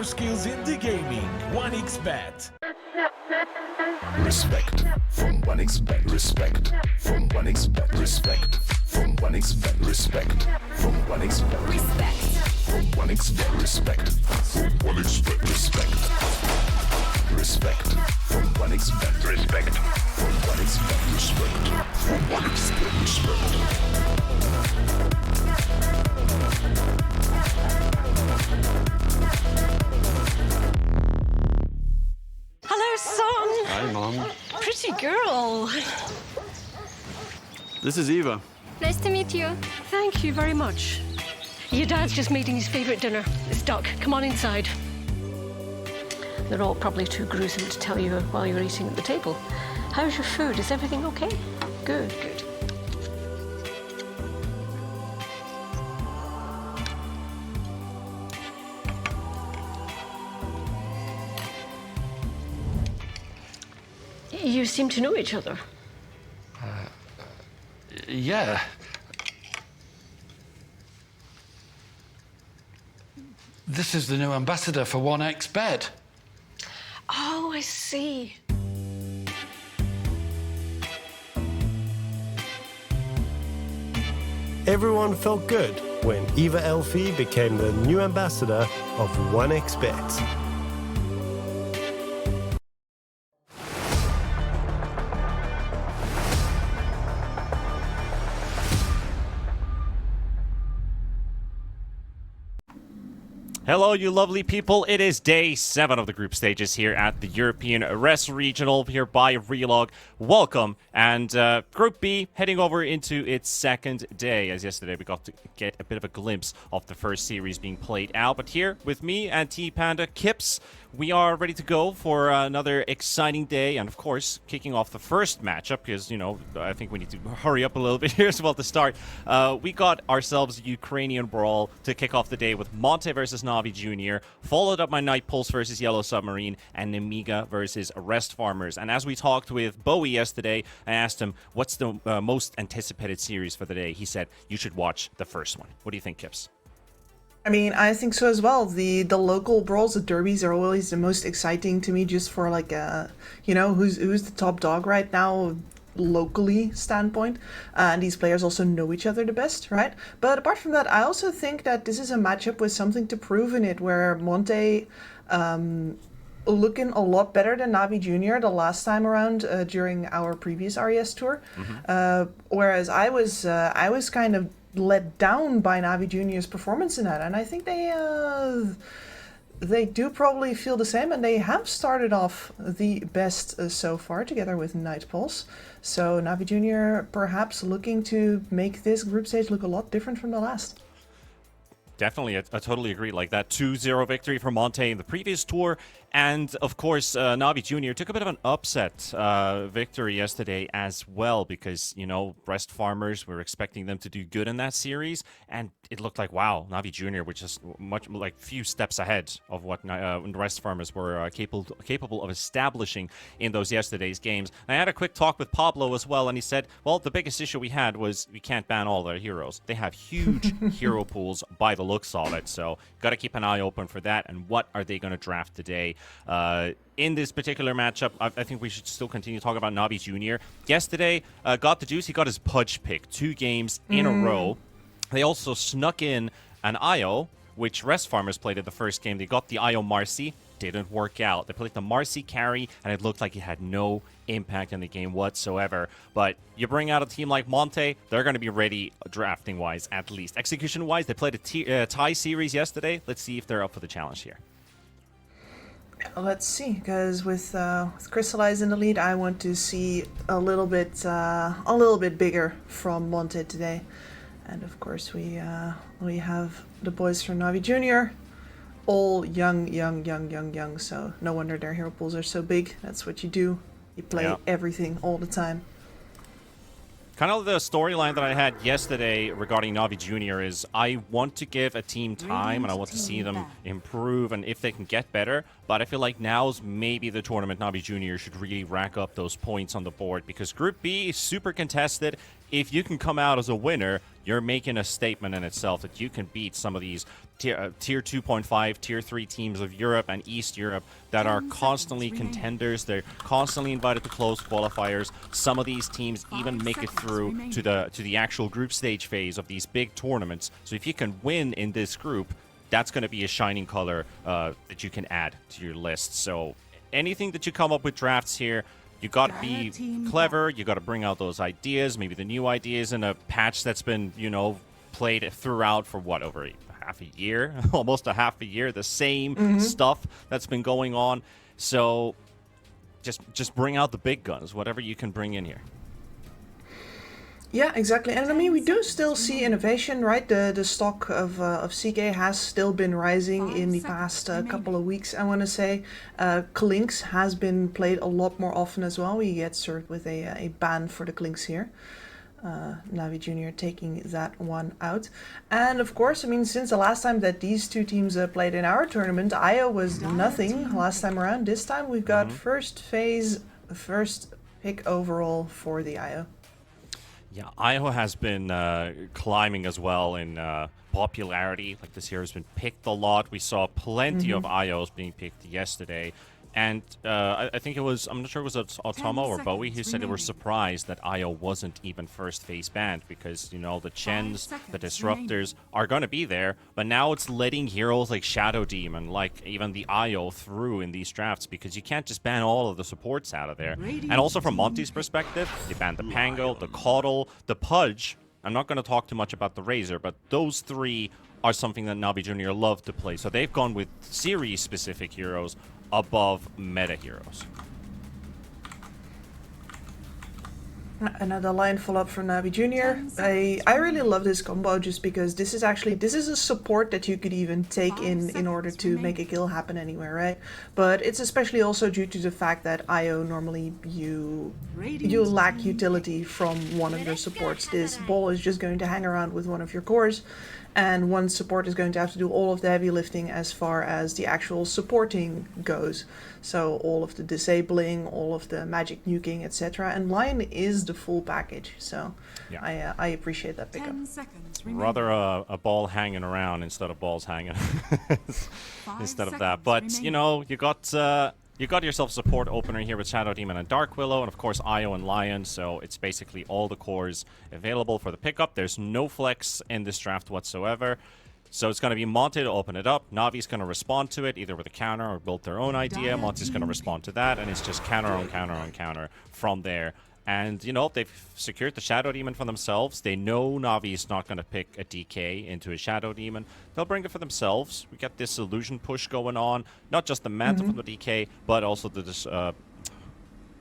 your skills in the gaming. 1xBet. Respect from 1xBet. Respect from 1xBet. Respect from 1xBet. Respect from 1xBet. Respect. From 1xBet. Respect from 1xBet. Respect. Respect from 1xBet. Respect from 1xBet. Respect from 1xBet. Respect. Hello, son. Hi, Mom. Pretty girl. This is Eva. Nice to meet you. Thank you very much. Your dad's just making his favorite dinner. It's duck. Come on inside. They're all probably too gruesome to tell you while you're eating at the table. How's your food? Is everything okay? Good, good. You seem to know each other. Yeah. This is the new ambassador for 1xBet. Oh, I see. Everyone felt good when Eva Elfie became the new ambassador of 1xBet. Hello, you lovely people. It is day 7 of the group stages here at the European Rest Regional here by Relog. Welcome. And Group B heading over into its second day. As yesterday we got to get a bit of a glimpse of the first series being played out. But here with me and T-Panda Kips, we are ready to go for another exciting day. And of course, kicking off the first matchup, because, you know, I think we need to hurry up a little bit here as well to start. We got ourselves a Ukrainian brawl to kick off the day with Monte versus NAVI Jr., followed up by Night Pulse versus Yellow Submarine, and Nemiga versus Rest Farmers. And as we talked with Bowie yesterday, I asked him, what's the most anticipated series for the day? He said, you should watch the first one. What do you think, Kips? I mean, I think so as well. The local brawls, the derbies, are always the most exciting to me, just for like you know, who's the top dog right now locally standpoint, and these players also know each other the best, right? But apart from that, I also think that this is a matchup with something to prove in it, where Monte looking a lot better than NAVI Jr. the last time around during our previous RES tour, whereas I was kind of let down by NAVI Jr.'s performance in that, and I think they do probably feel the same, and they have started off the best so far together with Night Pulse. So NAVI Jr. perhaps looking to make this group stage look a lot different from the last. Definitely, I totally agree. Like that 2-0 victory for Monte in the previous tour. And, of course, NAVI Jr. took a bit of an upset victory yesterday as well because, you know, Rest Farmers, we were expecting them to do good in that series. And it looked like, wow, NAVI Jr. was just much, like, few steps ahead of what Rest Farmers were capable of establishing in those yesterday's games. And I had a quick talk with Pablo as well, and he said, well, the biggest issue we had was we can't ban all their heroes. They have huge hero pools by the looks of it, so got to keep an eye open for that. And what are they going to draft today? In this particular matchup, I think we should still continue talking about NAVI Jr. Yesterday, got the juice. He got his Pudge pick 2 games in a row. They also snuck in an IO, which Rest Farmers played in the first game. They got the IO Marcy. Didn't work out. They played the Marcy carry, and it looked like it had no impact on the game whatsoever. But you bring out a team like Monte, they're going to be ready drafting-wise, at least. Execution-wise, they played a tie series yesterday. Let's see if they're up for the challenge here. Let's see, because with Crystallize in the lead, I want to see a little bit bigger from Monte today. And of course, we have the boys from NAVI Jr. all young, so no wonder their hero pools are so big. That's what you do. You play everything all the time. Kind of the storyline that I had yesterday regarding NAVI Jr. is I want to give a team time and I want to see them improve and if they can get better. But I feel like now's maybe the tournament NAVI Jr. should really rack up those points on the board because Group B is super contested. if you can come out as a winner, you're making a statement in itself that you can beat some of these tier 2.5, tier 3 teams of Europe and East Europe that are constantly contenders. They're constantly invited to close qualifiers. Some of these teams even make it through to the actual group stage phase of these big tournaments. So if you can win in this group, that's going to be a shining color that you can add to your list. So anything that you come up with drafts here, you got to be clever. You got to bring out those ideas, maybe the new ideas in a patch that's been, played throughout for what, over half a year, almost a half a year, the same stuff that's been going on. So just bring out the big guns, whatever you can bring in here. Yeah, exactly. And I mean, we do still see innovation, right? The stock of CK has still been rising in the past couple of weeks, I want to say. Klinks has been played a lot more often as well. We get served with a ban for the Klinks here. Navi Junior taking that one out. And of course, I mean, since the last time that these two teams played in our tournament, IO was nothing last time around. This time we've got first phase, first pick overall for the IO. Yeah, IO has been climbing as well in popularity. Like, this year has been picked a lot. We saw plenty of IOs being picked yesterday. And I think it was, I'm not sure it was Automo or Bowie who said they were surprised that IO wasn't even first phase banned because, the Chens, the Disruptors are going to be there. But now it's letting heroes like Shadow Demon, like even the IO through in these drafts because you can't just ban all of the supports out of there. And also from Monte's perspective, they banned the Pango, the Caudle, the Pudge. I'm not going to talk too much about the Razor, but those three are something that Navi Junior love to play. So they've gone with series-specific heroes above meta heroes. Another line follow-up from Navi Junior. I really love this combo just because this is a support that you could even take in order to make a kill happen anywhere, right? But it's especially also due to the fact that IO normally you lack utility from one of your supports. This ball is just going to hang around with one of your cores, and one support is going to have to do all of the heavy lifting as far as the actual supporting goes. So all of the disabling, all of the magic nuking, etc. And Lion is the full package. So yeah. I appreciate that pickup. Rather a ball hanging around instead of balls hanging instead of that. But you got yourself support opener here with Shadow Demon and Dark Willow, and of course IO and Lion, so it's basically all the cores available for the pickup. There's no flex in this draft whatsoever. So it's going to be Monte to open it up. Navi's going to respond to it, either with a counter or build their own idea. Monte's going to respond to that, and it's just counter on counter on counter from there. And, they've secured the Shadow Demon for themselves. They know Navi's not going to pick a DK into a Shadow Demon. They'll bring it for themselves. We get this illusion push going on. Not just the Manta from the DK, but also the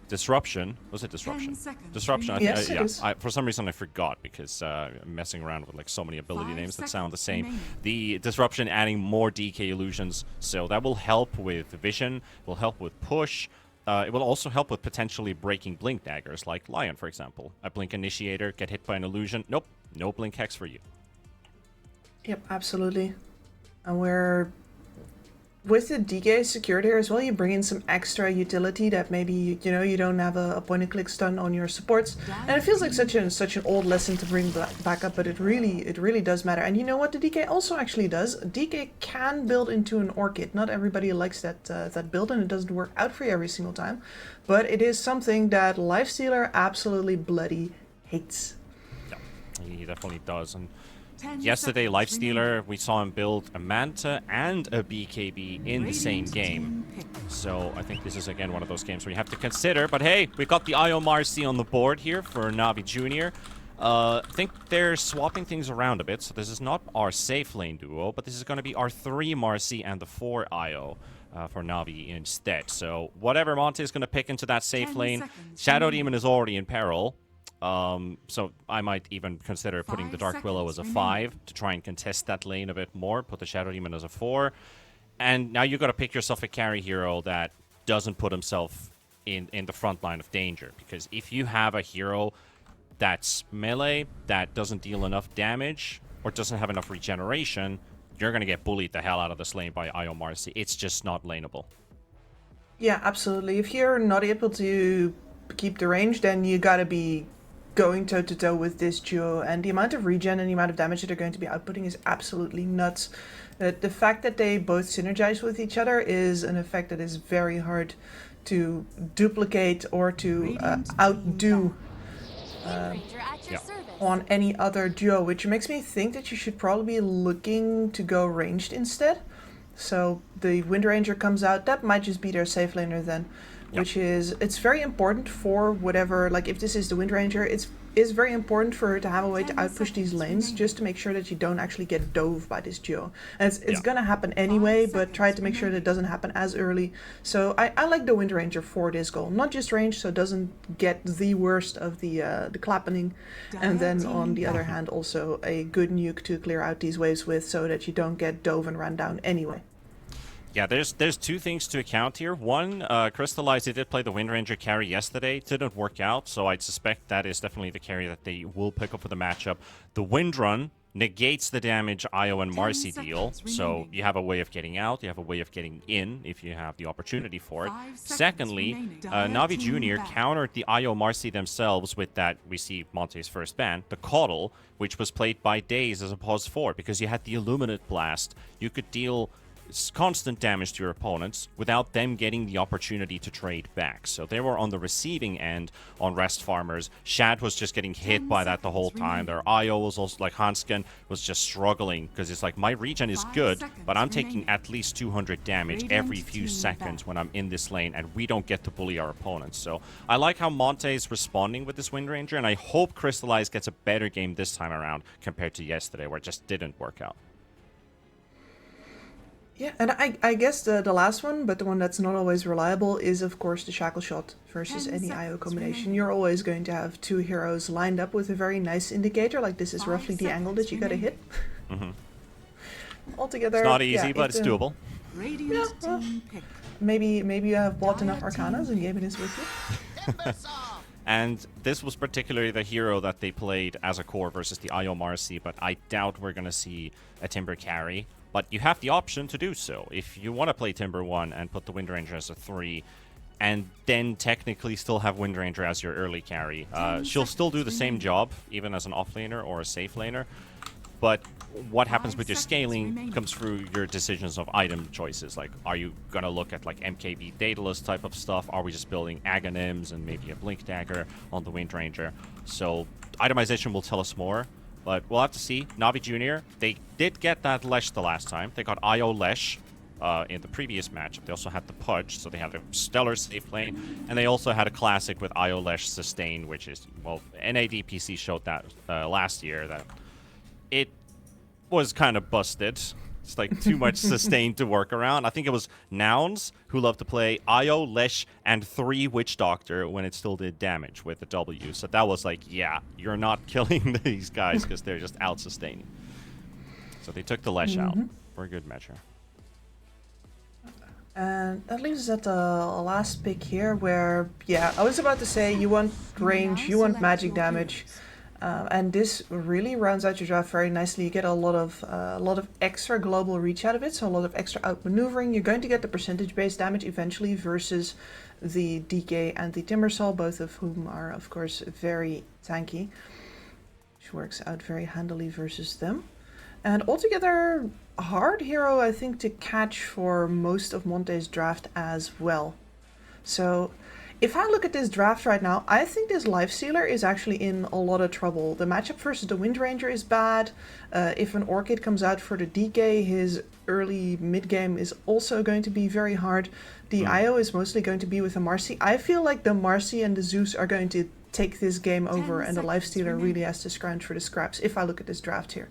Disruption. Was it Disruption? Disruption. Yes, it is. For some reason, I forgot because I'm messing around with so many ability names that sound the same. The Disruption adding more DK illusions. So that will help with Vision, will help with Push. It will also help with potentially breaking Blink daggers, like Lion, for example. A Blink Initiator, get hit by an illusion. Nope, no Blink Hex for you. Yep, absolutely. And with the DK secured here as well, you bring in some extra utility that maybe you don't have a point-and-click stun on your supports, and it feels like such an old lesson to bring back up, but it really does matter. And you know what the DK also actually does? DK can build into an Orchid. Not everybody likes that build, and it doesn't work out for you every single time, but it is something that Lifestealer absolutely bloody hates. Yeah, he definitely does. And yesterday, Lifestealer, we saw him build a Manta and a BKB in the same game. So I think this is, again, one of those games where you have to consider. But hey, we got the IO Marcy on the board here for Navi Junior. I think they're swapping things around a bit. So this is not our safe lane duo, but this is going to be our 3 Marcy and the 4 IO for Navi instead. So whatever Monte is going to pick into that safe lane, Shadow Demon is already in peril. So I might even consider putting the Dark Willow as a 5 to try and contest that lane a bit more. Put the Shadow Demon as a 4. And now you got to pick yourself a carry hero that doesn't put himself in the front line of danger. Because if you have a hero that's melee, that doesn't deal enough damage, or doesn't have enough regeneration, you're going to get bullied the hell out of this lane by IO Marcy. It's just not laneable. Yeah, absolutely. If you're not able to keep the range, then you gotta be going toe-to-toe with this duo, and the amount of regen and the amount of damage that they're going to be outputting is absolutely nuts. The fact that they both synergize with each other is an effect that is very hard to duplicate or to outdo on any other duo, which makes me think that you should probably be looking to go ranged instead. So the Wind Ranger comes out, that might just be their safe laner then, which is, it's very important for whatever, like if this is the Wind Ranger, it's very important for her to have a way to outpush these lanes, just to make sure that you don't actually get dove by this duo. And it's gonna happen anyway, but try to make sure that it doesn't happen as early. So I like the Wind Ranger for this goal, not just range, so it doesn't get the worst of the clappening, and then on the other hand also a good nuke to clear out these waves with, so that you don't get dove and run down anyway. Yeah, there's two things to account here. One, Crystallize, they did play the Wind Ranger carry yesterday. Didn't work out, so I'd suspect that is definitely the carry that they will pick up for the matchup. The Wind Run negates the damage Io and Marcy deal, so you have a way of getting out, you have a way of getting in if you have the opportunity for it. Secondly, Navi Jr. countered the Io Marcy themselves with that, we see Monte's first ban, the Coddle, which was played by Daze as a pause 4, because you had the Illuminate Blast. You could deal constant damage to your opponents without them getting the opportunity to trade back. So they were on the receiving end on rest farmers. Shad was just getting hit by that the whole time. Their IO was also, like Hansken, was just struggling because it's like, my regen is good, but I'm taking at least 200 damage every few seconds when I'm in this lane, and we don't get to bully our opponents. So I like how Monte is responding with this Wind Ranger, and I hope Crystallize gets a better game this time around compared to yesterday, where it just didn't work out. Yeah, and I guess the last one, but the one that's not always reliable, is of course the Shackle Shot versus any IO combination. You're always going to have two heroes lined up with a very nice indicator, like this is roughly the angle that you gotta hit. Altogether, it's not easy, but it's doable. Yeah, well, maybe you have bought enough Arcanas and gaming is with you. And this was particularly the hero that they played as a core versus the IO Marcy, but I doubt we're going to see a Timber carry. But you have the option to do so. If you want to play Timber 1 and put the Wind Ranger as a 3, and then technically still have Wind Ranger as your early carry, she'll still do the same job, even as an offlaner or a safe laner. But what happens with your scaling comes through your decisions of item choices. Like, are you going to look at like MKB Daedalus type of stuff? Are we just building Aghanims and maybe a Blink Dagger on the Wind Ranger? So itemization will tell us more. But we'll have to see. Navi Jr., they did get that Lesh the last time. They got IO Lesh in the previous matchup. They also had the Pudge, so they had a stellar safe lane. And they also had a classic with IO Lesh Sustain, which is, well, NADPC showed that last year, that it was kind of busted. It's like too much sustain to work around. I think it was Nouns who loved to play IO, Lesh, and 3 Witch Doctor when it still did damage with the W. So that was like, yeah, you're not killing these guys because they're just out-sustaining. So they took the Lesh out for a good measure. And that leaves us at the last pick here where, yeah, I was about to say you want range, you want magic damage. And this really rounds out your draft very nicely. You get a lot of extra global reach out of it, so a lot of extra outmaneuvering. You're going to get the percentage-based damage eventually versus the DK and the Timbersaw, both of whom are, of course, very tanky, which works out very handily versus them. And altogether, a hard hero, I think, to catch for most of Monte's draft as well. So if I look at this draft right now, I think this Lifestealer is actually in a lot of trouble. The matchup versus the Wind Ranger is bad. If an Orchid comes out for the DK, his early mid-game is also going to be very hard. The IO is mostly going to be with the Marcy. I feel like the Marcy and the Zeus are going to take this game over, and the Lifestealer really has to scrounge for the scraps if I look at this draft here.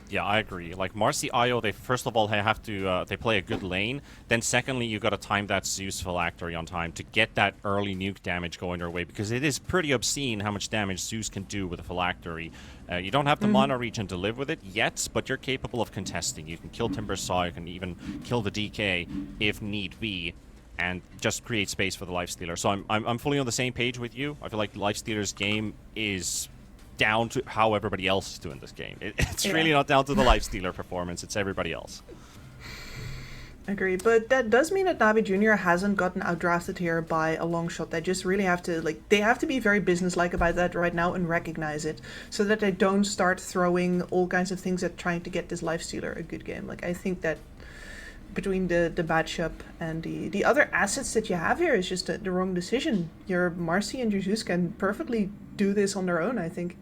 Yeah, I agree. Like, Marcy IO, they first of all have to they play a good lane. Then secondly, you got to time that Zeus Phylactery on time to get that early nuke damage going their way, because it is pretty obscene how much damage Zeus can do with a Phylactery. You don't have the mana regen to live with it yet, but you're capable of contesting. You can kill Timbersaw, you can even kill the DK if need be, and just create space for the Lifestealer. So I'm fully on the same page with you. I feel like Lifestealer's game is down to how everybody else is doing this game. It's really not down to the Lifestealer performance, it's everybody else. Agree, but that does mean that Navi Junior hasn't gotten outdrafted here by a long shot. They just really have to, like, they have to be very businesslike about that right now and recognize it, so that they don't start throwing all kinds of things at trying to get this lifestealer a good game. Like, I think that between the matchup and the other assets that you have here is just the wrong decision. Your Marcy and your Zeus can perfectly do this on their own, I think.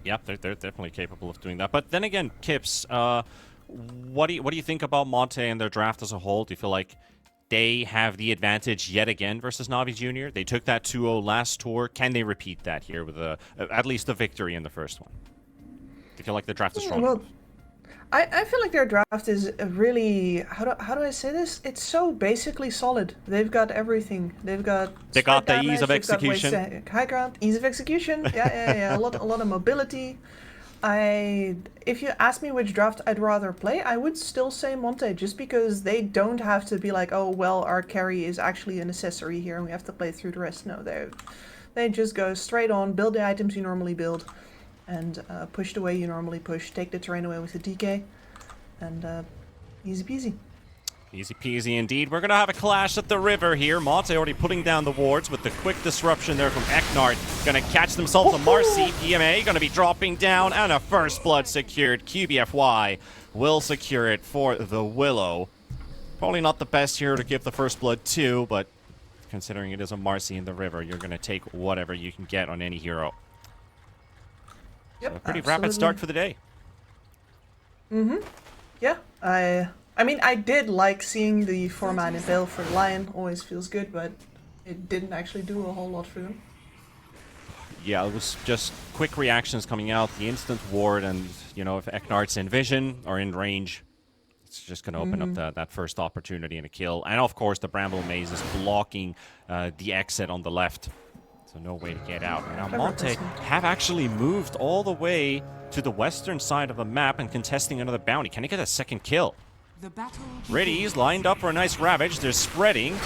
Yeah, they're definitely capable of doing that. But then again, Kips, what do you think about Monte and their draft as a whole? Do you feel like they have the advantage yet again versus Navi Junior? They took that 2-0 last tour. Can they repeat that here with at least a victory in the first one? Do you feel like the draft is strong enough? I feel like their draft is a really, how do I say this? It's so basically solid. They've got everything. They got the ease of execution. High ground, ease of execution. Yeah. A lot of mobility. If you ask me which draft I'd rather play, I would still say Monte, just because they don't have to be like, oh well, our carry is actually an accessory here and we have to play through the rest. No, they just go straight on, build the items you normally build, and push the way you normally push, take the terrain away with the DK, and easy peasy. Easy peasy indeed. We're going to have a clash at the river here. Monte already putting down the wards with the quick disruption there from Eknard. Going to catch themselves a Marcy. PMA going to be dropping down, and a first blood secured. QBFY will secure it for the Willow. Probably not the best hero to give the first blood to, but considering it is a Marcy in the river, you're going to take whatever you can get on any hero. Yep, so a pretty rapid start for the day. Yeah, I mean, I did like seeing the 4-man Impale for Lion. Always feels good, but it didn't actually do a whole lot for them. Yeah, it was just quick reactions coming out, the instant ward, and, you know, if Eknard's in vision or in range, it's just going to open up that first opportunity and a kill. And, of course, the Bramble Maze is blocking the exit on the left. So no way to get out. Now, Monte have actually moved all the way to the western side of the map and contesting another bounty. Can he get a second kill? Ready's lined up for a nice Ravage. They're spreading.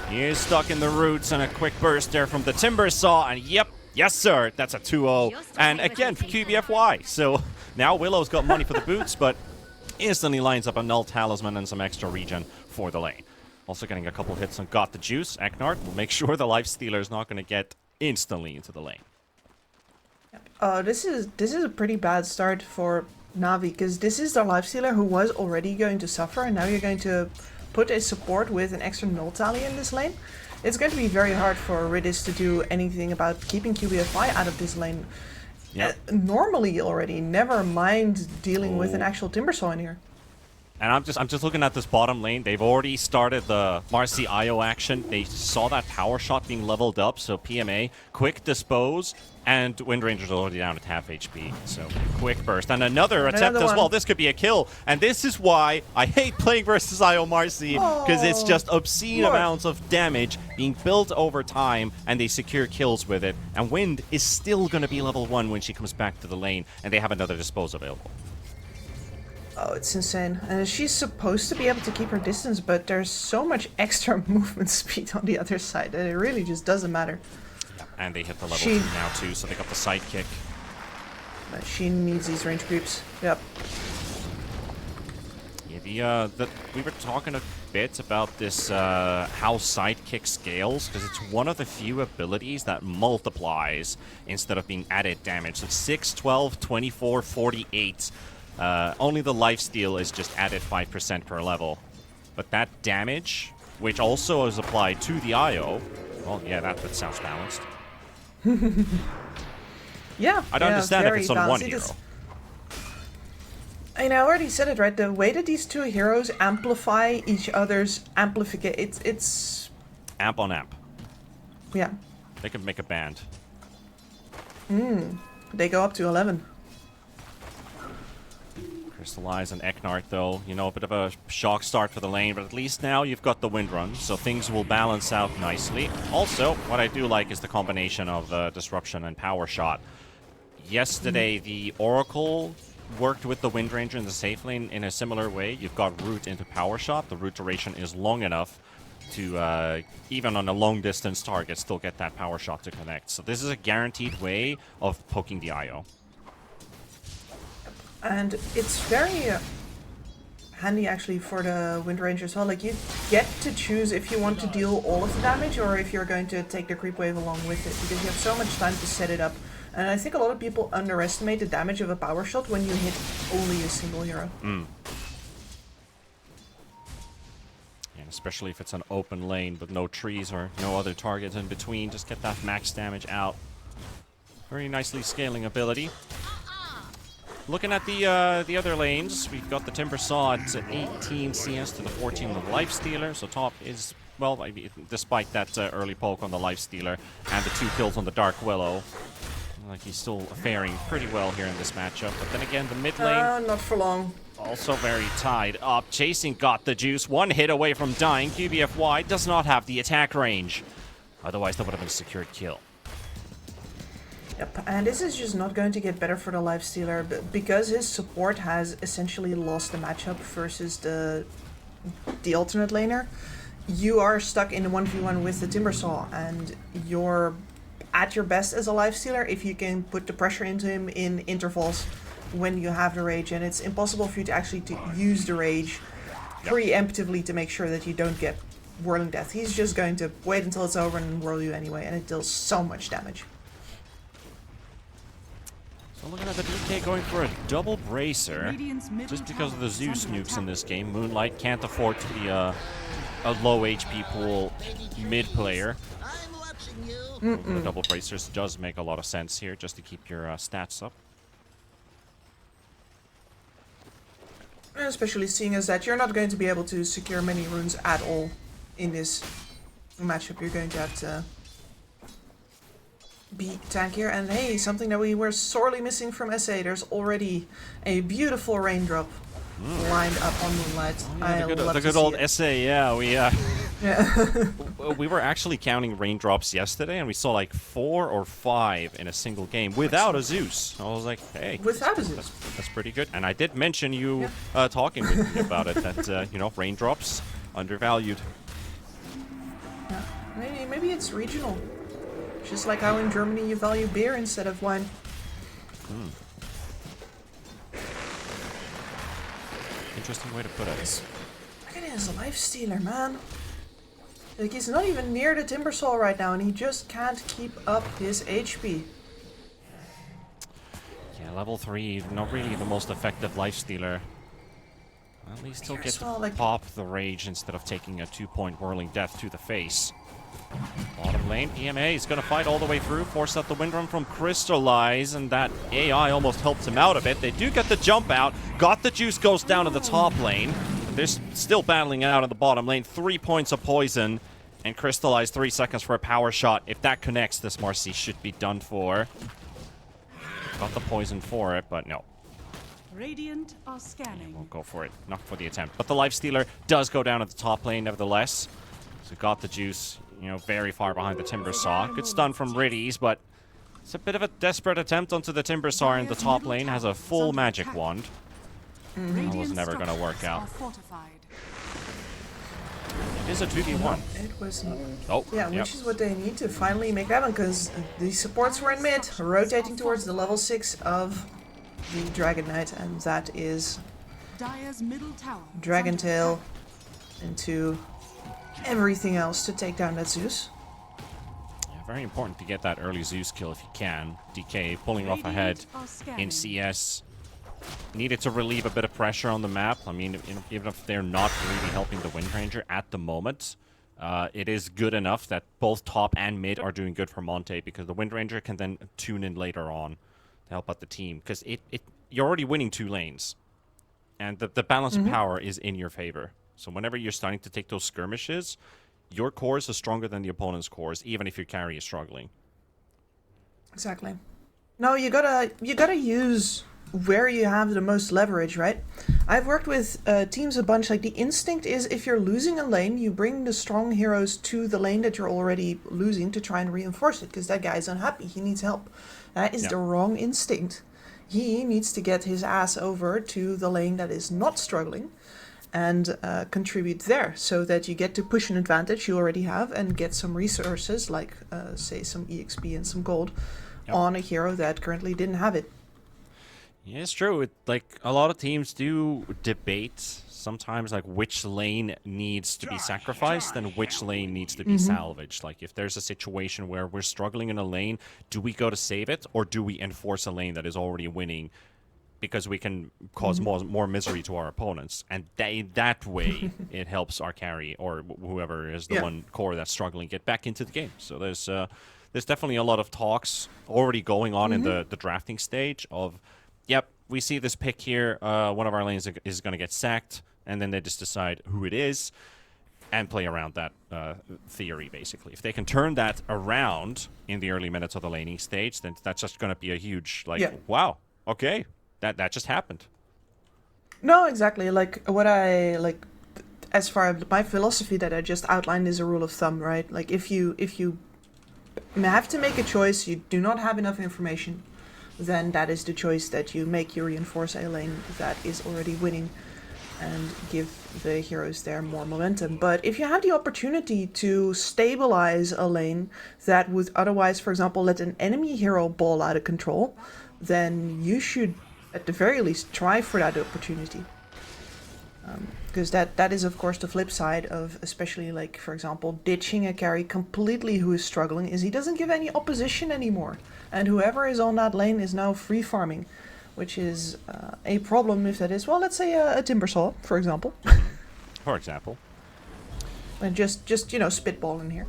He is stuck in the roots, and a quick burst there from the Timber Saw. And yep, yes sir, that's a 2-0. And again, for QBFY. So now Willow's got money for the boots, but instantly lines up a Null Talisman and some extra regen for the lane. Also getting a couple hits on Got the Juice. Eknard will make sure the Lifestealer is not going to get instantly into the lane. This is a pretty bad start for Navi, because this is their lifestealer who was already going to suffer, and now you're going to put a support with an extra null tally in this lane. It's going to be very hard for Ridis to do anything about keeping QBFI out of this lane. Normally already, never mind dealing with an actual Timbersaw in here. And I'm just looking at this bottom lane. They've already started the Marcy IO action. They saw that power shot being leveled up, so PMA, quick dispose, and Wind Ranger's already down at half HP. So quick burst. And another attempt as well. This could be a kill. And this is why I hate playing versus IO Marcy, because it's just obscene amounts of damage being built over time, and they secure kills with it. And Wind is still going to be level 1 when she comes back to the lane, and they have another dispose available. Oh, it's insane. And she's supposed to be able to keep her distance, but there's so much extra movement speed on the other side that it really just doesn't matter. Yep. And they hit the level 2 now too, so they got the sidekick. But she needs these range creeps. Yep. Yeah, we were talking a bit about this how sidekick scales, because it's one of the few abilities that multiplies instead of being added damage. So 6, 12, 24, 48. Only the lifesteal is just added 5% per level. But that damage, which also is applied to the IO, well, yeah, that sounds balanced. Yeah. I'd understand if it's on one hero. I mean, I already said it, right? The way that these two heroes amplify each other's amplification, it's... Amp on amp. Yeah. They could make a band. They go up to 11. Crystallize and Eknard, though, you know, a bit of a shock start for the lane, but at least now you've got the Wind Run, so things will balance out nicely. Also, what I do like is the combination of Disruption and Power Shot. Yesterday, the Oracle worked with the Wind Ranger in the safe lane in a similar way. You've got root into Power Shot. The root duration is long enough to, even on a long-distance target, still get that Power Shot to connect. So this is a guaranteed way of poking the IO. And it's very handy actually for the Wind Ranger as well. Like, you get to choose if you want to deal all of the damage or if you're going to take the creep wave along with it, because you have so much time to set it up. And I think a lot of people underestimate the damage of a power shot when you hit only a single hero. And especially if it's an open lane with no trees or no other targets in between, just get that max damage out. Very nicely scaling ability. Looking at the other lanes, we've got the Timber Saw at 18 CS to the 14 of the Lifestealer. So top is, well, despite that early poke on the Lifestealer and the 2 kills on the Dark Willow, like he's still faring pretty well here in this matchup. But then again, the mid lane, Not for long. also very tied up. Chasing got the juice. 1 hit away from dying. QBFY does not have the attack range. Otherwise, that would have been a secured kill. Yep, and this is just not going to get better for the Lifestealer, because his support has essentially lost the matchup versus the alternate laner. You are stuck in the 1v1 with the Timber Saw, and you're at your best as a Lifestealer if you can put the pressure into him in intervals when you have the rage, and it's impossible for you to actually use the rage preemptively to make sure that you don't get Whirling Death. He's just going to wait until it's over and whirl you anyway, and it deals so much damage. So looking at the DK going for a double bracer, just because of the Zeus nukes in this game. Moonlight can't afford to be a low HP pool mid player. The double bracers does make a lot of sense here, just to keep your stats up. Especially seeing as that you're not going to be able to secure many runes at all in this matchup. You're going to have to be tankier. And hey, something that we were sorely missing from SA. There's already a beautiful raindrop lined up on Moonlight. The good old SA, yeah. We were actually counting raindrops yesterday, and we saw like 4 or 5 in a single game without a Zeus. I was like, hey, Without a Zeus. that's pretty good. And I did mention you talking with me about it, that you know, raindrops undervalued. Yeah. Maybe it's regional. Just like how in Germany you value beer instead of wine. Interesting way to put it. Look at his Lifestealer, man. Like, he's not even near the Timber Saw right now, and he just can't keep up his HP. Yeah, level 3, not really the most effective Lifestealer. At least he'll get to pop the rage instead of taking a 2-point Whirling Death to the face. Bottom lane, EMA is going to fight all the way through, force out the wind run from Crystallize, and that AI almost helped him out a bit. They do get the jump out, got the juice, goes down to the top lane. They're still battling it out in the bottom lane. 3 points of poison, and Crystallize 3 seconds for a power shot. If that connects, this Marcy should be done for. Got the poison for it, but no. Radiant are scanning. Won't go for it. Not for the attempt. But the Lifestealer does go down at the top lane, nevertheless. So got the juice, you know, very far behind the Timber Saw. Good stun from Riddies, but it's a bit of a desperate attempt onto the Timber Saw in the top lane. Has a full magic wand. That was never going to work out. It is a 2v1. It was not. Oh, Yeah, which is what they need to finally make happen, because the supports were in mid, rotating towards the level 6 of the Dragon Knight, and that is Dragon Tail into everything else to take down that Zeus. Yeah, very important to get that early Zeus kill if you can. DK pulling off ahead in CS. Needed to relieve a bit of pressure on the map. I mean, even if they're not really helping the Wind Ranger at the moment, it is good enough that both top and mid are doing good for Monte, because the Wind Ranger can then tune in later on to help out the team. Because you're already winning 2 lanes, and the balance of power is in your favor. So whenever you're starting to take those skirmishes, your cores are stronger than the opponent's cores, even if your carry is struggling. Exactly. No, you gotta use where you have the most leverage, right? I've worked with teams a bunch. Like, the instinct is, if you're losing a lane, you bring the strong heroes to the lane that you're already losing to try and reinforce it, because that guy's unhappy. He needs help. That is the wrong instinct. He needs to get his ass over to the lane that is not struggling and contribute there, so that you get to push an advantage you already have and get some resources, like say some EXP and some gold on a hero that currently didn't have it. Yeah, it's true. Like a lot of teams do debate sometimes, like which lane needs to be sacrificed and which lane needs to be salvaged. Like if there's a situation where we're struggling in a lane, do we go to save it or do we enforce a lane that is already winning because we can cause more misery to our opponents? And that way, it helps our carry or whoever is the one core that's struggling get back into the game. So there's definitely a lot of talks already going on in the drafting stage of. Yep, we see this pick here. One of our lanes is going to get sacked, and then they just decide who it is and play around that theory, basically. If they can turn that around in the early minutes of the laning stage, then that's just going to be a huge, wow, okay, that just happened. No, exactly. Like, what I, like, as far as my philosophy that I just outlined is a rule of thumb, right? Like, if you have to make a choice, you do not have enough information, then that is the choice that you make. You reinforce a lane that is already winning and give the heroes there more momentum. But if you have the opportunity to stabilize a lane that would otherwise, for example, let an enemy hero ball out of control, then you should at the very least try for that opportunity. Because that is of course the flip side of, especially like, for example, ditching a carry completely who is struggling, is he doesn't give any opposition anymore. And whoever is on that lane is now free farming, which is a problem if that is, well, let's say a Timbersaw, for example. For example. And just spitballing here.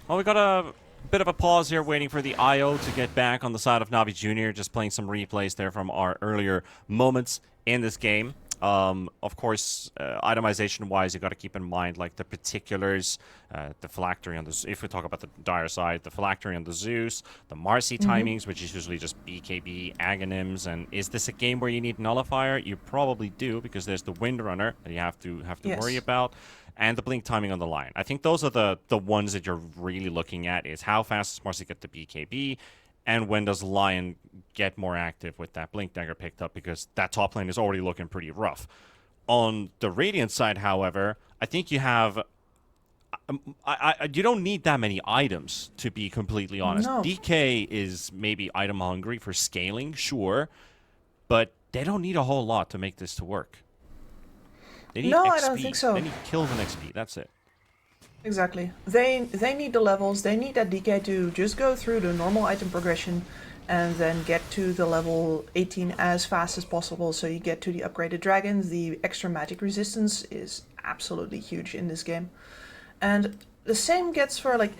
Well, we got a bit of a pause here waiting for the IO to get back on the side of NAVI Jr., just playing some replays there from our earlier moments in this game. Of course, itemization-wise, you got to keep in mind like the particulars, the phylactery on the. If we talk about the dire side, the phylactery on the Zeus, the Marcy timings, which is usually just BKB, Aghanims, and is this a game where you need Nullifier? You probably do because there's the Windrunner that you have to worry about, and the blink timing on the Lion. I think those are the ones that you're really looking at. Is how fast does Marcy get the BKB? And when does Lion get more active with that Blink Dagger picked up? Because that top lane is already looking pretty rough. On the Radiant side, however, I think you have... you don't need that many items, to be completely honest. No. DK is maybe item hungry for scaling, sure. But they don't need a whole lot to make this to work. They need XP. I don't think so. They need kills and XP, that's it. Exactly. They need the levels. They need that DK to just go through the normal item progression and then get to the level 18 as fast as possible so you get to the upgraded dragons. The extra magic resistance is absolutely huge in this game. And the same gets for, like,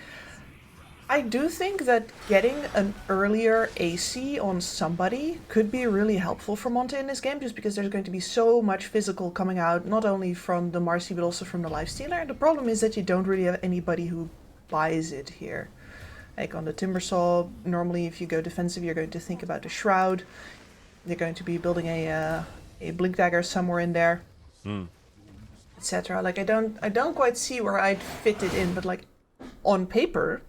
I do think that getting an earlier AC on somebody could be really helpful for Monte in this game, just because there's going to be so much physical coming out, not only from the Marcy but also from the Lifestealer. The problem is that you don't really have anybody who buys it here. Like on the Timbersaw, normally if you go defensive, you're going to think about the Shroud. You're going to be building a Blink Dagger somewhere in there, etc. Like I don't quite see where I'd fit it in, but like on paper.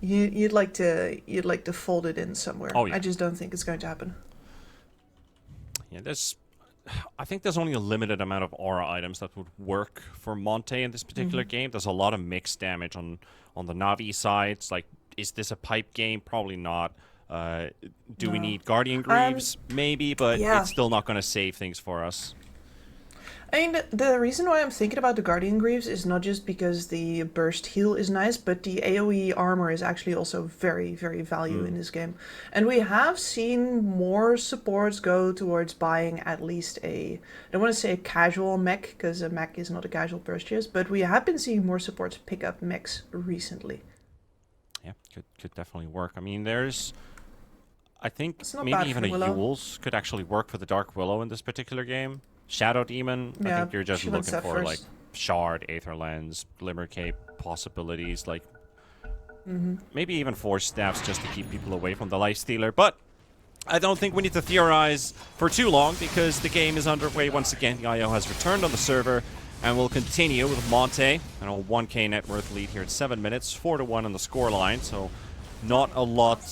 you'd like to fold it in somewhere. Oh, yeah. I just don't think it's going to happen. Yeah, I think there's only a limited amount of aura items that would work for Monte in this particular game. There's a lot of mixed damage on the Navi side. It's like, is this a pipe game? Probably not. Do we need Guardian Greaves? Maybe, but it's still not going to save things for us. I mean, the reason why I'm thinking about the Guardian Greaves is not just because the burst heal is nice, but the AoE armor is actually also very, very valuable in this game. And we have seen more supports go towards buying at least I don't want to say a casual mech, because a mech is not a casual purchase, but we have been seeing more supports pick up mechs recently. Yeah, could definitely work. I mean, I think It's not maybe bad even for a Willow. Yules could actually work for the Dark Willow in this particular game. Shadow Demon, I Yeah, think you're just she wants looking that for first. like Shard, Aether Lens, Glimmer Cape possibilities, like maybe even Force Staffs just to keep people away from the Lifestealer. But I don't think we need to theorize for too long because the game is underway once again. The IO has returned on the server and will continue with Monte and a 1k net worth lead here at 7 minutes, 4-1 on the scoreline. So not a lot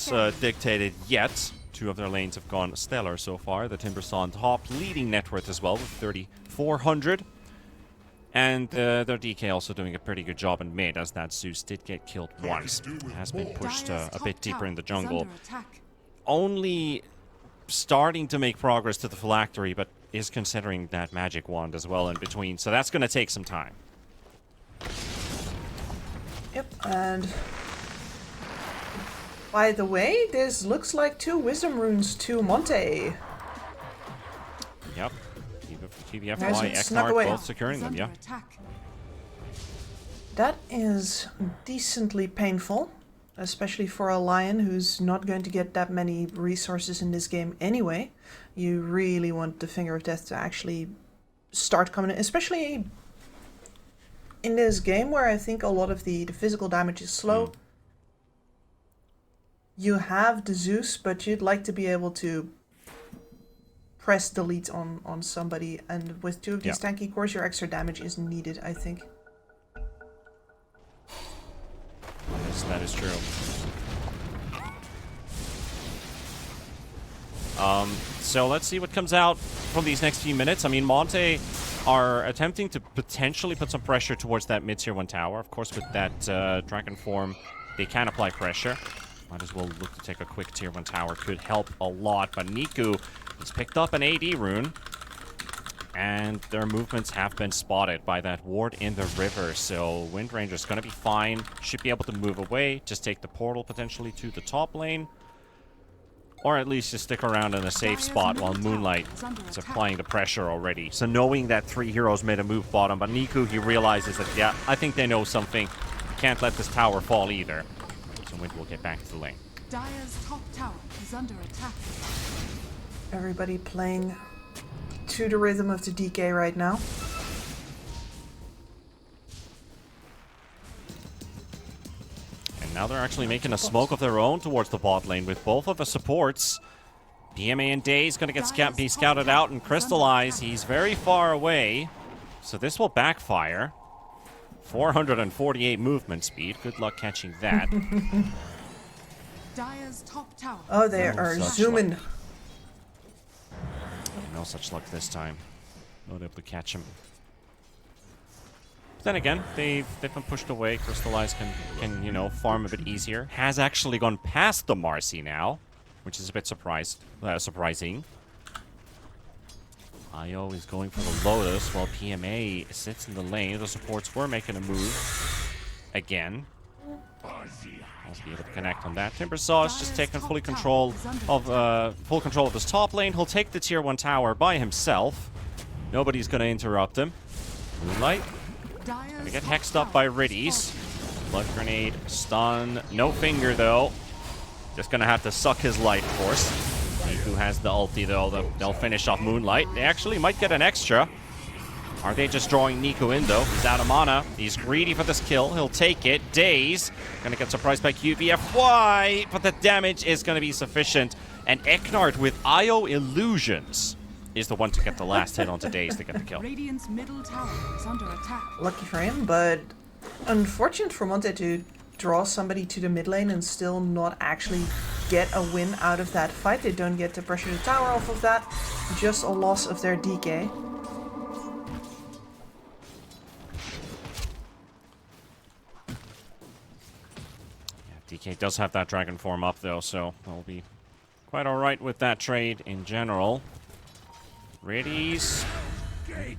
dictated yet. Two of their lanes have gone stellar so far. The Timbersaw on top, leading net worth as well with 3,400. And their DK also doing a pretty good job in mid, as that Zeus did get killed once. It has been pushed a bit deeper in the jungle. only starting to make progress to the phylactery, but is considering that magic wand as well in between. So that's going to take some time. Yep, and by the way, this looks like 2 wisdom runes to Monte. Yep. There's TBFY, it, snuck Eknard away. both securing them, yeah. Attack. That is decently painful, especially for a lion who's not going to get that many resources in this game anyway. You really want the Finger of Death to actually start coming in, especially in this game where I think a lot of the physical damage is slow. You have the Zeus, but you'd like to be able to press delete on somebody, and with 2 of these tanky cores, your extra damage is needed, I think. Yes, that is true. So let's see what comes out from these next few minutes. I mean, Monte are attempting to potentially put some pressure towards that mid-tier 1 tower. Of course, with that dragon form, they can apply pressure. Might as well look to take a quick tier 1 tower. Could help a lot, but Niku has picked up an AD rune. And their movements have been spotted by that ward in the river. So Wind Ranger's going to be fine. Should be able to move away. Just take the portal potentially to the top lane. Or at least just stick around in a safe spot while Moonlight is applying the pressure already. So knowing that 3 heroes made a move bottom, but Niku, he realizes that, yeah, I think they know something. Can't let this tower fall either. So Wind will get back to the lane. Dire's top tower is under attack. Everybody playing to the rhythm of the DK right now. And now they're actually making a smoke of their own towards the bot lane with both of the supports. PMA and Day's going to be scouted out, and Crystallize, he's very far away. So this will backfire. 448 movement speed. Good luck catching that. Dire's top tower. Oh, they No are such zooming. luck. No such luck this time. Not able to catch him. But then again, they've been pushed away. Crystallize can you know, farm a bit easier. Has actually gone past the Marcy now, which is a bit surprising. Io is going for the Lotus while PMA sits in the lane. The supports were making a move again. I'll be able to connect on that. Timbersaw is just taking full control of this top lane. He'll take the tier 1 tower by himself. Nobody's going to interrupt him. Moonlight gonna get hexed up by Riddies. Blood grenade, stun, no finger though. Just gonna have to suck his light, of course. Niku has the ulti though. They'll finish off Moonlight. They actually might get an extra. Are they just drawing Niku in, though? He's out of mana. He's greedy for this kill. He'll take it. Daze gonna get surprised by QVFY, but the damage is gonna be sufficient. And Eknard with IO Illusions is the one to get the last hit onto Daze to get the kill. Radiant's middle tower is under attack. Lucky for him, but unfortunate for Monte to draw somebody to the mid lane and still not actually get a win out of that fight. They don't get to pressure the tower off of that. Just a loss of their DK. DK does have that dragon form up, though, so they'll be quite alright with that trade in general. Riddies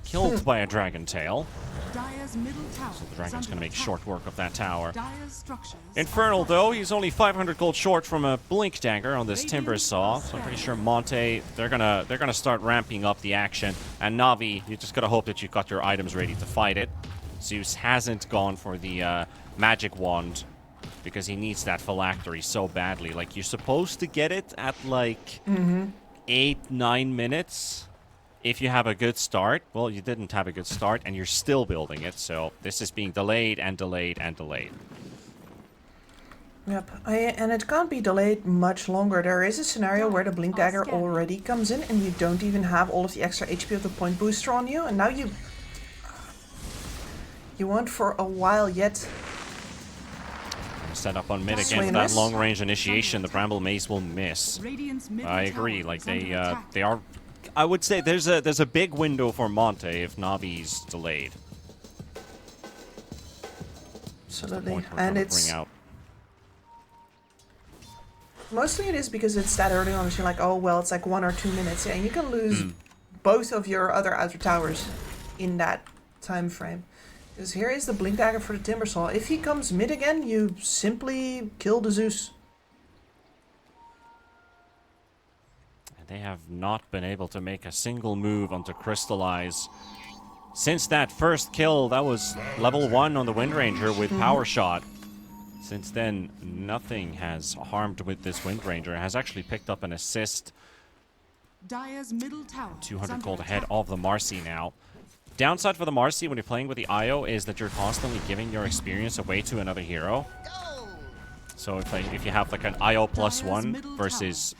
killed by a dragon tail. Dire's middle tower So the dragon's going to make short work of that tower. Dire's structures. Infernal, though, he's only 500 gold short from a blink dagger on this timber saw. So I'm pretty sure Monte, they're gonna start ramping up the action. And Navi, you just gotta hope that you've got your items ready to fight it. Zeus hasn't gone for the magic wand because he needs that phylactery so badly. Like, you're supposed to get it at like 8-9 minutes. If you have a good start. Well, you didn't have a good start, and you're still building it, so this is being delayed and delayed and delayed. Yep, and it can't be delayed much longer. There is a scenario where the Blink Dagger already comes in, and you don't even have all of the extra HP of the point booster on you, and now you won't for a while yet. Set up on mid again for that long-range initiation. The Bramble Maze will miss. I agree, like they are... I would say there's a big window for Monte if Navi's delayed. Absolutely, and it's Mostly it is because it's that early on. So you're like, oh well, it's like 1 or 2 minutes, yeah, and you can lose both of your other outer towers in that time frame. Because here is the blink dagger for the timber saw. If he comes mid again, you simply kill the Zeus. They have not been able to make a single move onto Crystallize. Since that first kill, that was level 1 on the Wind Ranger with Power Shot. Since then, nothing has harmed with this Wind Ranger. It has actually picked up an assist. Dire's middle tower. 200 gold ahead of the Marcy now. Downside for the Marcy when you're playing with the IO is that you're constantly giving your experience away to another hero. So if you have like an IO +1 versus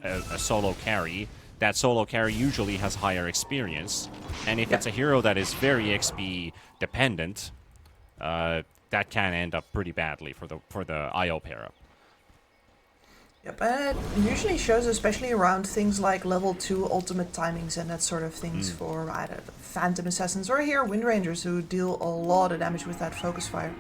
a solo carry, that solo carry usually has higher experience. And if it's a hero that is very XP dependent, that can end up pretty badly for the IO pair up. Yep, and it usually shows, especially around things like level 2 ultimate timings and that sort of things for either Phantom Assassins or here Wind Rangers who deal a lot of damage with that focus fire.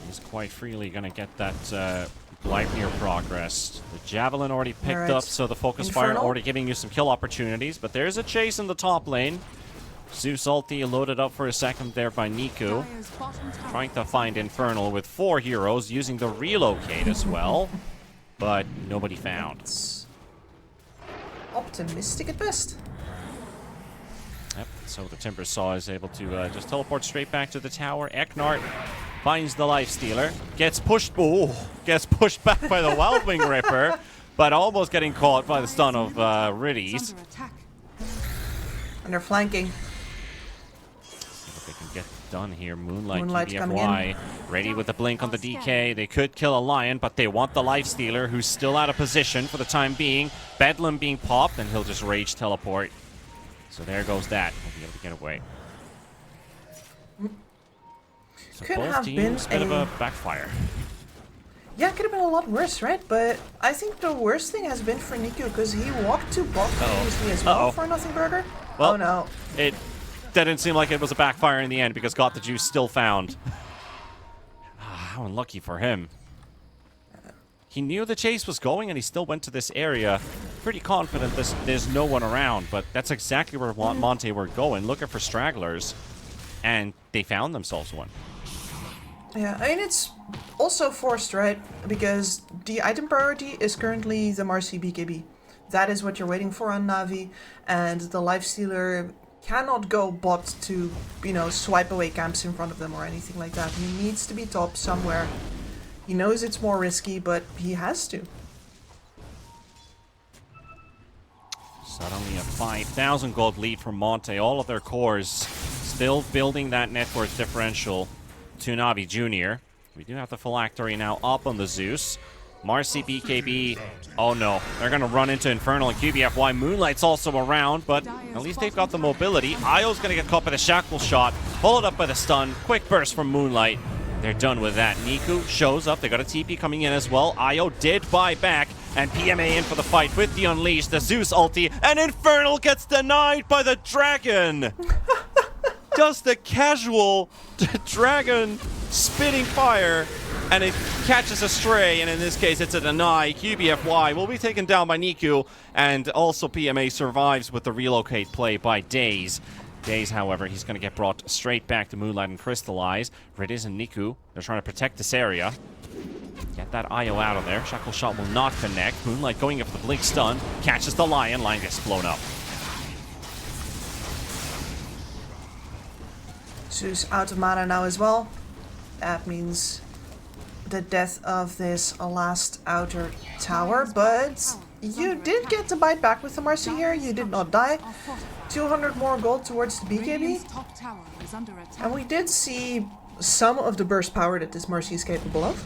He's quite freely gonna get that Gleipnir progress. The Javelin already picked up, so the focus fire already giving you some kill opportunities, but there's a chase in the top lane. Zeus ulti loaded up for a second there by Niku. Trying to find Infernal with 4 heroes, using the relocate as well. But nobody found. It's optimistic at best. Yep, so the Timber Saw is able to just teleport straight back to the tower. Eknart finds the Lifestealer. Gets pushed back by the Wildwing Ripper. But almost getting caught by the stun of Riddies. And they're flanking. They can get done here. Moonlight coming TBFY ready with the blink on the DK. They could kill a Lion, but they want the Lifestealer, who's still out of position for the time being. Bedlam being popped, and he'll just rage teleport. So there goes that. He'll be able to get away. So Could both have teams, been bit of a backfire. Yeah, it could have been a lot worse, right? But I think the worst thing has been for Niku because he walked to bot previously as well for Nothing Burger. Well, oh no. It didn't seem like it was a backfire in the end because Got the Juice still found. How unlucky for him. He knew the chase was going and he still went to this area. Pretty confident there's no one around, but that's exactly where Monte were going, looking for stragglers. And they found themselves one. Yeah, I mean, it's also forced, right? Because the item priority is currently the Marcy BKB. That is what you're waiting for on Navi, and the Lifestealer cannot go bot to, you know, swipe away camps in front of them or anything like that. He needs to be top somewhere. He knows it's more risky, but he has to. Suddenly a 5,000 gold lead from Monte. All of their cores still building that net worth differential to Navi Jr. We do have the Phylactery now up on the Zeus. Marcy BKB, oh no, they're gonna run into Infernal and QBFY. Moonlight's also around, but at least they've got the mobility. Io's gonna get caught by the Shackle Shot, followed up by the stun. Quick burst from Moonlight. They're done with that. Niku shows up. They got a TP coming in as well. Io did buy back, and PMA in for the fight with the Unleash, the Zeus ulti, and Infernal gets denied by the Dragon. Just a casual Dragon spitting fire, and it catches a stray, and in this case it's a deny. QBFY will be taken down by Niku, and also PMA survives with the relocate play by Daze. Daze, however, he's going to get brought straight back to Moonlight and Crystallize. Riddies and Niku, they're trying to protect this area. Get that IO out of there. Shackle Shot will not connect. Moonlight going up for the blink stun. Catches the Lion. Lion gets blown up. Zeus out of mana now as well. That means the death of this last outer tower, but you did get to bite back with the Marcy here. You did not die. 200 more gold towards the BKB. And we did see some of the burst power that this Marcy is capable of.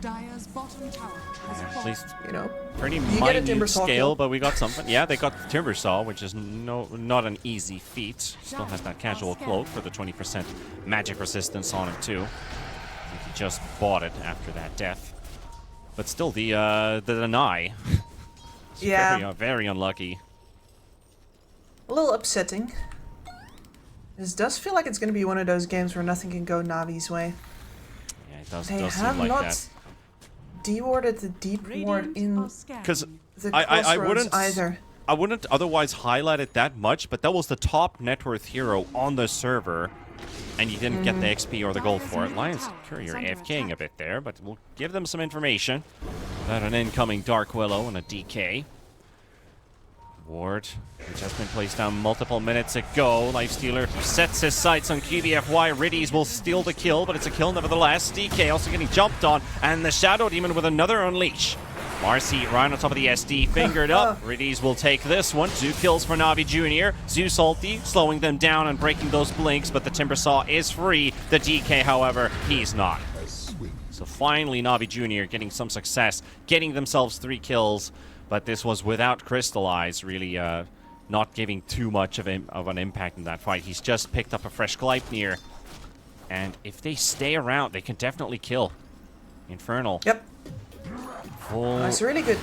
At least, you know, pretty you get a Timber minute Saw scale, kill. but we got something. Yeah, they got the Timber Saw, which is not an easy feat. Still has that casual cloak for the 20% magic resistance on it too. I think he just bought it after that death. But still, the deny. Yeah. Very unlucky. A little upsetting. This does feel like it's going to be one of those games where nothing can go Navi's way. it does They seem have like not that. dewarded the deep ward in Because the I crossroads wouldn't either. I wouldn't otherwise highlight it that much, but that was the top net worth hero on the server, and you didn't get the XP or the gold for it. Lions Courier AFKing a bit there, but we'll give them some information about an incoming Dark Willow and a DK. Ward, which has been placed down multiple minutes ago. Lifestealer sets his sights on QBFY. Riddies will steal the kill, but it's a kill nevertheless. DK also getting jumped on, and the Shadow Demon with another Unleash. Marcy right on top of the SD, fingered up. Riddies will take this one. 2 kills for Navi Jr. Zeus ulti, slowing them down and breaking those blinks, but the Timbersaw is free. The DK, however, he's not. So finally, Navi Jr. getting some success, getting themselves 3 kills, but this was without Crystallize, really not giving too much of an impact in that fight. He's just picked up a fresh Gleipnir, and if they stay around, they can definitely kill. Infernal. Yep. That's really good.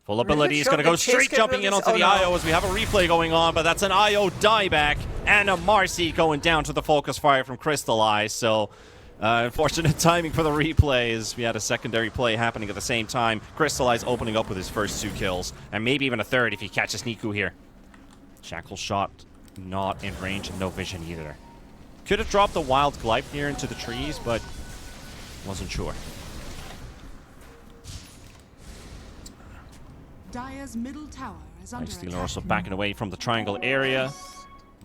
Full ability. He's going to go straight jumping in onto the IO as we have a replay going on, but that's an IO dieback and a Marcy going down to the focus fire from Crystallize. So, unfortunate timing for the replay as we had a secondary play happening at the same time. Crystallize opening up with his first 2 kills, and maybe even a third if he catches Niku here. Shackle shot not in range and no vision either. Could have dropped the wild Gleipnir into the trees, but wasn't sure. Dire's middle tower is under Lifestealer attack. also backing away from the triangle area.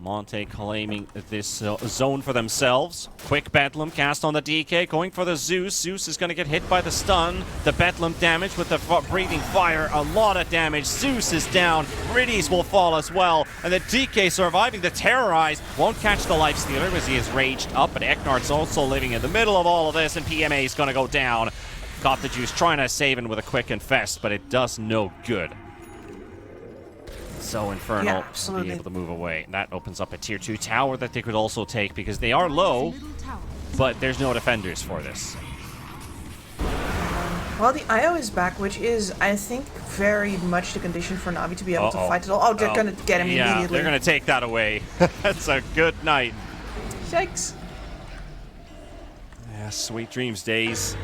Monte claiming this zone for themselves. Quick Bedlam cast on the DK, going for the Zeus. Zeus is going to get hit by the stun. The Bedlam damage with the breathing fire, a lot of damage. Zeus is down. Riddies will fall as well. And the DK surviving the Terrorize. Won't catch the Lifestealer because he is raged up. But Eknard's also living in the middle of all of this, and PMA is going to go down. Got the juice, trying to save him with a quick infest, but it does no good. So Infernal will be able to move away. That opens up a tier 2 tower that they could also take because they are low, but there's no defenders for this. Well, the IO is back, which is, I think, very much the condition for Navi to be able to fight it all. Oh, they're going to get him immediately. Yeah, they're going to take that away. That's a good night. Yikes. Yeah, sweet dreams days.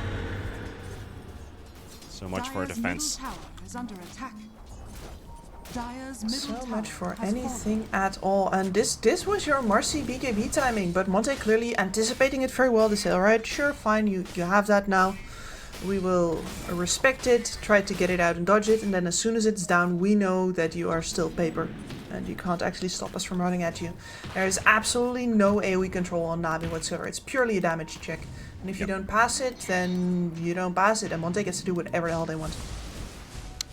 So much for defense. So much for anything at all. And this was your Marcy BKB timing, but Monte clearly anticipating it very well. They say, alright, sure, fine, you have that now. We will respect it, try to get it out and dodge it, and then as soon as it's down, we know that you are still paper. And you can't actually stop us from running at you. There is absolutely no AoE control on Navi whatsoever. It's purely a damage check. And if you don't pass it, then you don't pass it. And Monte gets to do whatever the hell they want.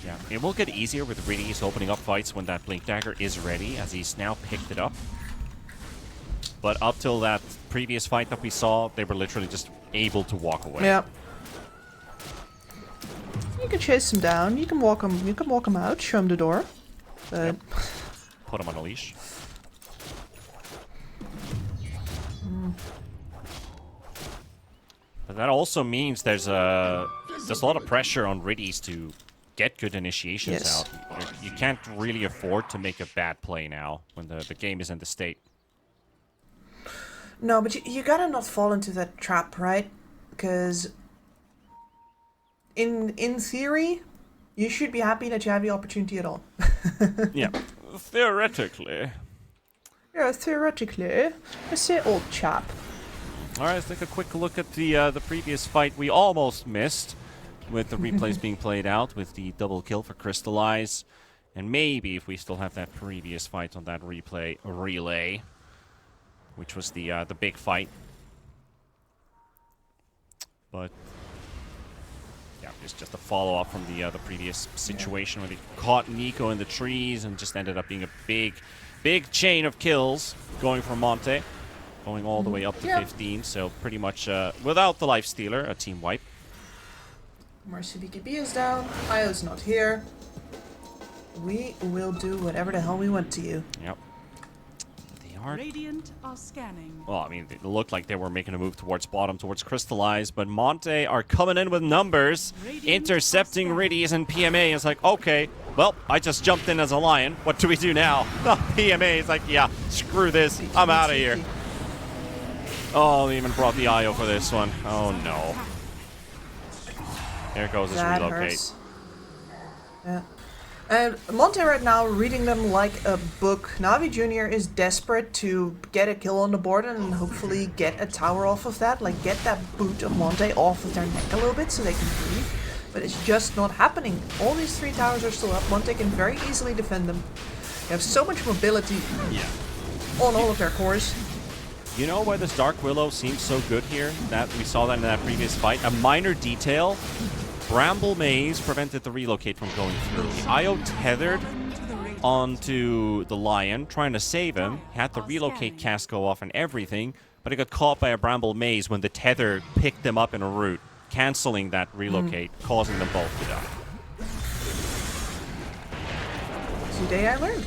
Yeah, it will get easier with Riddies opening up fights when that Blink Dagger is ready, as he's now picked it up. But up till that previous fight that we saw, they were literally just able to walk away. Yeah. You can chase him down. You can walk him. You can walk him out. Show him the door. But put him on a leash. But that also means there's a lot of pressure on Riddies to get good initiations out. You can't really afford to make a bad play now when the game is in the state. No, but you gotta not fall into that trap, right? Because in theory, you should be happy that you have the opportunity at all. Yeah, theoretically. Yeah, theoretically. I say old chap. Alright, let's take a quick look at the previous fight we almost missed, with the replays being played out, with the double kill for Crystallize. And maybe if we still have that previous fight on that relay, which was the big fight. But yeah, it's just a follow-up from the previous situation where they caught Nico in the trees and just ended up being a big chain of kills going for Monte, going all the way up to 15. So pretty much without the Lifestealer, a team wipe. Marcy BKB is down. Io's not here. We will do whatever the hell we want to you. Yep. They are. Radiant are scanning. Well, I mean, it looked like they were making a move towards bottom, towards Crystallize, but Monte are coming in with numbers, intercepting Riddies, and PMA is like, okay, well, I just jumped in as a lion. What do we do now? PMA is like, yeah, screw this. I'm out of here. Oh, they even brought the IO for this one. Oh no. There goes his That relocate. hurts. Yeah. And Monte right now reading them like a book. Navi Jr. is desperate to get a kill on the board and hopefully get a tower off of that. Like get that boot of Monte off of their neck a little bit so they can breathe. But it's just not happening. All these 3 towers are still up. Monte can very easily defend them. They have so much mobility on all of their cores. You know why this Dark Willow seems so good here? That we saw that in that previous fight. A minor detail. Bramble Maze prevented the relocate from going through. The IO tethered onto the Lion, trying to save him. Had the relocate cast go off and everything, but he got caught by a Bramble Maze when the tether picked them up in a route, canceling that relocate, causing them both to die. Today I learned.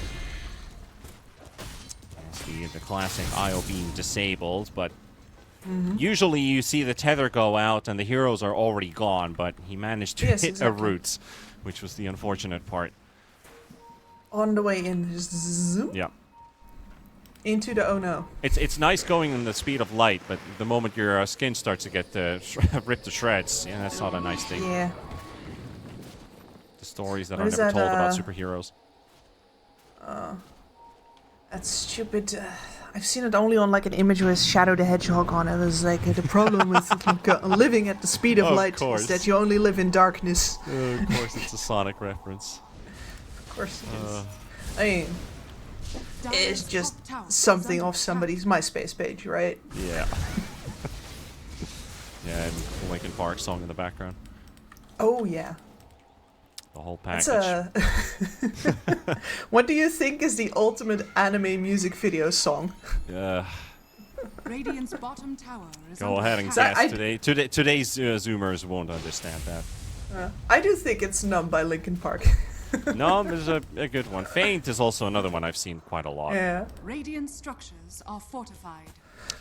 The classic IO being disabled, but usually you see the tether go out and the heroes are already gone, but he managed to hit a root, which was the unfortunate part. On the way in, just zoom Yeah. into the oh no. It's nice going in the speed of light, but the moment your skin starts to get ripped to shreds, yeah, that's not a nice thing. Yeah. The stories that What are is never that, told about superheroes. That's stupid. I've seen it only on like an image with Shadow the Hedgehog on it. It was like the problem with living at the speed of light course. is that you only live in darkness. Of course, it's a Sonic reference. Of course it is. I mean, it's just something off somebody's MySpace page, right? Yeah. Yeah, and the Linkin Park song in the background. Oh yeah. The whole package. What do you think is the ultimate anime music video song? Radiant's bottom tower is Go under ahead and attack. guess. Today's Zoomers won't understand that. I do think it's Numb by Linkin Park. No, there's a good one. Faint is also another one I've seen quite a lot. Yeah. Radiant structures are fortified.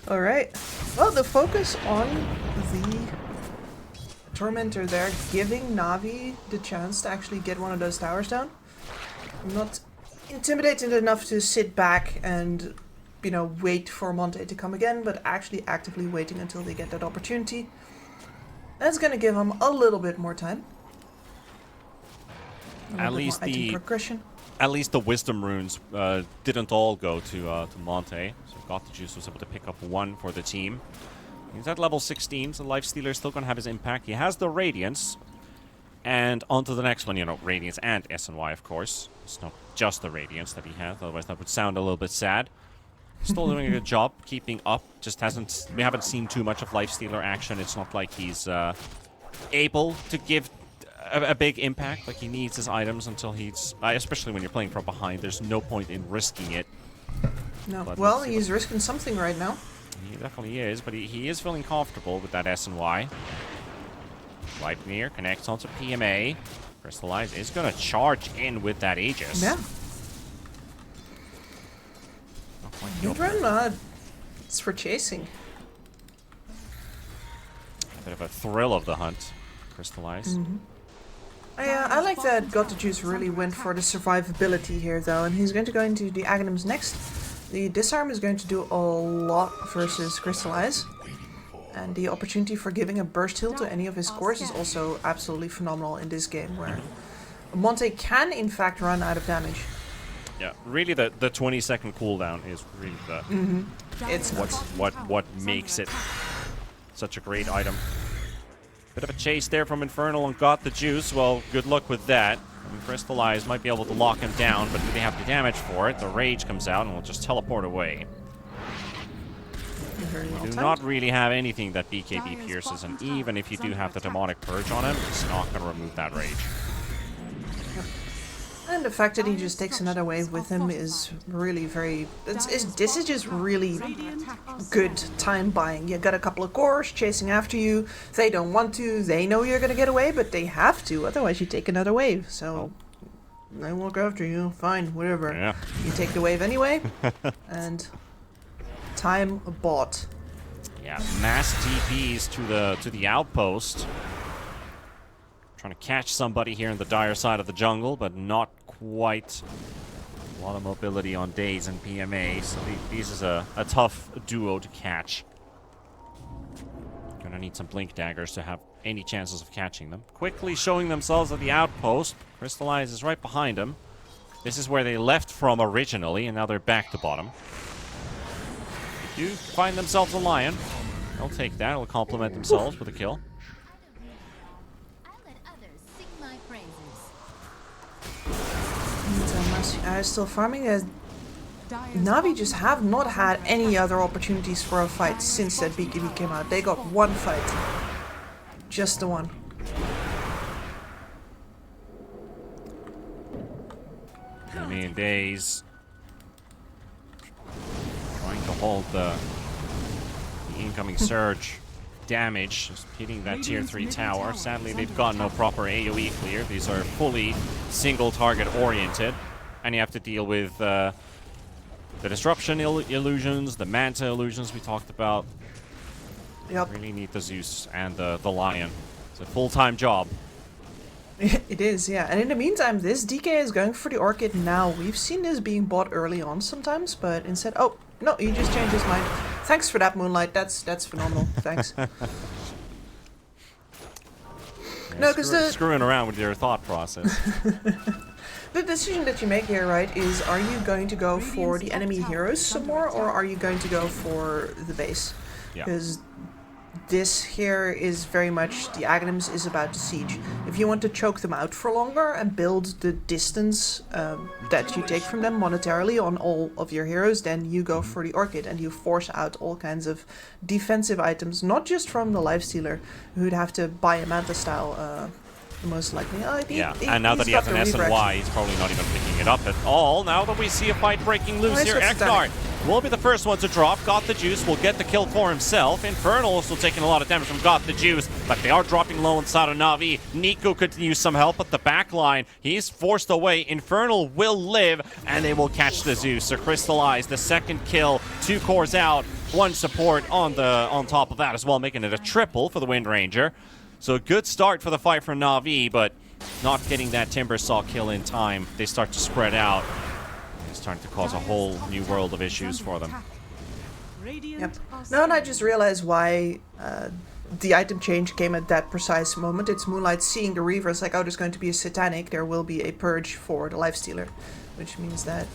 All right. Well, the focus on the Tormentor there, giving Navi the chance to actually get one of those towers down. I'm not intimidated enough to sit back and, you know, wait for Monte to come again, but actually actively waiting until they get that opportunity. That's going to give them a little bit more time. At least the progression. At least the wisdom runes didn't all go to Monte, so God the Juice was able to pick up one for the team. He's at level 16, so Lifestealer is still going to have his impact. He has the Radiance, and on to the next one, you know, Radiance and SNY, of course. It's not just the Radiance that he has, otherwise that would sound a little bit sad. Still doing a good job keeping up, just we haven't seen too much of Lifestealer action. It's not like he's able to give a big impact. Like, he needs his items until he's... especially when you're playing from behind, there's no point in risking it. No. But Well, he's risking something right now. He definitely is, but he is feeling comfortable with that S&Y. Leipnir connects onto PMA. Crystallize is going to charge in with that Aegis. Yeah. Not quite Good killed. run. It's for chasing. A bit of a thrill of the hunt. Crystallize. I like that God the Juice really went for the survivability here, though, and he's going to go into the Aghanims next. The Disarm is going to do a lot versus Crystallize, and the opportunity for giving a burst heal to any of his cores is also absolutely phenomenal in this game, where Monte can, in fact, run out of damage. Yeah, really the 20-second cooldown is really the It's nuts. what makes it such a great item. Bit of a chase there from Infernal and Got the Juice. Well, good luck with that. Crystallize might be able to lock him down, but do they have the damage for it? The Rage comes out and will just teleport away. Do not really have anything that BKB pierces, and even if you do have the Demonic Purge on him, it's not going to remove that Rage. And the fact that he just takes another wave with him is really very... This is just really good time buying. You got a couple of cores chasing after you. They don't want to. They know you're going to get away, but they have to. Otherwise, you take another wave. So they walk after you. Fine, whatever. Yeah. You take the wave anyway. And time bought. Yeah, mass TPs to the outpost. Trying to catch somebody here in the dire side of the jungle, but not quite. A lot of mobility on Daze and PMA, so this is a tough duo to catch. Gonna need some blink daggers to have any chances of catching them. Quickly showing themselves at the outpost. Crystallize is right behind them. This is where they left from originally, and now they're back to bottom. They do find themselves a lion. They'll take that. They'll complement themselves with a kill. I'll let others sing my praises. And still farming. Dire's Navi just have not had any other opportunities for a fight since that BKB came out. They got one fight. Just the one. Million days. Trying to hold the incoming surge damage, just hitting that tier 3 tower. Sadly, they've got no proper AoE clear. These are fully single target oriented, and you have to deal with the disruption illusions, the manta illusions we talked about. Yep. Really need the Zeus and the lion. It's a full-time job. It is, yeah. And in the meantime, this DK is going for the Orchid now. We've seen this being bought early on sometimes, but instead... Oh, no, he just changed his mind. Thanks for that, Moonlight. That's phenomenal. Thanks. No, because screwing around with your thought process. the decision that you make here, right, is are you going to go for the enemy heroes some more, or are you going to go for the base? Yeah. Because this here is very much the Aghanims is about the siege. If you want to choke them out for longer and build the distance that you take from them monetarily on all of your heroes, then you go for the Orchid and you force out all kinds of defensive items, not just from the Lifestealer, who'd have to buy a Manta style most likely. And now that he has an S&Y, he's probably not even picking it up at all. Now that we see a fight breaking loose here, Eknard will be the first one to drop. Got the Juice will get the kill for himself. Infernal also taking a lot of damage from Got the Juice, but they are dropping low inside of Navi. Nico could use some help at the back line. He's forced away. Infernal will live, and they will catch the Zeus. So Crystallize, the second kill, 2 cores out, 1 support on top of that as well, making it a triple for the Wind Ranger. So a good start for the fight from Navi, but not getting that Timber Saw kill in time. They start to spread out. It's starting to cause a whole new world of issues for them. Yep. No, and I just realized why the item change came at that precise moment. It's Moonlight seeing the Reaver. It's like, oh, there's going to be a Satanic. There will be a Purge for the Lifestealer, which means that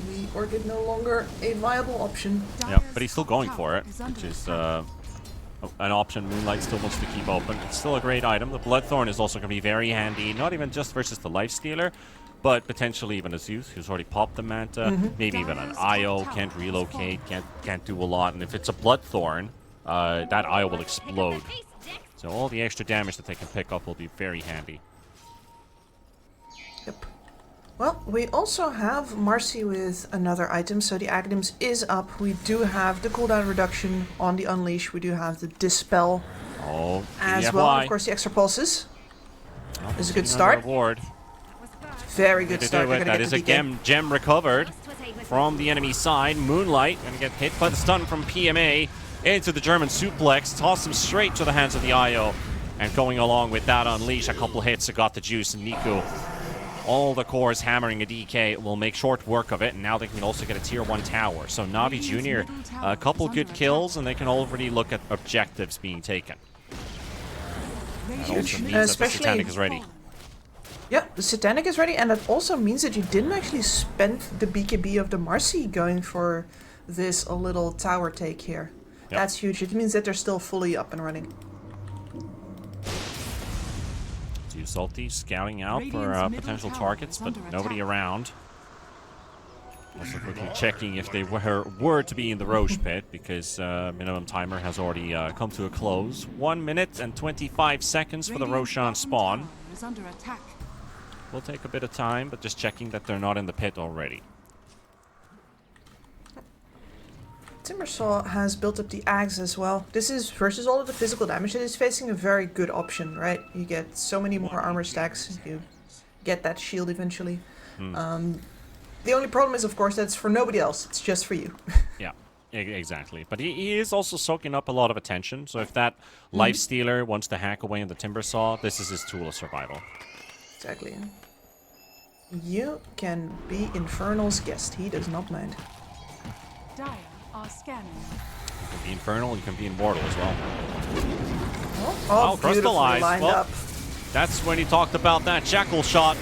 the Orchid no longer a viable option. Yep, but he's still going for it, which is an option Moonlight still wants to keep open. It's still a great item. The Bloodthorn is also going to be very handy, not even just versus the Lifestealer, but potentially even a Zeus who's already popped the Manta, maybe even an Io, can't relocate, can't do a lot, and if it's a Bloodthorn, that Io will explode. So all the extra damage that they can pick up will be very handy. Yep. Well, we also have Marcy with another item, so the Aghanims is up. We do have the cooldown reduction on the Unleash. We do have the Dispel as well. Of course, the extra pulses is a good start. Reward. Very good start. That is a gem recovered from the enemy side. Moonlight going to get hit by the stun from PMA into the German suplex. Toss him straight to the hands of the IO. And going along with that Unleash, a couple hits, got the Juice, and Nico. All the cores hammering a DK will make short work of it, and now they can also get a tier 1 tower. So Navi Jr., a couple good kills, and they can already look at objectives being taken. That also means that the Satanic is ready. Yeah, the Satanic is ready, and that also means that you didn't actually spend the BKB of the Marcy going for this a little tower take here. Yep. That's huge. It means that they're still fully up and running. Salty scouting out for potential targets, but nobody around. Also quickly checking if they were to be in the Roche pit, because minimum timer has already come to a close. 1 minute and 25 seconds for the Roshan spawn. Will take a bit of time, but just checking that they're not in the pit already. Timbersaw has built up the Aghs as well. This is, versus all of the physical damage, it is facing a very good option, right? You get so many more armor stacks, you get that shield eventually. The only problem is, of course, that it's for nobody else, it's just for you. Yeah, exactly. But he is also soaking up a lot of attention, so if that Lifestealer wants to hack away in the Timbersaw, this is his tool of survival. Exactly. You can be Infernal's guest, he does not mind. Dire are scanning. can be Infernal, you can be Immortal as well. Oh, beautifully crystallized. lined Well, up. that's when he talked about that Jackal shot.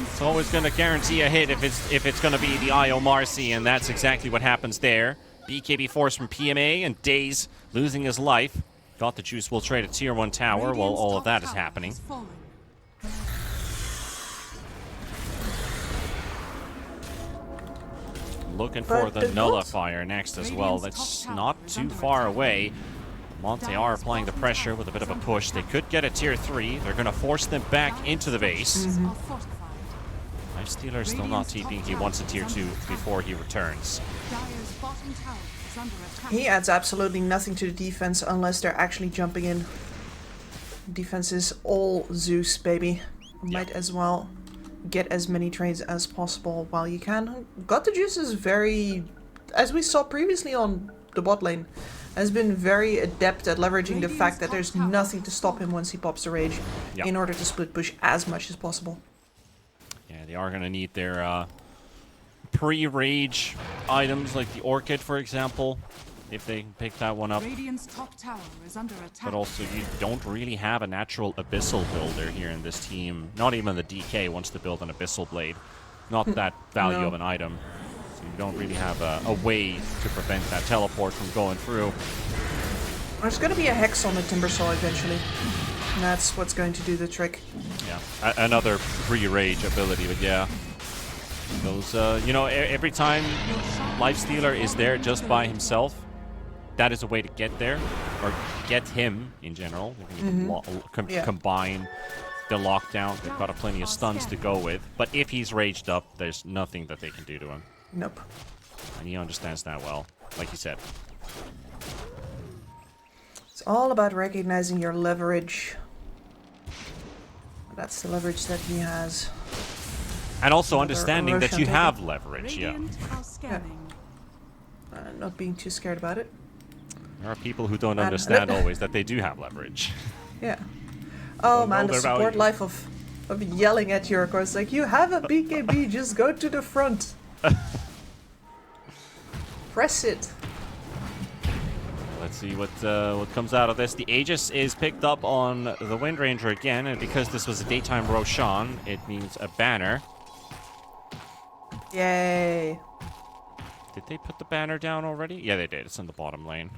It's always going to guarantee a hit if it's going to be the IO Marcy, and that's exactly what happens there. BKB forced from PMA, and Daze losing his life. Got the juice. We'll trade a tier 1 tower while all of that is happening. Looking for the Nullifier next as well. That's not too far away. Monte are applying the pressure with a bit of a push. They could get a tier 3. They're going to force them back into the base. Lifestealer still not TPing. He wants a tier 2 before he returns. He adds absolutely nothing to the defense unless they're actually jumping in. Defense is all Zeus, baby. Might as well get as many trades as possible while you can. Got the Juice is very, as we saw previously on the bot lane, has been very adept at leveraging the fact that there's nothing to stop him once he pops the rage in order to split push as much as possible. Yeah, they are going to need their pre-rage items like the Orchid, for example, if they can pick that one up. But also, you don't really have a natural Abyssal builder here in this team. Not even the DK wants to build an Abyssal Blade. Not that value of an item. So you don't really have a way to prevent that teleport from going through. There's going to be a Hex on the Timbersaw eventually. And that's what's going to do the trick. Yeah, another pre-rage ability, but yeah. Those, you know, every time Lifestealer is there just by himself, that is a way to get there, or get him in general. You can combine the lockdown. They've got plenty of stuns to go with. But if he's raged up, there's nothing that they can do to him. Nope. And he understands that well, like you said. It's all about recognizing your leverage. That's the leverage that he has. And also understanding that you have leverage, yeah. Not being too scared about it. There are people who don't understand always that they do have leverage. Yeah. Oh man, the support life of yelling at your course like, you have a BKB, just go to the front. Press it. Let's see what comes out of this. The Aegis is picked up on the Wind Ranger again, and because this was a daytime Roshan, it means a banner. Yay. Did they put the banner down already? Yeah, they did. It's in the bottom lane.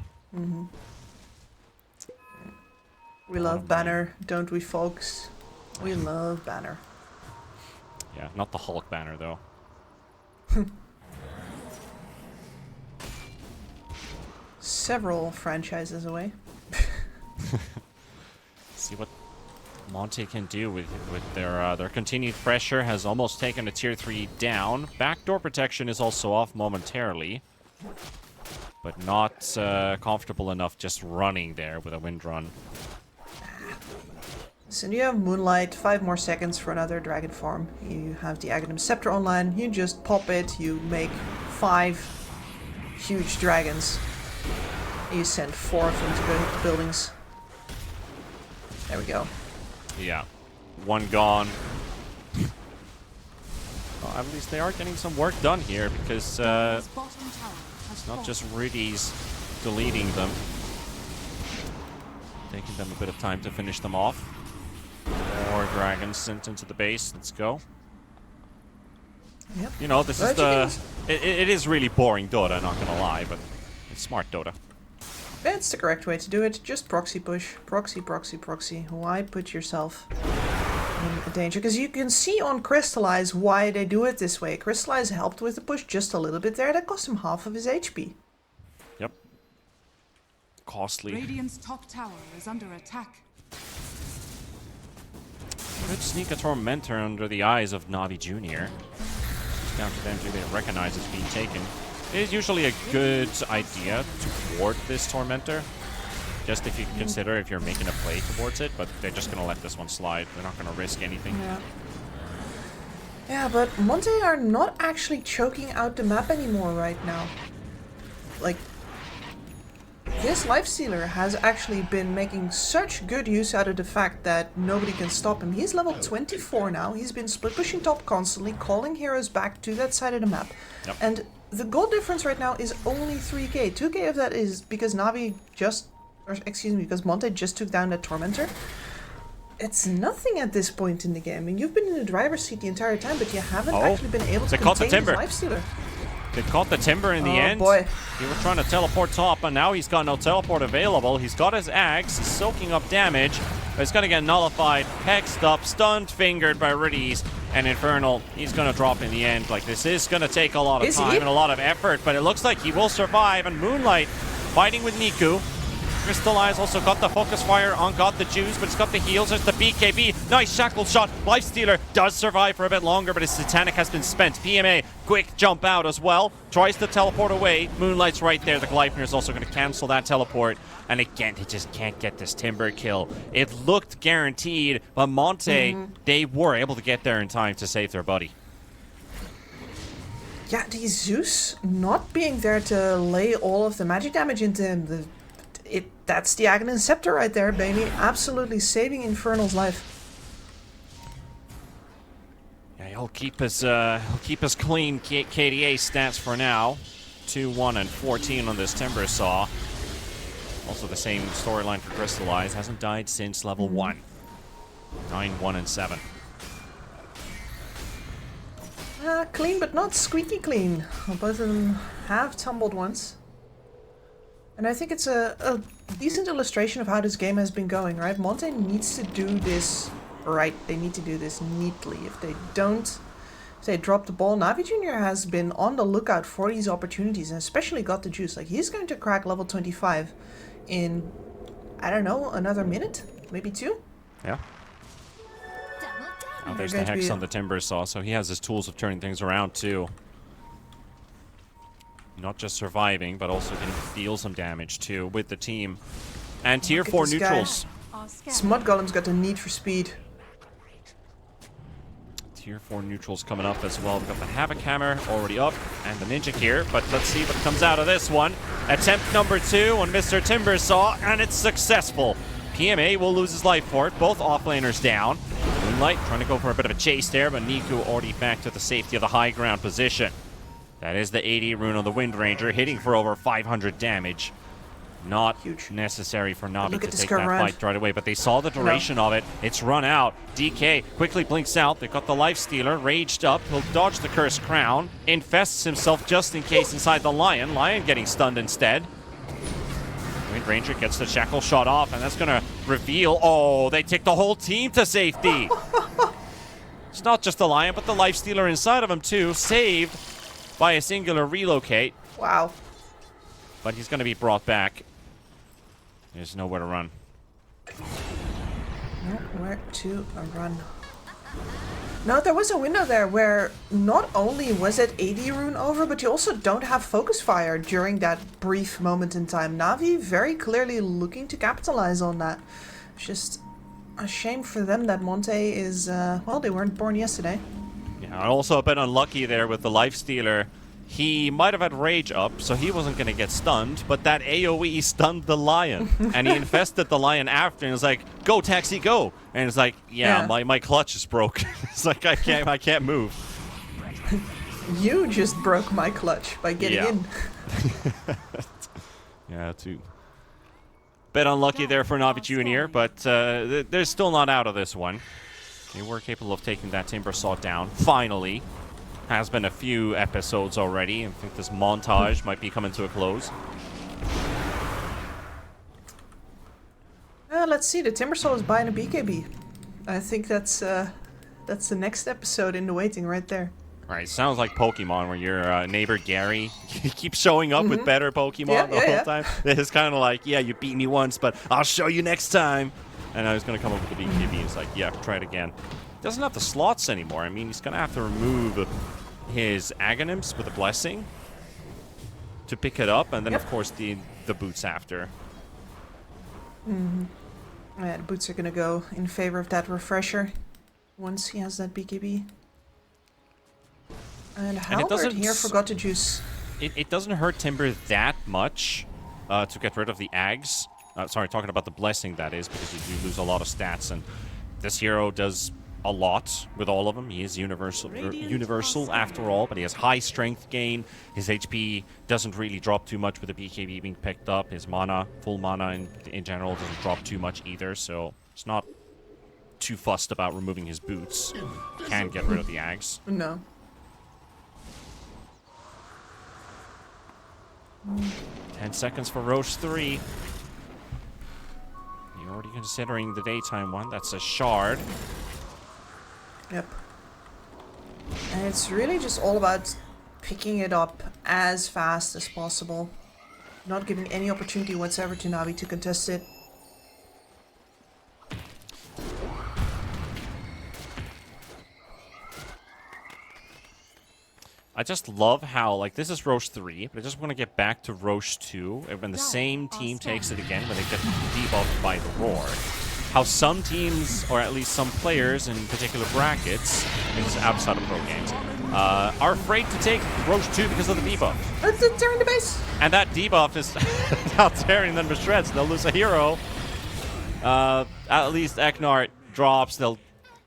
We love banner, don't we, folks? We love banner. Yeah, not the Hulk banner, though. Several franchises away. See what Monte can do with their continued pressure. Has almost taken a tier 3 down. Backdoor protection is also off momentarily, but not comfortable enough just running there with a wind run. So you have Moonlight, 5 more seconds for another dragon farm. You have the Aghanim Scepter online, you just pop it, you make 5 huge dragons. You send 4 of them to go hit the buildings. There we go. Yeah. One gone. Well, at least they are getting some work done here, because it's not just Rudy's deleting them. Taking them a bit of time to finish them off. More dragons sent into the base. Let's go. Yep. You know, this is the... It is really boring Dota, not gonna lie, but it's smart Dota. That's the correct way to do it. Just proxy push. Proxy, proxy, proxy. Why put yourself in danger? Because you can see on Crystallize why they do it this way. Crystallize helped with the push just a little bit there. That cost him half of his HP. Yep. Costly. Radiant's top tower is under attack. Could sneak a Tormentor under the eyes of NAVI Jr. It's down to them to recognize it's being taken. It is usually a good idea to ward this Tormentor. Just if you consider if you're making a play towards it, but they're just going to let this one slide. They're not going to risk anything. Yeah, but Monte are not actually choking out the map anymore right now. Like, this Lifestealer has actually been making such good use out of the fact that nobody can stop him. He's level 24 now. He's been split pushing top constantly, calling heroes back to that side of the map. Yep. And the gold difference right now is only 3k. 2k of that is because Navi because Monte just took down that Tormentor. It's nothing at this point in the game. I mean, you've been in the driver's seat the entire time, but you haven't actually been able to contain his lifestealer. They caught the Timber in the end. Boy. He was trying to teleport top, and now he's got no teleport available. He's got his axe, soaking up damage, but it's going to get nullified, hexed up, stunned, fingered by Riddies, and Infernal. He's going to drop in the end. Like, this is going to take a lot of time and a lot of effort, but it looks like he will survive. And Moonlight fighting with Niku. Crystallize also got the focus fire on, got the juice, but it's got the heals. There's the BKB. Nice shackle shot. Lifestealer does survive for a bit longer, but his Satanic has been spent. PMA, quick jump out as well. Tries to teleport away. Moonlight's right there. The Gleipnir is also going to cancel that teleport. And again, he just can't get this Timber kill. It looked guaranteed, but Monte, they were able to get there in time to save their buddy. Yeah, the Zeus not being there to lay all of the magic damage into him. That's the Aghanim Scepter right there, baby. Absolutely saving Infernal's life. Yeah, he'll keep his clean KDA stats for now. 2-1 and 14 on this Timber Saw. Also the same storyline for Crystallize. Hasn't died since level 1. 9-1 and 7. Clean, but not squeaky clean. Both of them have tumbled once. And I think it's a decent illustration of how this game has been going, right? Monte needs to do this right. They need to do this neatly. If they don't, if they drop the ball, Navi Jr. has been on the lookout for these opportunities and especially got the juice. Like, he's going to crack level 25 in, I don't know, another minute? Maybe 2? Yeah. Oh, there's the Hex on the Timber Saw, so he has his tools of turning things around too. Not just surviving, but also can deal some damage too with the team. And tier 4 neutrals. Smut Golem's got the need for speed. Tier 4 neutrals coming up as well. We've got the Havoc Hammer already up, and the Ninja here, but let's see what comes out of this one. Attempt number 2 on Mr. Timber Saw, and it's successful. PMA will lose his life for it. Both offlaners down. Moonlight trying to go for a bit of a chase there, but Niku already back to the safety of the high ground position. That is the 80 rune on the Wind Ranger, hitting for over 500 damage. Not huge. Necessary for Navi to take that fight right away, but they saw the duration of it. It's run out. DK quickly blinks out. They've got the Lifestealer raged up. He'll dodge the Cursed Crown. Infests himself just in case inside the Lion. Lion getting stunned instead. Wind Ranger gets the shackle shot off, and that's going to reveal... Oh, they take the whole team to safety. It's not just the Lion, but the Lifestealer inside of him too. Saved by a singular relocate. Wow. But he's going to be brought back. There's nowhere to run. Nowhere to run. No, there was a window there where not only was it 80 rune over, but you also don't have focus fire during that brief moment in time. Navi very clearly looking to capitalize on that. It's just a shame for them that Monte is, well, they weren't born yesterday. Yeah, also a bit unlucky there with the Lifestealer. He might have had Rage up, so he wasn't going to get stunned, but that AoE stunned the Lion, and he infested the Lion after, and it's like, go, Taxi, go! And it's like, yeah. My clutch is broke. It's like, I can't move. You just broke my clutch by getting in. Yeah, too. Bit unlucky there for Navi Jr., but they're still not out of this one. They were capable of taking that Timber Saw down, finally. Has been a few episodes already. I think this montage might be coming to a close. Let's see. The Timber Saw is buying a BKB. I think that's the next episode in the waiting right there. Right, sounds like Pokemon, where your neighbor Gary keeps showing up with better Pokemon the whole time. It's kind of like, yeah, you beat me once, but I'll show you next time. And I was going to come up with the BKB. It's like, yeah, try it again. Doesn't have the slots anymore. I mean, he's going to have to remove his Aghanims with a Blessing to pick it up, and then, of course, the boots after. Yeah, the boots are going to go in favor of that Refresher once he has that BKB. And Halberd here forgot to juice. It doesn't hurt Timber that much to get rid of the Ags. Sorry, talking about the Blessing, that is, because you do lose a lot of stats, and this hero does a lot with all of them. He is universal after all, but he has high strength gain. His HP doesn't really drop too much with the BKB being picked up. His mana, full mana in general, doesn't drop too much either, so it's not too fussed about removing his boots. Can get rid of the Ags. No. 10 seconds for Roche 3. You're already considering the daytime one. That's a shard. Yep. And it's really just all about picking it up as fast as possible. Not giving any opportunity whatsoever to Navi to contest it. I just love how, like, this is Roche 3, but I just want to get back to Roche 2, and when the same team takes it again, when they get debuffed by the Roar. How some teams, or at least some players in particular brackets, I mean, this is outside of pro games, are afraid to take Roche 2 because of the debuff. It's tearing the base! And that debuff is now tearing them to shreds. They'll lose a hero. At least Eknart drops, they'll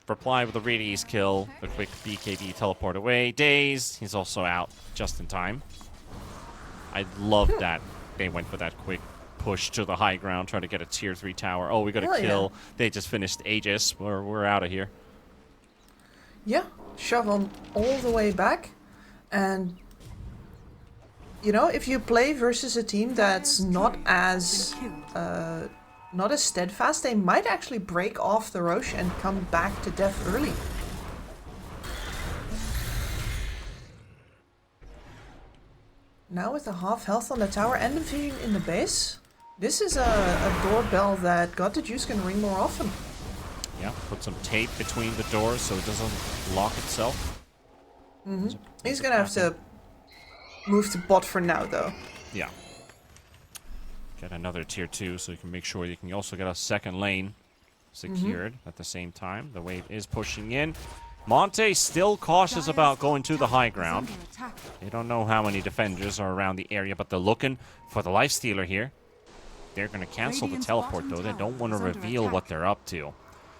reply with a really easy kill, a quick BKB teleport away. Daze, he's also out just in time. I love that they went for that quick push to the high ground, trying to get a tier 3 tower. Oh, we got a kill. Yeah. They just finished Aegis. We're out of here. Yeah, shove them all the way back. And, you know, if you play versus a team that's not as steadfast, they might actually break off the Roche and come back to death early. Now with the half health on the tower and the vision in the base, this is a doorbell that God the Juice can ring more often. Yeah, put some tape between the doors so it doesn't lock itself. He's gonna have to move to bot for now, though. Yeah. Get another tier 2 so you can make sure you can also get a second lane secured at the same time. The wave is pushing in. Monte still cautious about going to the high ground. They don't know how many defenders are around the area, but they're looking for the lifestealer here. They're going to cancel the teleport, though. They don't want to reveal what they're up to.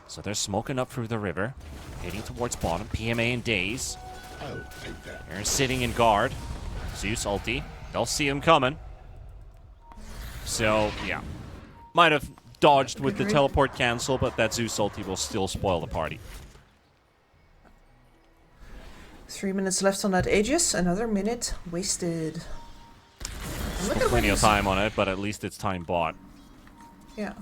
So they're smoking up through the river, heading towards bottom. PMA and Daze. They're sitting in guard. Zeus ulti. They'll see him coming. So, yeah. Might have dodged with the teleport cancel, but that Zeus ulti will still spoil the party. 3 minutes left on that Aegis. Another minute wasted. Look at plenty of time on it, but at least it's time bought. Yeah.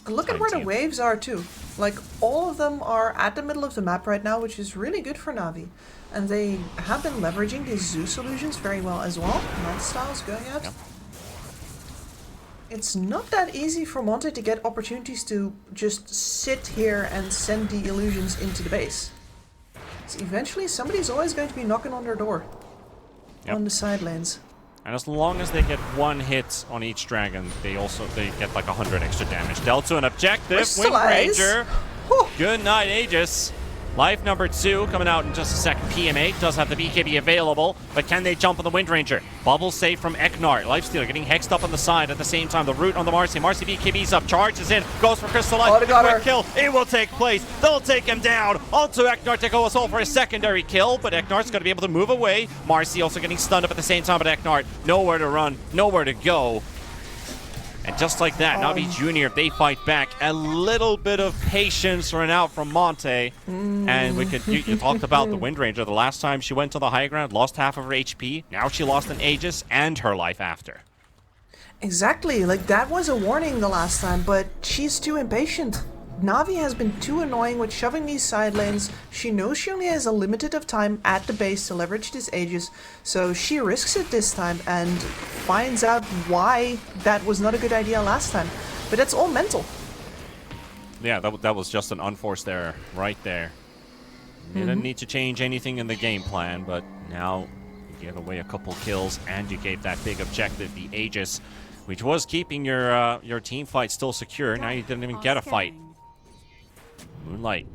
Look at where the waves are, too. Like, all of them are at the middle of the map right now, which is really good for Navi. And they have been leveraging these Zeus illusions very well as well. Night Styles going out. Yep. It's not that easy for Monte to get opportunities to just sit here and send the illusions into the base. So eventually somebody's always going to be knocking on their door. On the side lanes. And as long as they get one hit on each dragon, they get like 100 extra damage. Delta an objective. Wind Ranger. Good night, Aegis. Life number 2 coming out in just a second. PMA does have the BKB available, but can they jump on the Wind Ranger? Bubble save from Eknart. Lifestealer getting hexed up on the side at the same time. The root on the Marcy. Marcy BKB's up, charges in, goes for Crystal Light. Quick kill. It will take place. They'll take him down. Onto Eknart to go as well for a secondary kill, but Eknart's going to be able to move away. Marcy also getting stunned up at the same time, but Eknart nowhere to run, nowhere to go. And just like that, Navi Junior, they fight back. A little bit of patience run out from Monte. And we could you talked about the Wind Ranger. The last time she went to the high ground, lost half of her HP. Now she lost an Aegis and her life after. Exactly. Like, that was a warning the last time, but she's too impatient. Navi has been too annoying with shoving these side lanes. She knows she only has a limited of time at the base to leverage this Aegis, so she risks it this time and finds out why that was not a good idea last time. But that's all mental. Yeah, that was just an unforced error right there. You didn't need to change anything in the game plan, but now you gave away a couple kills and you gave that big objective, the Aegis, which was keeping your team fight still secure. Now you didn't even get a fight. Moonlight.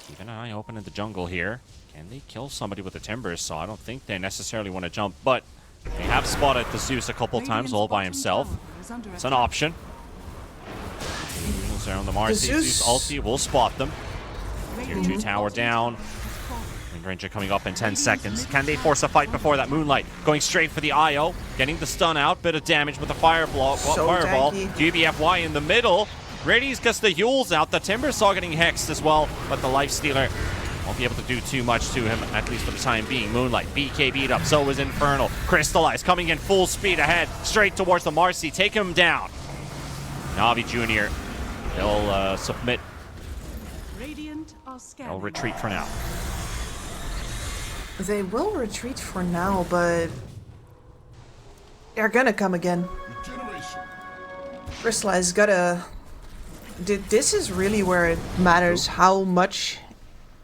Keep an eye open in the jungle here. Can they kill somebody with the timbers? So I don't think they necessarily want to jump, but they have spotted the Zeus a couple times all by himself. It's an option. On the Mars, Zeus ulti will spot them. Tier 2 tower down. Windranger coming up in 10 seconds. Can they force a fight before that Moonlight? Going straight for the IO. Getting the stun out. Bit of damage with the fireball. Tanky. QBFY in the middle. Radius gets the Yules out. The Timbersaw getting hexed as well. But the Lifestealer won't be able to do too much to him, at least for the time being. Moonlight, BK beat up. So is Infernal. Crystallize coming in full speed ahead. Straight towards the Marcy. Take him down. Navi Jr. He'll submit. Radiant are scanning. He'll retreat for now. They will retreat for now, but they're gonna come again. Crystallize gotta... This is really where it matters how much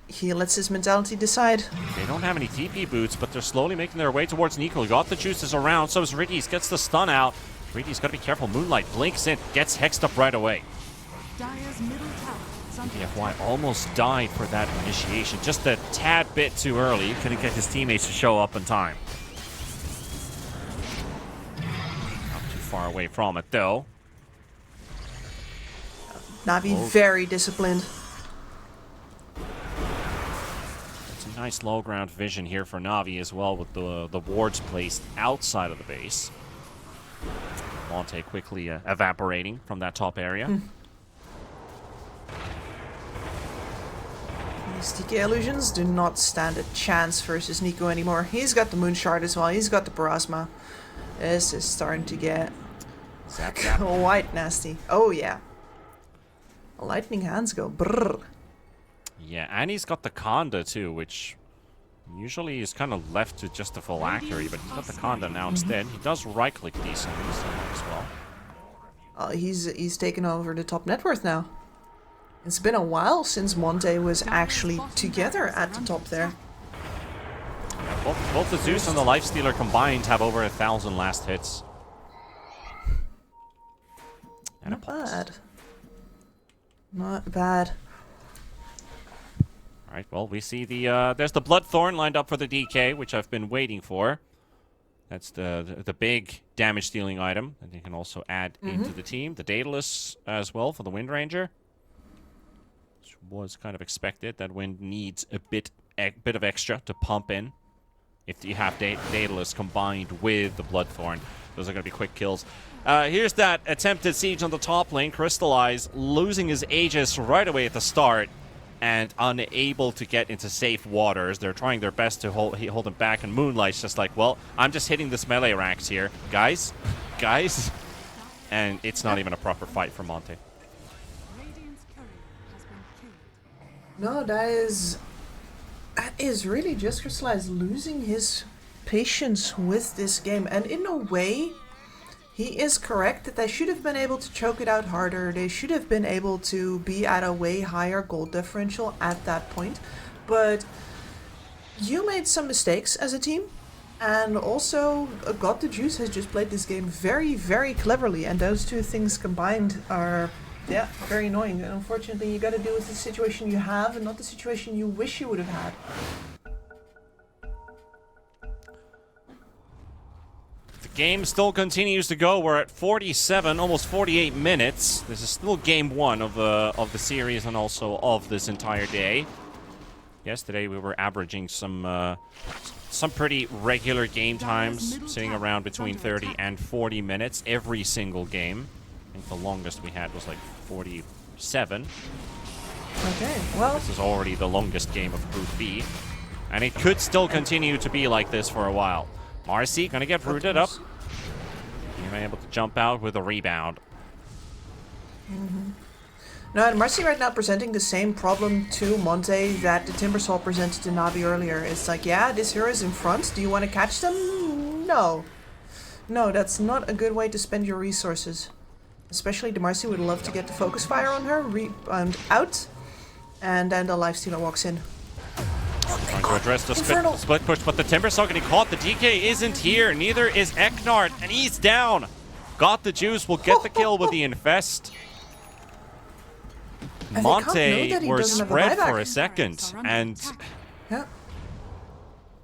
he lets his mentality decide. They don't have any TP boots, but they're slowly making their way towards Nico. Got the juices around, so is Riddies. Gets the stun out. Riddies gotta be careful. Moonlight blinks in, gets hexed up right away. Dire's middle tower is under BFY almost died for that initiation. Just a tad bit too early. Couldn't get his teammates to show up in time. Not too far away from it, though. Navi very disciplined. It's a nice low ground vision here for Navi as well, with the wards placed outside of the base. Monte quickly evaporating from that top area. These TK illusions do not stand a chance versus Nico anymore. He's got the Moon Shard as well. He's got the Parasma. This is starting to get Zap, zap. quite nasty. Oh yeah. Lightning hands go brrr. Yeah, and he's got the Conda too, which usually is kind of left to just the phylactery, but he's got the Conda now instead. He does right-click decently as well. He's taken over the top net worth now. It's been a while since Monte was actually together at the top there. Both the Zeus and the Lifestealer combined have over 1,000 last hits. And Not bad. Not bad. Alright, well, we see the, there's the Bloodthorn lined up for the DK, which I've been waiting for. That's the big damage-dealing item that you can also add into the team. The Daedalus as well for the Windranger. Which was kind of expected. That Wind needs a bit of extra to pump in. If you have Daedalus combined with the Bloodthorn, those are going to be quick kills. Here's that attempted siege on the top lane. Crystallize losing his Aegis right away at the start and unable to get into safe waters. They're trying their best to hold him back, and Moonlight's just like, well, I'm just hitting this melee ranks here. Guys. And it's not even a proper fight for Monte. Radiant's courier has been killed. No, that is really just Crystallize losing his patience with this game. And in a way, he is correct that they should have been able to choke it out harder. They should have been able to be at a way higher goal differential at that point. But you made some mistakes as a team. And also, God the Juice has just played this game very, very cleverly. And those two things combined are, yeah, very annoying. And unfortunately, you got to deal with the situation you have and not the situation you wish you would have had. Game still continues to go. We're at 47, almost 48 minutes. This is still game one of the series and also of this entire day. Yesterday we were averaging some pretty regular game times, sitting around between 30 and 40 minutes every single game. I think the longest we had was like 47. Okay, well, This is already the longest game of Group B, and it could still continue to be like this for a while. Marcy gonna get rooted up. You're able to jump out with a rebound. No, and Marcy right now presenting the same problem to Monte that the Timbersaw presented to Navi earlier. It's like, yeah, this hero is in front. Do you want to catch them? No. No, that's not a good way to spend your resources. Especially the Marcy would love to get the focus fire on her, rebound out, and then the Lifestealer walks in. Trying to address the split push, but the Timbersaw getting caught. The DK isn't here. Neither is Eknard, and he's down. Got the Juice. Will get the kill with the Infest. Monte were spread for a second, and yeah,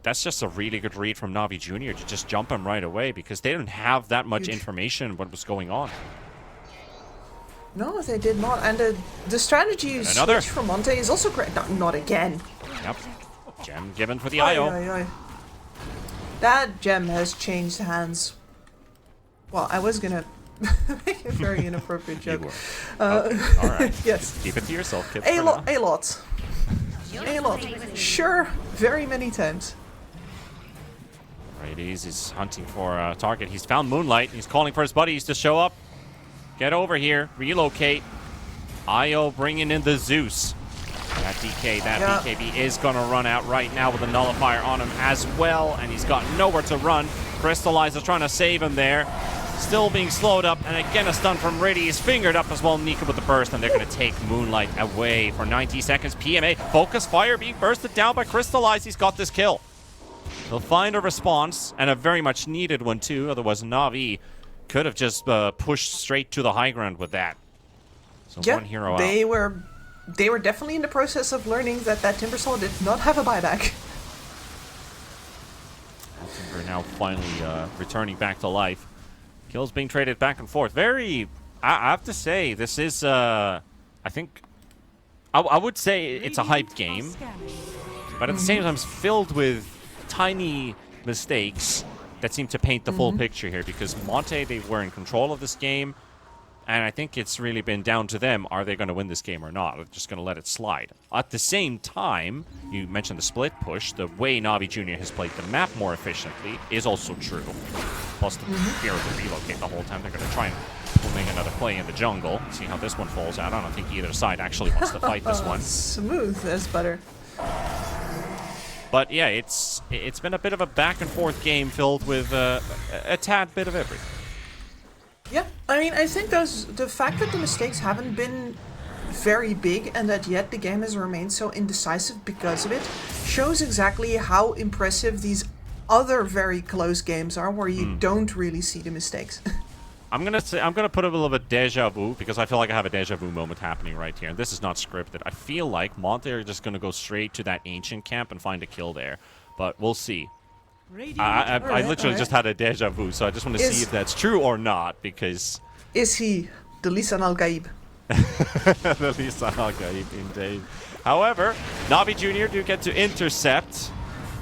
that's just a really good read from Navi Jr. to just jump him right away because they didn't have that much information what was going on. No, they did not. And the strategy Another. switch from Monte is also great. No, not again. Yep. Gem given for the Oi, IO. oi, oi. That gem has changed hands. Well, I was gonna make a very inappropriate joke. You were. Okay, all right. Yes. Keep it to yourself, kids. A for lot. now. A lot. A lot. Sure. Very many times. Radies is hunting for a target. He's found Moonlight. He's calling for his buddies to show up. Get over here. Relocate. IO bringing in the Zeus. That DK, that BKB is going to run out right now with a nullifier on him as well. And he's got nowhere to run. Crystallize is trying to save him there. Still being slowed up. And again, a stun from Riddy. He's fingered up as well. Nika with the burst. And they're going to take Moonlight away for 90 seconds. PMA. Focus fire being bursted down by Crystallize. He's got this kill. They'll find a response, and a very much needed one too. Otherwise, Navi could have just pushed straight to the high ground with that. So Yeah, one hero out. they were definitely in the process of learning that Timbersaw did not have a buyback. Timber now finally returning back to life. Kills being traded back and forth. Very, I have to say, this is, I think, I would say it's a hyped game, but at the same time, it's filled with tiny mistakes that seem to paint the full picture here, because Monte, they were in control of this game, and I think it's really been down to them. Are they going to win this game or not? They're just going to let it slide. At the same time, you mentioned the split push. The way Navi Jr. has played the map more efficiently is also true. Plus the fear of the relocate the whole time. They're going to try and make another play in the jungle. See how this one falls out. I don't think either side actually wants to fight this one. Smooth as butter. But yeah, it's been a bit of a back and forth game filled with a tad bit of everything. Yeah, I mean, I think the fact that the mistakes haven't been very big and that yet the game has remained so indecisive because of it shows exactly how impressive these other very close games are where you don't really see the mistakes. I'm gonna put a little bit deja vu, because I feel like I have a deja vu moment happening right here, and this is not scripted. I feel like Monte are just gonna go straight to that ancient camp and find a kill there, but we'll see. I literally just had a deja vu, so I just want to see if that's true or not, because... Is he the Lisan al-Gaib? The Lisan al-Gaib, indeed. However, Navi Jr. do get to intercept,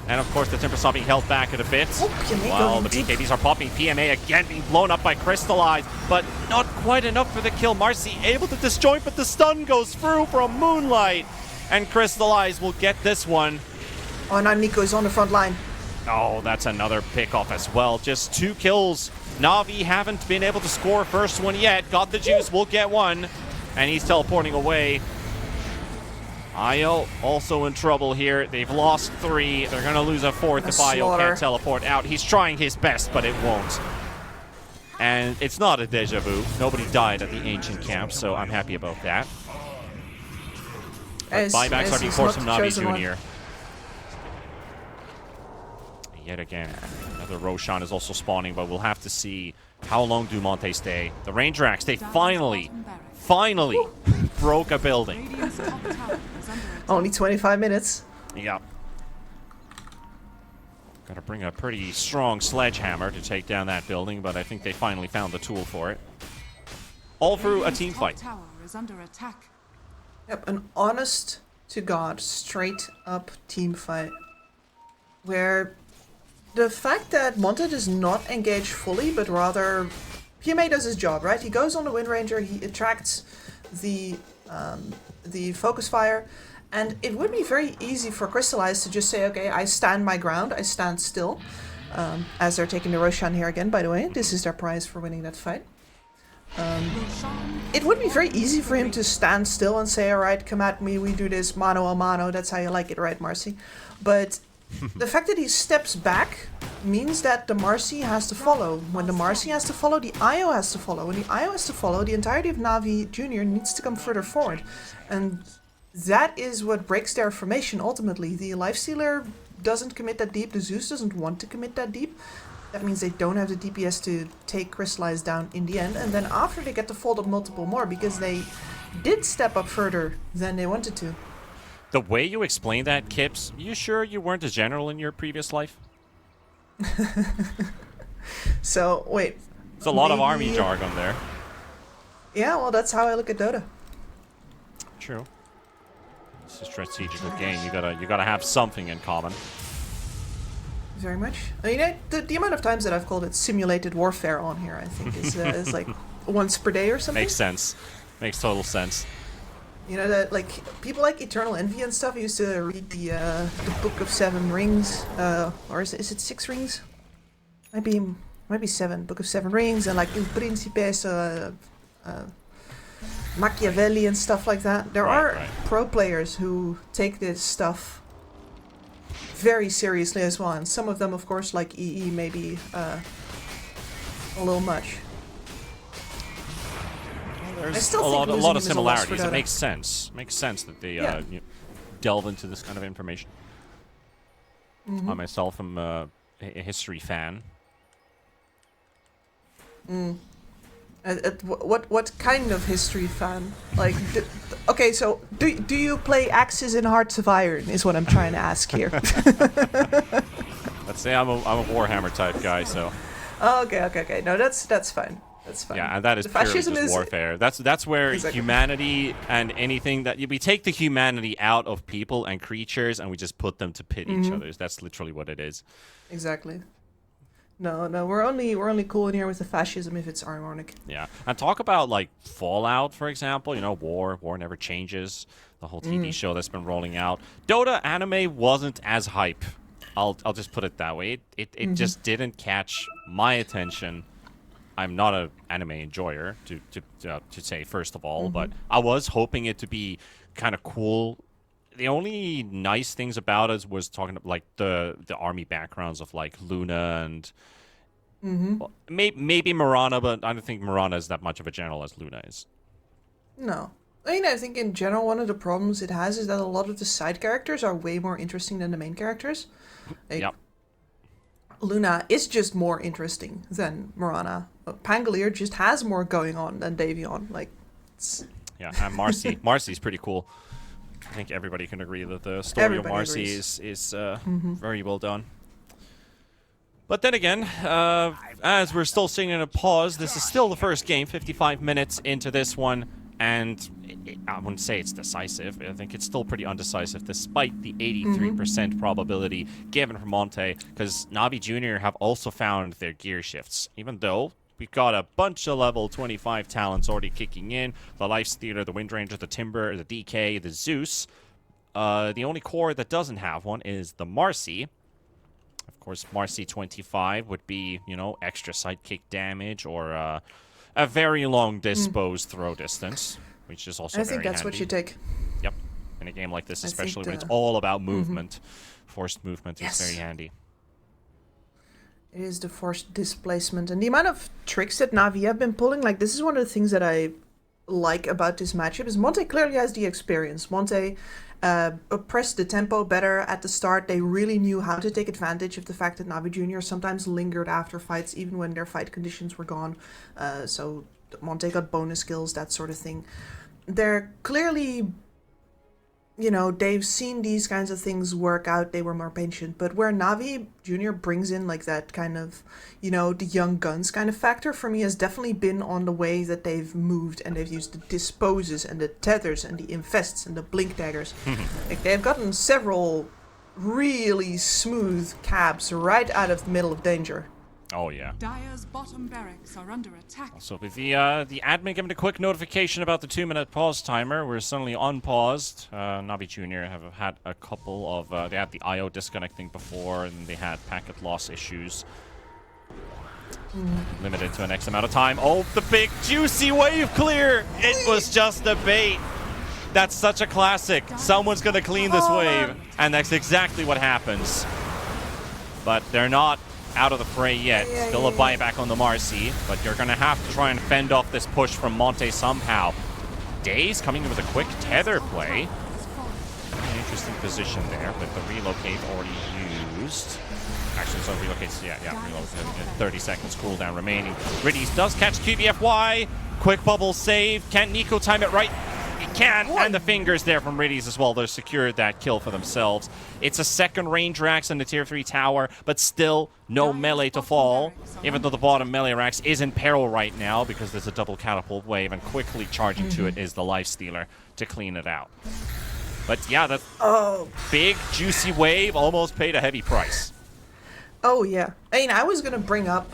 and of course the Timbersaw being held back a bit. While the BKBs are popping, PMA again being blown up by Crystallize, but not quite enough for the kill. Marcy able to disjoint, but the stun goes through from Moonlight, and Crystallize will get this one. Oh, now Nico's on the front line. Oh, that's another pick-off as well. Just 2 kills. Navi haven't been able to score first one yet. Got the juice, will get one. And he's teleporting away. IO also in trouble here. They've lost 3. They're going to lose a 4th if IO can't teleport out. He's trying his best, but it won't. And it's not a deja vu. Nobody died at the ancient camp, so I'm happy about that. Buybacks are being forced from Navi Jr. Yet again, another Roshan is also spawning, but we'll have to see how long do Monte stay. The Ranger Axe, they finally broke a building. Only 25 minutes. Yeah. Gotta bring a pretty strong sledgehammer to take down that building, but I think they finally found the tool for it. All through a team fight. Tower is under attack. Yep, an honest to God, straight up team fight. Where the fact that Monte does not engage fully, but rather PMA does his job, right? He goes on the Wind Ranger, he attracts the focus fire, and it would be very easy for Crystallize to just say, okay, I stand my ground, I stand still. As they're taking the Roshan here again, by the way, this is their prize for winning that fight. It would be very easy for him to stand still and say, alright, come at me, we do this mano a mano, that's how you like it, right, Marcy? But the fact that he steps back means that the Marcy has to follow. When the Marcy has to follow, the IO has to follow. When the IO has to follow, the entirety of Navi Jr. needs to come further forward. And that is what breaks their formation ultimately. The Lifestealer doesn't commit that deep, the Zeus doesn't want to commit that deep. That means they don't have the DPS to take Crystallize down in the end. And then after they get to fold up multiple more because they did step up further than they wanted to. The way you explain that, Kips, you sure you weren't a general in your previous life? So, wait. It's a lot of army jargon there. Yeah, well, that's how I look at Dota. True. It's a strategical game. You gotta have something in common. Very much. I mean, the amount of times that I've called it simulated warfare on here, I think, is like once per day or something. Makes sense. Makes total sense. You know that like people like Eternal Envy and stuff used to read the Book of Seven Rings, or is it 6 rings? Might be 7. Book of Seven Rings, and like Il Principes, Machiavelli and stuff like that. There are pro players who take this stuff very seriously as well, and some of them, of course, like EE, maybe a little much. There's a lot of similarities. It makes sense. Makes sense that they delve into this kind of information. I myself am a history fan. What kind of history fan? Like, okay, so do you play Axis and Hearts of Iron? Is what I'm trying to ask here. Let's say I'm a Warhammer type guy, so. Okay. No, that's fine. That's fine. Yeah, and that is purely just warfare. That's where humanity and anything that we take the humanity out of people and creatures and we just put them to pit each other. That's literally what it is. Exactly. No, we're only cool in here with the fascism if it's ironic. Yeah, and talk about like Fallout, for example. You know, war never changes. The whole TV show that's been rolling out. Dota anime wasn't as hype. I'll just put it that way. It just didn't catch my attention. I'm not an anime enjoyer to say first of all, but I was hoping it to be kind of cool. The only nice things about it was talking about like the army backgrounds of like Luna and well, maybe Mirana, but I don't think Mirana is that much of a general as Luna is. No. I mean, I think in general one of the problems it has is that a lot of the side characters are way more interesting than the main characters. Like, yep. Luna is just more interesting than Mirana. Pangolier just has more going on than Davion. Like, yeah, and Marcy's pretty cool. I think everybody can agree that the story of Marcy is very well done. But then again, as we're still sitting in a pause, this is still the first game, 55 minutes into this one, and I wouldn't say it's decisive. I think it's still pretty undecisive, despite the 83% probability given from Monte, because Navi Jr. have also found their gear shifts, even though we've got a bunch of level 25 talents already kicking in. The Life's Theater, the Wind Ranger, the Timber, the DK, the Zeus. The only core that doesn't have one is the Marcy. Of course, Marcy 25 would be, you know, extra sidekick damage or a very long dispose throw distance, which is also very handy. I think that's what you take. Yep. In a game like this, especially when it's all about movement. Forced movement is very handy. It is the forced displacement. And the amount of tricks that Navi have been pulling, like, this is one of the things that I like about this matchup, is Monte clearly has the experience. Monte pressed the tempo better at the start. They really knew how to take advantage of the fact that Navi Jr. sometimes lingered after fights, even when their fight conditions were gone. So Monte got bonus skills, that sort of thing. They're clearly, you know, they've seen these kinds of things work out. They were more patient. But where Navi Jr. brings in like that kind of, you know, the young guns kind of factor, for me has definitely been on the way that they've moved and they've used the disposes and the tethers and the infests and the blink daggers. Like, they've gotten several really smooth cabs right out of the middle of danger. Oh, yeah. Dire's bottom barracks are under attack. So with the admin giving a quick notification about the 2-minute pause timer, we're suddenly unpaused. Navi Jr. have had a couple of... they had the IO disconnecting before, and they had packet loss issues. Limited to an X amount of time. Oh, the big juicy wave clear! It was just a bait. That's such a classic. Someone's going to clean this wave, and that's exactly what happens. But they're not out of the fray yet. Still a buyback on the Marcy, but you're going to have to try and fend off this push from Monte somehow. Daze coming in with a quick tether play. Very interesting position there with the relocate already used. Actually, so relocates, relocate. 30 seconds cooldown remaining. Riddies does catch QBFY. Quick bubble save. Can't Nico time it right? He can, and the fingers there from Riddies as well. They're secured that kill for themselves. It's a second range Rax in the tier 3 tower, but still no melee to fall, even though the bottom melee Rax is in peril right now because there's a double catapult wave, and quickly charging to it is the Lifestealer to clean it out. But yeah, that big juicy wave almost paid a heavy price. Oh yeah. I mean, I was gonna bring up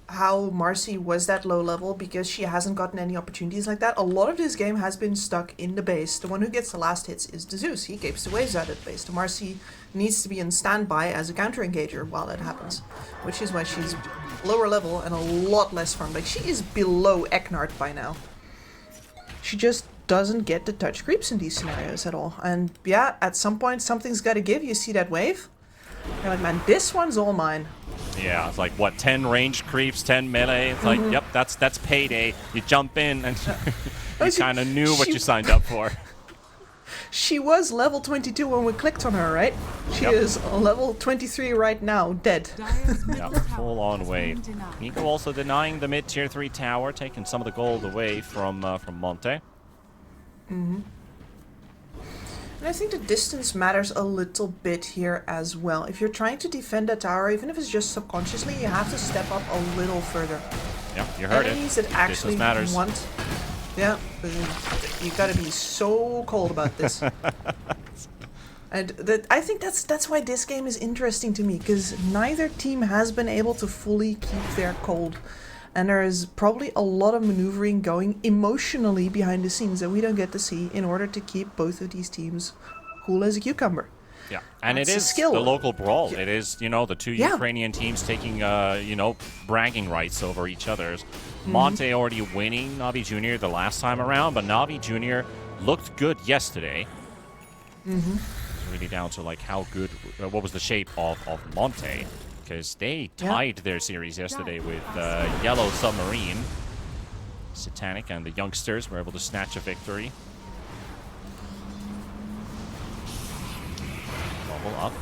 how Marcy was that low level because she hasn't gotten any opportunities like that. A lot of this game has been stuck in the base. The one who gets the last hits is the Zeus. He keeps the waves out of the base. The Marcy needs to be in standby as a counter engager while that happens, which is why she's lower level and a lot less farm. Like, she is below Eknard by now. She just doesn't get the touch creeps in these scenarios at all. And yeah, at some point something's got to give. You see that wave? You're like, man, this one's all mine. Yeah, it's like, what, 10 range creeps, 10 melee? It's like, yep, that's payday. You jump in and you kind of knew what you signed up for. She was level 22 when we clicked on her, right? She is level 23 right now, dead. Yeah, full on wave. Nico also denying the mid tier 3 tower, taking some of the gold away from Monte. And I think the distance matters a little bit here as well. If you're trying to defend a tower, even if it's just subconsciously, you have to step up a little further. Yeah, you heard Enemies it. that actually matters. want... Yeah, you gotta be so cold about this. And I think that's why this game is interesting to me, because neither team has been able to fully keep their cold. And there is probably a lot of maneuvering going emotionally behind the scenes that we don't get to see in order to keep both of these teams cool as a cucumber. Yeah, and That's it a is skill. the local brawl. It is, the two Ukrainian teams taking, bragging rights over each other's. Monte already winning Navi Jr. the last time around, but Navi Jr. looked good yesterday. It's really down to, like, how good, what was the shape of Monte. Because they tied their series yesterday with Yellow Submarine. Satanic and the youngsters were able to snatch a victory. Level up.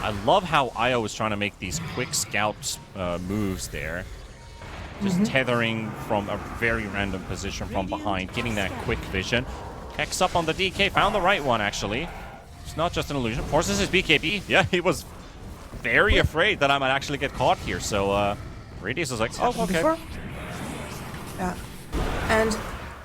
I love how Io was trying to make these quick scout moves there. Just tethering from a very random position from behind, getting that quick vision. Hex up on the DK, found the right one actually. It's not just an illusion. Forces his BKB. Yeah, he was very afraid that I might actually get caught here. So Radius is like, oh, okay. Yeah. And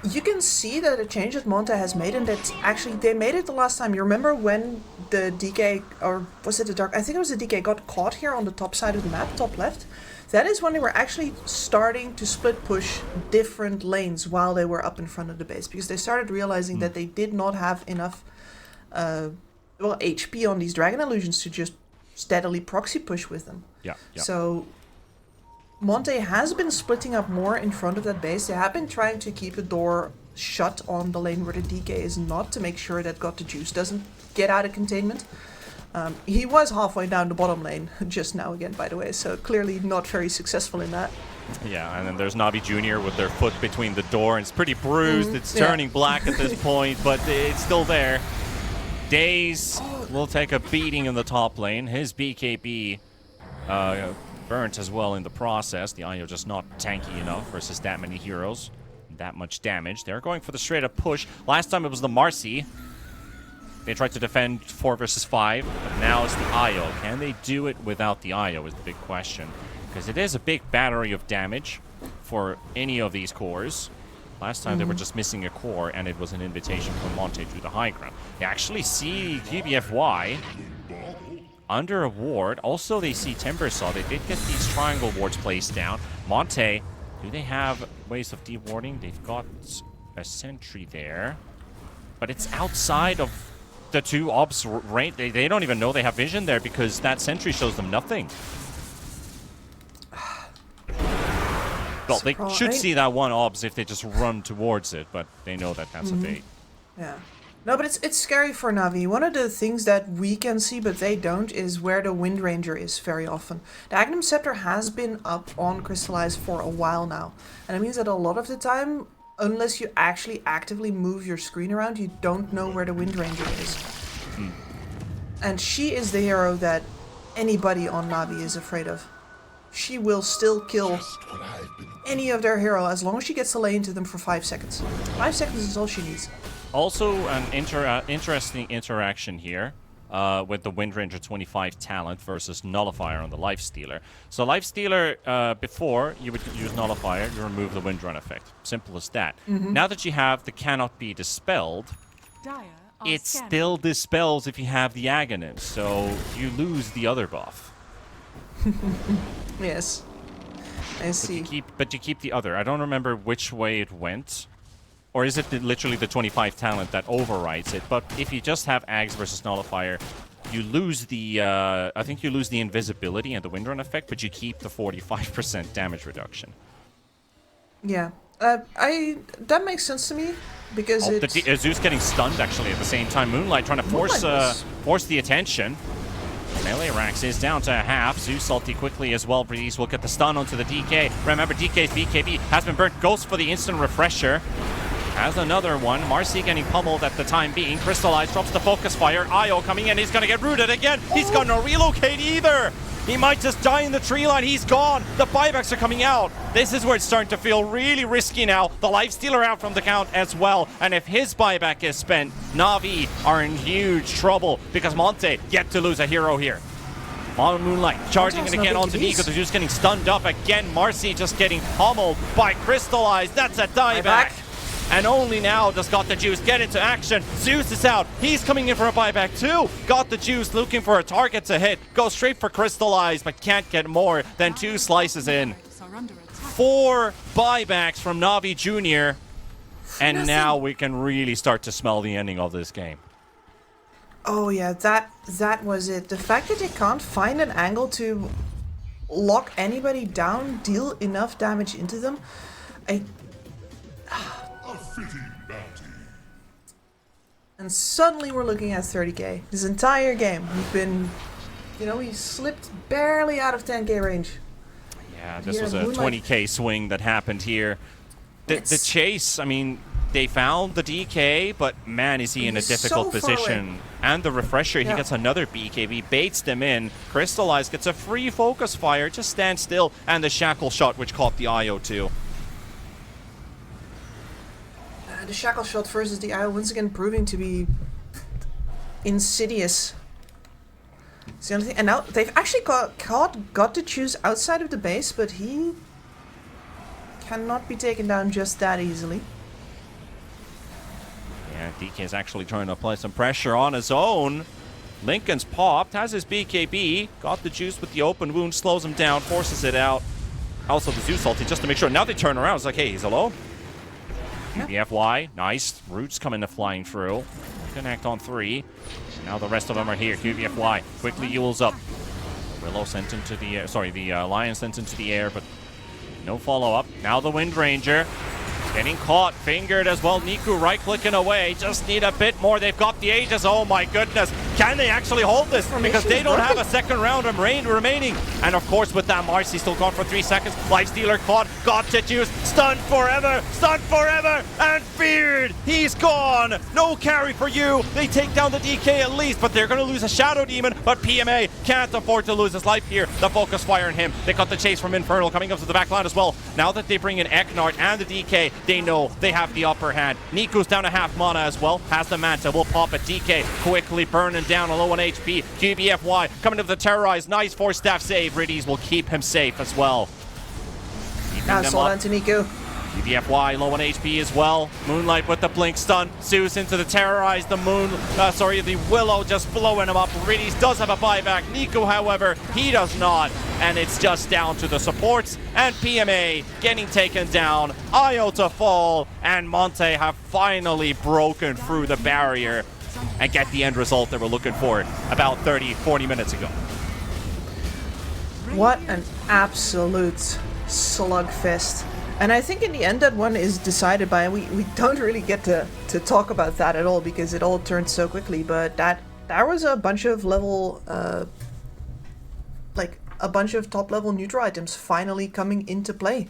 you can see that a change that Monte has made, and that actually they made it the last time. You remember when the DK, or was it the Dark? I think it was the DK, got caught here on the top side of the map, top left. That is when they were actually starting to split push different lanes while they were up in front of the base, because they started realizing that they did not have enough HP on these Dragon Illusions to just steadily proxy push with them. Yeah. So Monte has been splitting up more in front of that base. They have been trying to keep the door shut on the lane where the DK is not, to make sure that Got the Juice doesn't get out of containment. He was halfway down the bottom lane just now again, by the way, so clearly not very successful in that. Yeah, and then there's Navi Jr. with their foot between the door, and it's pretty bruised. It's turning black at this point, but it's still there. Daze will take a beating in the top lane. His BKB burnt as well in the process. The IO just not tanky enough versus that many heroes. That much damage. They're going for the straight up push. Last time it was the Marcy. They tried to defend 4 versus 5, but now it's the IO. Can they do it without the IO is the big question. Because it is a big battery of damage for any of these cores. Last time they were just missing a core, and it was an invitation from Monte to the high ground. They actually see GBFY under a ward. Also, they see Timbersaw. They did get these triangle wards placed down. Monte, do they have ways of dewarding? They've got a sentry there. But it's outside of the two ops range. They don't even know they have vision there because that sentry shows them nothing. Well, they should see that one obs if they just run towards it, but they know that that's a bait. Yeah. No, but it's scary for Navi. One of the things that we can see, but they don't, is where the Wind Ranger is very often. The Agnum Scepter has been up on Crystallize for a while now. And it means that a lot of the time, unless you actually actively move your screen around, you don't know where the Wind Ranger is. And she is the hero that anybody on Navi is afraid of. she will still kill any of their hero as long as she gets to lay into them for 5 seconds. 5 seconds is all she needs. Also, an interesting interaction here with the Wind Ranger 25 talent versus Nullifier on the Lifestealer. So Lifestealer, before you would use Nullifier, you remove the Wind Run effect. Simple as that. Now that you have the Cannot Be Dispelled, Dire are it scanning. still dispels if you have the Agonist, so you lose the other buff. Yes. I see. But you keep the other. I don't remember which way it went. Or is it literally the 25 talent that overrides it? But if you just have Ags versus Nullifier, you lose the, I think you lose the invisibility and the Wind Run effect, but you keep the 45% damage reduction. Yeah. That makes sense to me, because it's... Zeus getting stunned, actually, at the same time. Moonlight trying to force the attention. Melee Rax is down to half. Zeus salty quickly as well. Breeze will get the stun onto the DK. Remember, DK's BKB has been burnt. Ghost for the instant refresher. Has another one. Marcy getting pummeled at the time being. Crystallize drops the focus fire. Io coming in. He's going to get rooted again. He's got no relocate either. He might just die in the tree line. He's gone. The buybacks are coming out. This is where it's starting to feel really risky now. The Lifestealer out from the count as well. And if his buyback is spent, Navi are in huge trouble because Monte yet to lose a hero here. On Moonlight, charging it again onto Nico. They're just getting stunned up again. Marcy just getting pummeled by Crystallize. That's a dieback. And only now does Got the Juice get into action. Zeus is out. He's coming in for a buyback too. Got the Juice looking for a target to hit. Goes straight for Crystallize, but can't get more than 2 slices in. Barracks are under attack. 4 buybacks from Navi Jr. And now we can really start to smell the ending of this game. Oh yeah, that was it. The fact that they can't find an angle to lock anybody down, deal enough damage into them, and suddenly we're looking at 30k. This entire game, we've been, we slipped barely out of 10k range. Yeah, this was a 20k swing that happened here. The chase, I mean, they found the DK, but man, is he in a difficult position. And the refresher, he gets another BKB, baits them in. Crystallize gets a free focus fire, just stand still, and the shackle shot, which caught the IO too. The shackle shot versus the IO, once again proving to be insidious. It's the only thing. And now they've actually got to choose outside of the base, but he cannot be taken down just that easily. Yeah, DK is actually trying to apply some pressure on his own. Lincoln's popped, has his BKB, got the Juice with the open wound, slows him down, forces it out. Also the Zeus ulti just to make sure. Now they turn around, it's like, hey, he's alone. The FY, nice. Roots coming to flying through. Connect on 3. Now the rest of them are here. QBFY quickly yules up. Willow sent into the air. Sorry, the Lion sent into the air, but no follow-up. Now the Wind Ranger. Getting caught, fingered as well. Niku right-clicking away. Just need a bit more. They've got the Aegis. Oh my goodness. Can they actually hold this? Because they don't have a second round of remaining. And of course, with that, Marcy still gone for 3 seconds. Lifestealer caught. Got to Juice. Stunned forever. Stunned forever. And feared. He's gone. No carry for you. They take down the DK at least, but they're going to lose a Shadow Demon. But PMA can't afford to lose his life here. The focus fire on him. They got the chase from Infernal coming up to the back line as well. Now that they bring in Eknard and the DK, they know they have the upper hand. Niku's down to half mana as well. Has the Manta. Will pop it. DK quickly burning down a low on HP. QBFY coming to the Terrorize. Nice 4-staff save. Riddies will keep him safe as well. Nice one to Niku. QBFY low on HP as well. Moonlight with the blink stun. Zeus into the Terrorize. The the Willow just blowing him up. Riddies does have a buyback. Niku, however, he does not. And it's just down to the supports. And PMA getting taken down. Io to fall. And Monte have finally broken through the barrier and get the end result they were looking for about 30-40 minutes ago. What an absolute slugfest. And I think in the end that one is decided by, we don't really get to talk about that at all because it all turned so quickly, but there was a bunch of level, a bunch of top level neutral items finally coming into play.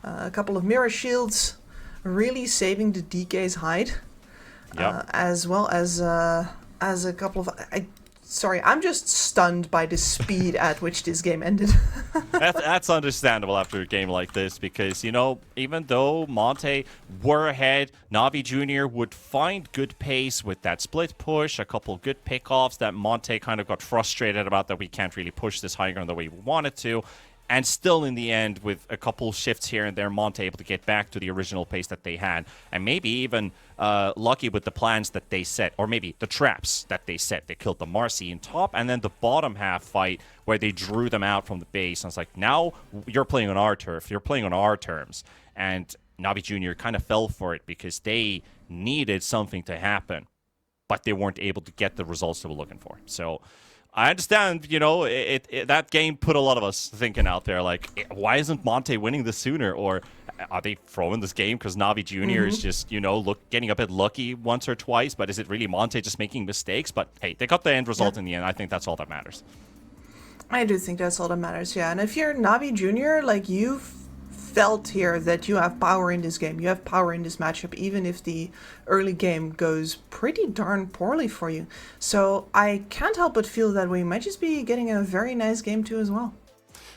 A couple of mirror shields really saving the DK's hide. Yep. As well as a couple of... sorry, I'm just stunned by the speed at which this game ended. That's understandable after a game like this because, you know, even though Monte were ahead, NAVI Jr. would find good pace with that split push, a couple good pickoffs that Monte kind of got frustrated about that we can't really push this high ground the way we wanted to. And still, in the end, with a couple shifts here and there, Monte able to get back to the original pace that they had. And maybe even lucky with the plans that they set, or maybe the traps that they set. They killed the Marcy in top, and then the bottom half fight where they drew them out from the base. And it's like, now you're playing on our turf. You're playing on our terms. And NAVI Jr. kind of fell for it because they needed something to happen, but they weren't able to get the results they were looking for. So I understand, you know, that game put a lot of us thinking out there, like, why isn't Monte winning this sooner? Or are they throwing this game because Navi Jr. is just, you know, getting a bit lucky once or twice? But is it really Monte just making mistakes? But hey, they got the end result in the end. I think that's all that matters. I do think that's all that matters, yeah. And if you're Navi Jr., like, you've felt here that you have power in this game. You have power in this matchup, even if the early game goes pretty darn poorly for you. So I can't help but feel that we might just be getting a very nice game too as well.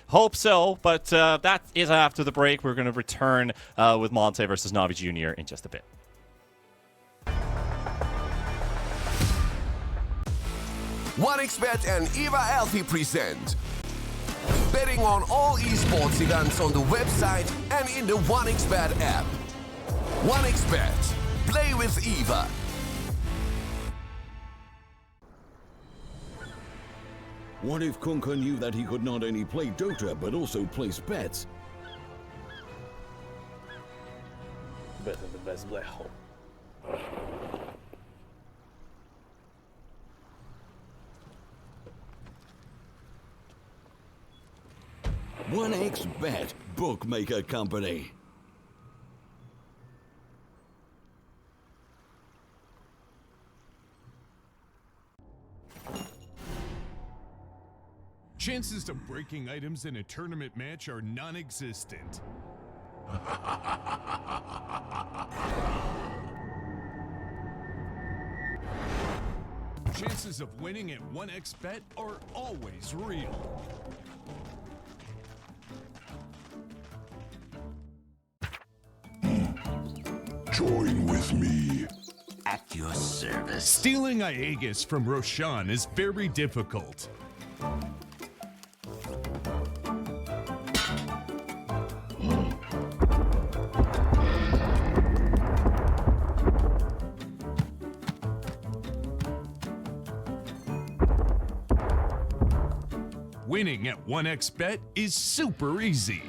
Hope so, but that is after the break. We're going to return with Monte versus Navi Jr. in just a bit. OneXBet and Eva Alfie present betting on all esports events on the website and in the OneXBet app. OneXBet. Play with Eva. What if Kunka knew that he could not only play Dota but also place bets? Better the best black hole. OneXBet, bookmaker company. Chances of breaking items in a tournament match are non-existent. Chances of winning at 1xBet are always real. Join with me. At your service. Stealing Aegis from Roshan is very difficult. Winning at 1xBet is super easy.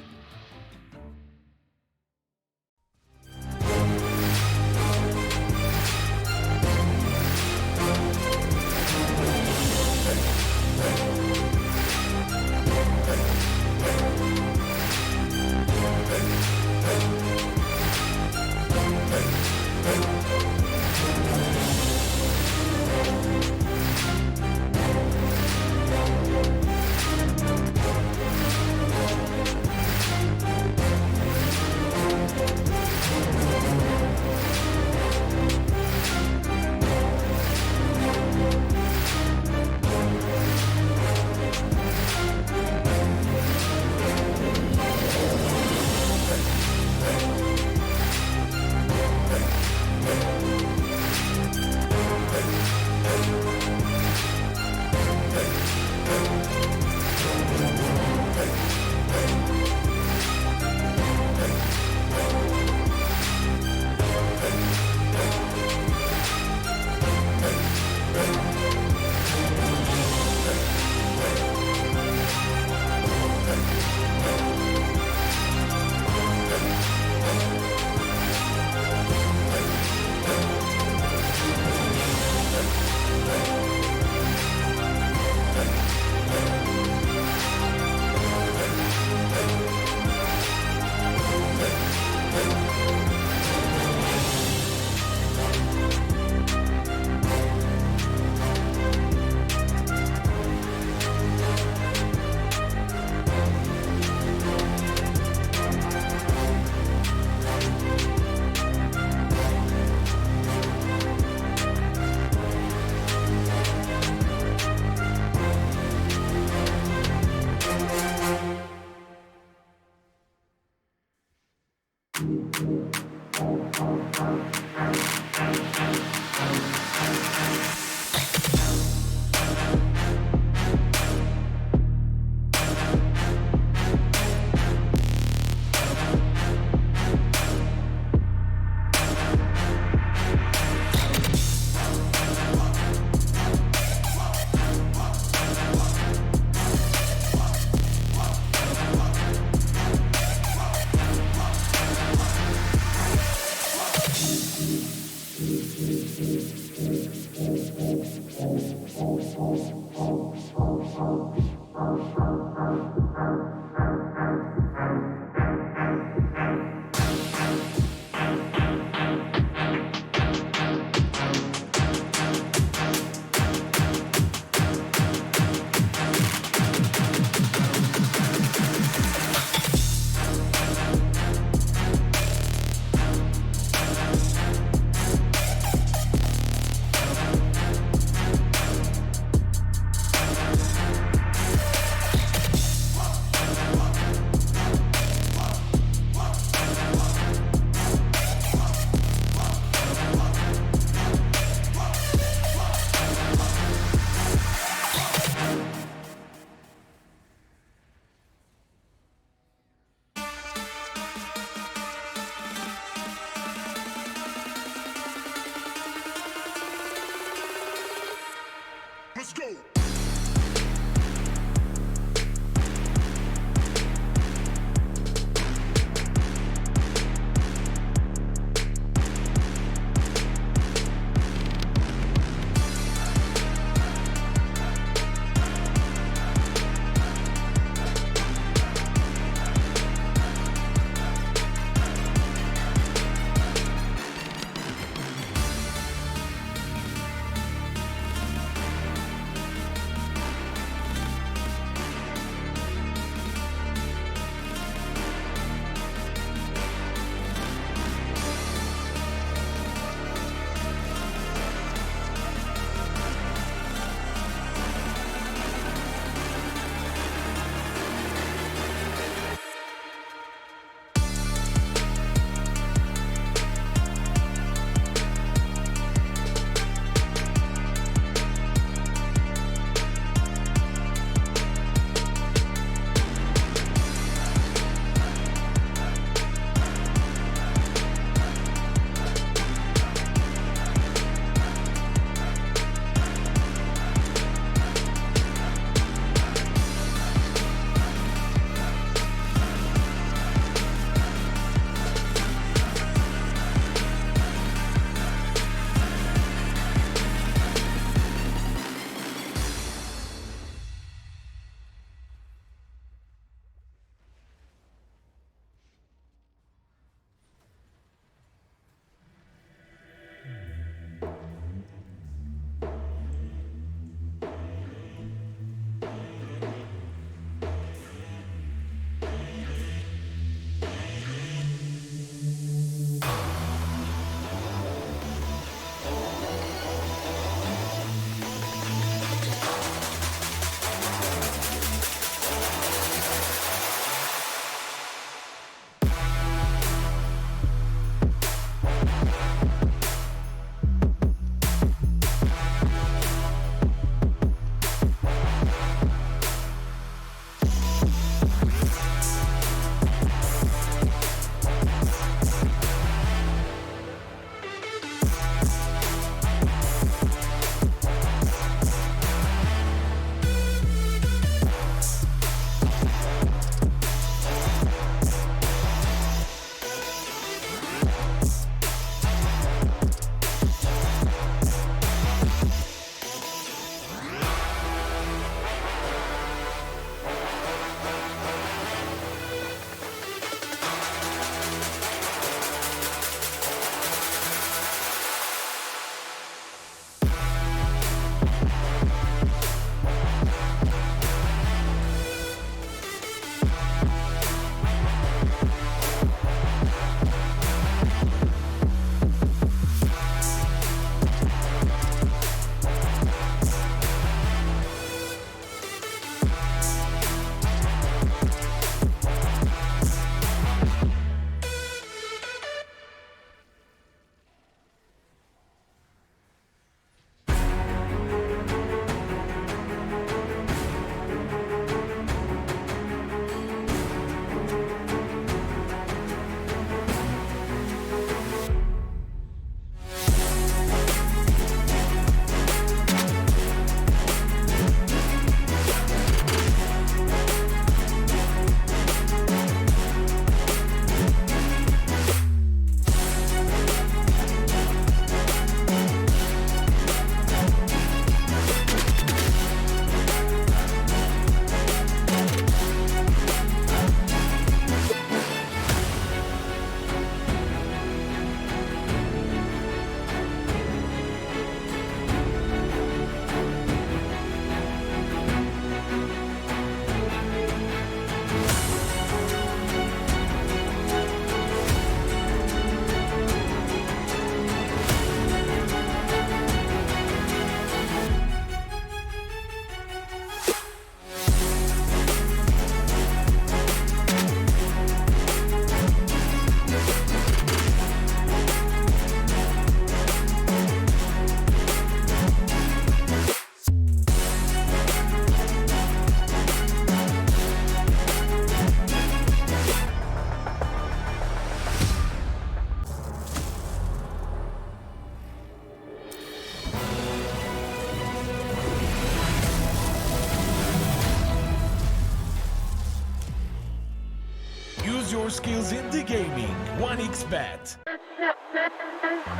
skills in the gaming. 1xBet.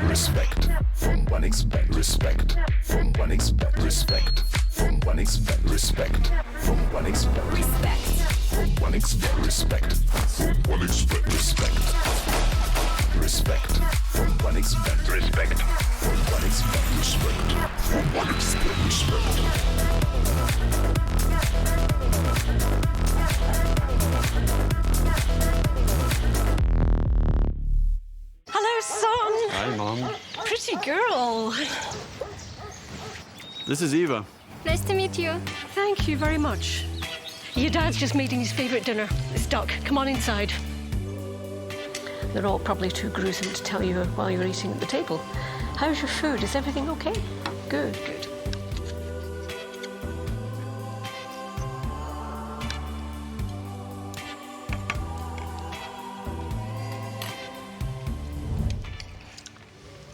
Respect from 1xBet. Respect from 1xBet. Respect from 1xBet. Respect from 1xBet. Respect. From 1xBet. Respect from 1xBet. Respect. Respect from 1xBet. Respect from 1xBet. Respect from 1xBet. Respect. Hello, son. Hi, Mom. Pretty girl. This is Eva. Nice to meet you. Thank you very much. Your dad's just making his favourite dinner. It's duck. Come on inside. They're all probably too gruesome to tell you while you're eating at the table. How's your food? Is everything okay? Good, good.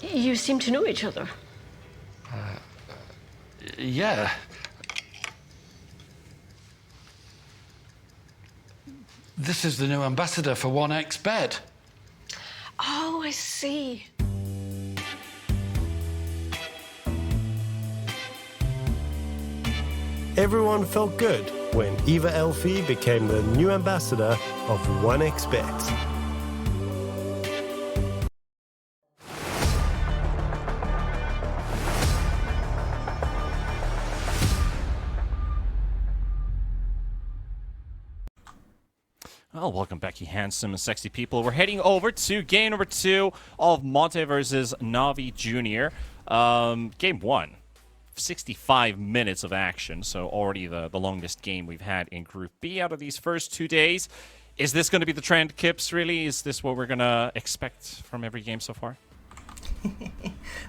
You seem to know each other. Yeah. This is the new ambassador for 1xBet. Oh, I see. Everyone felt good when Eva Elfie became the new ambassador of 1xBet. Well, welcome back, you handsome and sexy people. We're heading over to game number 2 of Monte versus NAVI Junior. Game 1, 65 minutes of action, so already the longest game we've had in Group B out of these first 2 days. Is this going to be the trend, Kips, really? Is this what we're going to expect from every game so far?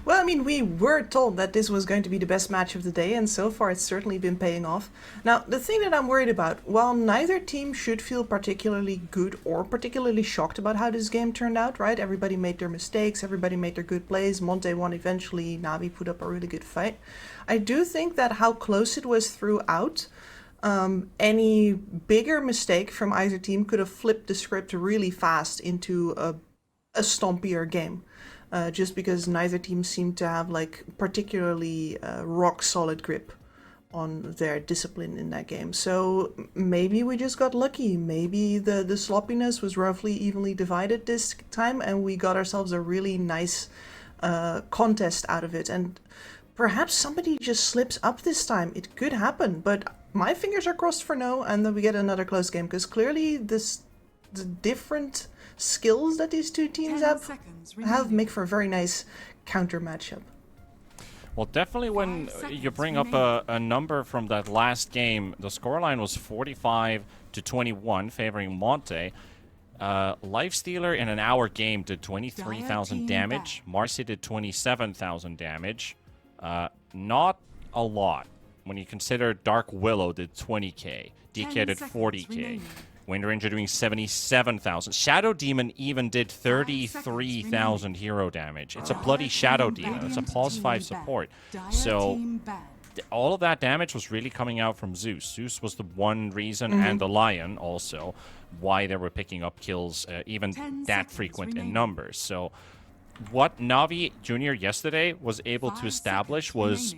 Well, I mean, we were told that this was going to be the best match of the day, and so far it's certainly been paying off. Now, the thing that I'm worried about, while neither team should feel particularly good or particularly shocked about how this game turned out, right? Everybody made their mistakes, everybody made their good plays, Monte won eventually, Navi put up a really good fight. I do think that how close it was throughout, any bigger mistake from either team could have flipped the script really fast into a stompier game. Just because neither team seemed to have like particularly rock solid grip on their discipline in that game. So maybe we just got lucky. Maybe the sloppiness was roughly evenly divided this time and we got ourselves a really nice contest out of it. And perhaps somebody just slips up this time. It could happen, but my fingers are crossed for no, and then we get another close game, because clearly the different skills that these two teams have make for a very nice counter matchup. Well, definitely when you bring up a number from that last game, the scoreline was 45-21 favoring Monte. Lifestealer in an hour game did 23,000 damage. Marcy did 27,000 damage. Not a lot when you consider Dark Willow did 20k. DK did 40k. Wind Ranger doing 77,000. Shadow Demon even did 33,000 hero damage. It's a bloody Shadow Demon. It's a pause 5 support. So all of that damage was really coming out from Zeus. Zeus was the one reason, and the Lion also, why they were picking up kills even that frequent in numbers. So what Navi Junior yesterday was able to establish was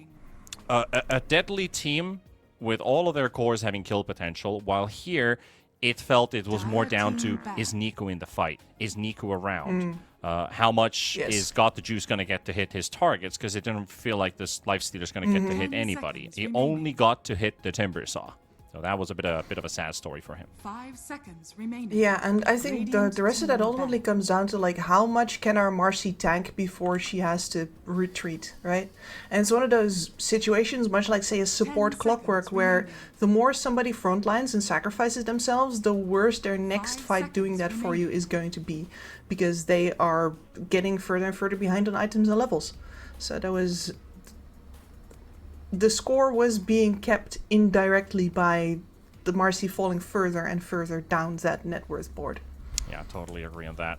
a deadly team with all of their cores having kill potential, while here it felt it was more down to, is Nico in the fight? Is Nico around? How much is Got the Juice going to get to hit his targets? Because it didn't feel like this Lifestealer's going to get to hit anybody. He only got to hit the Timber Saw. So that was a bit of a sad story for him. 5 seconds remaining. Yeah, and I think the rest of that ultimately comes down to like how much can our Marcy tank before she has to retreat, right? And it's one of those situations, much like say a support clockwork, where the more somebody frontlines and sacrifices themselves, the worse their next fight doing that for you is going to be, because they are getting further and further behind on items and levels. So that was... The score was being kept indirectly by the Marcy falling further and further down that net worth board. Yeah, totally agree on that.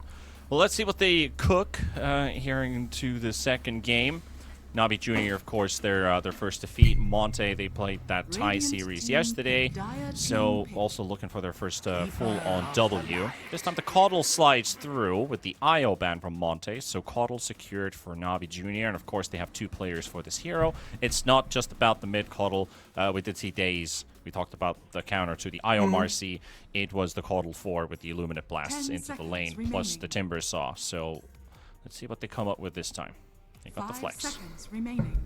Well, let's see what they cook here into the second game. NAVI Junior, of course, their first defeat. Monte, they played that tie series yesterday, so also looking for their first full-on W. This time the Coddle slides through with the IO ban from Monte, so Coddle secured for NAVI Junior, and of course they have 2 players for this hero. It's not just about the mid Coddle. We did see Daze. We talked about the counter to the IO Marcy. It was the Coddle 4 with the Illuminate Blasts into the lane, plus the Timber Saw. So let's see what they come up with this time. They got the flex. 5 seconds remaining.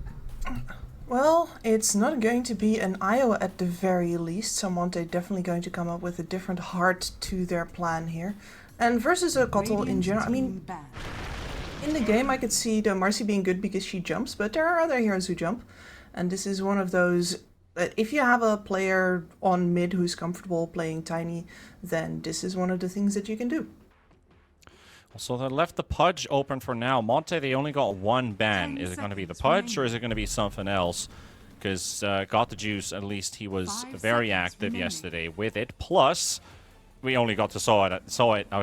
Well, it's not going to be an IO at the very least, so Monte definitely going to come up with a different heart to their plan here. And versus a Kotal in general, I mean, in the game I could see the Marcy being good because she jumps, but there are other heroes who jump. And this is one of those that if you have a player on mid who's comfortable playing Tiny, then this is one of the things that you can do. So they left the Pudge open for now. Monte, they only got 1 ban. Is it going to be the Pudge or is it going to be something else? Because Got the Juice, at least he was very active yesterday with it. Plus, we only got to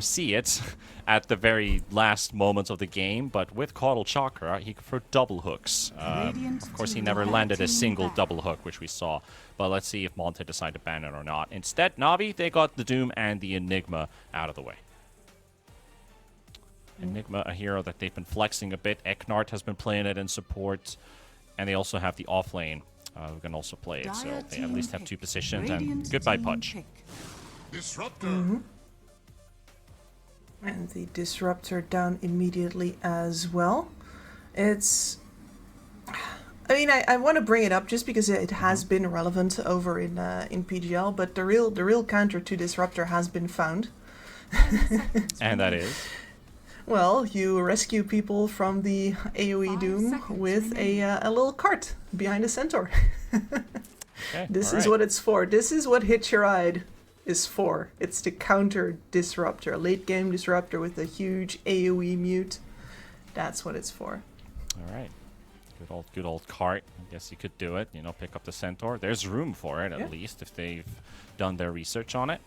see it at the very last moments of the game. But with Coddle Chakra, he could throw double hooks. Of course, he never landed a single double hook, which we saw. But let's see if Monte decide to ban it or not. Instead, NAVI, they got the Doom and the Enigma out of the way. Enigma, a hero that they've been flexing a bit. Eknart has been playing it in support. And they also have the offlane who can also play it. So they at least have 2 positions. And goodbye, Pudge. Disruptor. And the Disruptor down immediately as well. It's... I mean, I want to bring it up just because it has been relevant over in PGL, but the real counter to Disruptor has been found. And that is? Well, you rescue people from the AoE Doom with a little cart behind a centaur. Okay, This is what it's for. This is what Hitch Your Ride is for. It's to counter Disruptor. A late game Disruptor with a huge AoE mute. That's what it's for. Alright. Good old cart. I guess you could do it. You know, pick up the centaur. There's room for it, at least, if they've done their research on it.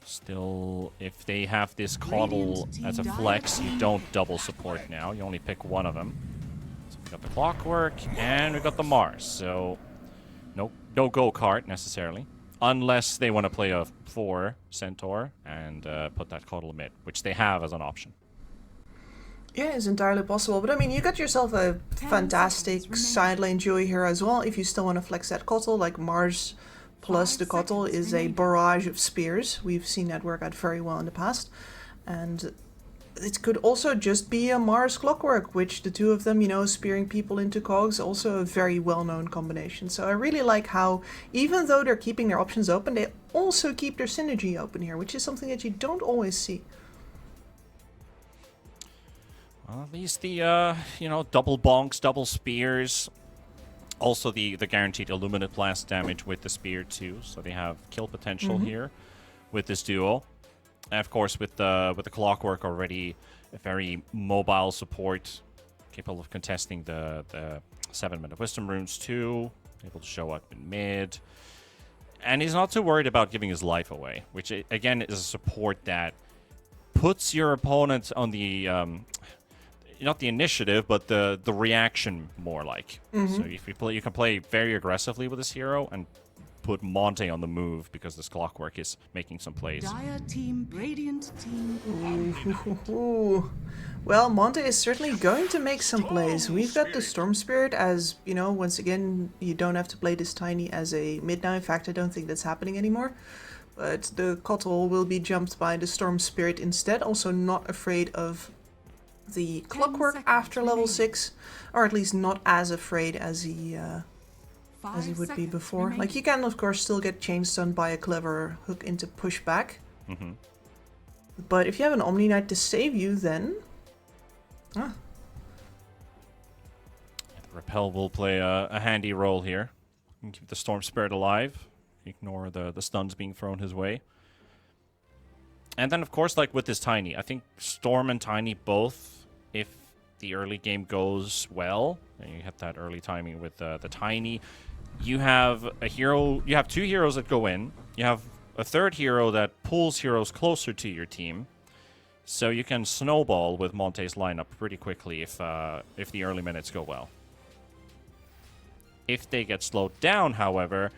Still, if they have this Coddle as a flex, you don't double support now. You only pick one of them. So we got the Clockwork, and we got the Mars. So, no go-kart, necessarily. Unless they want to play a 4 Centaur and put that Coddle mid, which they have as an option. Yeah, it's entirely possible. But I mean, you got yourself a fantastic side lane duo here as well. If you still want to flex that Coddle, like Mars... Plus, the Coddle is a barrage of spears. We've seen that work out very well in the past. And it could also just be a Mars Clockwork, which the 2 of them, you know, spearing people into cogs, also a very well-known combination. So I really like how, even though they're keeping their options open, they also keep their synergy open here, which is something that you don't always see. Well, at least the, you know, double bonks, double spears... Also, the guaranteed Illuminate Blast damage with the Spear, too. So they have kill potential here with this duo. And, of course, with the Clockwork already, a very mobile support, capable of contesting the 7-minute Wisdom Runes, too. Able to show up in mid. And he's not too worried about giving his life away, which, again, is a support that puts your opponent on the... not the initiative, but the reaction more like. So if you can play very aggressively with this hero and put Monte on the move because this Clockwork is making some plays. Dire team, Radiant team. Ooh. Well, Monte is certainly going to make some plays. We've got the Storm Spirit as, you know, once again, you don't have to play this Tiny as a mid now. In fact, I don't think that's happening anymore. But the Coddle will be jumped by the Storm Spirit instead. Also not afraid of the Clockwork after level 6, or at least not as afraid as he would be before. Like, you can of course still get chain stunned by a clever hook into pushback. But if you have an Omni Knight to save you, then The Repel will play a handy role here. And keep the Storm Spirit alive. Ignore the stuns being thrown his way. And then, of course, like with this Tiny, I think Storm and Tiny both, if the early game goes well, and you have that early timing with the Tiny, you have a hero, you have 2 heroes that go in, you have a 3rd hero that pulls heroes closer to your team. So you can snowball with Monte's lineup pretty quickly if the early minutes go well. If they get slowed down, however,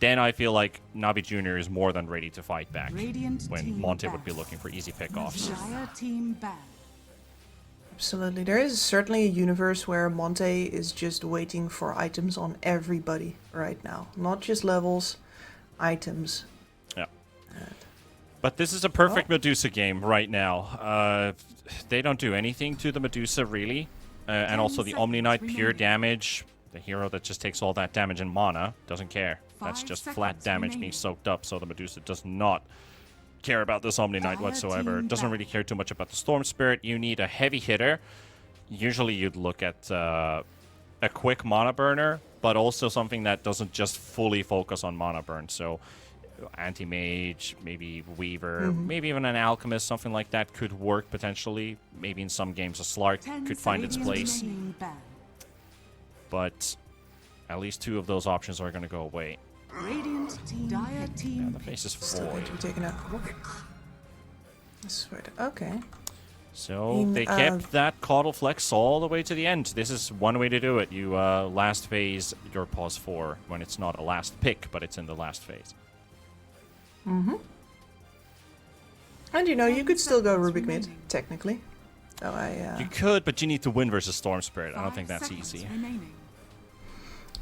then I feel like Navi Jr. is more than ready to fight back when Monte would be looking for easy pickoffs. Dire team ban. Absolutely. There is certainly a universe where Monte is just waiting for items on everybody right now. Not just levels, items. Yeah. But this is a perfect Medusa game right now. They don't do anything to the Medusa, really. And also the Omni Knight, pure damage. The hero that just takes all that damage in mana doesn't care. That's just flat damage being soaked up, so the Medusa does not care about this Omni Knight whatsoever. Doesn't really care too much about the Storm Spirit. You need a heavy hitter. Usually you'd look at a quick mana burner, but also something that doesn't just fully focus on mana burn. So anti-mage, maybe Weaver, maybe even an Alchemist, something like that could work potentially. Maybe in some games a Slark could find its place. But at least 2 of those options are going to go away. Radiant team. Dire team. Yeah, the face is Still void. going to be taken out. Okay. So they kept that Caudal Flex all the way to the end. This is one way to do it. You last phase your pause 4 when it's not a last pick, but it's in the last phase. And you know, you could still go Rubik mid, technically. So You could, but you need to win versus Storm Spirit. I don't think that's easy.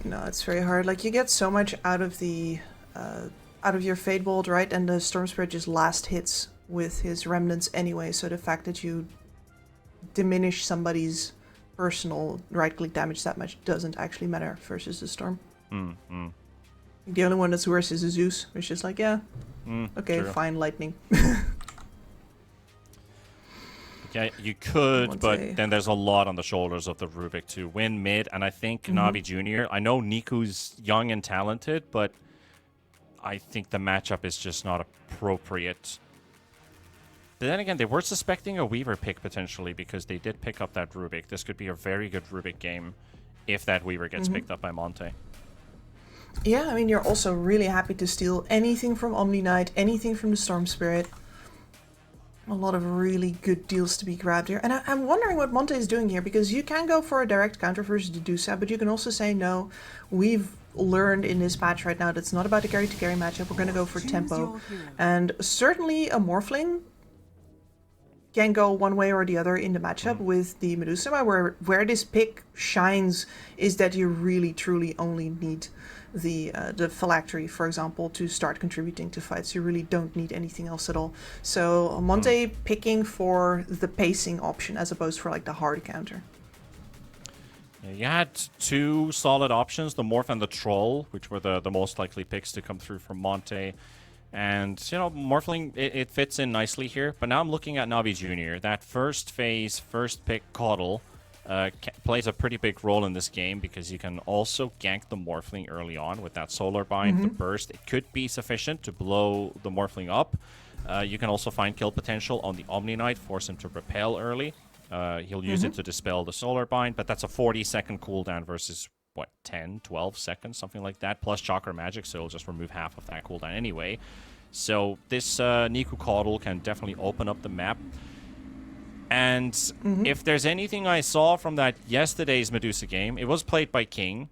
No, it's very hard. Like, you get so much out of the out of your Fate Bolt, right? And the Storm Spirit just last hits with his remnants anyway. So the fact that you diminish somebody's personal right-click damage that much doesn't actually matter versus the Storm. The only one that's worse is the Zeus. It's just like, yeah, okay, true. fine, lightning. Yeah, you could, but then there's a lot on the shoulders of the Rubik to win mid, and I think Navi Jr. I know Niku's young and talented, but I think the matchup is just not appropriate. But then again, they were suspecting a Weaver pick potentially because they did pick up that Rubik. This could be a very good Rubik game if that Weaver gets picked up by Monte. Yeah, I mean, you're also really happy to steal anything from Omni Knight, anything from the Storm Spirit. A lot of really good deals to be grabbed here. And I'm wondering what Monte is doing here, because you can go for a direct counter versus the Dusa, but you can also say, no, we've learned in this patch right now that it's not about the carry-to-carry matchup. We're going to go for tempo. And certainly a Morphling can go one way or the other in the matchup with the Medusa. Where this pick shines is that you really, truly only need the phylactery, for example, to start contributing to fights. You really don't need anything else at all. So Monte picking for the pacing option as opposed for like the hard counter. Yeah, you had 2 solid options, the Morph and the Troll, which were the most likely picks to come through from Monte. And, you know, Morphling, it fits in nicely here. But now I'm looking at Navi Jr. That first phase, first pick Caudal plays a pretty big role in this game because you can also gank the Morphling early on with that Solar Bind, the burst. It could be sufficient to blow the Morphling up. You can also find kill potential on the Omni Knight, force him to repel early. He'll use it to dispel the Solar Bind, but that's a 40-second cooldown versus, what, 10, 12 seconds, something like that, plus Chakra Magic, so it'll just remove half of that cooldown anyway. So this Niku Caudal can definitely open up the map. And if there's anything I saw from that yesterday's Medusa game, it was played by King,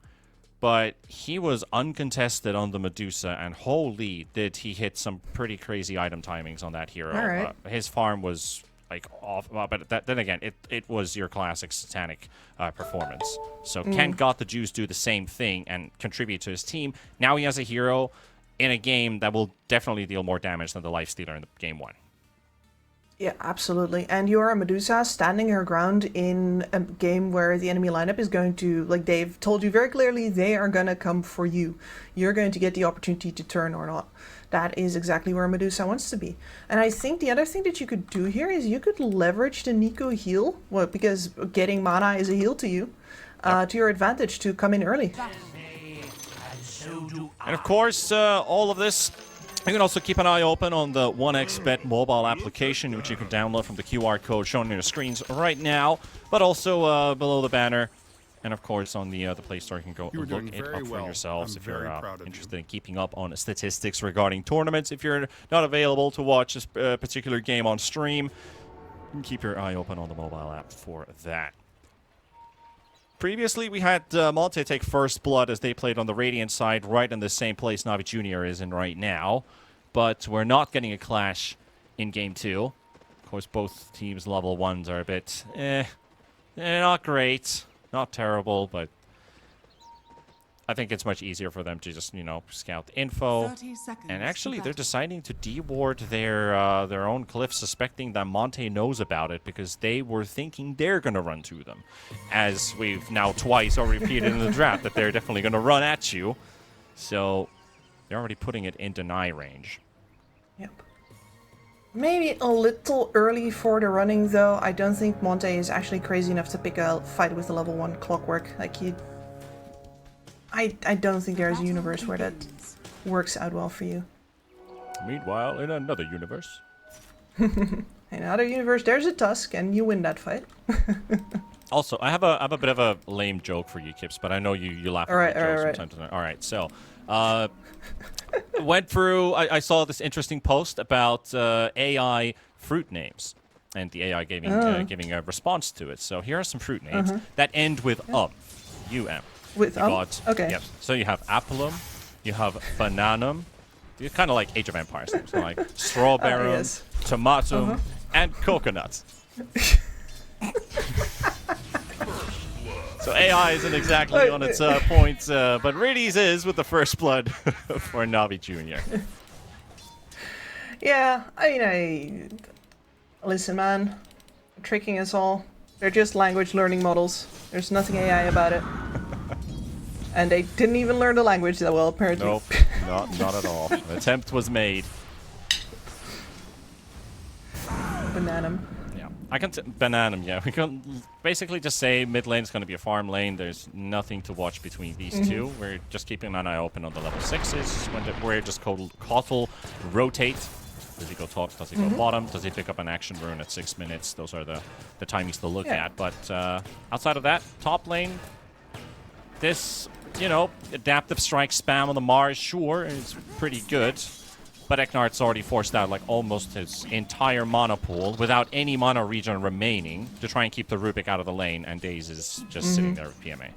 but he was uncontested on the Medusa, and holy, did he hit some pretty crazy item timings on that hero. All right. His farm was like off, but then again, it was your classic Satanic performance. So Ken got the juice do the same thing and contribute to his team. Now he has a hero in a game that will definitely deal more damage than the Lifestealer in the game 1. Yeah, absolutely. And you are a Medusa standing her ground in a game where the enemy lineup is going to, like they've told you very clearly, they are going to come for you. You're going to get the opportunity to turn or not. That is exactly where Medusa wants to be. And I think the other thing that you could do here is you could leverage the Niku heal, well, because getting mana is a heal to you, to your advantage to come in early. And of course, all of this, you can also keep an eye open on the 1xBet mobile application, which you can download from the QR code shown on your screens right now, but also below the banner. And of course, on the Play Store, you can go look it up for yourselves if you're interested in keeping up on statistics regarding tournaments. If you're not available to watch this particular game on stream, keep your eye open on the mobile app for that. Previously, we had Monte take first blood as they played on the Radiant side, right in the same place Navi Jr. is in right now. But we're not getting a clash in Game 2. Of course, both teams' level 1s are a bit, not great, not terrible, but I think it's much easier for them to just, scout info. 30 seconds And actually, to they're battle. deciding to deward their own cliff, suspecting that Monte knows about it because they were thinking they're going to run to them. As we've now twice already repeated in the draft that they're definitely going to run at you. So they're already putting it in deny range. Yep. Maybe a little early for the running, though. I don't think Monte is actually crazy enough to pick a fight with the level 1 clockwork. Like, I don't think there's a universe where that works out well for you. Meanwhile, in another universe. In another universe, there's a Tusk, and you win that fight. Also, I have a bit of a lame joke for you, Kips, but I know you laugh at my jokes sometimes. All right, so went through. I saw this interesting post about AI fruit names, and the AI giving a response to it. So here are some fruit names that end with U-M. With okay. Yep. So you have Applum, you have Bananum. They're kind of like Age of Empires names. So like Strawberry, yes. Tomatum, and Coconut. So AI isn't exactly on its points, but Riddy's is with the first blood for Navi Jr. Yeah, listen, man. Tricking us all. They're just language learning models. There's nothing AI about it. And they didn't even learn the language that well, apparently. Nope, not at all. An attempt was made. Bananum. Yeah, I can Bananum. Yeah, we can basically just say mid lane is going to be a farm lane. There's nothing to watch between these two. We're just keeping an eye open on the level 6s. We're just Kotal rotate. Does he go top? Does he go bottom? Does he pick up an action rune at 6 minutes? Those are the timings to look at. But outside of that, top lane, this, adaptive strike spam on the Mars, sure, is pretty good. But Eknard's already forced out like almost his entire mana pool without any mana regen remaining to try and keep the Rubik out of the lane, and Daze is just sitting there with PMA.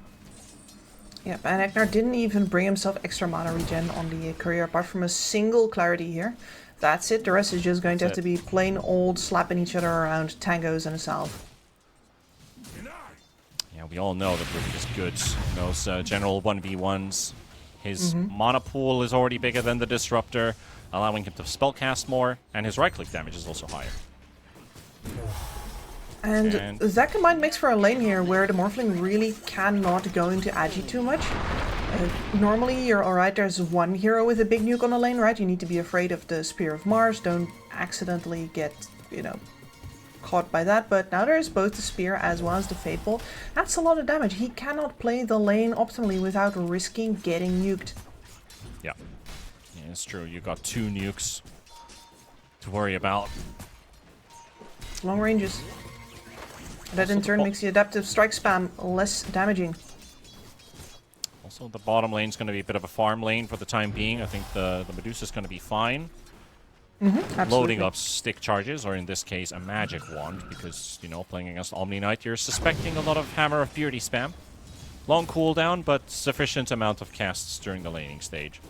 Yep, and Eknard didn't even bring himself extra mana regen on the career apart from a single clarity here. That's it. The rest is just going to have to be plain old slapping each other around tangos and a salve. Yeah, we all know that Rubik is good in those general 1v1s. His mana pool is already bigger than the Disruptor, allowing him to spellcast more, and his right-click damage is also higher. And that combined makes for a lane here where the Morphling really cannot go into Agi too much. Normally you're alright, there's one hero with a big nuke on the lane, right? You need to be afraid of the Spear of Mars, don't accidentally get, caught by that. But now there's both the Spear as well as the Fateful. That's a lot of damage. He cannot play the lane optimally without risking getting nuked. Yeah, it's true. You got 2 nukes to worry about. Long ranges. That in turn makes the adaptive strike spam less damaging. Also, the bottom lane is going to be a bit of a farm lane for the time being. I think the Medusa is going to be fine. Loading up stick charges, or in this case, a magic wand, because, playing against Omni Knight, you're suspecting a lot of Hammer of Beauty spam. Long cooldown, but sufficient amount of casts during the laning stage.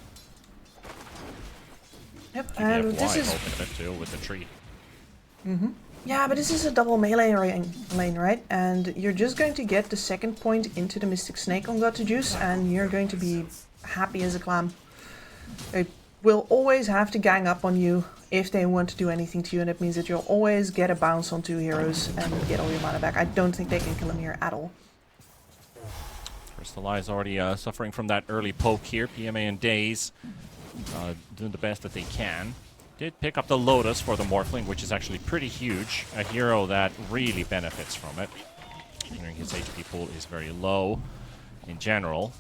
Yep, and this is... open a bit too with the tree. Yeah, but this is a double melee lane, right? And you're just going to get the second point into the Mystic Snake on God to Juice, and you're going to be happy as a clam. They will always have to gang up on you if they want to do anything to you, and it means that you'll always get a bounce on 2 heroes and get all your mana back. I don't think they can kill him here at all. Crystalline is already suffering from that early poke here. PMA and Daze doing the best that they can. Did pick up the Lotus for the Morphling, which is actually pretty huge. A hero that really benefits from it. His HP pool is very low in general.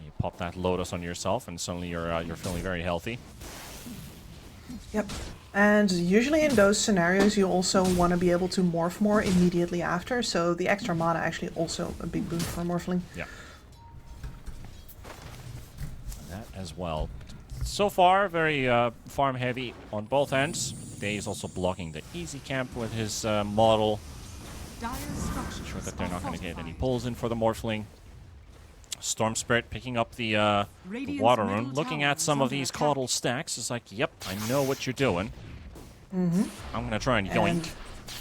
You pop that Lotus on yourself, and suddenly you're feeling very healthy. Yep. And usually in those scenarios, you also want to be able to morph more immediately after. So the extra mana actually also a big boon for a Morphling. Yeah. That as well. So far, very farm heavy on both ends. Day is also blocking the easy camp with his model. Dire's structures Sure that they're are not going to get any fortified. pulls in for the Morphling. Storm Spirit picking up the Radiant's water middle rune. Looking tower at some is of under these attack. caudal stacks, is like, yep, I know what you're doing. I'm going to try and yoink.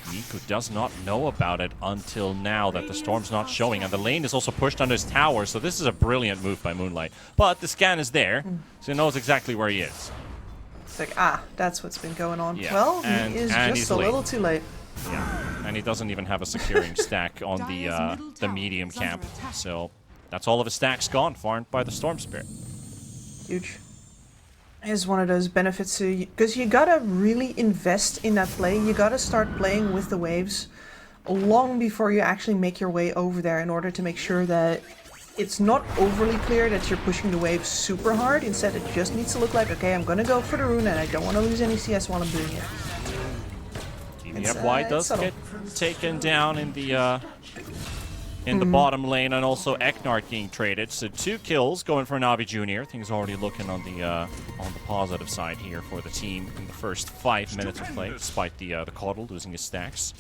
Niku does not know about it until now that the storm's not showing. And the lane is also pushed under his tower, so this is a brilliant move by Moonlight. But the scan is there, so he knows exactly where he is. It's like, that's what's been going on. Yeah, Well, and- he is and just he's a late. little too late. Yeah, and he doesn't even have a securing stack on the medium camp. So that's all of his stacks gone, farmed by the Storm Spirit. Huge. Is one of those benefits because you gotta really invest in that play. You gotta start playing with the waves long before you actually make your way over there in order to make sure that it's not overly clear that you're pushing the wave super hard. Instead, it just needs to look like, okay, I'm gonna go for the rune and I don't want to lose any CS while I'm doing it. TVFY does subtle. get taken down in the bottom lane, and also Eknart getting traded. So 2 kills going for Navi Jr. Things already looking on the positive side here for the team in the first 5 minutes of play, despite the Caudal losing his stacks.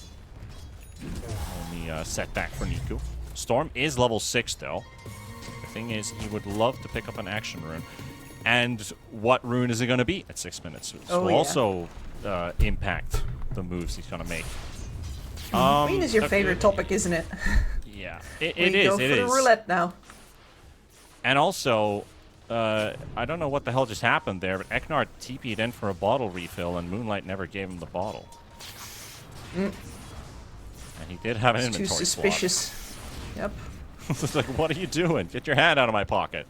Only setback for Niku. Storm is level 6 though. The thing is, he would love to pick up an action rune. And what rune is it going to be at 6 minutes? This will also impact the moves he's going to make. Queen is your favorite topic, isn't it? Yeah, We it is. go for the roulette now. And also, I don't know what the hell just happened there, but Eknart TP'd in for a bottle refill, and Moonlight never gave him the bottle. And he did have an It's too inventory suspicious. Yep. It's like, what are you doing? Get your hand out of my pocket.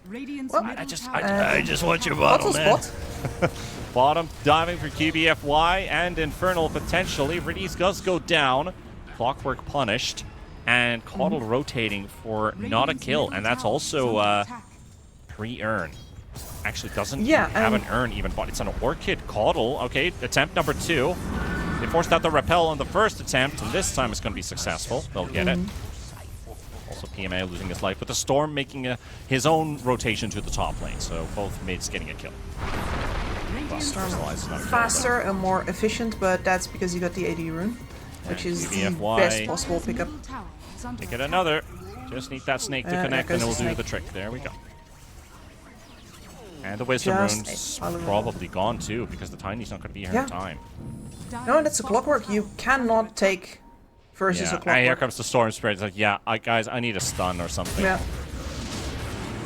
Radiant's Well, middle I just tower want your bottle, Bottle man. spot. Bottom diving for QBFY and Infernal potentially. Release does go down. Clockwork punished. And Caudal rotating for not a kill. And that's also pre-earn. Actually doesn't Yeah, even have an earn even, but it's an Orchid Caudal. Okay, attempt number 2. They forced out the repel on the first attempt, and this time it's going to be successful. They'll get it. Also PMA losing his life, with the Storm making his own rotation to the top lane. So both mids getting a kill. Well, Crystallize is not a kill, Faster and more efficient, but that's because you got the AD rune, which is the QBFY. best possible pickup. middle tower is under Pick it attack. another. Just need that snake to There connect and goes it'll the do snake. the trick. There we go. And the Wisdom Just Rune's a follow rune. probably gone too, because the Tiny's not going to be here Yeah. in time. No, that's a clockwork. You cannot take versus a And here clockwork. comes the Storm Spirit. It's like, yeah, guys, I need a stun or something. Yeah.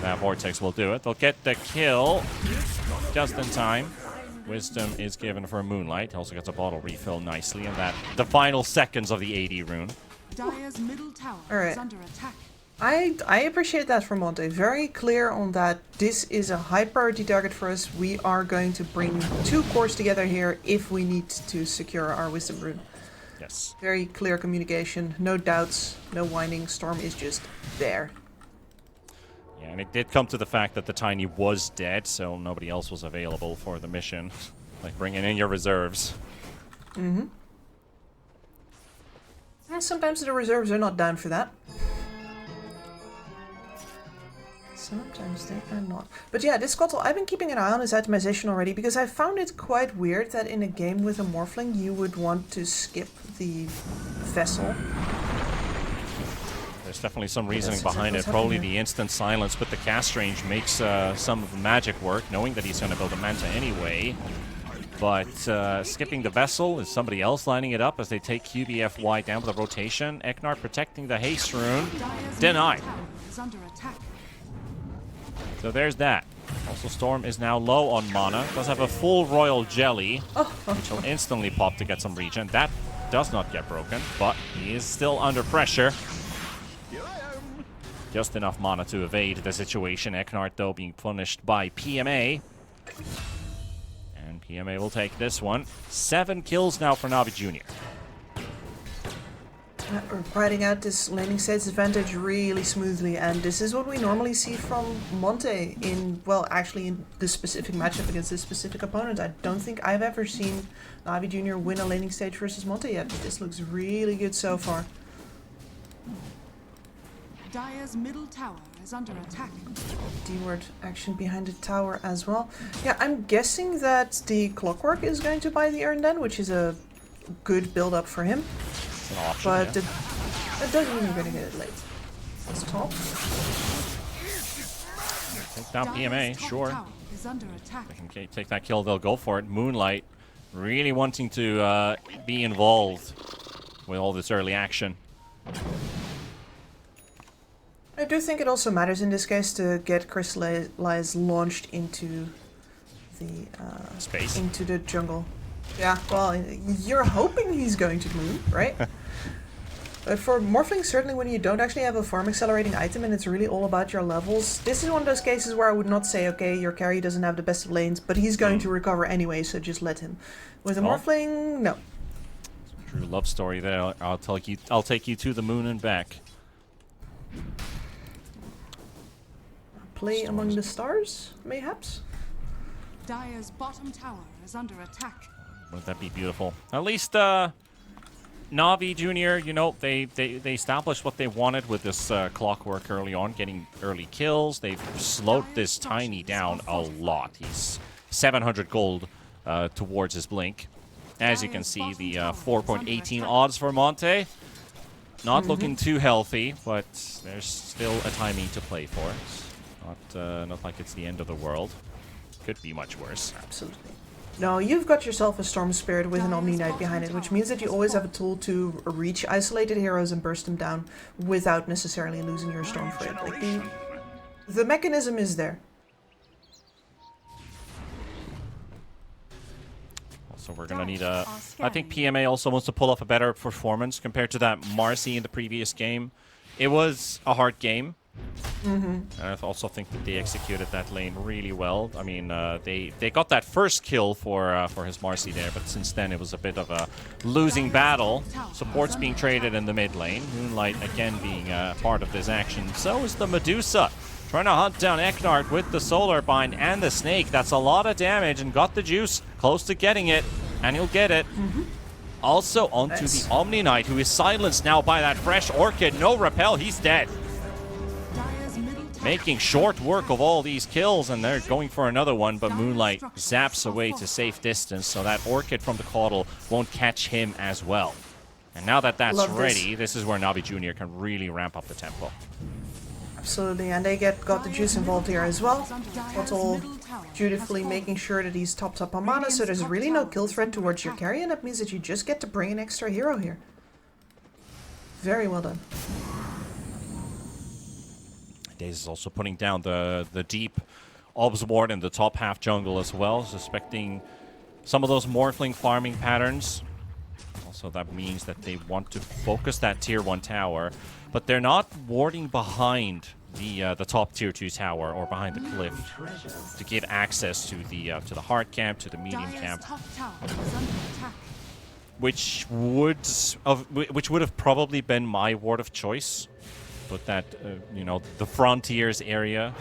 That Vortex will do it. They'll get the kill just in time. Wisdom is given for Moonlight. Also gets a bottle refill nicely, and that the final seconds of the AD rune. Dire's middle tower Alright. is under attack. I appreciate that from Monte. Very clear on that. This is a high priority target for us. We are going to bring 2 cores together here if we need to secure our Wisdom rune. Yes. Very clear communication. No doubts. No whining. Storm is just there. Yeah, and it did come to the fact that the Tiny was dead, so nobody else was available for the mission. Like bringing in your reserves. And sometimes the reserves are not down for that. Sometimes they are not. But yeah, this Scottle, I've been keeping an eye on his itemization already because I found it quite weird that in a game with a Morphling you would want to skip the vessel. There's definitely some reasoning That's behind it. what's Probably happening the instant silence with the cast range makes some of the magic work, knowing that he's going to build a Manta anyway. But skipping the vessel is somebody else lining it up as they take QBFY down with a rotation. Eknart protecting the haste rune. Dire's Denied. middle tower is under attack. So there's that. Also, Storm is now low on mana. Does have a full Royal Jelly, which will instantly pop to get some regen. That does not get broken, but he is still under pressure. Just enough mana to evade the situation. Eknart, though, being punished by PMA. And PMA will take this one. 7 kills now for Navi Jr. We're riding out this laning state's advantage really smoothly, and this is what we normally see from Monte in, well, actually in this specific matchup against this specific opponent. I don't think I've ever seen Navi Jr. win a laning stage versus Monte yet, but this looks really good so far. Dire's middle tower is under attack. D-word action behind the tower as well. Yeah, I'm guessing that the Clockwork is going to buy the Urn then, which is a good build-up for him. It's an option, But yeah. it doesn't mean you're going to get it late. That's top. Take down Dire's PMA, top sure. tower is under attack. They can take that kill, they'll go for it. Moonlight really wanting to be involved with all this early action. I do think it also matters in this case to get Crystallize launched into the Space. into the jungle. Yeah, well, you're hoping he's going to move, right? But for Morphling, certainly when you don't actually have a farm accelerating item and it's really all about your levels, this is one of those cases where I would not say, okay, your carry doesn't have the best of lanes, but he's going to recover anyway, so just let him. With a Morphling, no. True love story there. I'll take you to the moon and back. Play among the stars, mayhaps? Dire's bottom tower is under attack. Wouldn't that be beautiful? At least Navi Junior, you know, they established what they wanted with this Clockwork early on, getting early kills. They've slowed this Tiny down a lot. He's 700 gold towards his blink. As you can see, the 4.18 odds for Monte. Not looking too healthy, but there's still a timing to play for. Not like it's the end of the world. Could be much worse. Absolutely. No, you've got yourself a Storm Spirit with an Omni Knight behind it, which means that you always have a tool to reach isolated heroes and burst them down without necessarily losing your Storm Freight. Like the mechanism is there. So we're gonna need a... I think PMA also wants to pull off a better performance compared to that Marcy in the previous game. It was a hard game. And I also think that they executed that lane really well. I mean, they got that first kill for his Marcy there, but since then it was a bit of a losing battle. Support's being traded in the mid lane. Moonlight again being part of this action. So is the Medusa. Trying to hunt down Eknard with the Solar Bind and the Snake. That's a lot of damage and got the juice. Close to getting it, and he'll get it. Also onto the Omni Knight, who is silenced now by that fresh Orchid. No repel, he's dead. Making short work of all these kills, and they're going for another one, but Moonlight zaps away to safe distance, so that Orchid from the Caudal won't catch him as well. And now that that's ready, this is where Navi Jr. can really ramp up the tempo. Absolutely, and they got the juice involved here as well. Caudal dutifully making sure that he's topped up on mana, so there's really no kill threat towards your carry, and that means that you just get to bring an extra hero here. Very well done. Daze is also putting down the deep Obs Ward in the top half jungle as well, suspecting some of those Morphling farming patterns. Also, that means that they want to focus that tier 1 tower, but they're not warding behind the top tier 2 tower or behind the cliff to give access to the hard camp, to the medium camp, which would have probably been my ward of choice. But that, you know, the frontiers area.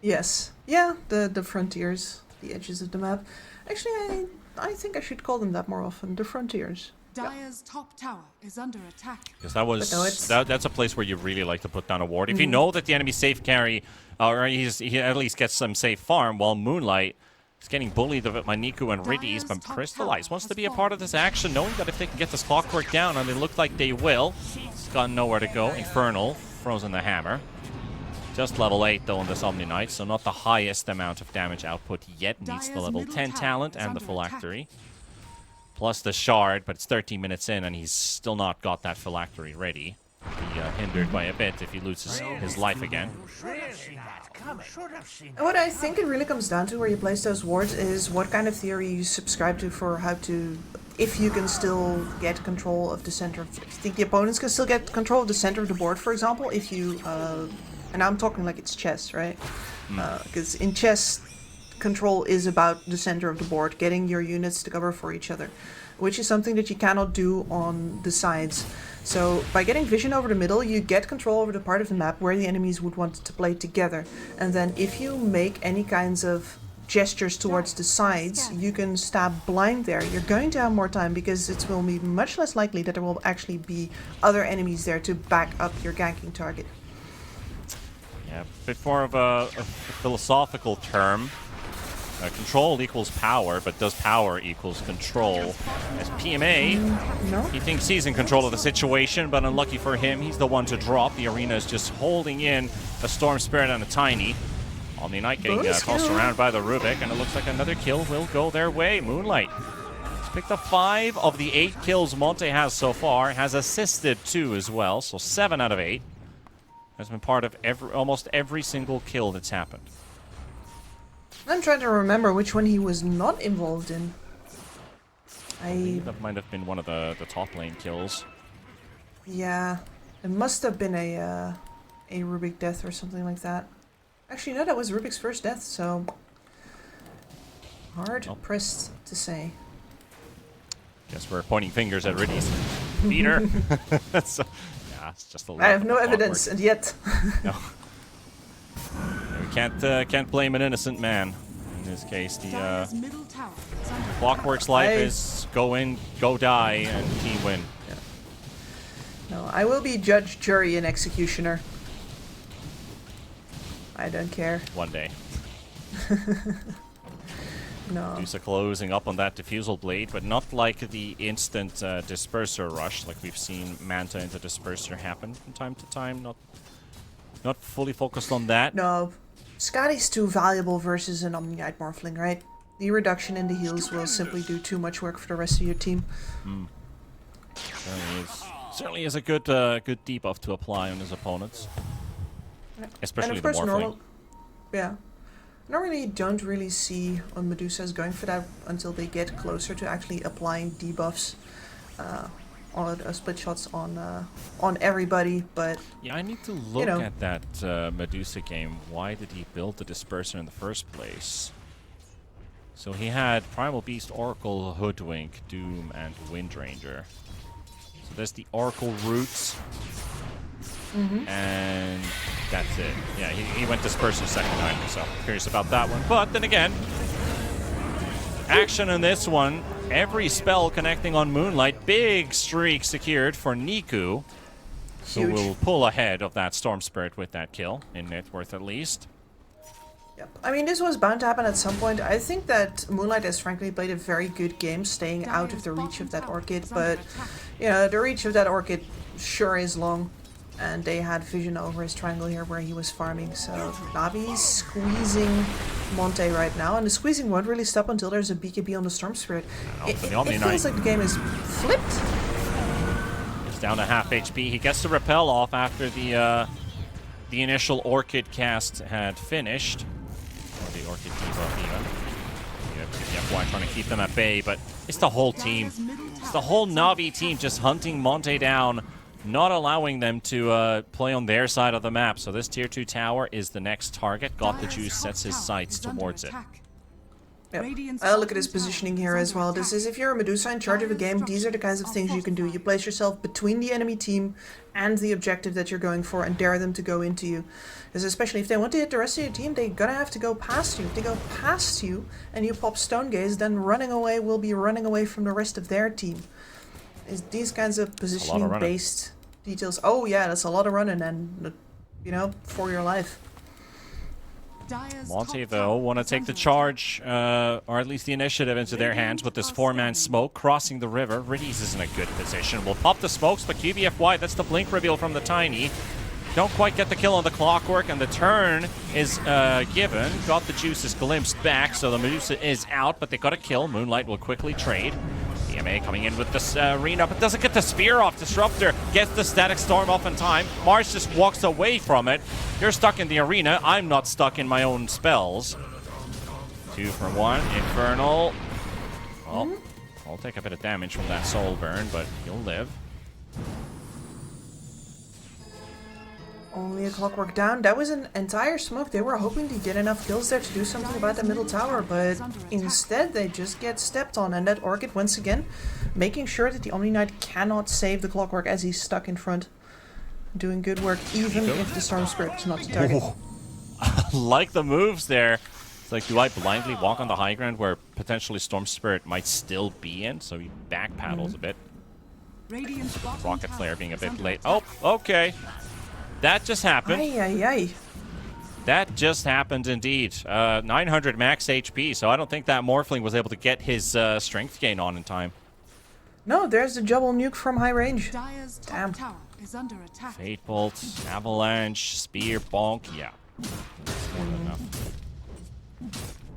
Yes. Yeah, the frontiers, the edges of the map. Actually, I think I should call them that more often. The frontiers. Dire's top tower is under attack. Because that was that's a place where you really like to put down a ward. If you know that the enemy's safe carry, or he at least gets some safe farm, while Moonlight is getting bullied by Niku and Riddies, but Crystallize wants to be a part of this action, knowing that if they can get this Clockwork down, and they look like they will, it's got nowhere to go. Infernal, frozen the hammer. Just level 8 though on this Omni Knight, so not the highest amount of damage output yet. Needs the level 10 talent and the phylactery. Plus the shard, but it's 13 minutes in and he's still not got that phylactery ready. Be hindered by a bit if he loses his life again. What I think it really comes down to where you place those wards is what kind of theory you subscribe to for how to... If you can still get control of the center of... If you think the opponents can still get control of the center of the board, for example, if you... and I'm talking like it's chess, right? Because in chess, control is about the center of the board, getting your units to cover for each other, which is something that you cannot do on the sides. So by getting vision over the middle, you get control over the part of the map where the enemies would want to play together. And then if you make any kinds of gestures towards the sides, you can stab blind there. You're going to have more time because it will be much less likely that there will actually be other enemies there to back up your ganking target. Yeah, a bit more of a philosophical term. Control equals power, but does power equals control? As PMA, he thinks he's in control of the situation, but unlucky for him, he's the one to drop. The arena is just holding in a Storm Spirit and a Tiny. Omni Knight getting tossed around by the Rubik, and it looks like another kill will go their way. Moonlight has picked up 5 of the 8 kills Monte has so far, has assisted 2 as well, so 7 out of 8. Has been part of almost every single kill that's happened. I'm trying to remember which one he was not involved in. I think that might have been one of the top lane kills. Yeah, it must have been a Rubik death or something like that. Actually, no, that was Rubik's first death, so hard pressed to say. Guess we're pointing fingers at Riddy's beater. So, yeah, it's just a little. I have no evidence, and yet. No. We can't blame an innocent man. In this case, the Clockwork's life is go in, go die, and team win. Yeah. No, I will be judge, jury, and executioner. I don't care. One day. No. Medusa closing up on that diffusal blade, but not like the instant disperser rush, like we've seen Manta into disperser happen from time to time. Not fully focused on that. No. Scotty's too valuable versus an Omni Knight Morphling, right? The reduction in the heals will simply do too much work for the rest of your team. Certainly is a good debuff to apply on his opponents. Especially the Morphling. Yeah. Normally don't really see when Medusa is going for that until they get closer to actually applying debuffs on split shots on everybody, but yeah, I need to look at that Medusa game. Why did he build the disperser in the first place? So he had Primal Beast, Oracle, Hoodwink, Doom, and Windranger. So there's the Oracle roots. And that's it. Yeah, he went disperser second time, so curious about that one. But then again, action in this one. Every spell connecting on Moonlight. Big streak secured for Niku. So we'll pull ahead of that Storm Spirit with that kill, in net worth at least. Yep. I mean, this was bound to happen at some point. I think that Moonlight has frankly played a very good game staying out of the reach of that Orchid, but, you know, the reach of that Orchid sure is long. And they had vision over his triangle here where he was farming, so Navi's squeezing Monte right now, and the squeezing won't really stop until there's a BKB on the Storm Spirit. It feels like the game is flipped. He's down to half HP. He gets the repel off after the initial Orchid cast had finished. Or the Orchid debuff even. FY trying to keep them at bay, but it's the whole team. It's the whole Navi team just hunting Monte down, not allowing them to play on their side of the map. So this tier 2 tower is the next target. Got the Juice sets his sights towards it. Yep. I look at his positioning here as well. This is, if you're a Medusa in charge of a game, these are the kinds of things you can do. You place yourself between the enemy team and the objective that you're going for and dare them to go into you. Because especially if they want to hit the rest of your team, they're gonna have to go past you. If they go past you and you pop Stone Gaze, then running away will be running away from the rest of their team. Is these kinds of positioning-based details. Oh yeah, that's a lot of running, and you know, for your life. Monte, though, want to take the charge, or at least the initiative, into their hands with this 4-man smoke crossing the river. Riddies is in a good position. We'll pop the smokes, but QBFY, that's the blink reveal from the Tiny. Don't quite get the kill on the Clockwork, and the turn is given. Got the Juices glimpsed back, so the Medusa is out, but they got a kill. Moonlight will quickly trade. DMA coming in with this arena, but doesn't get the spear off. Disruptor gets the Static Storm off in time. Mars just walks away from it. You're stuck in the arena. I'm not stuck in my own spells. 2 for 1. Infernal. Well, I'll take a bit of damage from that soul burn, but he'll live. Only a Clockwork down. That was an entire smoke. They were hoping to get enough kills there to do something about the middle tower, but instead they just get stepped on. And that Orchid, once again, making sure that the Omni Knight cannot save the Clockwork as he's stuck in front. Doing good work, even if the Storm Spirit is not the target. Like the moves there. It's like, do I blindly walk on the high ground where potentially Storm Spirit might still be in? So he back paddles a bit. Radiant's bottom Rocket tower Flare being a is bit under late. attack. Oh, okay. That just happened. Ay, ay, ay. That just happened indeed. 900 max HP, so I don't think that Morphling was able to get his strength gain on in time. No, there's the double nuke from high range. Dire's top Damn. tower is under attack. Fate Bolt, Avalanche, Spear, Bonk, yeah. That's more than enough.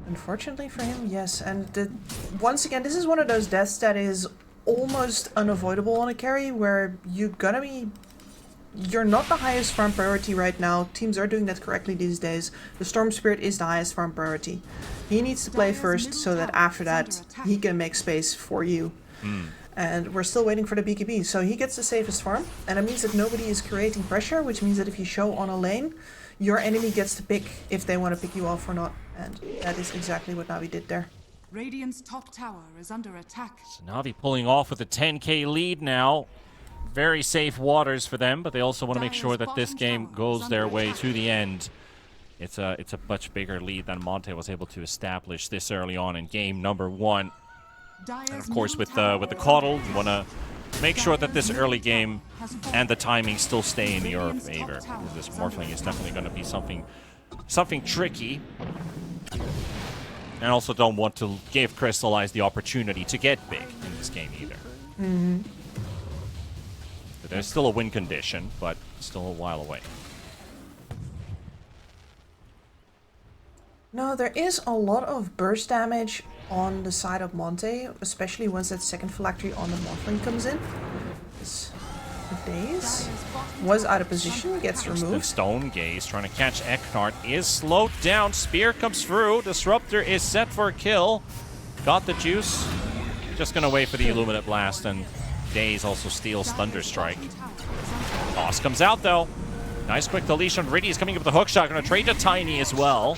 Unfortunately for him, yes. And once again, this is one of those deaths that is almost unavoidable on a carry, where you're not the highest farm priority right now. Teams are doing that correctly these days. The Storm Spirit is the highest farm priority. He needs to play first so that after that he can make space for you. And we're still waiting for the BKB, so he gets the safest farm, and it means that nobody is creating pressure, which means that if you show on a lane, your enemy gets to pick if they want to pick you off or not. And that is exactly what Navi did there. Radiant's top tower is under attack. So Navi pulling off with a 10k lead now. Very safe waters for them, but they also want to make sure that this game goes their way to the end. It's a much bigger lead than Monte was able to establish this early on in game number 1. And of course, with the Coddle, you want to make sure that this early game and the timing still stay in your favor. Because this Morphling is definitely going to be something tricky. And also don't want to give Crystallize the opportunity to get big in this game either. But there's still a win condition, but still a while away. No, there is a lot of burst damage on the side of Monte, especially once that second phylactery on the Morphling comes in. Daze was out of position, gets The removed. Stone Gaze trying to catch Eckhart is slowed down. Spear comes through. Disruptor is set for a kill. Got the juice. Just gonna wait for the Illuminate Blast, and Daze also steals Thunderstrike. Toss comes out though. Nice quick deletion. Riddy is coming up with a hook shot. Gonna trade to Tiny as well.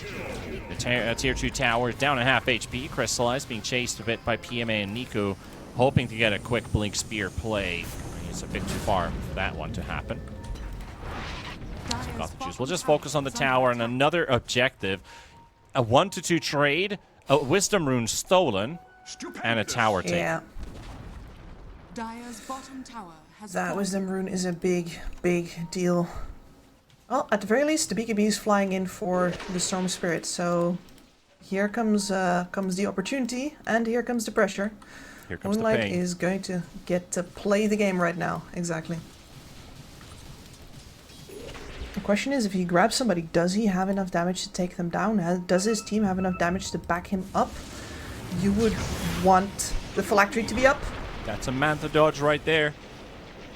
The tier 2 tower down a half HP. Crystallize being chased a bit by PMA and Niku, hoping to get a quick Blink Spear play. It's a bit too far for that one to happen. So got the juice. We'll just focus on the tower and another objective. A 1-2 trade, a Wisdom Rune stolen, and a tower take. Yeah, Dire's bottom tower has that fallen. Wisdom Rune is a big, big deal. Well, at the very least, the BKB is flying in for the Storm Spirit, so here comes the opportunity, and here comes the pressure. Here comes the Moonlight pain. is going to get to play the game right now, exactly. The question is, if he grabs somebody, does he have enough damage to take them down? Does his team have enough damage to back him up? You would want the phylactery to be up. That's a Manta dodge right there.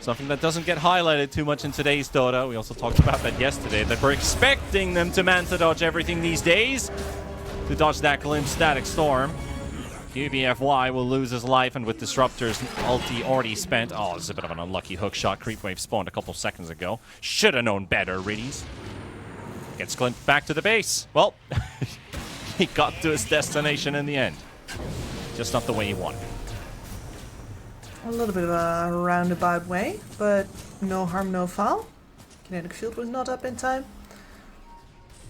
Something that doesn't get highlighted too much in today's Dota. We also talked about that yesterday, that we're expecting them to Manta dodge everything these days. To dodge that Glimpse Static Storm. QBFY will lose his life, and with Disruptor's ulti already spent. Oh, this is a bit of an unlucky hook shot. Creep Wave spawned a couple seconds ago. Should have known better, Riddies. Gets Glint back to the base. Well, he got to his destination in the end. Just not the way he wanted. A little bit of a roundabout way, but no harm, no foul. Kinetic field was not up in time.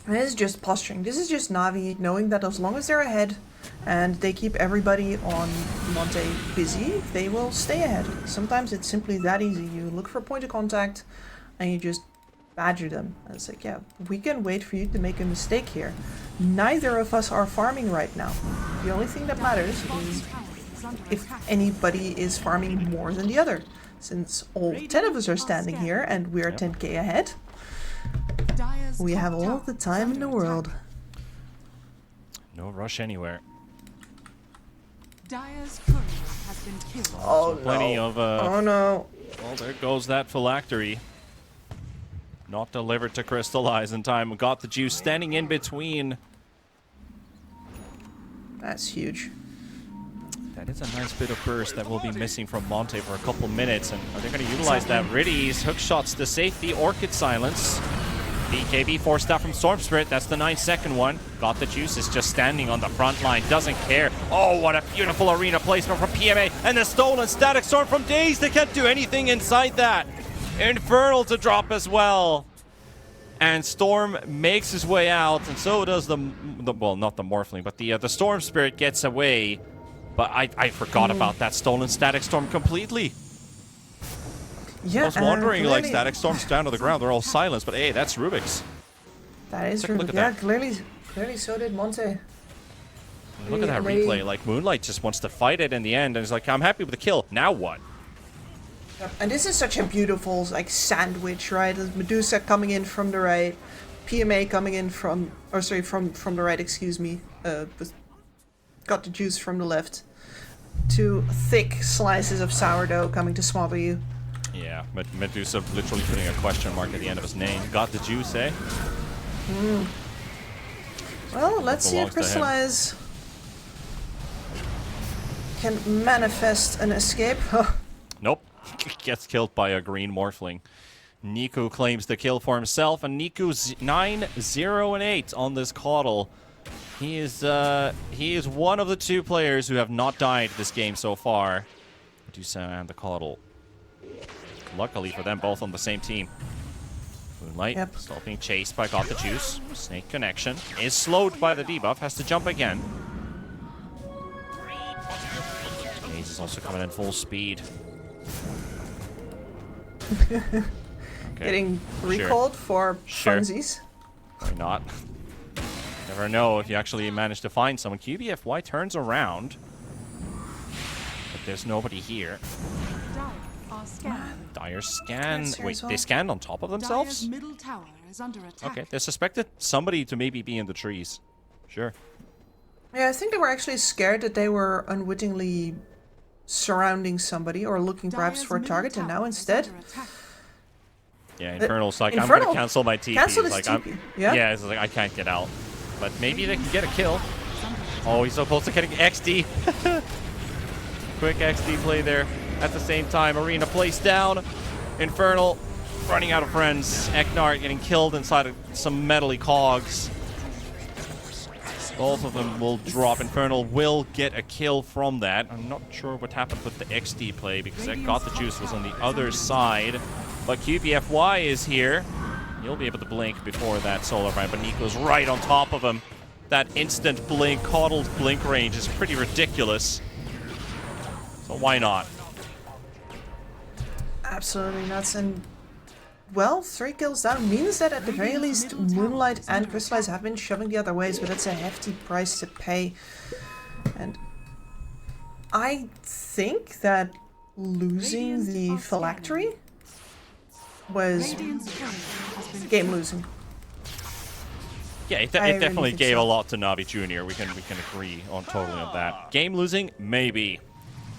And this is just posturing. This is just Navi knowing that as long as they're ahead and they keep everybody on Monte busy, they will stay ahead. Sometimes it's simply that easy. You look for a point of contact and you just badger them. And it's like, yeah, we can wait for you to make a mistake here. Neither of us are farming right now. The only thing that matters is if anybody is farming more than the other. Since all 10 of us are standing here and we're 10k ahead, we have all the time in the world. No rush anywhere. Dire's courier has been killed. Oh, Plenty no. of Oh no. Well, there goes that phylactery. Not delivered to Crystallize in time. Got the juice standing in between. That's huge. That is a nice bit of burst that will be missing from Monte for a couple minutes. And are they going to utilize that? Riddies, hook shots to safety, Orchid silence. BKB forced out from Storm Spirit. That's the 9-second one. Got the juice, is just standing on the front line. Doesn't care. Oh, what a beautiful arena placement from PMA. And the stolen Static Storm from Daze. They can't do anything inside that. Infernal to drop as well. And Storm makes his way out, and so does the well, not the Morphling, but the Storm Spirit gets away. But I forgot about that stolen Static Storm completely. Yeah, I was wondering, like, Static Storms down to the ground, they're all silenced, but hey, that's Rubik's. That is Take a look Rubik. at Yeah, that. clearly so did Monte. Look at that replay. Like, Moonlight just wants to fight it in the end, and he's like, I'm happy with the kill. Now what? Yep. And this is such a beautiful, like, sandwich, right? Medusa coming in from the right, PMA coming in from, or sorry, from the right, excuse me. Got the juice from the left. Two thick slices of sourdough coming to smother you. Yeah, Medusa literally putting a question mark at the end of his name. Got the juice, eh? Well, let's see if Crystallize can manifest an escape. Nope. Gets killed by a green Morphling. Niku claims the kill for himself, and Niku's 9-0-8 on this Caudle. He is one of the two players who have not died this game so far. Medusa and the Caudle. Luckily for them, both on the same team. Moonlight still being chased by Got the Juice. Snake connection is slowed by the debuff, has to jump again. Haze is also coming in full speed. Okay. Getting recalled for funsies. Why not? Never know if you actually manage to find someone. QBFY turns around, but there's nobody here. Dire scan. Wait, they scanned on top of themselves? Dire's middle tower is under attack. Okay, they suspected somebody to maybe be in the trees. Sure. Yeah, I think they were actually scared that they were unwittingly surrounding somebody or looking perhaps for a target, and now instead... Yeah, Infernal's like, Infernal, I'm gonna cancel my TP. Cancel his like, TP. Yeah, it's like, I can't get out. But maybe they can get a kill. Oh, he's so close to getting XD. Quick XD play there. At the same time, Arena placed down. Infernal running out of friends. Eknar getting killed inside of some metally cogs. Both of them will drop. Infernal will get a kill from that. I'm not sure what happened with the XD play because that Got the Juice was on the other side. But QBFY is here. He'll be able to blink before that solar ride, but Nico's right on top of him. That instant blink, Caudle's blink range is pretty ridiculous. So why not? absolutely nuts. And well, 3 kills down means that at the very least Moonlight and Crystallize have been shoving the other ways, but it's a hefty price to pay. And I think that losing the phylactery was game losing. Yeah, it definitely gave a lot to Navi Jr. We can agree on totally on that. Game losing, maybe.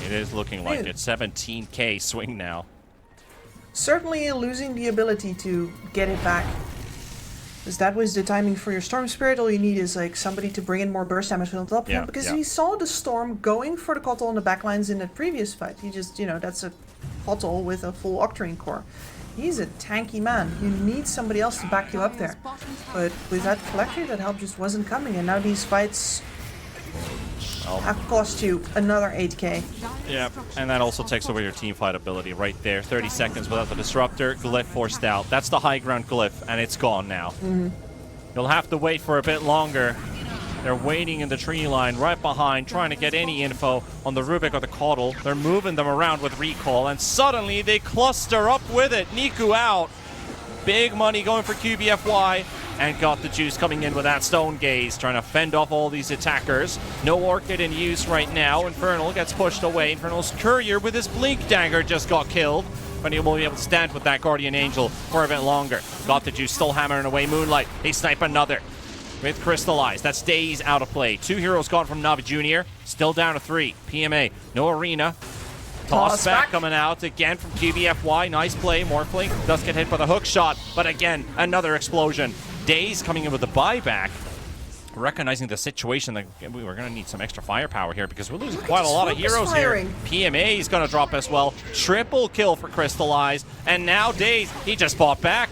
It is looking like it. 17k swing now. Certainly losing the ability to get it back. Because that was the timing for your Storm Spirit. All you need is like somebody to bring in more burst damage on top. Yeah, because he saw the Storm going for the Kotal on the backlines in the previous fight. He just, you know, that's a Kotal with a full Octarine core. He's a tanky man. You need somebody else to back you up there. But with that phylactery, that help just wasn't coming. And now these fights have cost you another 8k. Yeah, and that also takes away your team fight ability right there. 30 seconds without the Disruptor. Glyph forced out. That's the high ground Glyph, and it's gone now. You'll have to wait for a bit longer. They're waiting in the tree line right behind, trying to get any info on the Rubik or the Caudal. They're moving them around with recall, and suddenly they cluster up with it. Niku out. Big money going for QBFY, and got the juice coming in with that Stone Gaze, trying to fend off all these attackers. No Orchid in use right now. Infernal gets pushed away. Infernal's Courier with his Blink Dagger just got killed, but he will be able to stand with that Guardian Angel for a bit longer. Got the juice still hammering away Moonlight. They snipe another with Crystallize. That's Daze out of play. 2 heroes gone from Navi Jr. Still down to 3. PMA, no Arena. Toss back coming out again from QBFY. Nice play. Morphling does get hit by the hook shot, but again, another explosion. Daze coming in with the buyback. Recognizing the situation that we were going to need some extra firepower here because we're losing quite a lot of heroes here. PMA is going to drop as well. Triple kill for Crystallize. And now Daze, he just fought back.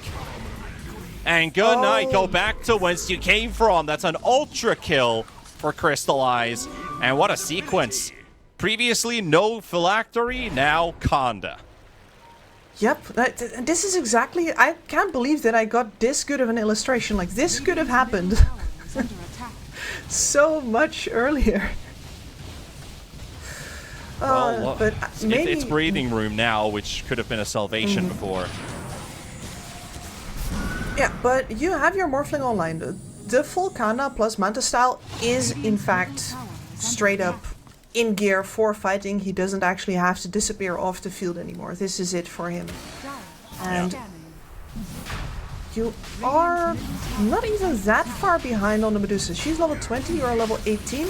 And good night. Go back to whence you came from. That's an ultra kill for Crystallize. And what a sequence. Previously, no phylactery, now Conda. Yep, this is exactly... I can't believe that I got this good of an illustration. Like, this could have happened so much earlier. Well, but maybe... it's breathing room now, which could have been a salvation before. Yeah, but you have your Morphling online. The full Kana plus Manta style is, in fact, straight up in gear for fighting. He doesn't actually have to disappear off the field anymore. This is it for him. And you are not even that far behind on the Medusa. She's level 20, you're level 18.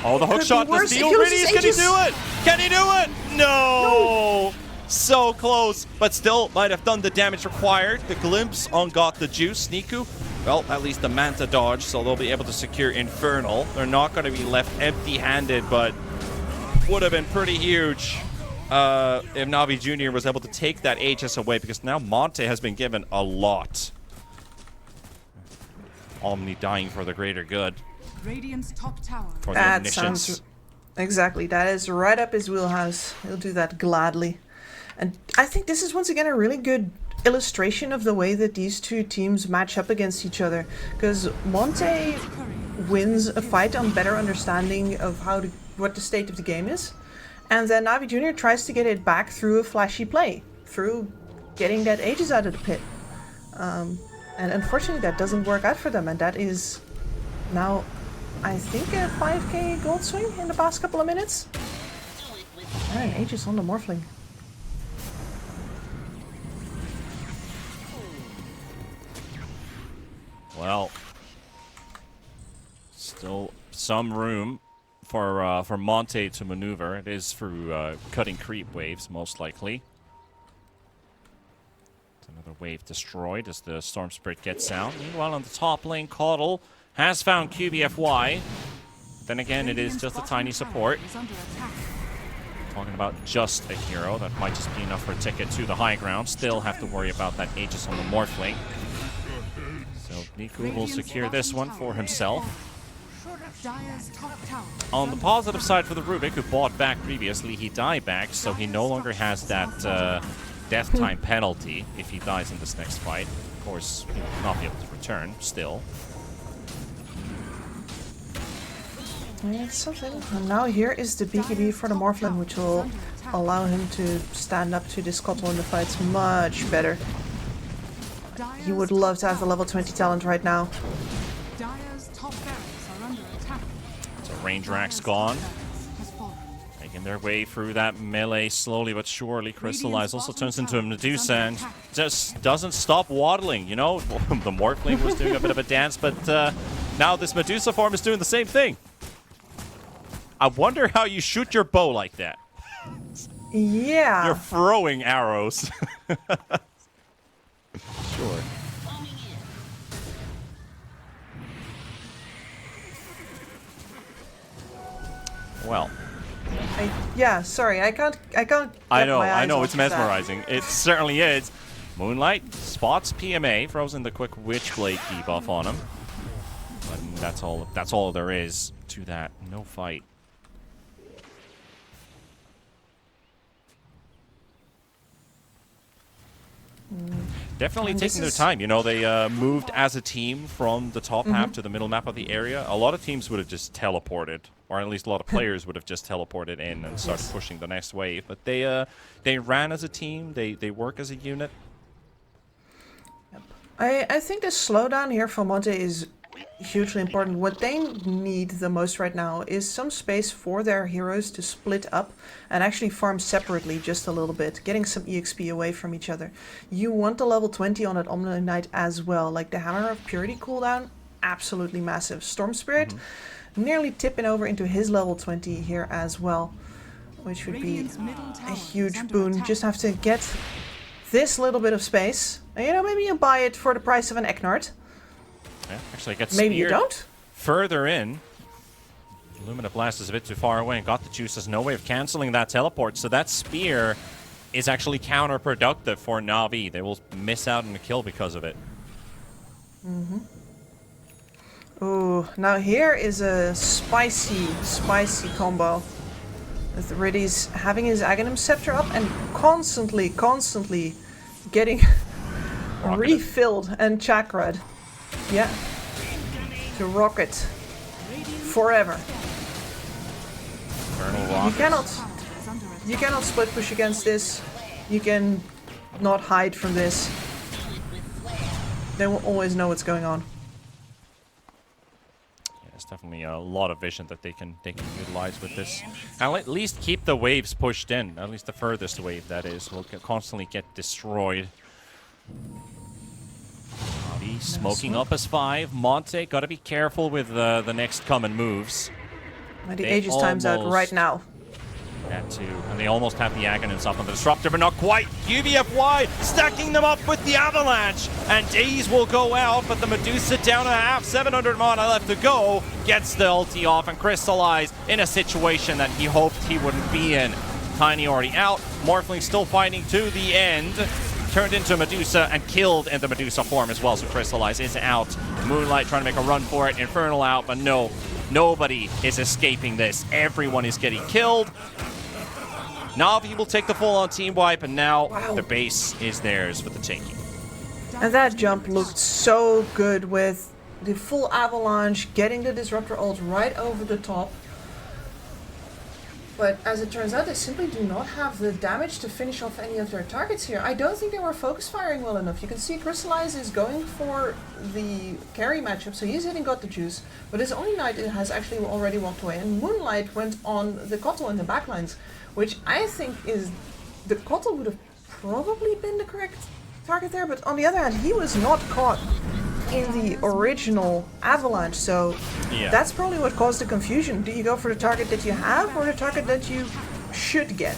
Oh, the hook shot, the steal release, can he do it? Can he do it? No! So close, but still might have done the damage required. The glimpse on got the juice. Niku, well, at least the Manta dodge, so they'll be able to secure Infernal. They're not going to be left empty-handed, but would have been pretty huge if Navi Jr. was able to take that Aegis away, because now Monte has been given a lot. Omni dying for the greater good. Radiant's top tower. For the That omniscience. sounds... Exactly, that is right up his wheelhouse. He'll do that gladly. And I think this is once again a really good illustration of the way that these two teams match up against each other. Because Monte wins a fight on better understanding of what the state of the game is. And then Navi Jr. tries to get it back through a flashy play. Through getting that Aegis out of the pit. And unfortunately that doesn't work out for them. And that is now, I think, a 5k gold swing in the past couple of minutes. And Aegis on the Morphling. Well, still some room for Monte to maneuver. It is through cutting creep waves, most likely. Another wave destroyed as the Storm Spirit gets out. Meanwhile, on the top lane, Caudle has found QBFY. Then again, it is just a tiny support. Talking about just a hero. That might just be enough for a ticket to the high ground. Still have to worry about that Aegis on the Morphling. So Niku will secure this one for himself. On the positive side for the Rubik, who bought back previously, he died back, so he no longer has that death time penalty if he dies in this next fight. Of course, he will not be able to return, still. It's something. And now here is the BKB for the Morphling, which will allow him to stand up to this Cottle in the fights much better. He would love to have the level 20 talent right now. So range rack's gone. Making their way through that melee slowly but surely. Crystallize also turns into a Medusa and just doesn't stop waddling, you know? The Morphling was doing a bit of a dance, but now this Medusa form is doing the same thing. I wonder how you shoot your bow like that. Yeah. You're throwing arrows. Sure. Well. Yeah, sorry, I can't. I know, it's mesmerizing. It certainly is. Moonlight spots PMA, throws in the quick Witchblade debuff on him. But that's all there is to that. No fight. Definitely taking their time. You know, they moved as a team from the top half to the middle map of the area. A lot of teams would have just teleported, or at least a lot of players would have just teleported in and started pushing the next wave. But they ran as a team. They work as a unit. Yep. I think the slowdown here for Monte is hugely important. What they need the most right now is some space for their heroes to split up and actually farm separately just a little bit, getting some EXP away from each other. You want the level 20 on that Omni Knight as well. Like the Hammer of Purity cooldown, absolutely massive. Storm Spirit nearly tipping over into his level 20 here as well, which would be a huge boon. Just have to get this little bit of space. And, you know, maybe you buy it for the price of an Eknard. Yeah, actually, gets maybe you don't. Further in. Lumina Blast is a bit too far away and got the juice. There's no way of canceling that teleport. So that spear is actually counterproductive for Na'Vi. They will miss out on a kill because of it. Ooh, now here is a spicy combo. With Riddy's having his Aghanim Scepter up and constantly getting refilled and chakra'd. Yeah. To rocket. Forever. You cannot split push against this. You can not hide from this. They will always know what's going on. There's definitely a lot of vision that they can utilize with this. And at least keep the waves pushed in. At least the furthest wave, that is, will constantly get destroyed. NAVI smoking up as 5. Monte, gotta be careful with the next coming moves. And the Aegis time's out right now. That too. And they almost have the Aghanims up on the Disruptor, but not quite. UVFY stacking them up with the Avalanche. And Daze will go out, but the Medusa down a half. 700 mana left to go. Gets the ulti off and Crystallize in a situation that he hoped he wouldn't be in. Tiny already out. Morphling still fighting to the end. Turned into Medusa and killed in the Medusa form as well. So Crystallize is out. Moonlight trying to make a run for it. Infernal out, but no. Nobody is escaping this. Everyone is getting killed. NAVI will take the full-on team wipe, and now the base is theirs for the taking. And that jump looked so good with the full avalanche, getting the Disruptor ult right over the top. But as it turns out, they simply do not have the damage to finish off any of their targets here. I don't think they were focus firing well enough. You can see Crystallize is going for the carry matchup, so he's hitting Got the Juice. But his only knight has actually already walked away, and Moonlight went on the Kotl in the backlines, which I think is... The Kotl would have probably been the correct target there, but on the other hand, he was not caught in the original avalanche, so that's probably what caused the confusion. Do you go for the target that you have or the target that you should get?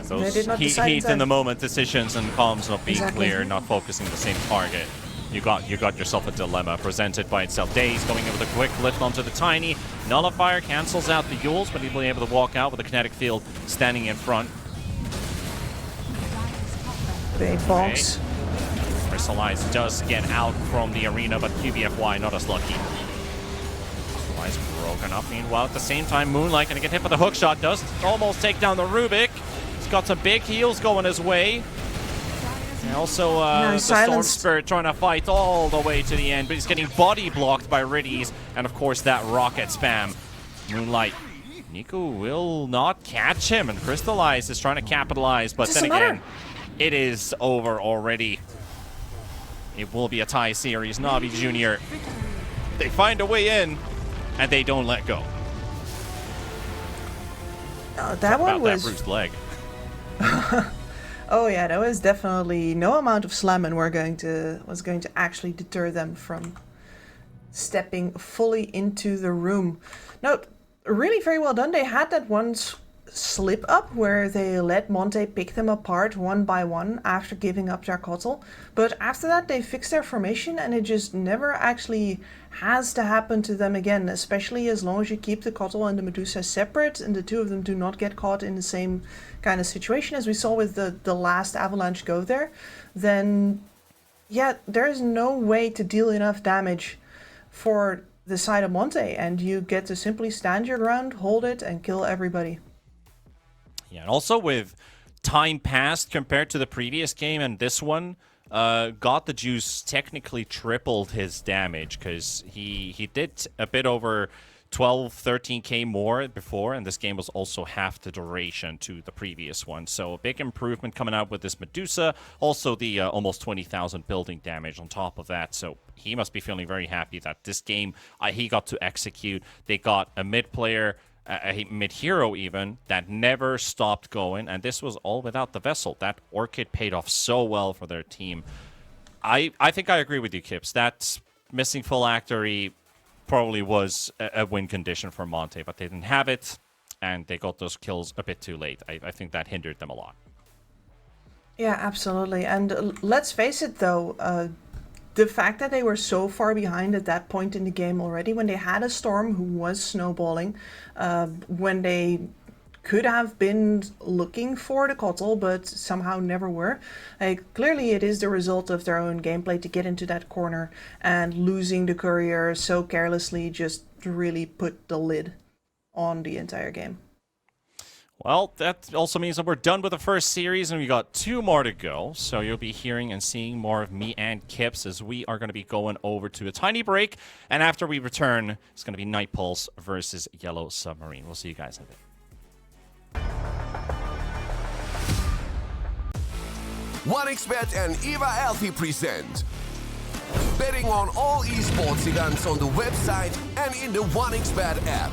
Those heat in the moment decisions and comms not being clear, not focusing the same target. You got yourself a dilemma presented by itself. Daze going in with a quick lift onto the Tiny. Nullifier cancels out the Yules, but he'll be able to walk out with a kinetic field standing in front. Big box. Crystallize does get out from the arena, but QBFY not as lucky. Crystallize broken up. Meanwhile, at the same time, Moonlight gonna get hit with a hook shot. Does almost take down the Rubik. He's got some big heals going his way. And also, the Storm Spirit trying to fight all the way to the end, but he's getting body blocked by Riddies, and of course that rocket spam. Moonlight, Nico will not catch him, and Crystallize is trying to capitalize, but then again, it is over already. It will be a tie series. NAVI Jr. They find a way in, and they don't let go. That one was... that bruised leg. Oh yeah, that was definitely no amount of slamming was going to actually deter them from stepping fully into the room. No, really very well done. They had that one slip up where they let Monte pick them apart one by one after giving up their Kotl, but after that they fixed their formation and it just never actually has to happen to them again, especially as long as you keep the Kotl and the Medusa separate and the two of them do not get caught in the same kind of situation as we saw with the last Avalanche go there. Then yeah, there's no way to deal enough damage for the side of Monte, and you get to simply stand your ground, hold it, and kill everybody. Yeah, and also with time passed compared to the previous game and this one, Got the Juice technically tripled his damage because he did a bit over 12, 13k more before, and this game was also half the duration to the previous one. So a big improvement coming out with this Medusa. Also the almost 20,000 building damage on top of that. So he must be feeling very happy that this game he got to execute. They got a mid player, a mid-hero even, that never stopped going, and this was all without the Vessel. That Orchid paid off so well for their team. I think I agree with you, Kips. That missing phylactery probably was a win condition for Monte, but they didn't have it, and they got those kills a bit too late. I think that hindered them a lot. Yeah, absolutely. And let's face it, though, the fact that they were so far behind at that point in the game already, when they had a Storm who was snowballing, when they could have been looking for the Kotl, but somehow never were. Clearly it is the result of their own gameplay to get into that corner, and losing the courier so carelessly just really put the lid on the entire game. Well, that also means that we're done with the first series, and we got 2 more to go. So you'll be hearing and seeing more of me and Kips as we are going to be going over to a tiny break. And after we return, it's going to be Night Pulse versus Yellow Submarine. We'll see you guys in a bit. OneXBet and Eva Alfie present betting on all esports events on the website and in the OneXBet app.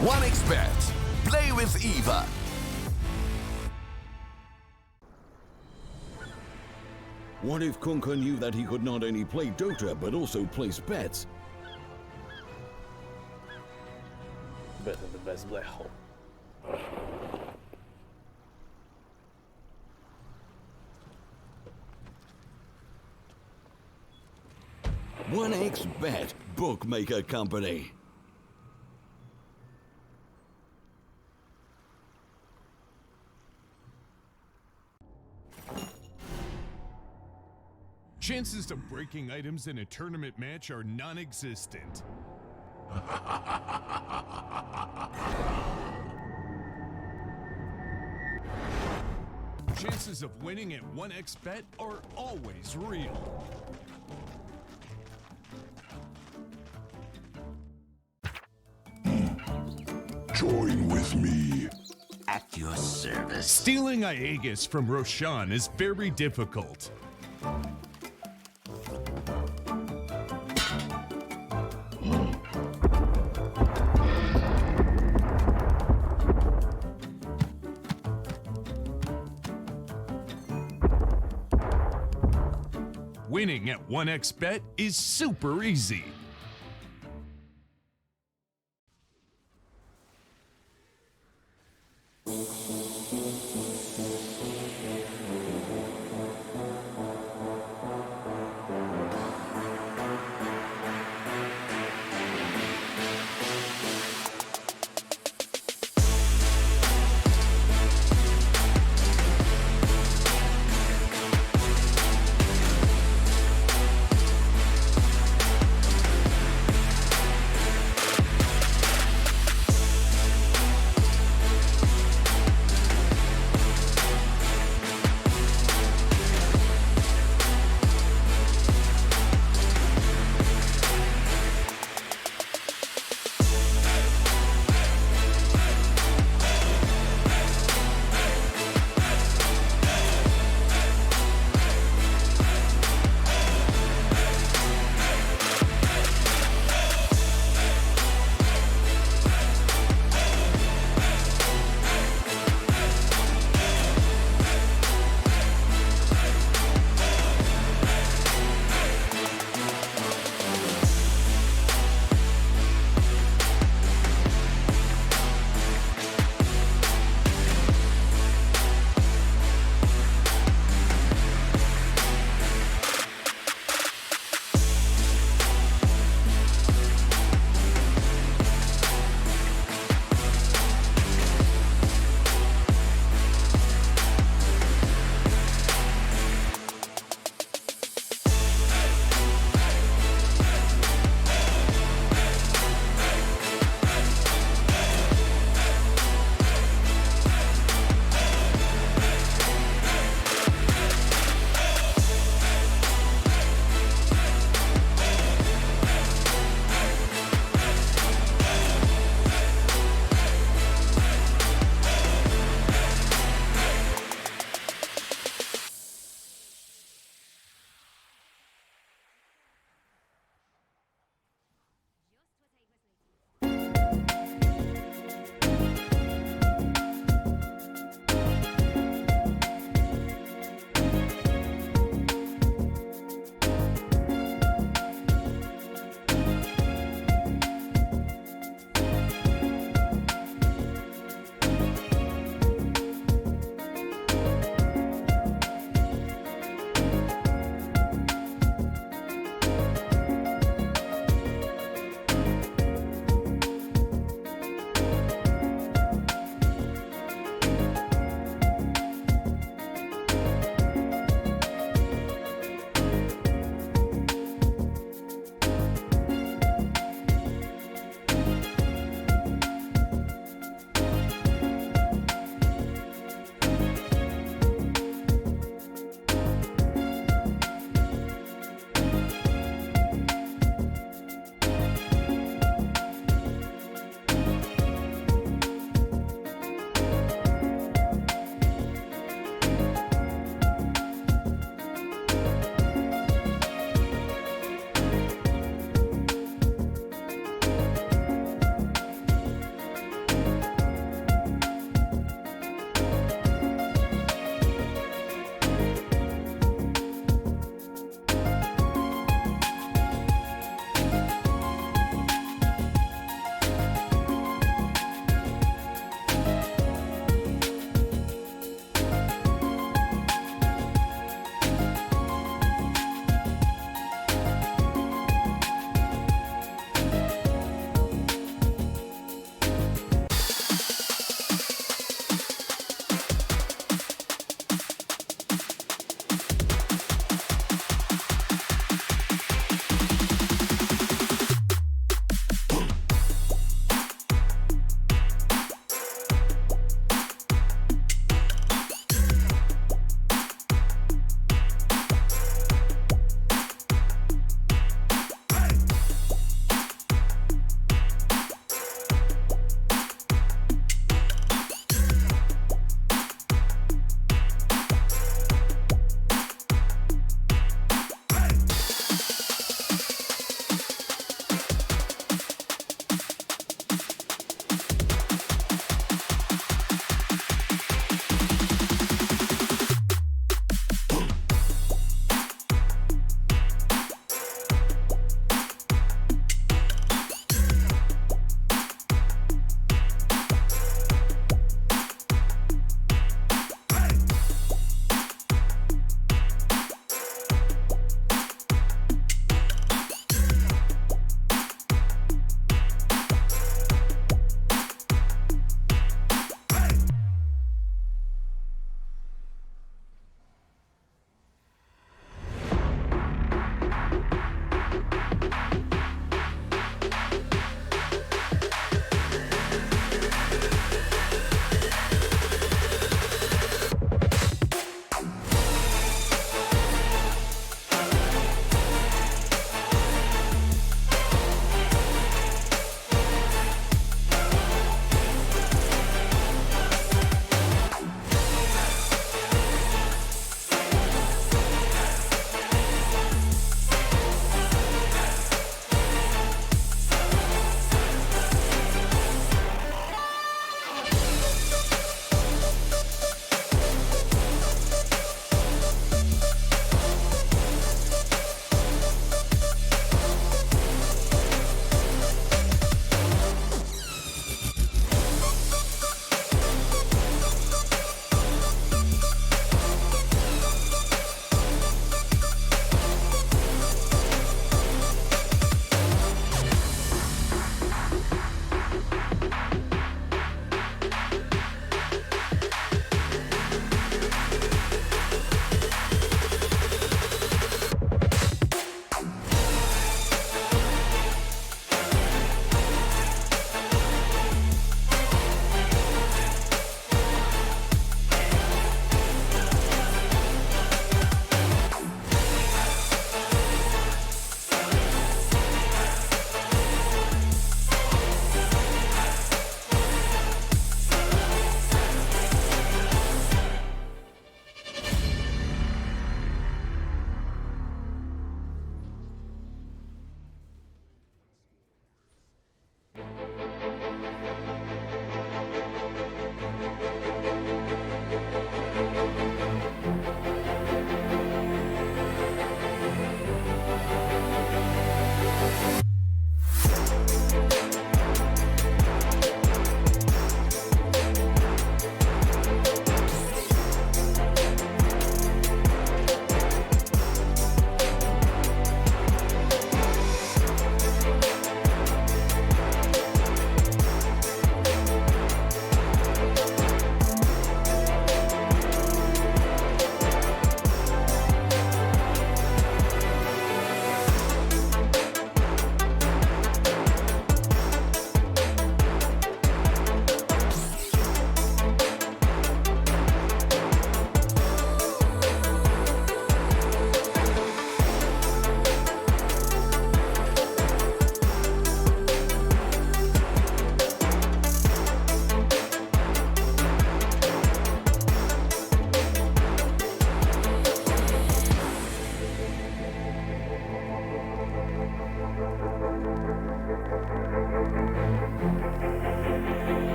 OneXBet. Play with Eva. What if Kunka knew that he could not only play Dota but also place bets? Better the best black hole. 1xBet, bookmaker company. Chances of breaking items in a tournament match are non-existent. Chances of winning at 1xBet are always real. Join with me. At your service. Stealing Aegis from Roshan is very difficult. Winning at 1xBet is super easy.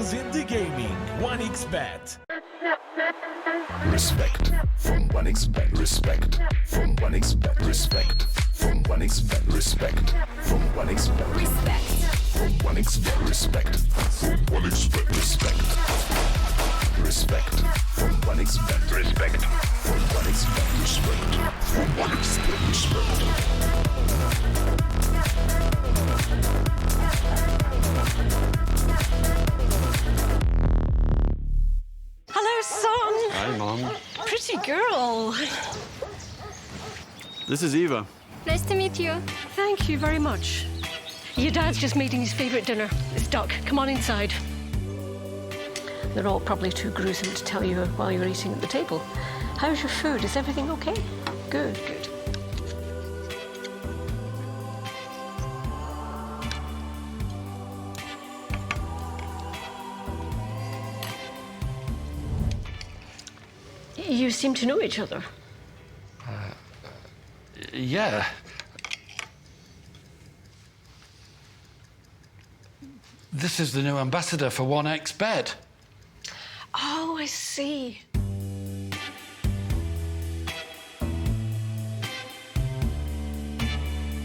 News in the gaming. 1xBet. Respect from 1xBet. Respect from 1xBet. Respect from 1xBet. Respect from 1xBet. Respect. From 1xBet. Respect from 1xBet. Respect. Respect from 1xBet. Respect from 1xBet. Respect from 1xBet. Respect. Hello, son. Hi, Mom. Pretty girl. This is Eva. Nice to meet you. Thank you very much. Your dad's just making his favourite dinner. It's duck. Come on inside. They're all probably too gruesome to tell you while you're eating at the table. How's your food? Is everything okay? Good, good. You seem to know each other. Yeah. This is the new ambassador for 1xBet. Oh, I see.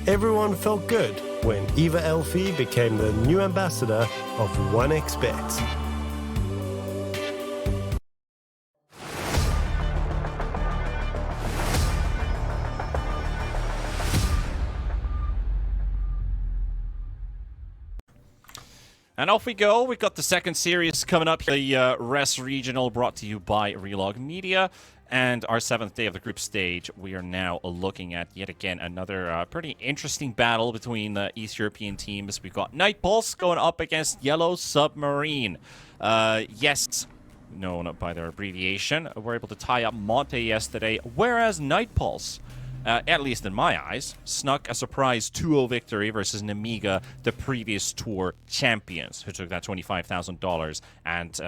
Everyone felt good when Eva Elfie became the new ambassador of 1xBet. And off we go. We've got the second series coming up. The Res Regional brought to you by Relog Media. And our 7th day of the group stage, we are now looking at, yet again, another pretty interesting battle between the East European teams. We've got Night Pulse going up against Yellow Submarine. Yes, known by their abbreviation, were able to tie up Monte yesterday, whereas Night Pulse, at least in my eyes, snuck a surprise 2-0 victory versus Namiga, the previous tour champions, who took that $25,000 and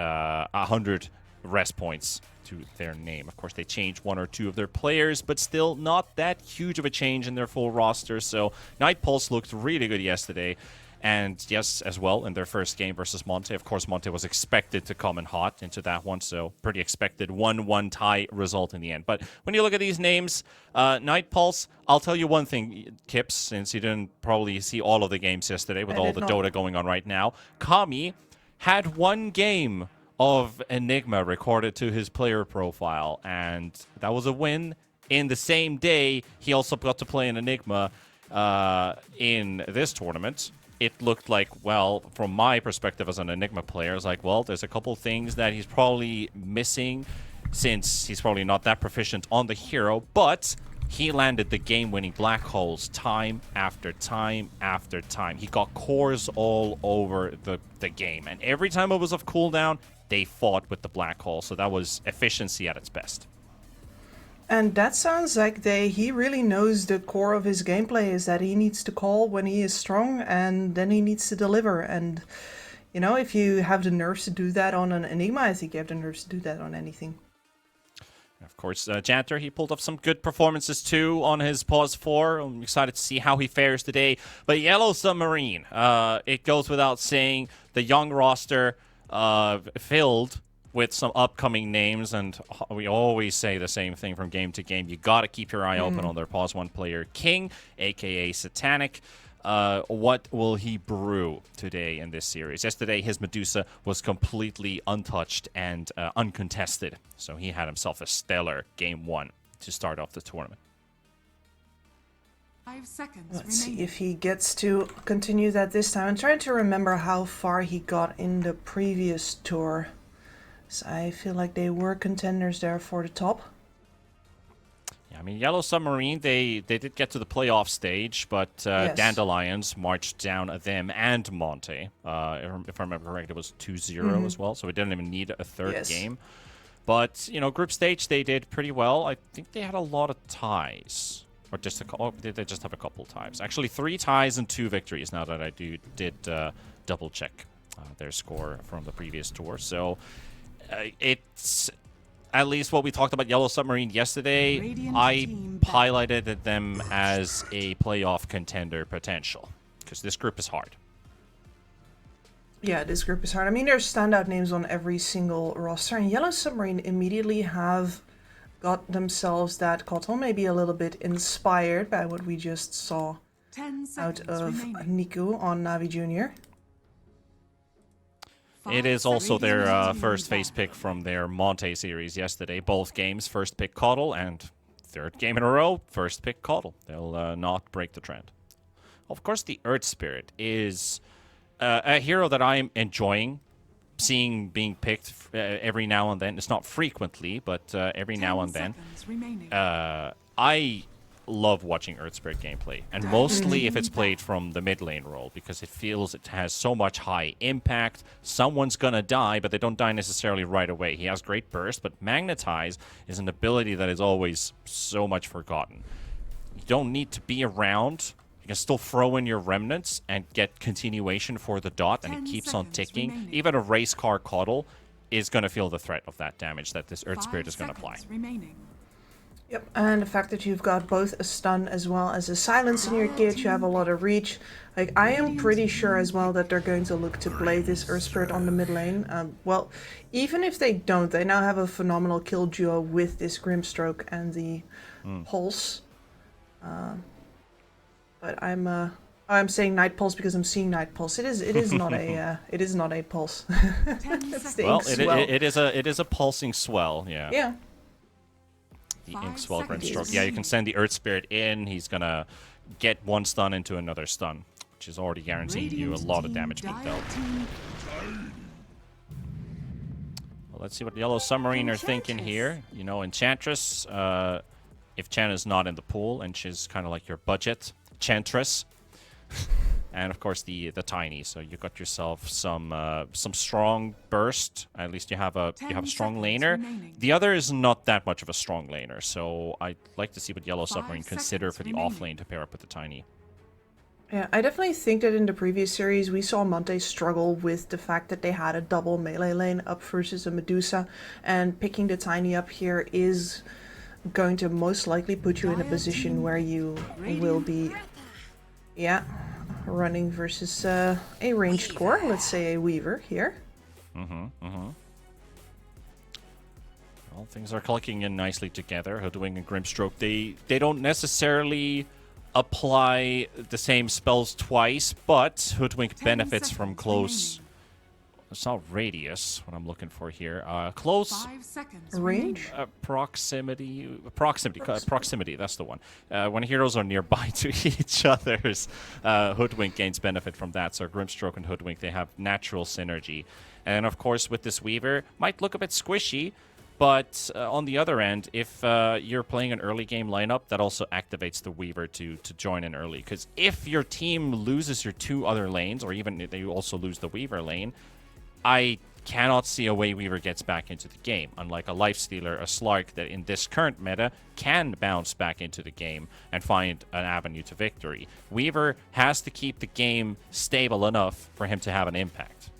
100 rest points to their name. Of course, they changed one or two of their players, but still not that huge of a change in their full roster. So Night Pulse looked really good yesterday. And yes, as well, in their first game versus Monte. Of course, Monte was expected to come in hot into that one, so pretty expected 1-1 tie result in the end. But when you look at these names, Night Pulse, I'll tell you one thing, Kips, since you didn't probably see all of the games yesterday with all the Dota going on right now. Kami had one game of Enigma recorded to his player profile, and that was a win. In the same day, he also got to play an Enigma in this tournament. It looked like, well, from my perspective as an Enigma player, it's like, well, there's a couple things that he's probably missing since he's probably not that proficient on the hero, but he landed the game-winning black holes time after time after time. He got cores all over the game, and every time it was off cooldown, they fought with the black hole, so that was efficiency at its best. And that sounds like he really knows the core of his gameplay is that he needs to call when he is strong, and then he needs to deliver. And, you know, if you have the nerves to do that on an Enigma, I think you have the nerves to do that on anything. Of course, Janter, he pulled off some good performances too on his Pause 4. I'm excited to see how he fares today. But Yellow Submarine, it goes without saying, the young roster filled with some upcoming names, and we always say the same thing from game to game. You got to keep your eye open on their Pause 1 player, King, a.k.a. Satanic. What will he brew today in this series? Yesterday, his Medusa was completely untouched and uncontested, so he had himself a stellar Game 1 to start off the tournament. 5 seconds Let's see remaining. if he gets to continue that this time. I'm trying to remember how far he got in the previous tour. So I feel like they were contenders there for the top. Yeah, I mean, Yellow Submarine, they did get to the playoff stage, but Yes. Dandelions marched down them and Monte. If I remember correct, it was 2-0 as well, so we didn't even need a third game. But, you know, group stage, they did pretty well. I think they had a lot of ties. Or just did they just have a couple ties? Actually, 3 ties and 2 victories, now that I did double-check their score from the previous tour. So it's at least what we talked about Yellow Submarine yesterday. I highlighted them as a playoff contender potential, because this group is hard. Yeah, this group is hard. I mean, there's standout names on every single roster, and Yellow Submarine immediately have got themselves that Kotal, maybe a little bit inspired by what we just saw 10 out seconds of remaining. Niku on Navi Jr. It is also their first face pick from their Monte series yesterday. Both games, first pick Coddle, and third game in a row, first pick Coddle. They'll not break the trend. Of course, the Earth Spirit is a hero that I'm enjoying seeing being picked every now and then. It's not frequently, but every now and then. I love watching Earth Spirit gameplay, and mostly if it's played from the mid lane role, because it feels it has so much high impact. Someone's gonna die, but they don't die necessarily right away. He has great burst, but Magnetize is an ability that is always so much forgotten. You don't need to be around. You can still throw in your remnants and get continuation for the dot, and it keeps on ticking. remaining. Even a race car Coddle is going to feel the threat of that damage that this Earth Spirit is going to apply. Remaining. Yep, and the fact that you've got both a stun as well as a silence in your kit, you have a lot of reach. Like, I am pretty sure as well that they're going to look to play this Earth Spirit on the mid lane. Well, even if they don't, they now have a phenomenal kill duo with this Grimstroke and the Pulse. But I'm saying Night Pulse because I'm seeing Night Pulse. It is not a it is not a pulse. It's the Well, ink swell. it is a pulsing swell, yeah. Yeah. The ink swell Grimstroke. Yeah, you can send the Earth Spirit in. He's gonna get one stun into another stun, which is already guaranteeing you a lot of damage being dealt. Well, let's see what Yellow Submarine are thinking here. You know, Enchantress, if Chen is not in the pool, and she's kind of like your budget Chantress. And of course the Tiny. So you got yourself some strong burst. At least you have a strong laner. The other is not that much of a strong laner. So I'd like to see what Yellow Submarine consider for the off lane to pair up with the Tiny. Yeah, I definitely think that in the previous series we saw Monte struggle with the fact that they had a double melee lane up versus a Medusa, and picking the Tiny up here is going to most likely put you in a position where you will be, running versus a ranged core, let's say a Weaver here. Well, things are clicking in nicely together. Hoodwink and Grimstroke, they don't necessarily apply the same spells twice, but Hoodwink benefits from close... It's not radius, what I'm looking for here. Close range? Proximity, that's the one. When heroes are nearby to each other's, Hoodwink gains benefit from that. So Grimstroke and Hoodwink, they have natural synergy. And of course, with this Weaver, might look a bit squishy, but on the other end, if you're playing an early game lineup, that also activates the Weaver to join in early. Because if your team loses your two other lanes, or even if they also lose the Weaver lane, I cannot see a way Weaver gets back into the game, unlike a Lifestealer, a Slark that in this current meta can bounce back into the game and find an avenue to victory. Weaver has to keep the game stable enough for him to have an impact.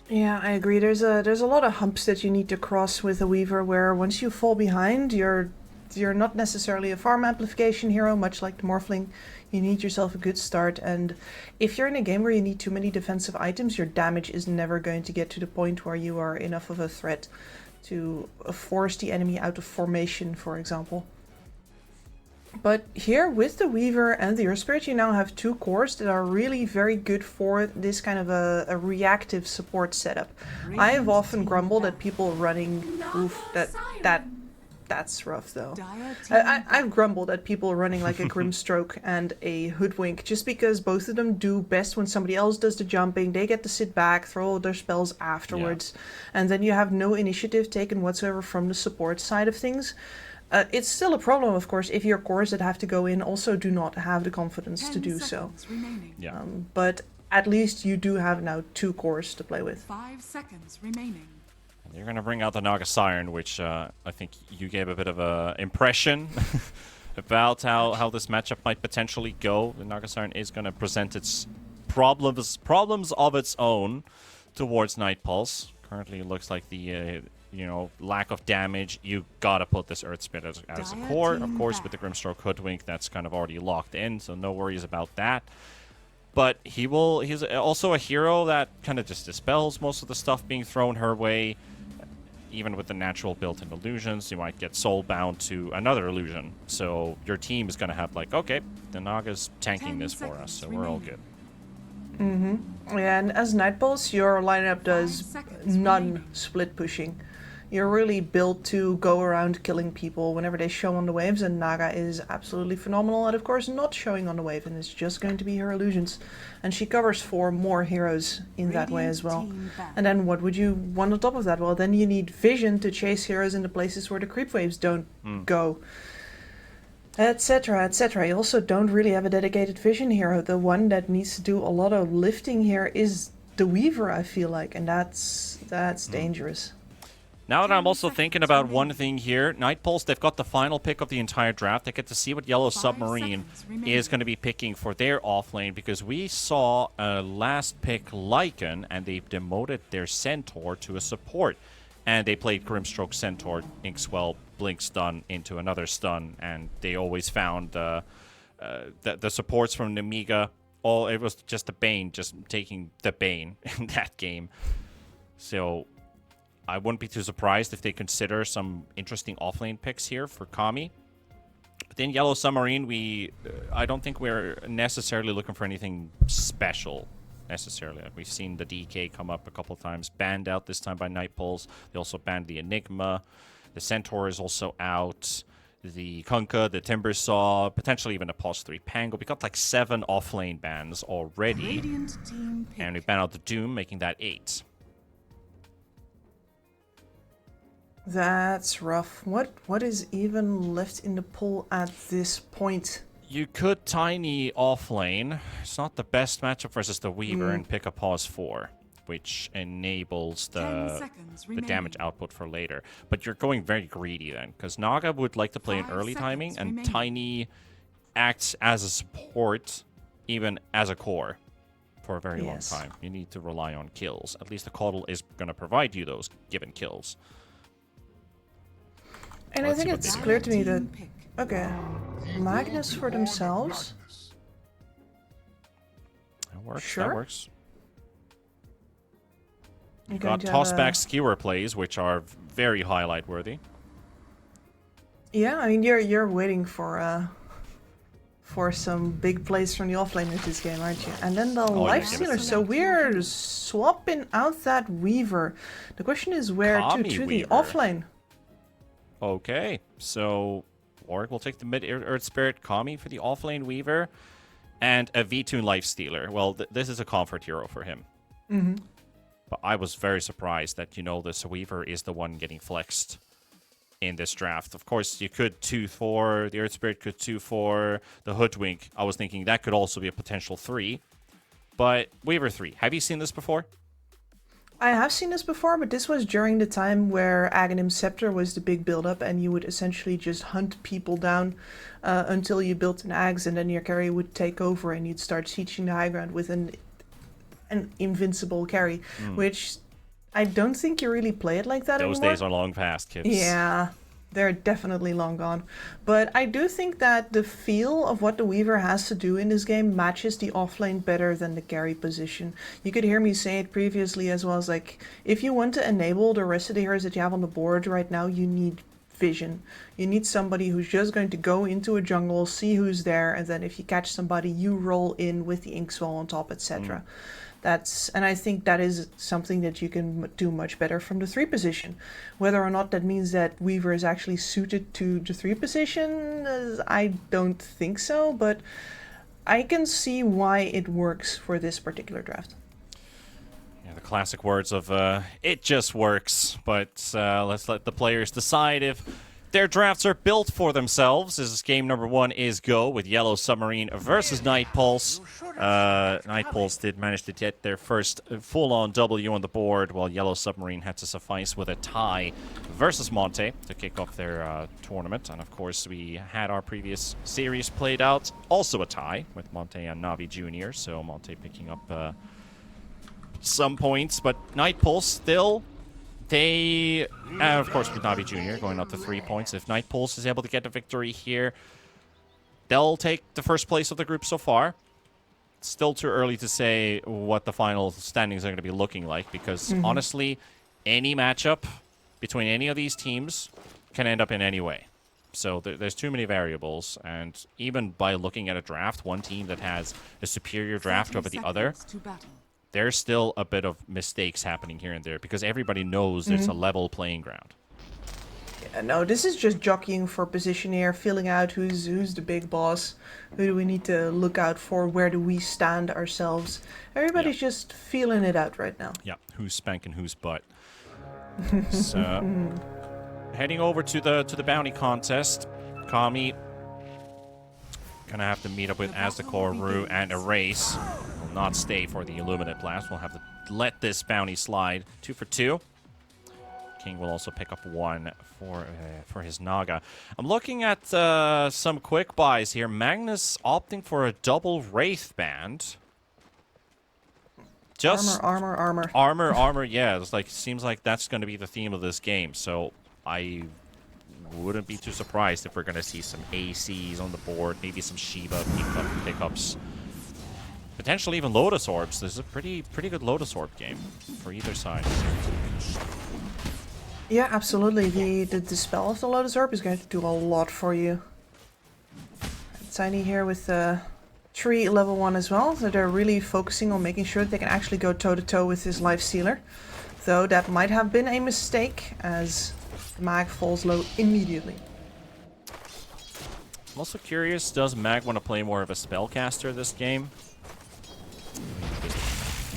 Yeah, I agree. There's a lot of humps that you need to cross with a Weaver, where once you fall behind, you're not necessarily a farm amplification hero, much like the Morphling. You need yourself a good start, and if you're in a game where you need too many defensive items, your damage is never going to get to the point where you are enough of a threat to force the enemy out of formation, for example. But here, with the Weaver and the Earth Spirit, you now have two cores that are really very good for this kind of a reactive support setup. I have often grumbled at people running... That's rough, though. I've grumbled at people running like a Grimstroke and a Hoodwink, just because both of them do best when somebody else does the jumping. They get to sit back, throw all their spells afterwards, and then you have no initiative taken whatsoever from the support side of things. It's still a problem, of course, if your cores that have to go in also do not have the confidence to do so. But at least you do have now two cores to play with. 5 seconds remaining. They're going to bring out the Naga Siren, which I think you gave a bit of an impression about how this matchup might potentially go. The Naga Siren is going to present its problems of its own towards Night Pulse. Currently, it looks like the lack of damage. You got to put this Earth Spirit as a core. Of course, with the Grimstroke Hoodwink, that's kind of already locked in, so no worries about that. But he's also a hero that kind of just dispels most of the stuff being thrown her way. Even with the natural built-in illusions, you might get soulbound to another illusion. So your team is going to have like, okay, the Naga's tanking this for us, so we're all good. Yeah, and as Night Pulse, your lineup does none split pushing. You're really built to go around killing people whenever they show on the waves, and Naga is absolutely phenomenal at, of course, not showing on the wave, and it's just going to be her illusions. And she covers 4 more heroes in that way as well. And then what would you want on top of that? Well, then you need vision to chase heroes in the places where the creep waves don't go. Etc, etc. You also don't really have a dedicated vision hero. The one that needs to do a lot of lifting here is the Weaver, I feel like, and that's dangerous. Now that I'm also thinking about one thing here, Night Pulse, they've got the final pick of the entire draft. They get to see what Yellow Submarine is going to be picking for their offlane, because we saw a last pick Lycan, and they demoted their Centaur to a support. And they played Grimstroke Centaur, Inkswell, Blink Stun into another stun, and they always found the supports from Nemiga. It was just the Bane, just taking the Bane in that game. So I wouldn't be too surprised if they consider some interesting offlane picks here for Kami. But then Yellow Submarine, I don't think we're necessarily looking for anything special. Necessarily. We've seen the DK come up a couple of times, banned out this time by Night Pulse. They also banned the Enigma. The Centaur is also out. The Kunkka, the Timbersaw, potentially even a Pulse 3 Pango. We got like 7 offlane bans already. And we banned out the Doom, making that 8. That's rough. What is even left in the pool at this point? You could Tiny offlane. It's not the best matchup versus the Weaver and pick a Pause 4, which enables the damage output for later. But you're going very greedy then, because Naga would like to play in early timing, and Tiny acts as a support, even as a core, for a very long time. You need to rely on kills. At least the Caudal is going to provide you those given kills. And I think it's clear to me that... Okay, Magnus for themselves? That works, sure. That works. You got tossback skewer plays, which are very highlight worthy. Yeah, I mean you're waiting for some big plays from the offlane in this game, aren't you? And then the Lifestealer. So we're swapping out that Weaver. The question is where to the offlane. Okay, so Warwick will take the mid Earth Spirit Kami for the offlane Weaver, and a V2 Lifestealer. Well, this is a comfort hero for him. But I was very surprised that, this Weaver is the one getting flexed in this draft. Of course, you could 2-4, the Earth Spirit could 2-4, the Hoodwink. I was thinking that could also be a potential 3. But Weaver 3, have you seen this before? I have seen this before, but this was during the time where Aghanim Scepter was the big build-up, and you would essentially just hunt people down until you built an Ags, and then your carry would take over, and you'd start sieging the high ground with an invincible carry, which I don't think you really play it like that anymore. Those days are long past, kids. Yeah, they're definitely long gone. But I do think that the feel of what the Weaver has to do in this game matches the offlane better than the carry position. You could hear me say it previously as well, as like, if you want to enable the rest of the heroes that you have on the board right now, you need vision. You need somebody who's just going to go into a jungle, see who's there, and then if you catch somebody, you roll in with the Inkswell on top, etc. And I think that is something that you can do much better from the 3 position. Whether or not that means that Weaver is actually suited to the 3 position, I don't think so, but I can see why it works for this particular draft. Yeah, the classic words of, it just works, but let's let the players decide if their drafts are built for themselves, as game number 1 is go with Yellow Submarine versus Night Pulse. Night Pulse did manage to get their first full-on W on the board, while Yellow Submarine had to suffice with a tie versus Monte to kick off their tournament. And of course, we had our previous series played out, also a tie with Monte and NAVI Jr., so Monte picking up some points, but Night Pulse still... They, of course, with NAVI Jr. going up to 3 points. If Night Pulse is able to get a victory here, they'll take the first place of the group so far. still too early to say what the final standings are going to be looking like because honestly, any matchup between any of these teams can end up in any way. So there's too many variables, and even by looking at a draft, one team that has a superior draft over the other, there's still a bit of mistakes happening here and there because everybody knows it's a level playing ground. Yeah, no, this is just jockeying for position here, feeling out who's the big boss, who do we need to look out for, where do we stand ourselves. Everybody's just feeling it out right now. Yeah, who's spanking whose butt. So, heading over to the bounty contest, Kami gonna have to meet up with Aztecor, Rue, and Erase. Will not stay for the Illuminate Blast. We'll have to let this bounty slide. 2 for 2. King will also pick up 1 for his Naga. I'm looking at some quick buys here. Magnus opting for a double Wraith Band. Just armor. Yeah, it's like seems like that's going to be the theme of this game. So I wouldn't be too surprised if we're going to see some ACs on the board, maybe some Shiva pickups, potentially even Lotus Orbs. This is a pretty good Lotus Orb game for either side. Yeah, absolutely. The dispel of the Lotus Orb is going to do a lot for you. Tiny here with the tree level 1 as well, so they're really focusing on making sure that they can actually go toe-to-toe with this Life Sealer. Though that might have been a mistake, as the mag falls low immediately. I'm also curious, does Mag want to play more of a spellcaster this game?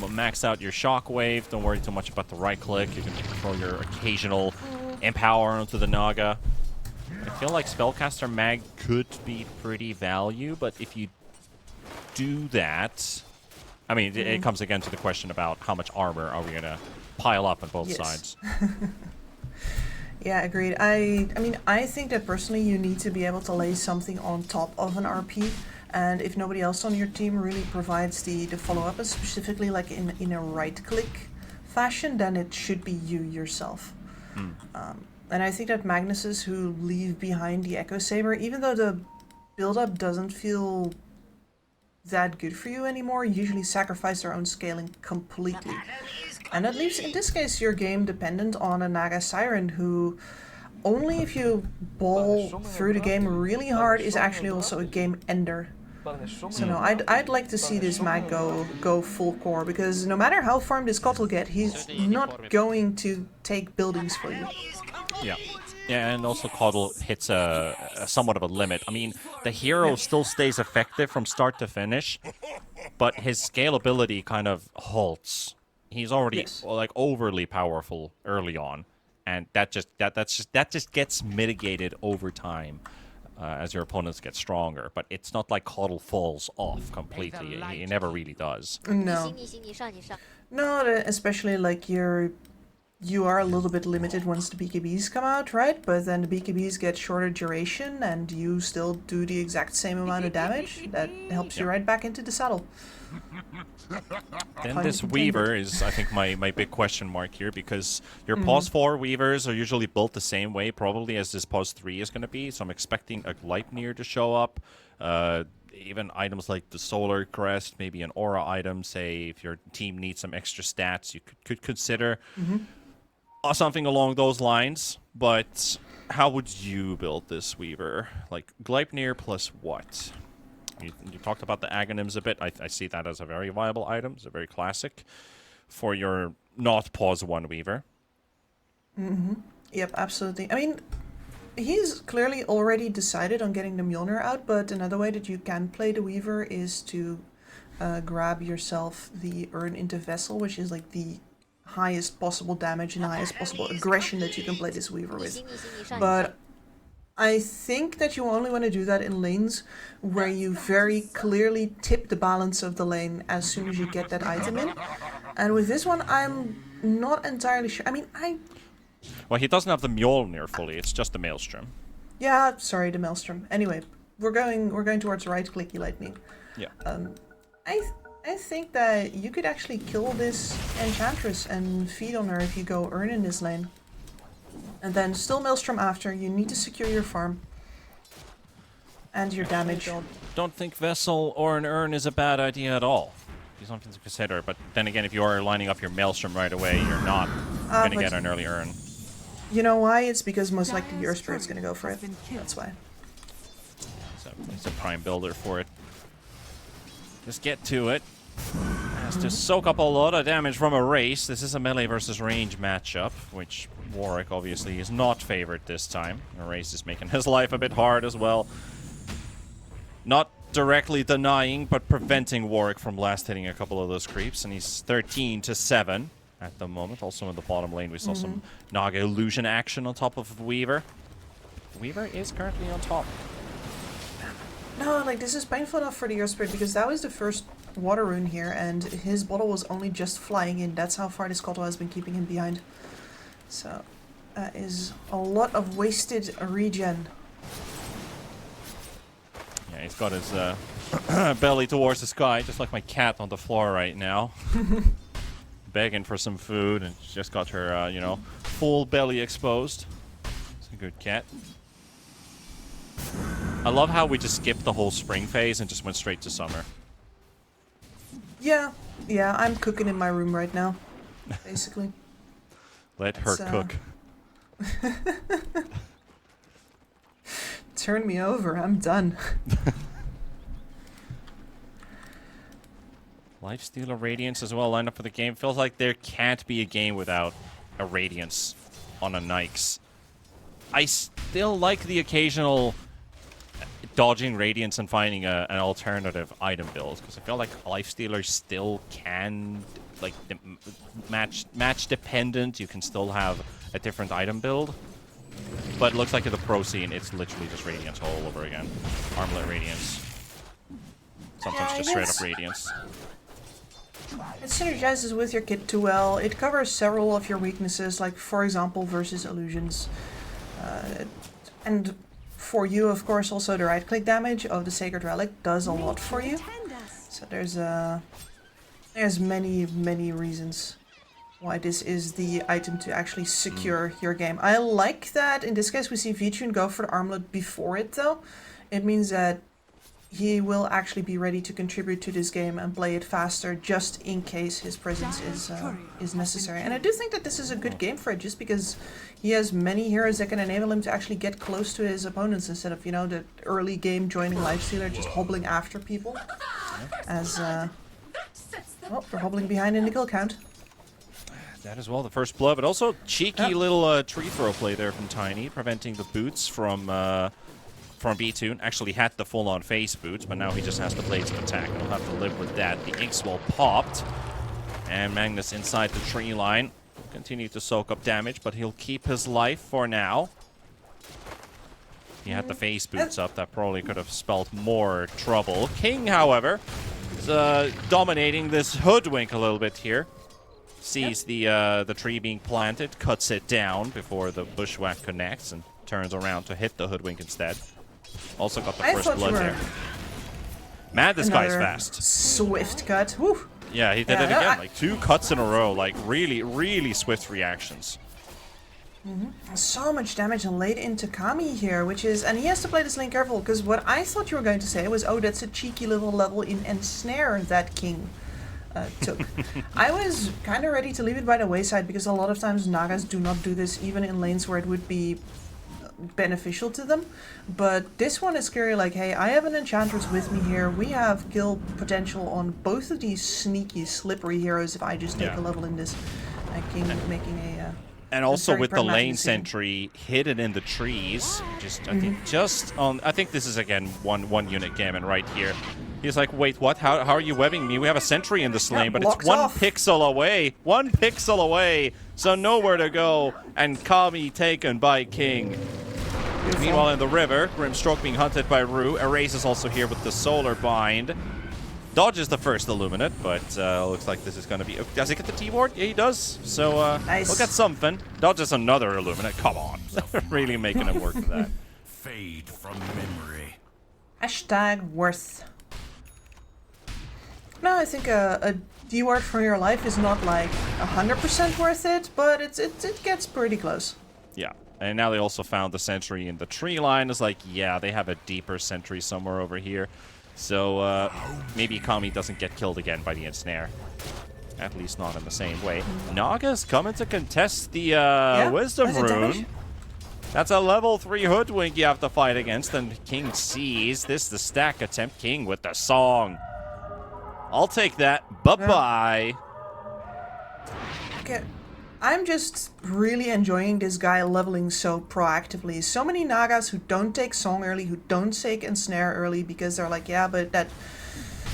Max out your Shockwave, don't worry too much about the right click, you can throw your occasional Empower onto the Naga. I feel like Spellcaster Mag could be pretty value, but if you do that, I mean, it comes again to the question about how much armor are we going to pile up on both sides. Yeah, agreed. I mean, I think that personally you need to be able to lay something on top of an RP, and if nobody else on your team really provides the follow-up, specifically like in a right-click fashion, then it should be you yourself. And I think that Magnuses who leave behind the Echo Saber, even though the build-up doesn't feel that good for you anymore, usually sacrifice their own scaling completely. And that leaves, in this case, your game dependent on a Naga Siren who, only if you ball through the game really hard, is actually also a game ender. So no, I'd like to see this Mag go full core, because no matter how farmed this Kot will get, he's not going to take buildings for you. Yeah. Yeah, and also Coddle hits a somewhat of a limit. I mean, the hero still stays effective from start to finish, but his scalability kind of halts. He's already like overly powerful early on, and that just gets mitigated over time as your opponents get stronger. But it's not like Coddle falls off completely. He never really does. No. No, especially like you are a little bit limited once the BKBs come out, right? But then the BKBs get shorter duration and you still do the exact same amount of damage. That helps you right back into the saddle. Then this Weaver is, I think, my big question mark here, because your Pause 4 Weavers are usually built the same way, probably, as this Pause 3 is going to be. So I'm expecting a Gleipnir to show up. Even items like the Solar Crest, maybe an Aura item, say if your team needs some extra stats, you could consider something along those lines. But how would you build this Weaver? Like Gleipnir plus what? You talked about the Aghanim's a bit. I see that as a very viable item. It's a very classic for your not Pause 1 Weaver. Yep, absolutely. I mean, he's clearly already decided on getting the Mjolnir out, but another way that you can play the Weaver is to grab yourself the Urn into Vessel, which is like the highest possible damage and the highest possible aggression that you can play this Weaver with. But I think that you only want to do that in lanes where you very clearly tip the balance of the lane as soon as you get that item in. And with this one, I'm not entirely sure. I mean, Well, he doesn't have the Mjolnir fully. It's just the Maelstrom. Yeah, sorry, the Maelstrom. Anyway, we're going towards right-clicky lightning. Yeah. I think that you could actually kill this Enchantress and feed on her if you go Urn in this lane. And then still Maelstrom after. You need to secure your farm. And your damage. Don't think Vessel or an Urn is a bad idea at all. It's something to consider, but then again, if you are lining up your Maelstrom right away, you're not going to get an early Urn. You know why? It's because most likely your Spirit's going to go for it. That's why. So it's a prime builder for it. Just get to it. Has to soak up a lot of damage from a race. This is a melee versus range matchup, which Warwick obviously is not favored this time. A race is making his life a bit hard as well. Not directly denying, but preventing Warwick from last hitting a couple of those creeps, and he's 13-7 at the moment. Also in the bottom lane, we saw some Naga illusion action on top of Weaver. Weaver is currently on top. No, like, this is painful enough for the Earth Spirit, because that was the first water rune here, and his bottle was only just flying in. That's how far this Kotl has been keeping him behind. So, that is a lot of wasted regen. Yeah, he's got his belly towards the sky, just like my cat on the floor right now. Begging for some food, and she's just got her, you know, full belly exposed. It's a good cat. I love how we just skipped the whole spring phase and just went straight to summer. Yeah, I'm cooking in my room right now, basically. Let her cook. Turn me over, I'm done. Lifestealer Radiance as well lined up for the game. Feels like there can't be a game without a Radiance on a Nyx. I still like the occasional dodging Radiance and finding an alternative item build, because I feel like Lifestealer still can, like, match dependent. You can still have a different item build. But it looks like in the pro scene, it's literally just Radiance all over again. Armlet Radiance. Sometimes just straight up Radiance. It synergizes with your kit too well. It covers several of your weaknesses, like, for example, versus illusions. And for you, of course, also the right-click damage of the Sacred Relic does a lot for you. So there's many reasons why this is the item to actually secure your game. I like that in this case we see Vitune go for the armlet before it, though. It means that he will actually be ready to contribute to this game and play it faster, just in case his presence is necessary. And I do think that this is a good game for it, just because he has many heroes that can enable him to actually get close to his opponents instead of, you know, the early game joining Lifestealer just hobbling after people. As well, they're hobbling behind in the kill count. That as well, the first blood, but also cheeky little tree throw play there from Tiny, preventing the boots from B-Tune. Actually had the full-on face boots, but now he just has the blades of attack, and he'll have to live with that. The Inkswell popped, and Magnus inside the tree line. Continue to soak up damage, but he'll keep his life for now. He had the face boots up, that probably could have spelled more trouble. King, however, is dominating this Hoodwink a little bit here. Sees the tree being planted, cuts it down before the Bushwhack connects, and turns around to hit the Hoodwink instead. Also got the first blood there. Man, this guy's fast. Swift cut. Woo. Yeah, he did it again. Like 2 cuts in a row. Like really swift reactions. So much damage and laid into Kami here, which is... And he has to play this lane careful, because what I thought you were going to say was, oh, that's a cheeky little level in Ensnare that King took. I was kind of ready to leave it by the wayside, because a lot of times Nagas do not do this, even in lanes where it would be beneficial to them. But this one is clearly like, hey, I have an Enchantress with me here. We have kill potential on both of these sneaky, slippery heroes if I just take a level in this. King making a... and also with the lane sentry hidden in the trees, just I think just on. I think this is again one unit game, and right here, he's like, wait, what? How are you webbing me? We have a sentry in this lane, but it's 1 pixel away. 1 pixel away, so nowhere to go. And Kami taken by King. Meanwhile, in the river, Grimstroke being hunted by Rue. Erase is also here with the Solar Bind. Dodges the first Illuminate, but looks like this is going to be... Does he get the T-Ward? Yeah, he does. So nice. Look at something. Dodges another Illuminate. Come on. Really making him work for that. Fade from memory. Hashtag worth. No, I think a D-Ward for your life is not like 100% worth it, but it gets pretty close. Yeah. And now they also found the sentry in the tree line. It's like, yeah, they have a deeper sentry somewhere over here. So maybe Kami doesn't get killed again by the ensnare. At least not in the same way. Naga's coming to contest the Wisdom Rune. That's a level 3 Hoodwink you have to fight against. And King sees this, the stack attempt. King with the song. I'll take that. Bye-bye. Okay. I'm just really enjoying this guy leveling so proactively. So many Nagas who don't take song early, who don't take ensnare early because they're like, yeah, but that,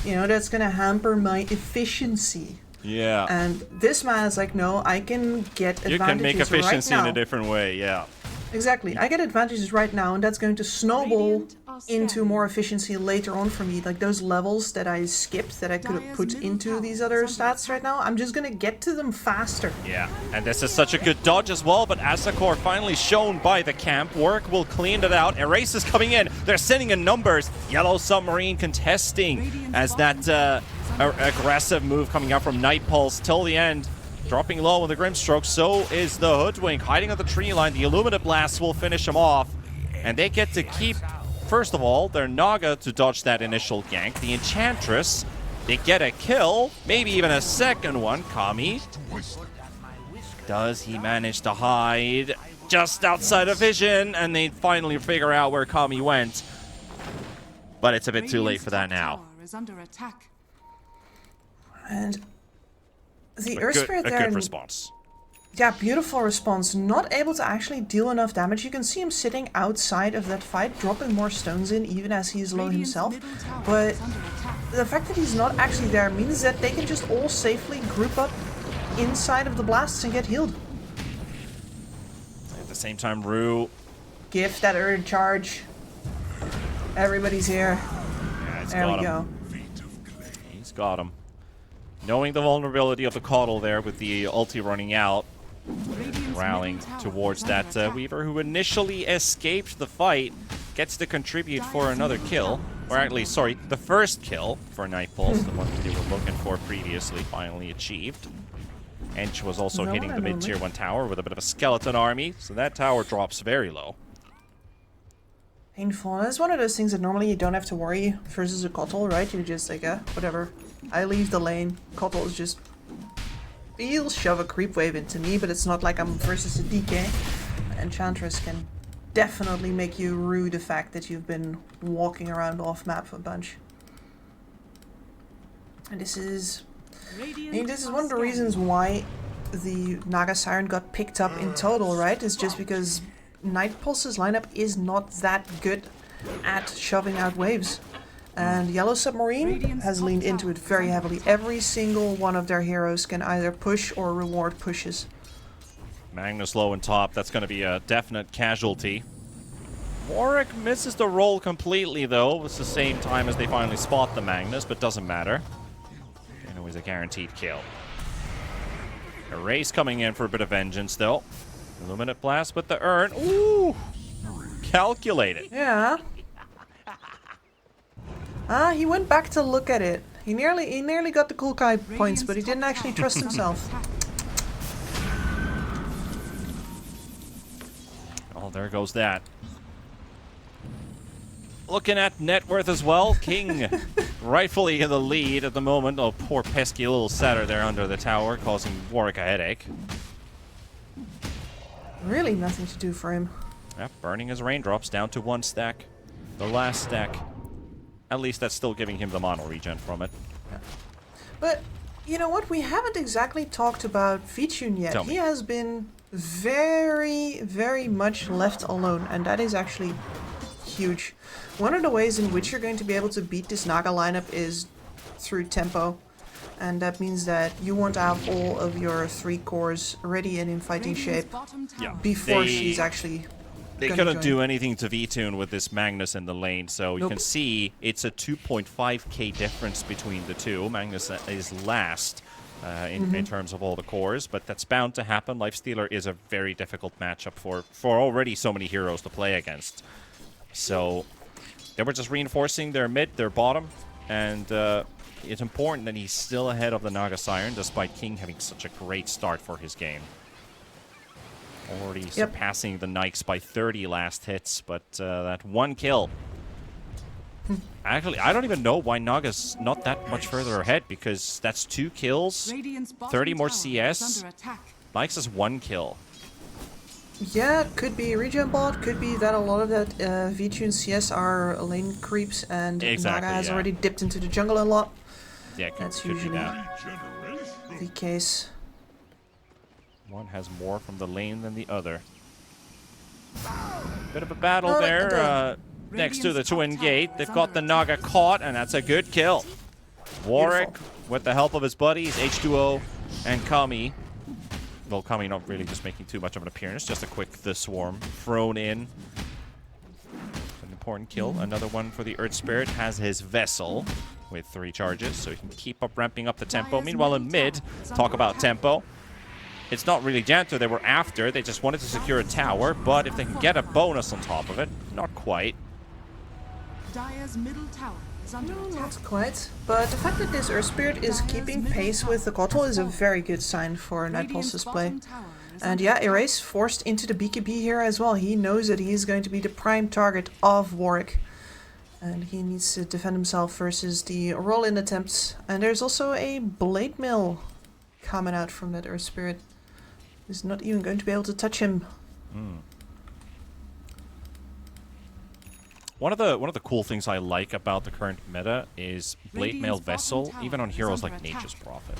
you know, that's gonna hamper my efficiency. Yeah. And this man is like, no, I can get advantages You can make efficiency right now. in a different way, yeah. Exactly. I get advantages right now, and that's going to snowball into more efficiency later on for me. Like those levels that I skipped that I could have put into these other stats right now, I'm just going to get to them faster. Yeah, and this is such a good dodge as well, but Asakor finally shown by the camp. Work will clean it out. Erase is coming in. They're sending in numbers. Yellow Submarine contesting as that aggressive move coming out from Night Pulse till the end. Dropping low with the Grimstroke, so is the Hoodwink. Hiding on the tree line, the Illumina Blast will finish him off. And they get to keep, first of all, their Naga to dodge that initial gank. The Enchantress, they get a kill, maybe even a second one. Kami, does he manage to hide just outside of vision? And they finally figure out where Kami went. But it's a bit too late for that now. Is under attack. And the Earth Spirit there. A good response. Yeah, beautiful response. Not able to actually deal enough damage. You can see him sitting outside of that fight, dropping more stones in, even as he's low himself. But the fact that he's not actually there means that they can just all safely group up inside of the blasts and get healed. At the same time, Rue. Gift that earn charge. Everybody's here. Yeah, there we go. He's got him. Knowing the vulnerability of the Caudle there with the ulti running out, rallying towards that Weaver who initially escaped the fight, gets to contribute for another kill. Or at least, sorry, the first kill for Night Pulse, the one they were looking for previously, finally achieved. Ench was also hitting the mid-tier 1 tower with a bit of a skeleton army, so that tower drops very low. Painful. It's one of those things that normally you don't have to worry versus a Kotl, right? You just like, whatever. I leave the lane. Kotl is just... He'll shove a creep wave into me, but it's not like I'm versus a DK. Enchantress can definitely make you rue the fact that you've been walking around off-map a bunch. And this is... this is one of the reasons why the Naga Siren got picked up in total, right? It's just because Night Pulse's lineup is not that good at shoving out waves. And Yellow Submarine has leaned into it very heavily. Every single one of their heroes can either push or reward pushes. Magnus low and top, that's going to be a definite casualty. Warwick misses the roll completely though. It's the same time as they finally spot the Magnus, but doesn't matter. And it was a guaranteed kill. Erase coming in for a bit of vengeance though. Illuminate Blast with the urn. Ooh! Calculated. Yeah. He went back to look at it. He nearly got the cool guy points, but he didn't actually trust himself. Oh, there goes that. Looking at net worth as well. King rightfully in the lead at the moment. Oh, poor pesky little setter there under the tower, causing Warwick a headache. Really nothing to do for him. Yep, burning his raindrops down to 1 stack. The last stack. At least that's still giving him the mono regen from it. Yeah. But, you know what? We haven't exactly talked about Vichun yet. He has been very, very much left alone, and that is actually huge. One of the ways in which you're going to be able to beat this Naga lineup is through tempo. And that means that you want to have all of your 3 cores ready and in fighting shape before she's actually... They couldn't do anything to V-Tune with this Magnus in the lane, so you can see it's a 2.5k difference between the two. Magnus is last in terms of all the cores, but that's bound to happen. Lifestealer is a very difficult matchup for already so many heroes to play against. So they were just reinforcing their mid, their bottom, and it's important that he's still ahead of the Naga Siren, despite King having such a great start for his game. Already surpassing the Nikes by 30 last hits, but that one kill. Actually, I don't even know why Naga's not that much further ahead, because that's 2 kills, 30 more CS. Nikes has 1 kill. Yeah, could be regen bot, could be that a lot of that V2 and CS are lane creeps, and Naga has already dipped into the jungle a lot. Yeah, that's usually the case. One has more from the lane than the other. Bit of a battle there next to the Twin Gate. They've got the Naga caught, and that's a good kill. Warwick, with the help of his buddies, H2O and Kami. Well, Kami not really just making too much of an appearance, just a quick The Swarm thrown in. An important kill. Another one for the Earth Spirit. Has his Vessel with 3 charges, so he can keep up ramping up the tempo. Meanwhile, in mid, talk about tempo. It's not really Janto they were after. They just wanted to secure a tower, but if they can get a bonus on top of it, not quite. Dire's middle tower is under attack. Not quite. But the fact that this Earth Spirit is keeping pace with the Kotl is a very good sign for Nightpulse's play. And yeah, Erase forced into the BKB here as well. He knows that he's going to be the prime target of Warwick. And he needs to defend himself versus the roll-in attempts. And there's also a Blade Mill coming out from that Earth Spirit. He's not even going to be able to touch him. One of the cool things I like about the current meta is Blade Mail Vessel, even on heroes like Nature's Prophet.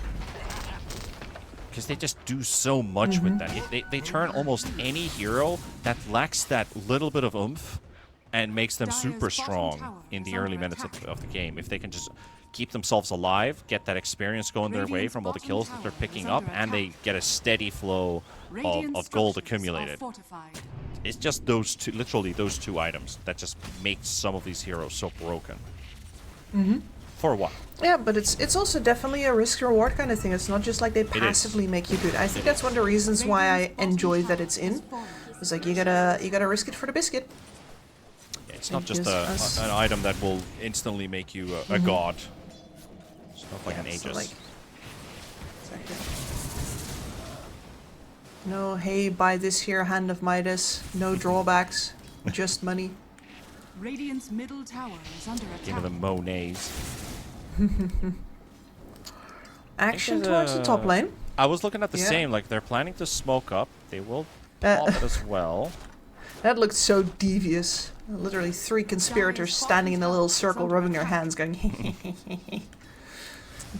Because they just do so much with that. They turn almost any hero that lacks that little bit of oomph and makes them super strong in the early minutes of the game. If they can just keep themselves alive, get that experience going their way from all the kills that they're picking up, and they get a steady flow of gold accumulated. It's just those two, literally those 2 items that just make some of these heroes so broken. For a while. Yeah, but it's also definitely a risk-reward kind of thing. It's not just like they passively make you good. I think that's one of the reasons why I enjoy that it's in. It's like you gotta risk it for the biscuit. Yeah, it's not just an item that will instantly make you a god. It's not like an Aegis. Exactly. No, hey, buy this here, Hand of Midas. No drawbacks, just money. Radiant's middle tower is under attack. Give me the Monets. Action towards the top lane. I was looking at the same, like they're planning to smoke up. They will pop it as well. That looked so devious. Literally 3 conspirators standing in a little circle rubbing their hands going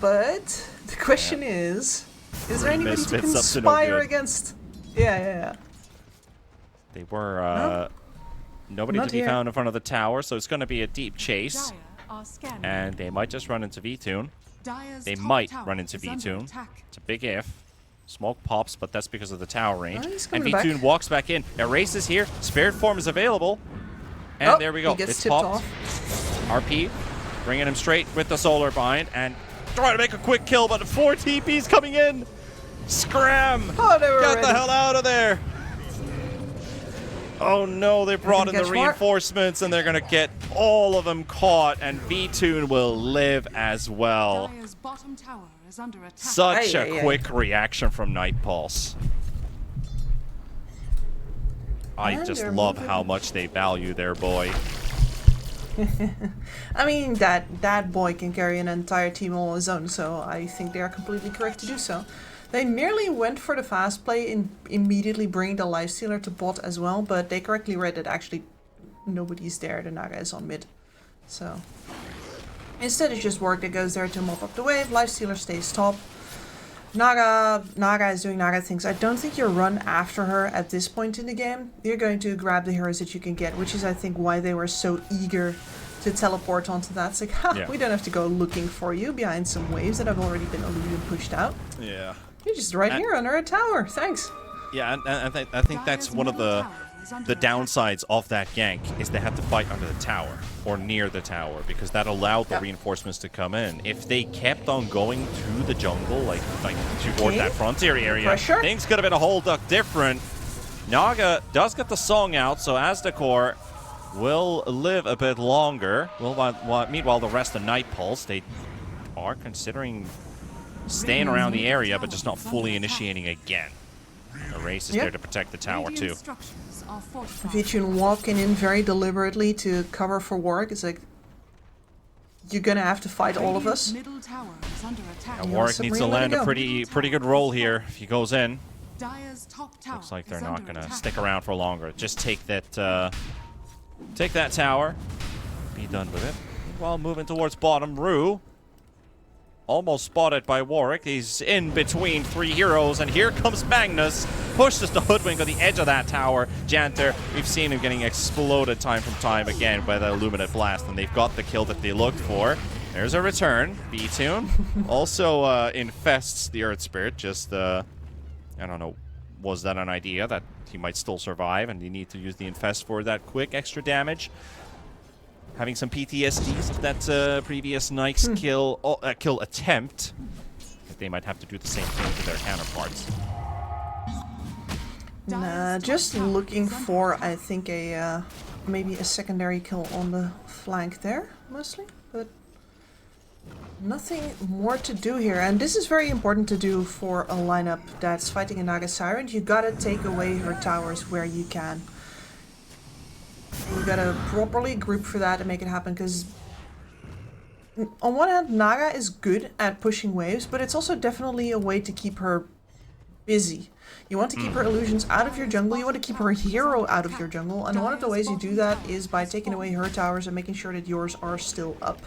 But the question is there anybody to conspire against? Yeah. They were nobody to be found in front of the tower, so it's going to be a deep chase. And they might just run into V-Tune. They might run into V-Tune. It's a big if. Smoke pops, but that's because of the tower range. And V-Tune walks back in. Erase is here. Spirit form is available. And there we go. It's popped. RP, bringing him straight with the solar bind. And trying to make a quick kill, but 4 TPs coming in. Scram! Oh, they were Get the hell out of there! Oh no, they brought in the reinforcements and they're gonna get all of them caught, and V-Tune will live as well. Such a quick reaction from Nightpulse. I just love how much they value their boy. I mean, that boy can carry an entire team all on his own, so I think they are completely correct to do so. They nearly went for the fast play in immediately bringing the Lifestealer to bot as well, but they correctly read that actually nobody's there, the Naga is on mid. So instead it's just Warwick that goes there to mop up the wave, Lifestealer stays top. Naga is doing Naga things. I don't think you run after her at this point in the game. You're going to grab the heroes that you can get, which is I think why they were so eager to teleport onto that. It's like, we don't have to go looking for you behind some waves that have already been eluded and pushed out. Yeah. You're just right here under a tower. Thanks. Yeah, and I think that's one of the downsides of that gank is they have to fight under the tower or near the tower because that allowed the reinforcements to come in. If they kept on going to the jungle, like toward that frontier area, things could have been a whole duck different. Naga does get the song out, so Asdacor will live a bit longer. Meanwhile, the rest of Nightpulse, they are considering staying around the area, but just not fully initiating again. The race is there to protect the tower too. Radiant structures are fortified. Vichun walking in very deliberately to cover for Warwick. It's like, you're gonna have to fight all of us. Middle tower is under attack. And Warwick needs to land a pretty good roll here if he goes in. Dire's top tower Looks like they're is not under gonna attack. stick around for longer. Just take that tower. Be done with it. While moving towards bottom, Rue. Almost spotted by Warwick. He's in between 3 heroes, and here comes Magnus. Pushes the Hoodwink on the edge of that tower. Janter, we've seen him getting exploded time from time again by the Illuminate Blast, and they've got the kill that they looked for. There's a return. B-Tune also infests the Earth Spirit. Just, I don't know, was that an idea that he might still survive, and you need to use the infest for that quick extra damage? Having some PTSDs of that previous Nike's kill attempt. That they might have to do the same thing to their counterparts. Nah, just looking for, I think, maybe a secondary kill on the flank there, mostly. But nothing more to do here. And this is very important to do for a lineup that's fighting a Naga Siren. You gotta take away her towers where you can. You gotta properly group for that and make it happen, because on one hand, Naga is good at pushing waves, but it's also definitely a way to keep her busy. You want to keep her illusions out of your jungle, you want to keep her hero out of your jungle, and one of the ways you do that is by taking away her towers and making sure that yours are still up.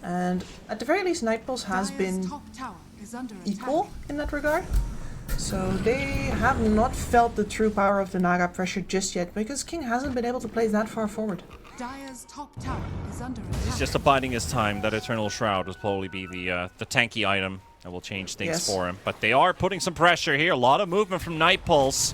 And at the very least, Nightpulse has been equal in that regard. So they have not felt the true power of the Naga pressure just yet, because King hasn't been able to play that far forward. Dire's top tower is under attack. He's just abiding his time. That Eternal Shroud will probably be the tanky item that will change things for him. But they are putting some pressure here. A lot of movement from Nightpulse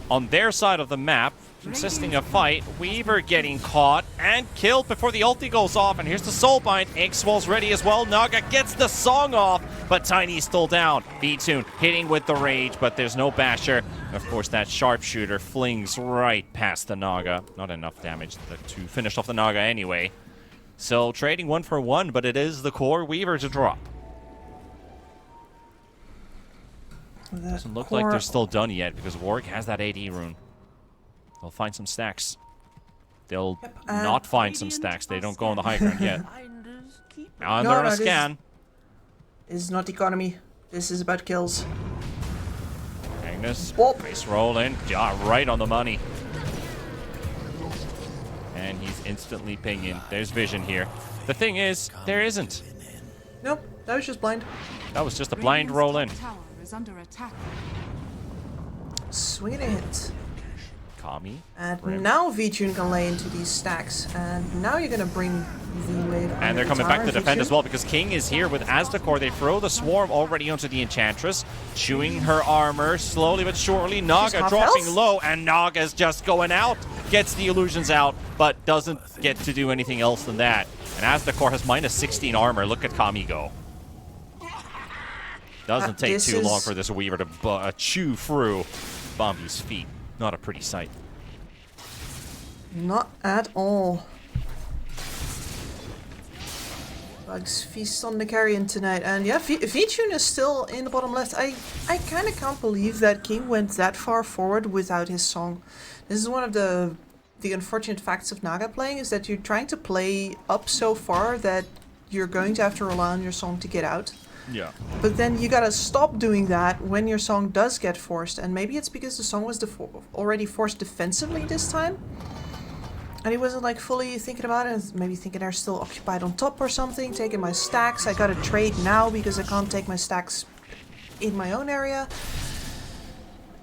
on their side of the map. Consisting of fight, Weaver getting caught and killed before the ulti goes off, and here's the Soulbind. X-Wall's ready as well. Naga gets the song off, but Tiny's still down. V-Tune hitting with the rage, but there's no basher. Of course, that sharpshooter flings right past the Naga. Not enough damage to finish off the Naga anyway. So trading 1 for 1, but it is the core Weaver to drop. Doesn't look like they're still done yet, because Warwick has that AD rune. They'll find some stacks. They'll not find some stacks. They don't go on the high ground yet. Now they're on a scan. This is not economy. This is about kills. Magnus, nice roll in. Yeah, right on the money. And he's instantly pinging. There's vision here. The thing is, there isn't. Nope, that was just blind. That was just a blind roll in. Tower is under attack. Swing and a hit. Kami. And now V-Tune can lay into these stacks, and now you're gonna bring the wave. And they're coming back to defend as well, because King is here with Aztecor. They throw the swarm already onto the Enchantress, chewing her armor slowly but surely. Naga dropping low, and Naga's just going out. Gets the illusions out, but doesn't get to do anything else than that. And Aztecor has minus 16 armor. Look at Kami go. Doesn't take too long for this Weaver to chew through Bombi's feet. Not a pretty sight. Not at all. Bugs feast on the carrion tonight, and yeah, V-Tune is still in the bottom left. I kind of can't believe that King went that far forward without his song. This is one of the unfortunate facts of Naga playing, is that you're trying to play up so far that you're going to have to rely on your song to get out. Yeah. But then you gotta stop doing that when your song does get forced, and maybe it's because the song was already forced defensively this time, and he wasn't like fully thinking about it, maybe thinking they're still occupied on top or something, taking my stacks. I gotta trade now because I can't take my stacks in my own area.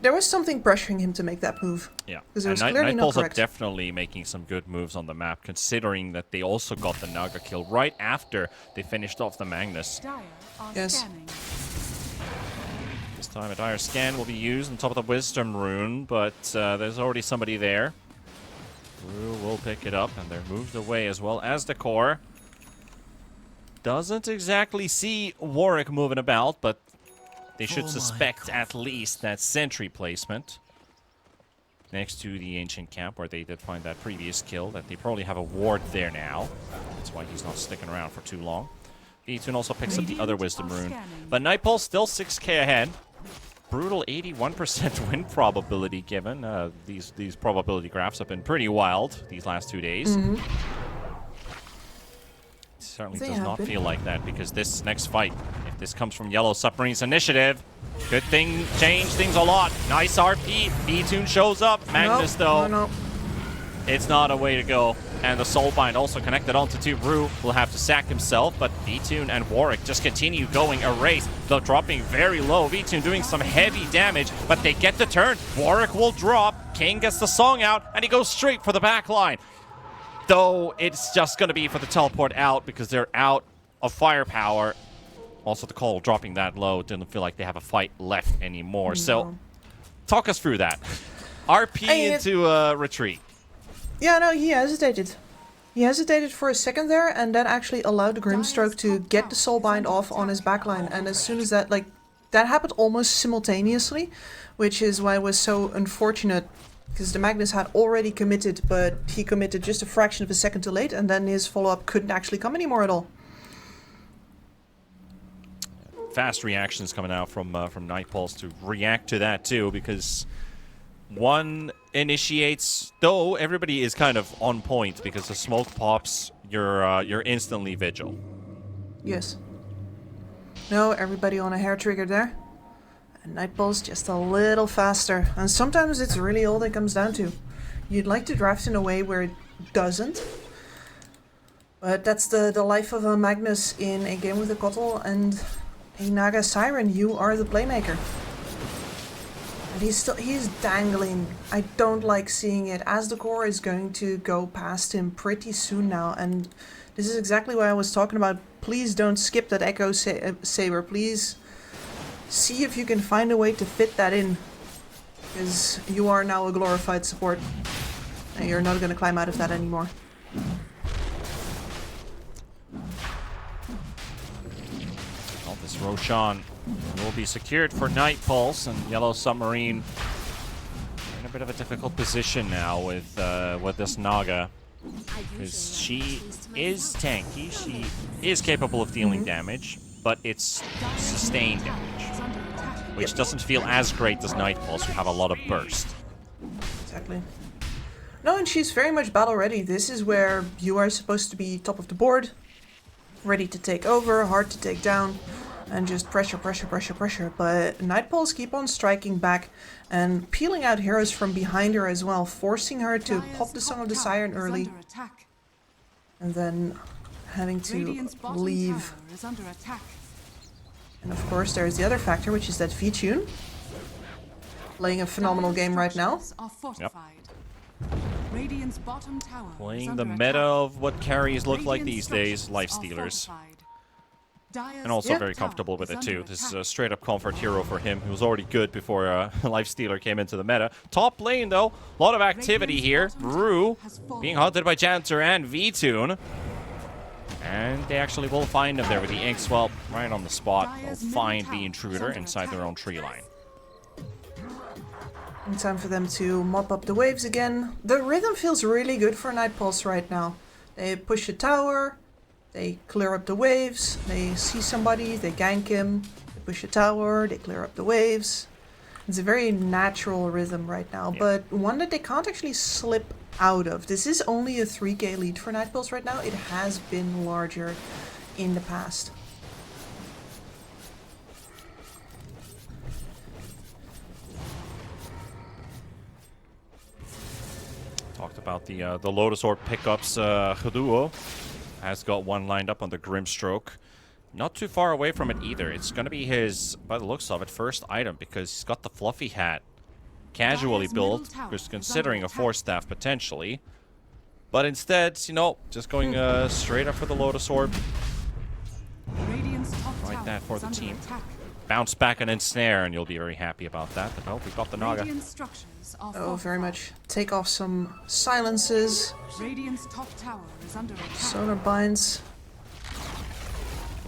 There was something pressuring him to make that move. Yeah, because it was clearly not correct. are definitely making some good moves on the map, considering that they also got the Naga kill right after they finished off the Magnus. Yes. This time a Dire Scan will be used on top of the Wisdom rune, but there's already somebody there. Rue will pick it up, and they're moved away as well as the core. Doesn't exactly see Warwick moving about, but they should suspect at least that sentry placement next to the ancient camp where they did find that previous kill, that they probably have a ward there now. That's why he's not sticking around for too long. V-Tune also picks up the other Wisdom rune. But Nightpulse still 6k ahead. brutal 81% win probability given. These probability graphs have been pretty wild these last 2 days. Mm-hmm. It certainly does not feel like that, because this next fight, if this comes from Yellow Submarine's initiative, good thing, change things a lot. Nice RP. V-Tune shows up. Magnus, though, it's not a way to go. And the Soulbind also connected onto 2. Rue will have to sack himself, but V-Tune and Warwick just continue going a race, though dropping very low. V-Tune doing some heavy damage, but they get the turn. Warwick will drop. King gets the song out, and he goes straight for the back line. Though it's just going to be for the teleport out, because they're out of firepower. Also, the call dropping that low didn't feel like they have a fight left anymore. No. So, talk us through that. RP into retreat. Yeah, no, he hesitated. He hesitated for a second there, and then actually allowed the Grimstroke to get the Soulbind off on his backline. And as soon as that, that happened almost simultaneously, which is why it was so unfortunate, because the Magnus had already committed, but he committed just a fraction of a second too late, and then his follow-up couldn't actually come anymore at all. Fast reactions coming out from Nightpulse to react to that too, because one initiates, though everybody is kind of on point, because the smoke pops, you're instantly vigil. Yes. No, everybody on a hair trigger there. And Nightpulse just a little faster. And sometimes it's really all that comes down to. You'd like to draft in a way where it doesn't. But that's the life of a Magnus in a game with a Kotl and a Naga Siren. You are the playmaker. And he's dangling. I don't like seeing it, as the core is going to go past him pretty soon now. And this is exactly what I was talking about. Please don't skip that Echo Saber. Please see if you can find a way to fit that in. Because you are now a glorified support. And you're not going to climb out of that anymore. Well, this Roshan will be secured for Nightpulse, and Yellow Submarine in a bit of a difficult position now with this Naga, because she is tanky. She is capable of dealing damage, but it's sustained damage, which doesn't feel as great as Nightpulse, who have a lot of burst. Exactly. No, and she's very much battle ready. This is where you are supposed to be top of the board, ready to take over, hard to take down. And just pressure. But Nightpulse keep on striking back and peeling out heroes from behind her as well, forcing her to pop the Song of the Siren early. And then having to leave. And of course there's the other factor, which is that V-Tune. Playing a phenomenal game right now. Yep. Playing the meta of what carries look like these days, life stealers. And also very comfortable with it too. This is a straight up comfort hero for him. He was already good before Lifestealer came into the meta. Top lane though, a lot of activity here. Rue being hunted by Janter and V-Tune. And they actually will find him there with the Inkswell right on the spot. They'll find the intruder inside their own tree line. And time for them to mop up the waves again. The rhythm feels really good for Nightpulse right now. They push a tower. They clear up the waves, they see somebody, they gank him, they push a tower, they clear up the waves. It's a very natural rhythm right now, but one that they can't actually slip out of. This is only a 3k lead for Nightpulse right now. It has been larger in the past. Talked about the Lotus Orb pickups. Geduo has got one lined up on the Grimstroke. Not too far away from it either. It's going to be his, by the looks of it, first item, because he's got the fluffy hat casually built, just considering a Force Staff potentially. But instead, you know, just going straight up for the Lotus Orb. Like that for the team. Bounce back and ensnare, and you'll be very happy about that. But oh, we've got the Naga. Oh, very much. Take off some silences. Radiant's top tower is under attack. Sonar binds.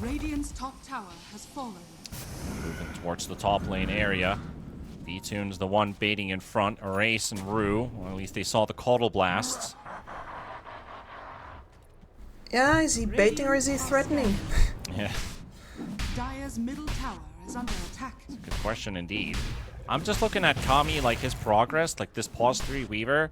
Radiant's top tower has fallen. Moving towards the top lane area. V-Tune's the one baiting in front. Erase and Rue. Well, at least they saw the Caudal Blasts. Yeah, is he baiting or is he threatening? Yeah. Dire's middle tower is under attack. Good question indeed. I'm just looking at Kami, like his progress, like this pause 3 Weaver.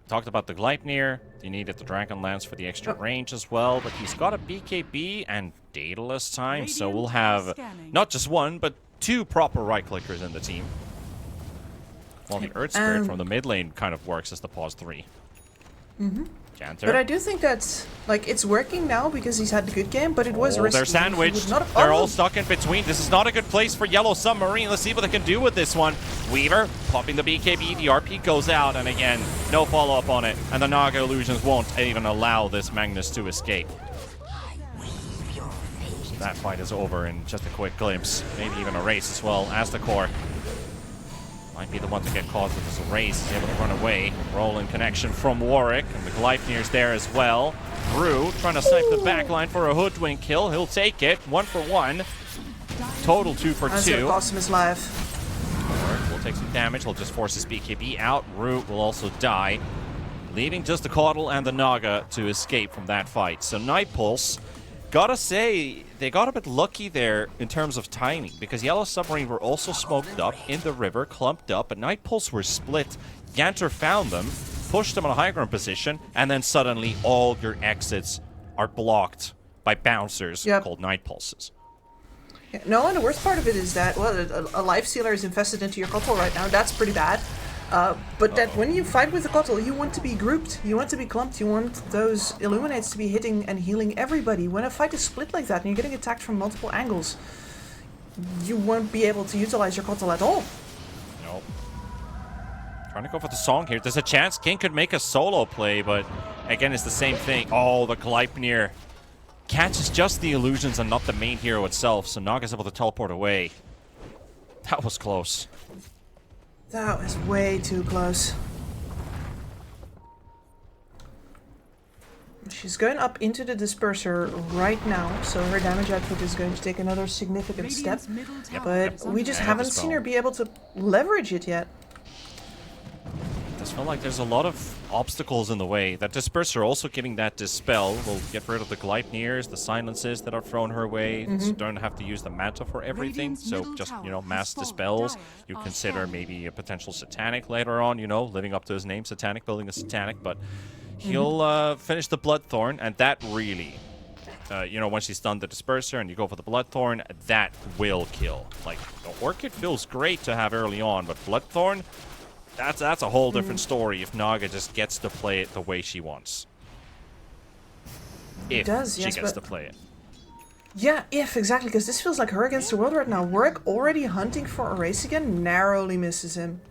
Talked about the Gleipnir. He needed the Dragon Lance for the extra range as well, but he's got a BKB and Daedalus time, so we'll have not just one, but 2 proper right-clickers in the team. Well, the Earth Spirit from the mid lane kind of works as the pause 3. Janter. But I do think that's, like, it's working now because he's had a good game, but it was risky. They're sandwiched. They're all stuck in between. This is not a good place for Yellow Submarine. Let's see what they can do with this one. Weaver popping the BKB. The RP goes out, and again, no follow-up on it. And the Naga Illusions won't even allow this Magnus to escape. So that fight is over in just a quick glimpse. Maybe even a race as well. Aztecor might be the one to get caught with this race. He's able to run away. Rolling connection from Warwick. And the Gleipnir's there as well. Brew trying to snipe the backline for a hoodwink kill. He'll take it. 1 for 1. Total 2 for 2. Awesome is live. Warwick will take some damage. He'll just force his BKB out. Root will also die, leaving just the Caudal and the Naga to escape from that fight. So Night Pulse, gotta say, they got a bit lucky there in terms of timing, because Yellow Submarine were also smoked up in the river, clumped up, but Night Pulse were split. Yanter found them, pushed them on a high ground position, and then suddenly all your exits are blocked by bouncers called Night Pulses. Yeah, no, and the worst part of it is that, well, a life sealer is infested into your Kotal right now. That's pretty bad. But that when you fight with the Kotal, you want to be grouped, you want to be clumped, you want those Illuminates to be hitting and healing everybody. When a fight is split like that and you're getting attacked from multiple angles, you won't be able to utilize your Kotal at all. Nope. Trying to go for the song here. There's a chance King could make a solo play, but again, it's the same thing. Oh, the Gleipnir catches just the illusions and not the main hero itself, so Naga's able to teleport away. That was close. That was way too close. She's going up into the disperser right now, so her damage output is going to take another significant step. But we just haven't seen her be able to leverage it yet. It does feel like there's a lot of obstacles in the way. That disperser also giving that dispel will get rid of the Gleipnirs, the silences that are thrown her way. So don't have to use the manta for everything. So just, you know, mass dispels. You consider maybe a potential satanic later on, you know, living up to his name, satanic, building a satanic, but he'll finish the Bloodthorn, and that really, you know, once he's done the disperser and you go for the Bloodthorn, that will kill. Like, the Orchid feels great to have early on, but Bloodthorn, that's a whole different story if Naga just gets to play it the way she wants. If she gets to play it. Yeah, exactly, because this feels like her against the world right now. Warwick already hunting for a race again, narrowly misses him.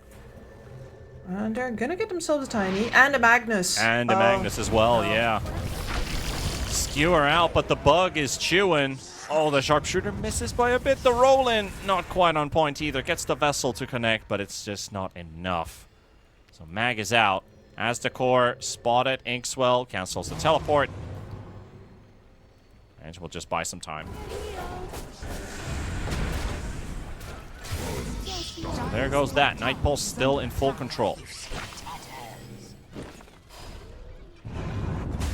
And they're gonna get themselves a Tiny and a Magnus. And a Magnus as well, yeah. Skewer out, but the bug is chewing. Oh, the sharpshooter misses by a bit. The roll-in, not quite on point either. Gets the vessel to connect, but it's just not enough. So Mag is out. Aztecor spotted. Inkswell cancels the teleport. And we'll just buy some time. So there goes that. Night Pulse still in full control.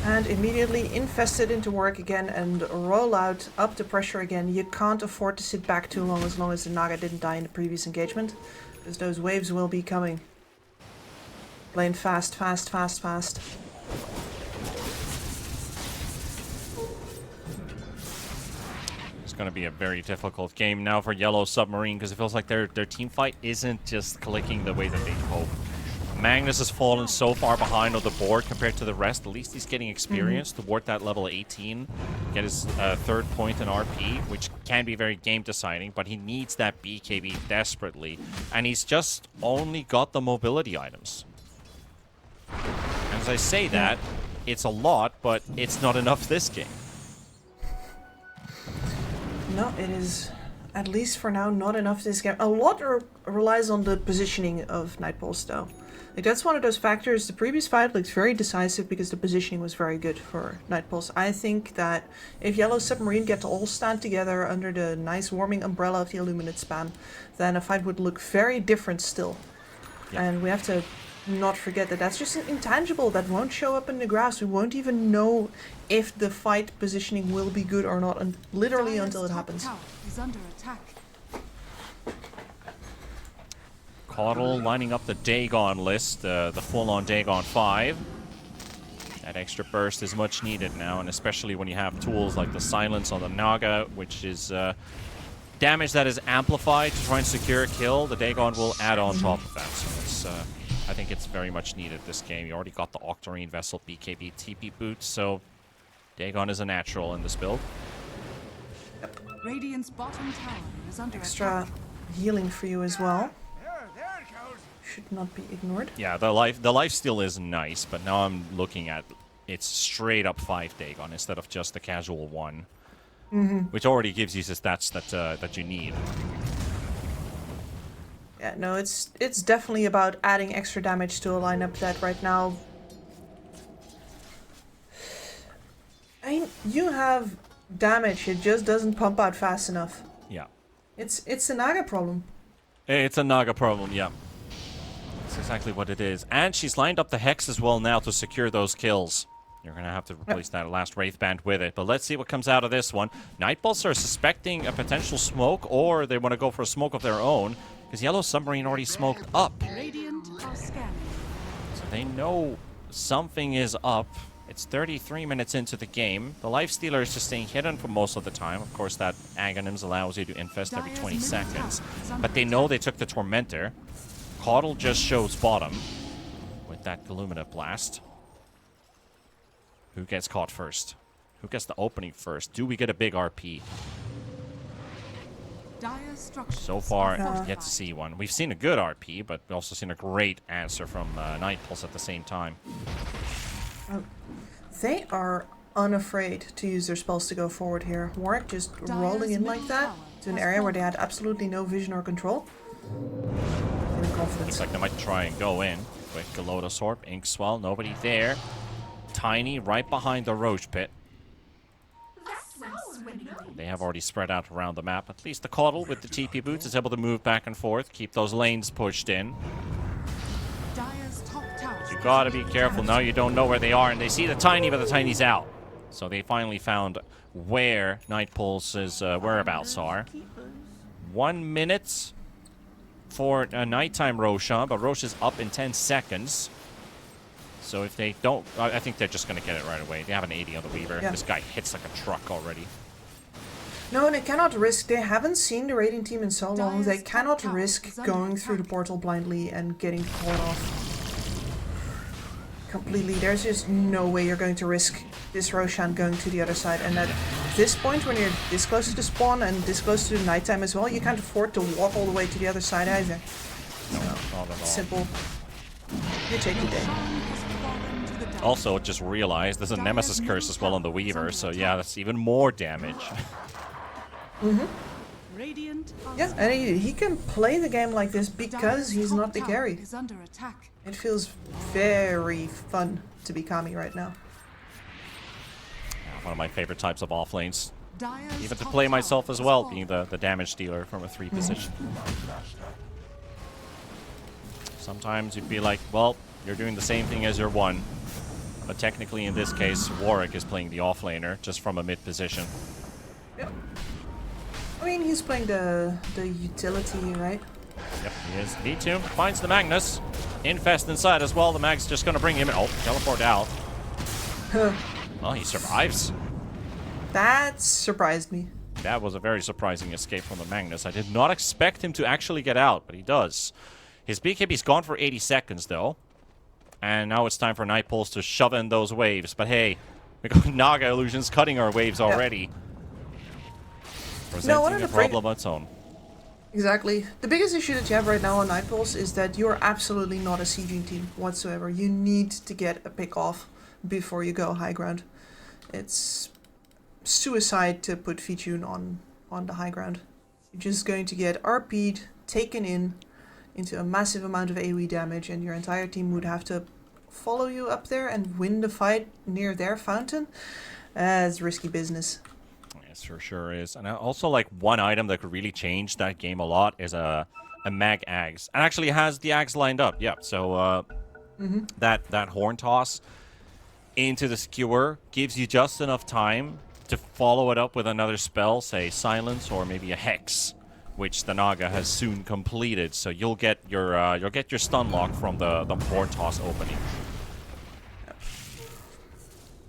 And immediately infested into work again and roll out, up the pressure again. You can't afford to sit back too long as the Naga didn't die in the previous engagement, because those waves will be coming. Playing fast, fast, fast, fast. It's going to be a very difficult game now for Yellow Submarine, because it feels like their team fight isn't just clicking the way that they hope. Magnus has fallen so far behind on the board compared to the rest. At least he's getting experience toward that level 18. Get his third point in RP, which can be very game deciding, but he needs that BKB desperately. And he's just only got the mobility items. And as I say that, it's a lot, but it's not enough this game. No, it is, at least for now, not enough this game. A lot relies on the positioning of Night Pulse, though. Like, that's one of those factors. The previous fight looked very decisive because the positioning was very good for Night Pulse. I think that if Yellow Submarine get to all stand together under the nice warming umbrella of the Illuminate spam, then a fight would look very different still. Yeah. And we have to not forget that that's just an intangible that won't show up in the graphs. We won't even know if the fight positioning will be good or not, and literally until it happens. Is under attack. Caudle lining up the Dagon list, the full-on Dagon 5. That extra burst is much needed now, and especially when you have tools like the Silence on the Naga, which is damage that is amplified to try and secure a kill. The Dagon will add on top of that, so it's, I think it's very much needed this game. You already got the Octarine Vessel, BKB, TP boots, so Dagon is a natural in this build. Radiant's bottom tower is under Extra attack. healing for you as well. Should not be ignored. Yeah, the life steal is nice, but now I'm looking at it's straight up 5 Dagon instead of just the casual 1, which already gives you the stats that you need. Yeah, no, it's definitely about adding extra damage to a lineup that right now. I mean, you have damage, it just doesn't pump out fast enough. Yeah. It's a Naga problem. It's a Naga problem, yeah. That's exactly what it is. And she's lined up the Hex as well now to secure those kills. You're going to have to replace that last Wraith Band with it. But let's see what comes out of this one. Nightpulse are suspecting a potential smoke, or they want to go for a smoke of their own, because Yellow Submarine already smoked up. Radiant are scanning. So they know something is up. It's 33 minutes into the game. The Lifestealer is just staying hidden for most of the time. Of course, that Aghanims allows you to infest every 20 seconds. But they know they took the Tormentor. Caudle just shows bottom with that Illumina Blast. Who gets caught first? Who gets the opening first? Do we get a big RP? So far, yet to see one. We've seen a good RP, but we've also seen a great answer from Nightpulse at the same time. They are unafraid to use their spells to go forward here. Warwick just rolling in like that to an area where they had absolutely no vision or control. Confidence. Looks like they might try and go in. Quick Galodos Orb, Inkswell, nobody there. Tiny right behind the Roche Pit. They have already spread out around the map. At least the Caudle with the TP boots is able to move back and forth, keep those lanes pushed in. You gotta be careful now, you don't know where they are, and they see the Tiny, but the Tiny's out. So they finally found where Nightpulse's whereabouts are. 1 minute for a nighttime Roshan, but Roche is up in 10 seconds. So if they don't, I think they're just going to get it right away. They have an 80 on the Weaver. Yeah. This guy hits like a truck already. No, and they cannot risk. They haven't seen the raiding team in so long. They cannot risk going through the portal blindly and getting caught off completely. There's just no way you're going to risk this Roshan going to the other side. And at this point, when you're this close to the spawn and this close to the nighttime as well, you can't afford to walk all the way to the other side either. No, not at all. Simple. You take your day. Also, just realized there's a Nemesis Curse as well on the Weaver, so yeah, that's even more damage. Yeah, and he can play the game like this because he's not the carry. It feels very fun to be Kami right now. One of my favorite types of offlanes. Even to play myself as well, being the damage dealer from a 3 position. Sometimes you'd be like, well, you're doing the same thing as your 1. But technically, in this case, Warwick is playing the offlaner, just from a mid position. Yep. I mean, he's playing the utility, right? Yep, he is. D2 finds the Magnus. Infest inside as well. The Mag's just going to bring him in. Oh, teleport out. Well, he survives. That surprised me. That was a very surprising escape from the Magnus. I did not expect him to actually get out, but he does. His BKB's gone for 80 seconds, though. And now it's time for Nightpulse to shove in those waves. But hey, we got Naga Illusions cutting our waves already. Presenting a problem of its own. Exactly. The biggest issue that you have right now on Nightpulse is that you're absolutely not a sieging team whatsoever. You need to get a pick off before you go high ground. It's suicide to put Fitune on the high ground. You're just going to get RP'd, taken into a massive amount of AoE damage, and your entire team would have to follow you up there and win the fight near their fountain. It's risky business. Yes, for sure is. And also, like, one item that could really change that game a lot is a Mag Ags. And actually has the Ags lined up, yeah. So that Horn Toss into the Skewer gives you just enough time to follow it up with another spell, say Silence or maybe a Hex, which the Naga has soon completed. So you'll get your stun lock from the horn toss opening.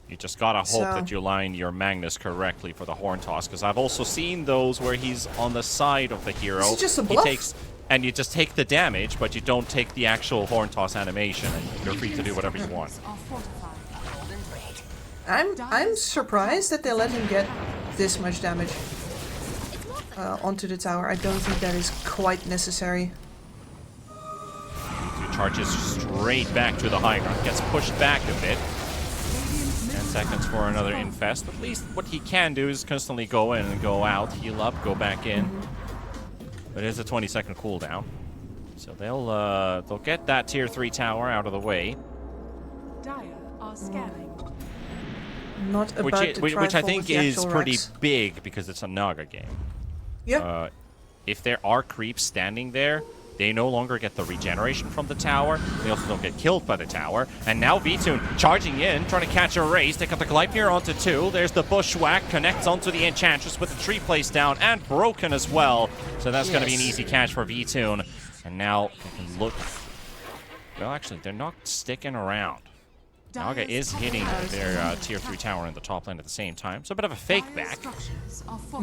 You just gotta hope that you line your Magnus correctly for the horn toss, because I've also seen those where he's on the side of the hero. Is it just a bluff? And you just take the damage, but you don't take the actual horn toss animation, and you're free to do whatever you want. I'm surprised that they let him get this much damage onto the tower. I don't think that is quite necessary. He charges straight back to the high ground, gets pushed back a bit. 10 seconds for another infest. At least what he can do is constantly go in and go out, heal up, go back in. But it is a 20-second cooldown, so they'll get that tier 3 tower out of the way. Dire are scanning. Not about which I think is pretty big because it's a Naga game. Yeah. If there are creeps standing there, they no longer get the regeneration from the tower. They also don't get killed by the tower. And now Vitoon charging in, trying to catch a race. They got the Gleipnir onto 2. There's the Bushwhack, connects onto the Enchantress with the tree placed down and broken as well. So that's going to be an easy catch for Vitoon. And now they can look. Well, actually, they're not sticking around. Naga is hitting their tier 3 tower in the top lane at the same time. So a bit of a fake back.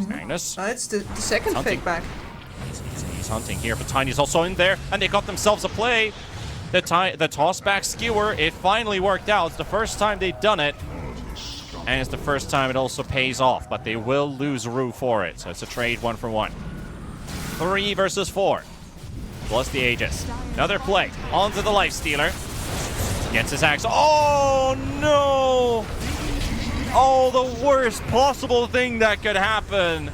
Magnus. It's the second fake back. He's hunting here, but Tiny's also in there, and they got themselves a play. The toss-back skewer, it finally worked out. It's the first time they've done it, and it's the first time it also pays off, but they will lose Rue for it, so it's a trade 1-for-1. 3 versus 4, plus the Aegis. Another play, onto the Lifestealer. Gets his axe. Oh, no! Oh, the worst possible thing that could happen.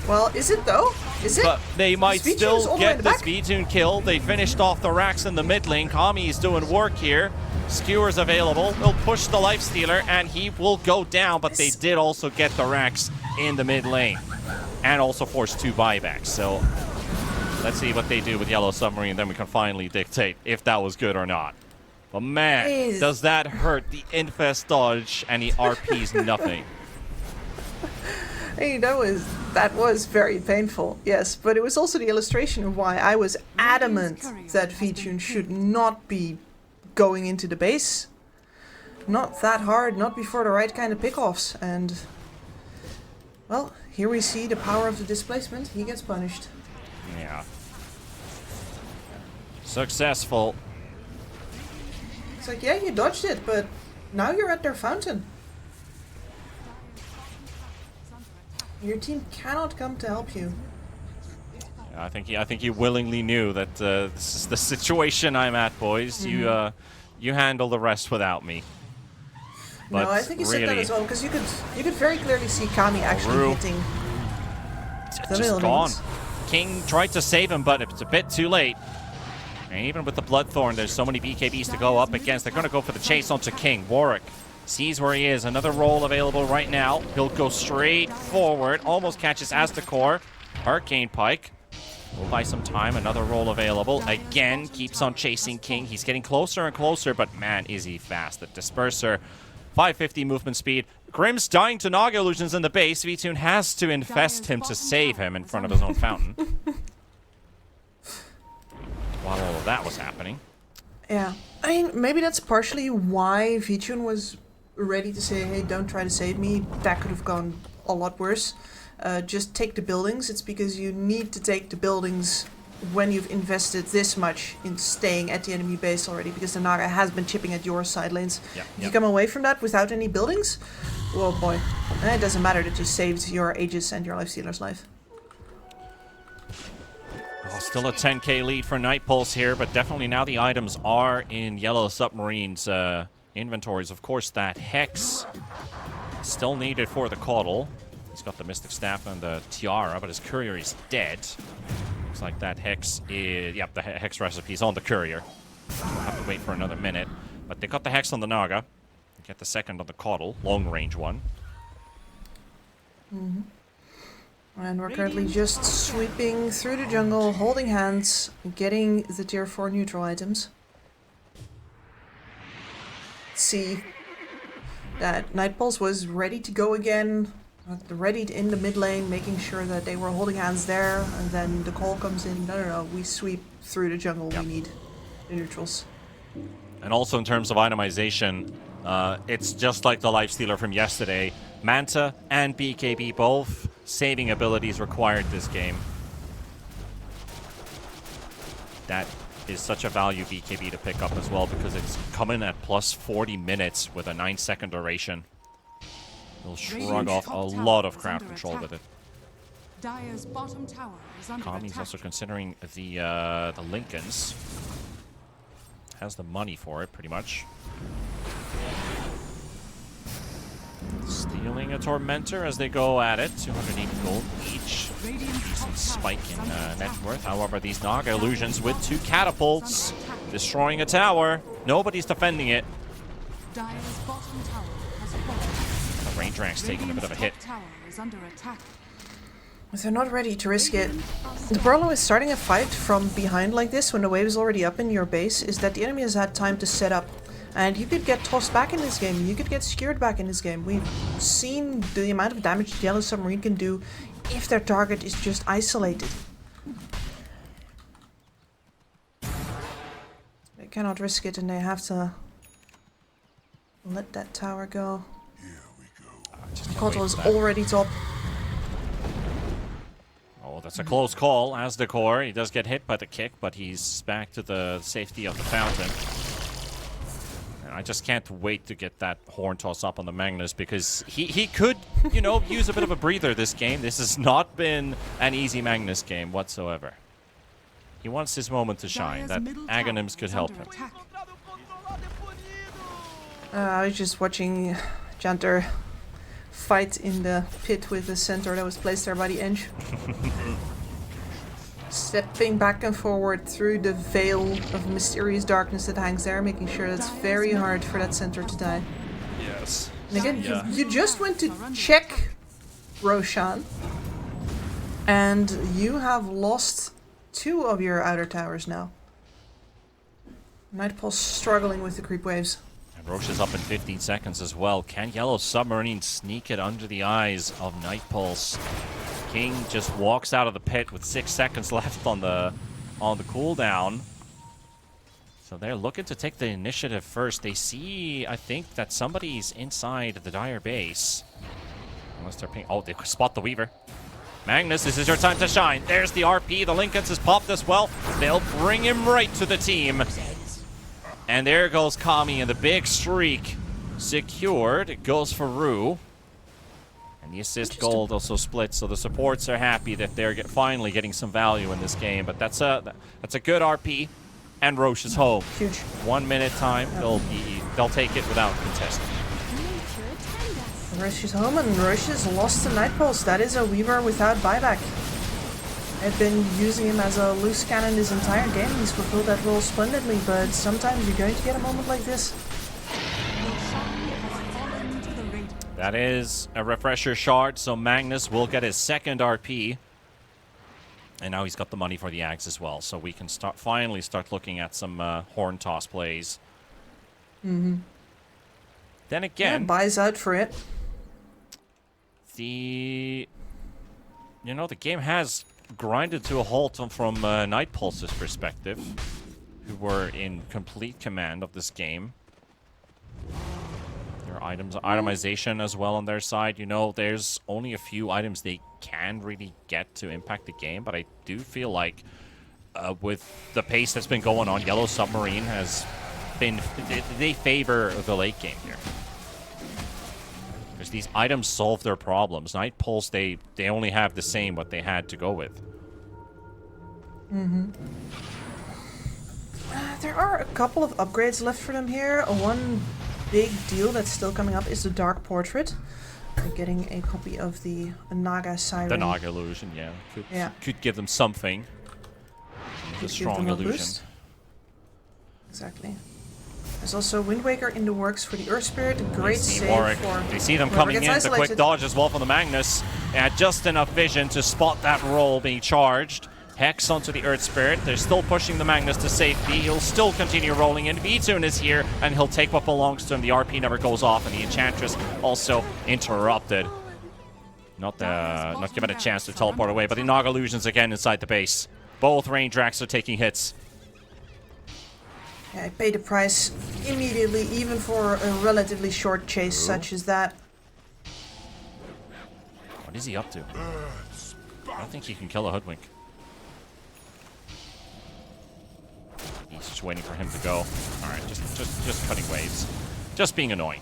Well, is it though? Is it? But they might still get this Vitoon kill. They finished off the racks in the mid lane. Kami is doing work here. Skewer's available. They'll push the Lifestealer, and he will go down, but they did also get the racks in the mid lane. And also force 2 buybacks. So let's see what they do with Yellow Submarine, then we can finally dictate if that was good or not. But man, does that hurt the Infest dodge, and he RPs nothing. Hey, that was very painful, yes, but it was also the illustration of why I was adamant that Vitoon should not be going into the base. Not that hard, not before the right kind of pickoffs, and well, here we see the power of the displacement. He gets punished. Yeah. Successful. It's like, yeah, you dodged it, but now you're at their fountain. Your team cannot come to help you. Yeah, I think he willingly knew that this is the situation I'm at, boys. You handle the rest without me. But no, I think he said that as well, because you could very clearly see Kami actually hitting the just gone. King tried to save him, but it's a bit too late. And even with the Bloodthorn, there's so many BKBs to go up against. They're going to go for the chase onto King. Warwick sees where he is. Another roll available right now. He'll go straight forward. Almost catches Aztecor. Hurricane Pike. We'll buy some time. Another roll available. Again, keeps on chasing King. He's getting closer and closer, but man, is he fast. The Disperser, 550 movement speed. Grim's dying to Naga illusions in the base. Vitoon has to infest him to save him in front of his own fountain. While all of that was happening. Yeah. I mean, maybe that's partially why Vitoon was ready to say, hey, don't try to save me. That could have gone a lot worse. Just take the buildings. It's because you need to take the buildings when you've invested this much in staying at the enemy base already, because the Naga has been chipping at your side lanes. If you come away from that without any buildings, well, boy, it doesn't matter that you saved your Aegis and your Lifestealer's life. Oh, still a 10k lead for Night Pulse here, but definitely now the items are in Yellow Submarine's inventories. Of course, that Hex still needed for the Caudal. He's got the Mystic Staff and the Tiara, but his Courier is dead. Looks like that Hex is... Yep, the Hex recipe is on the Courier. We'll have to wait for another minute. But they got the Hex on the Naga. Get the second on the Caudal, long-range one. Mm-hmm. And we're currently just sweeping through the jungle, holding hands, getting the tier 4 neutral items. See that Night Pulse was ready to go again. Ready in the mid lane, making sure that they were holding hands there, and then the call comes in. No, we sweep through the jungle. We need the neutrals. And also in terms of itemization, it's just like the Lifestealer from yesterday. Manta and BKB both saving abilities required this game. That is such a value BKB to pick up as well because it's coming at plus 40 minutes with a 9-second duration. It'll shrug off a lot of crowd control with it. Dire's bottom tower is under Kami's attack. also considering the Lincolns. Has the money for it, pretty much. Stealing a Tormentor as they go at it. 280 gold each. Decent spike in net worth. However, these Naga illusions with 2 catapults. Destroying a tower. Nobody's defending it. Dire's bottom tower has fallen. The range rank's taking a bit of a hit. Tower is under attack. If they're not ready to risk it. The problem with starting a fight from behind like this when the wave is already up in your base is that the enemy has had time to set up. And you could get tossed back in this game, you could get skewered back in this game. We've seen the amount of damage the Yellow Submarine can do if their target is just isolated. They cannot risk it and they have to let that tower go. Kotal is already top. Oh, that's a close call. As the core, he does get hit by the kick, but he's back to the safety of the fountain. And I just can't wait to get that horn toss up on the Magnus because he could, you know, use a bit of a breather this game. This has not been an easy Magnus game whatsoever. He wants his moment to shine. That Aghanims could help him. I was just watching Janter fight in the pit with the centaur that was placed there by the Eng. Stepping back and forward through the veil of mysterious darkness that hangs there, making sure it's very hard for that centaur to die. Yes. And again, you just went to check Roshan, and you have lost 2 of your outer towers now. Nightpulse struggling with the creep waves. Roche is up in 15 seconds as well. Can Yellow Submarine sneak it under the eyes of Nightpulse? King just walks out of the pit with 6 seconds left on the cooldown. So they're looking to take the initiative first. They see, I think, that somebody's inside the Dire base. Unless they're ping. Oh, they spot the Weaver. Magnus, this is your time to shine. There's the RP. The Lincolns is popped as well. They'll bring him right to the team. And there goes Kami and the big streak secured. It goes for Rue. And the assist gold also split, so the supports are happy that they're finally getting some value in this game. But that's a good RP, and Roche is home. Huge. 1 minute time, they'll take it without contesting. Roche is home, and Roche has lost to Nightpulse. That is a Weaver without buyback. I've been using him as a loose cannon this entire game. He's fulfilled that role splendidly, but sometimes you're going to get a moment like this. That is a refresher shard, so Magnus will get his second RP. And now he's got the money for the Ags as well, so we can finally start looking at some horn toss plays. Mm-hmm. Then again... Yeah, buys out for it. The game has grinded to a halt from Nightpulse's perspective, who were in complete command of this game. Their itemization as well on their side. There's only a few items they can really get to impact the game, but I do feel like with the pace that's been going on, Yellow Submarine has been... They favor the late game here. Because these items solve their problems. Nightpulse, they only have the same what they had to go with. Mm-hmm. There are a couple of upgrades left for them here. One big deal that's still coming up is the Dark Portrait. They're getting a copy of the Naga Siren. The Naga illusion, yeah. Could give them something. The strong illusion. Boost. Exactly. There's also Wind Waker in the works for the Earth Spirit. Great save Warwick. for They see them coming in. The quick dodge as well from the Magnus. And just enough vision to spot that roll being charged. Hex onto the Earth Spirit. They're still pushing the Magnus to safety. He'll still continue rolling in. V-Tune is here, and he'll take what belongs to him. The RP never goes off, and the Enchantress also interrupted. Not given a chance to teleport away, but the Naga illusions again inside the base. Both rain Drax are taking hits. Yeah, I paid the price immediately, even for a relatively short chase such as that. What is he up to? I don't think he can kill a Hoodwink. He's just waiting for him to go. All right, just cutting waves. Just being annoying.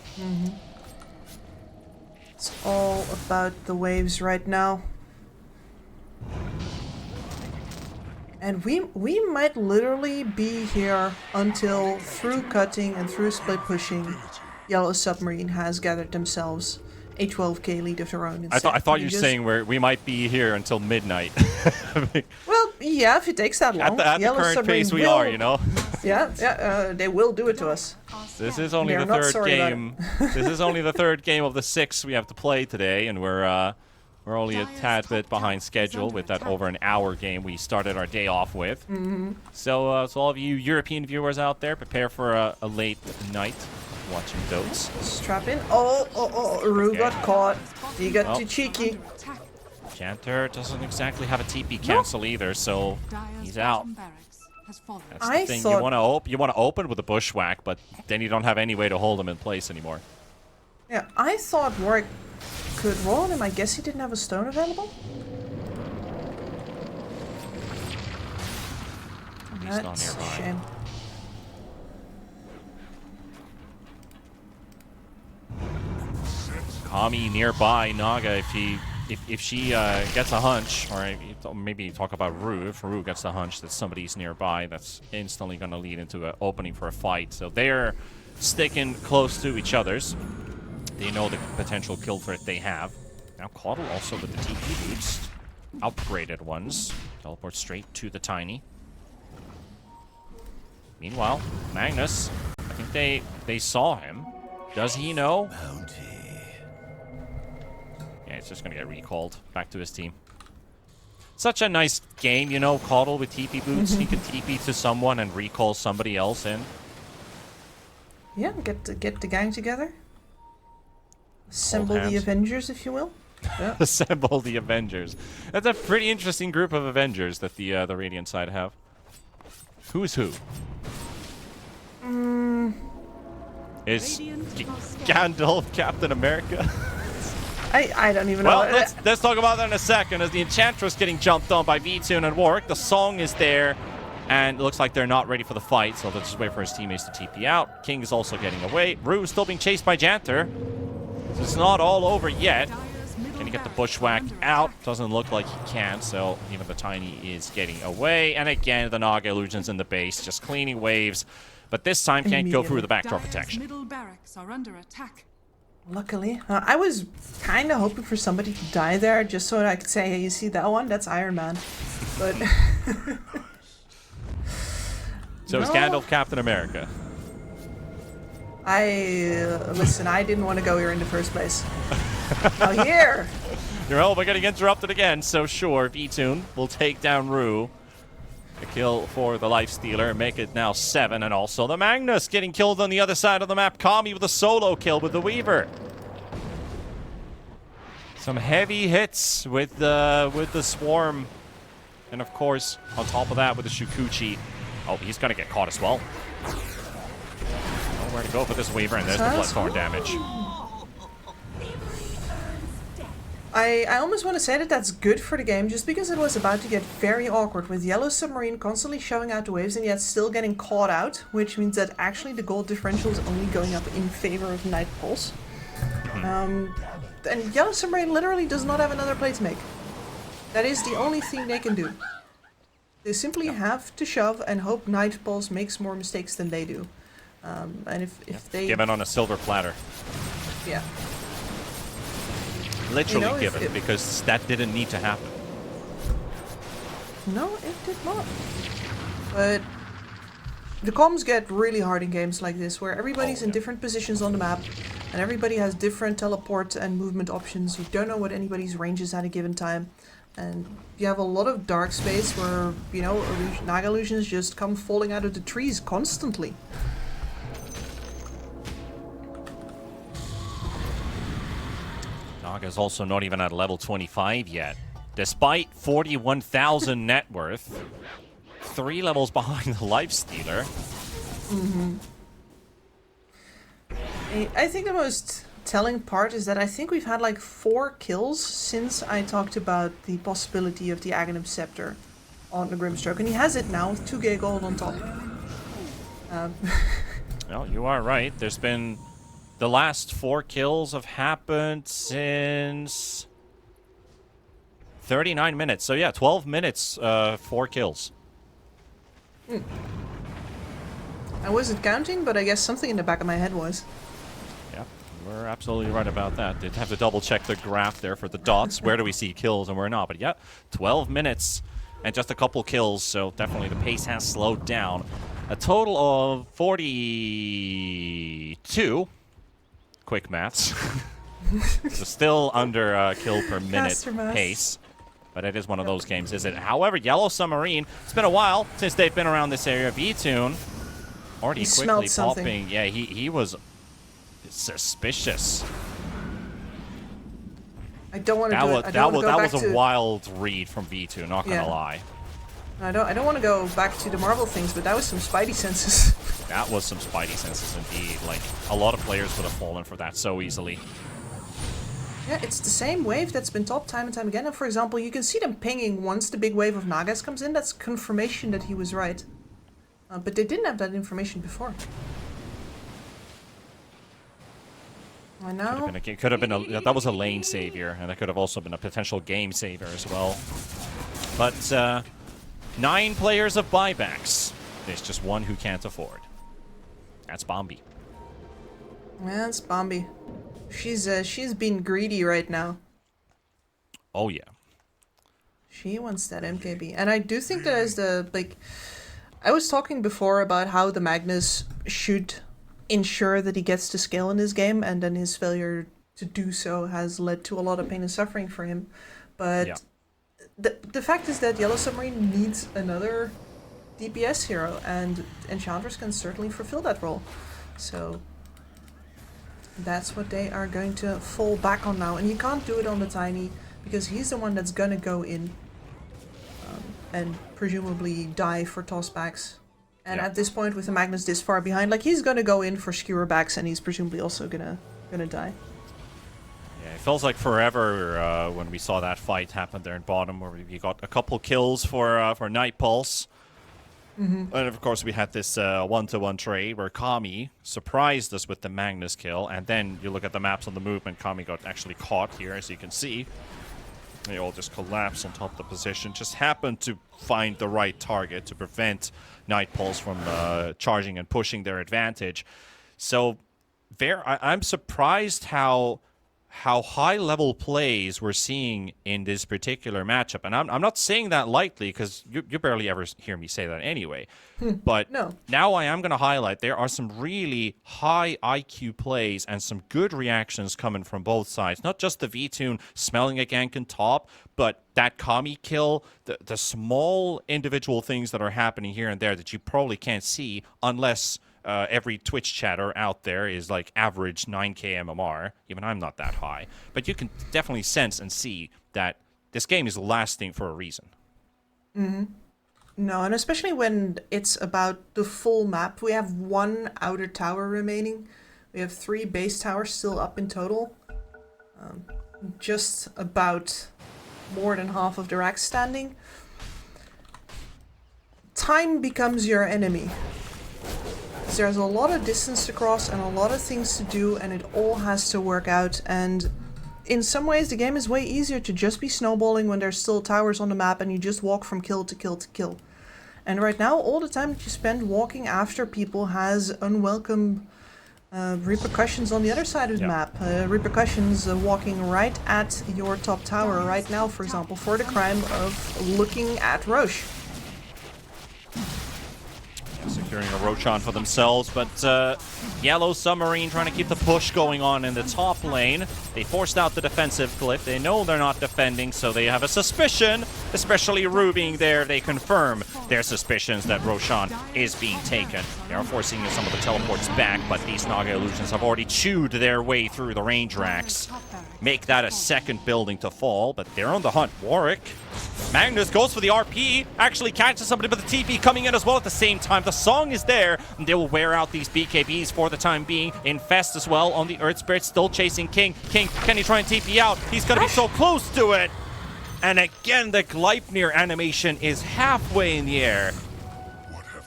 It's all about the waves right now. And we might literally be here until, through cutting and through split pushing, Yellow Submarine has gathered themselves a 12k lead of their own. I thought you were saying we might be here until midnight. Well, yeah, if it takes that long. At the current pace we are, you know. Yeah, they will do it to us. This is only the third game. This is only the third game of the 6 we have to play today, and we're only a tad bit behind schedule with that over an hour game we started our day off with. So all of you European viewers out there, prepare for a late night watching Dotes. Strap in. Oh, Rue got caught. He got too cheeky. Janter doesn't exactly have a TP cancel either, so he's out. That's the thing. You want to open with a bushwhack, but then you don't have any way to hold him in place anymore. Yeah, I thought Warwick could roll on him. I guess he didn't have a stone available. He's not nearby. A shame. Kami nearby. Naga, if she gets a hunch, or maybe talk about Rue. If Rue gets the hunch that somebody's nearby, that's instantly going to lead into an opening for a fight. So they're sticking close to each other's. They know the potential kill threat they have. Now Caudle also with the TP boots. Upgraded ones. Teleport straight to the Tiny. Meanwhile, Magnus, I think they saw him. Does he know? Monte. Yeah, he's just gonna get recalled back to his team. Such a nice game, you know, Caudle with TP boots. He can TP to someone and recall somebody else in. Yeah, get the gang together. Assemble the Avengers, if you will. Yeah. Assemble the Avengers. That's a pretty interesting group of Avengers that the Radiant side have. Who's who? Is Gandalf Captain America? I don't even know. Well, let's talk about that in a second. As the Enchantress getting jumped on by V-Tune and Warwick, the song is there, and it looks like they're not ready for the fight, so they'll just wait for his teammates to TP out. King is also getting away. Rue is still being chased by Janter. So it's not all over yet. Can he get the bushwhack out? Doesn't look like he can, so even the Tiny is getting away. And again, the Naga illusions in the base, just cleaning waves. But this time can't go through the backdoor protection. Middle barracks are under attack. Luckily. I was kind of hoping for somebody to die there, just so that I could say, hey, you see that one? That's Iron Man. But... So is Gandalf Captain America? Listen, I didn't want to go here in the first place. Now here! We're getting interrupted again, so sure, V-Tune will take down Rue. A kill for the Lifestealer, make it now 7, and also the Magnus getting killed on the other side of the map. Kami with a solo kill with the Weaver. Some heavy hits with the Swarm. And of course, on top of that with the Shukuchi. Oh, he's gonna get caught as well. Nowhere to go for this Weaver, and there's the Bloodthorn damage. I almost want to say that that's good for the game, just because it was about to get very awkward with Yellow Submarine constantly shoving out the waves and yet still getting caught out, which means that actually the gold differential is only going up in favor of Night Pulse. And Yellow Submarine literally does not have another play to make. That is the only thing they can do. They simply have to shove and hope Night Pulse makes more mistakes than they do. And if they... Given on a silver platter. Yeah. Literally given, because that didn't need to happen. No, it did not. But the comms get really hard in games like this, where everybody's in different positions on the map, and everybody has different teleport and movement options. You don't know what anybody's range is at a given time. And you have a lot of dark space where, you know, Naga illusions just come falling out of the trees constantly. Naga is also not even at level 25 yet. Despite 41,000 net worth, 3 levels behind the Lifestealer. I think the most telling part is that I think we've had like 4 kills since I talked about the possibility of the Aghanim Scepter on the Grimstroke, and he has it now with 2k gold on top. Well, you are right. There's been... The last 4 kills have happened since 39 minutes. So yeah, 12 minutes, 4 kills. I wasn't counting, but I guess something in the back of my head was. Yeah, we're absolutely right about that. Did have to double check the graph there for the dots. Where do we see kills and where not? But yeah, 12 minutes and just a couple kills. So definitely the pace has slowed down. A total of 42. Quick maths. So still under kill per minute pace. But it is one of those games, is it? However, Yellow Submarine, it's been a while since they've been around this area. V-Tune already quickly popping. Yeah, he was suspicious. I don't want to do it. That was a wild read from V2, not gonna lie. I don't want to go back to the Marvel things, but that was some spidey senses. That was some spidey senses indeed. Like, a lot of players would have fallen for that so easily. Yeah, it's the same wave that's been topped time and time again. And for example, you can see them pinging once the big wave of Nagas comes in. That's confirmation that he was right. But they didn't have that information before. I know. Could have been that was a lane savior, and that could have also been a potential game saver as well. But 9 players of buybacks. There's just one who can't afford. That's Bombi. Yeah, it's Bombi. She's being greedy right now. Oh yeah. She wants that MKB, and I do think that as the I was talking before about how the Magnus should ensure that he gets to scale in this game, and then his failure to do so has led to a lot of pain and suffering for him. But the fact is that Yellow Submarine needs another DPS hero, and Enchantress can certainly fulfill that role. So that's what they are going to fall back on now. And you can't do it on the Tiny, because he's the one that's gonna go in and presumably die for tossbacks. And at this point, with the Magnus this far behind, like, he's gonna go in for skewerbacks, and he's presumably also gonna die. Yeah, it feels like forever when we saw that fight happen there in bottom, where we got a couple kills for Night Pulse. And of course, we had this 1-to-1 trade where Kami surprised us with the Magnus kill, and then you look at the maps on the movement, Kami got actually caught here, as you can see. They all just collapse on top of the position. Just happened to find the right target to prevent Night Pulse from charging and pushing their advantage. So I'm surprised how high-level plays we're seeing in this particular matchup. And I'm not saying that lightly, because you barely ever hear me say that anyway. But now I am going to highlight there are some really high IQ plays and some good reactions coming from both sides. Not just the V-Tune smelling a gank in top, but that Kami kill, the small individual things that are happening here and there that you probably can't see unless... every Twitch chatter out there is like average 9k MMR. Even I'm not that high. But you can definitely sense and see that this game is lasting for a reason. No, and especially when it's about the full map. We have 1 outer tower remaining. We have 3 base towers still up in total. Just about more than half of the racks standing. Time becomes your enemy. There's a lot of distance to cross and a lot of things to do, and it all has to work out. And in some ways the game is way easier to just be snowballing when there's still towers on the map and you just walk from kill to kill to kill. And right now all the time that you spend walking after people has unwelcome repercussions on the other side of the map. Repercussions walking right at your top tower right now, for example, for the crime of looking at Roche. Securing a Roshan for themselves, but Yellow Submarine trying to keep the push going on in the top lane. They forced out the defensive cliff. They know they're not defending, so they have a suspicion, especially Rue being there. They confirm their suspicions that Roshan is being taken. They are forcing some of the teleports back, but these Naga illusions have already chewed their way through the range racks. make that a second building to fall, but they're on the hunt. Warwick. Magnus goes for the RP, actually catches somebody, but the TP coming in as well at the same time. The song is there, and they will wear out these BKBs for the time being. Infest as well on the Earth Spirit, still chasing King. King, can he try and TP out? He's gonna be so close to it. And again, the Gleipnir animation is halfway in the air.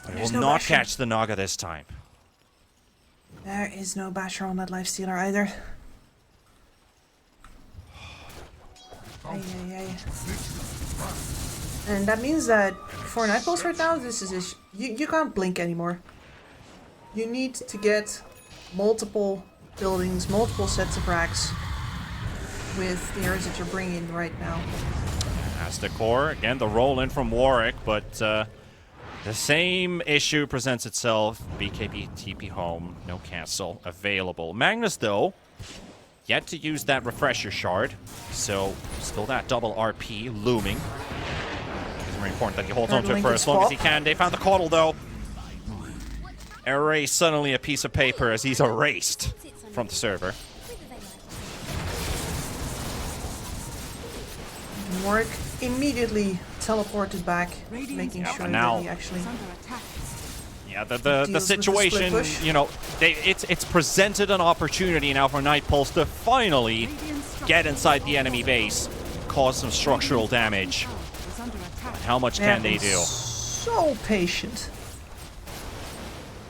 They will not catch the Naga this time. There is no basher on that lifestealer either. And that means that for Night Pulse right now, this is you can't blink anymore. You need to get multiple buildings, multiple sets of racks with the areas that you're bringing right now. As the core, again, the roll in from Warwick, but the same issue presents itself. BKB TP home, no castle available. Magnus, though, yet to use that refresher shard, so still that double RP looming. It's very important that he holds on to it for as long as he can. They found the Caudal, though. Erase suddenly a piece of paper as he's erased from the server. Warwick immediately teleported back, making sure that he actually... Yeah, the situation, you know, it's presented an opportunity now for Night Pulse to finally get inside the enemy base, cause some structural damage. But how much can they do? So patient.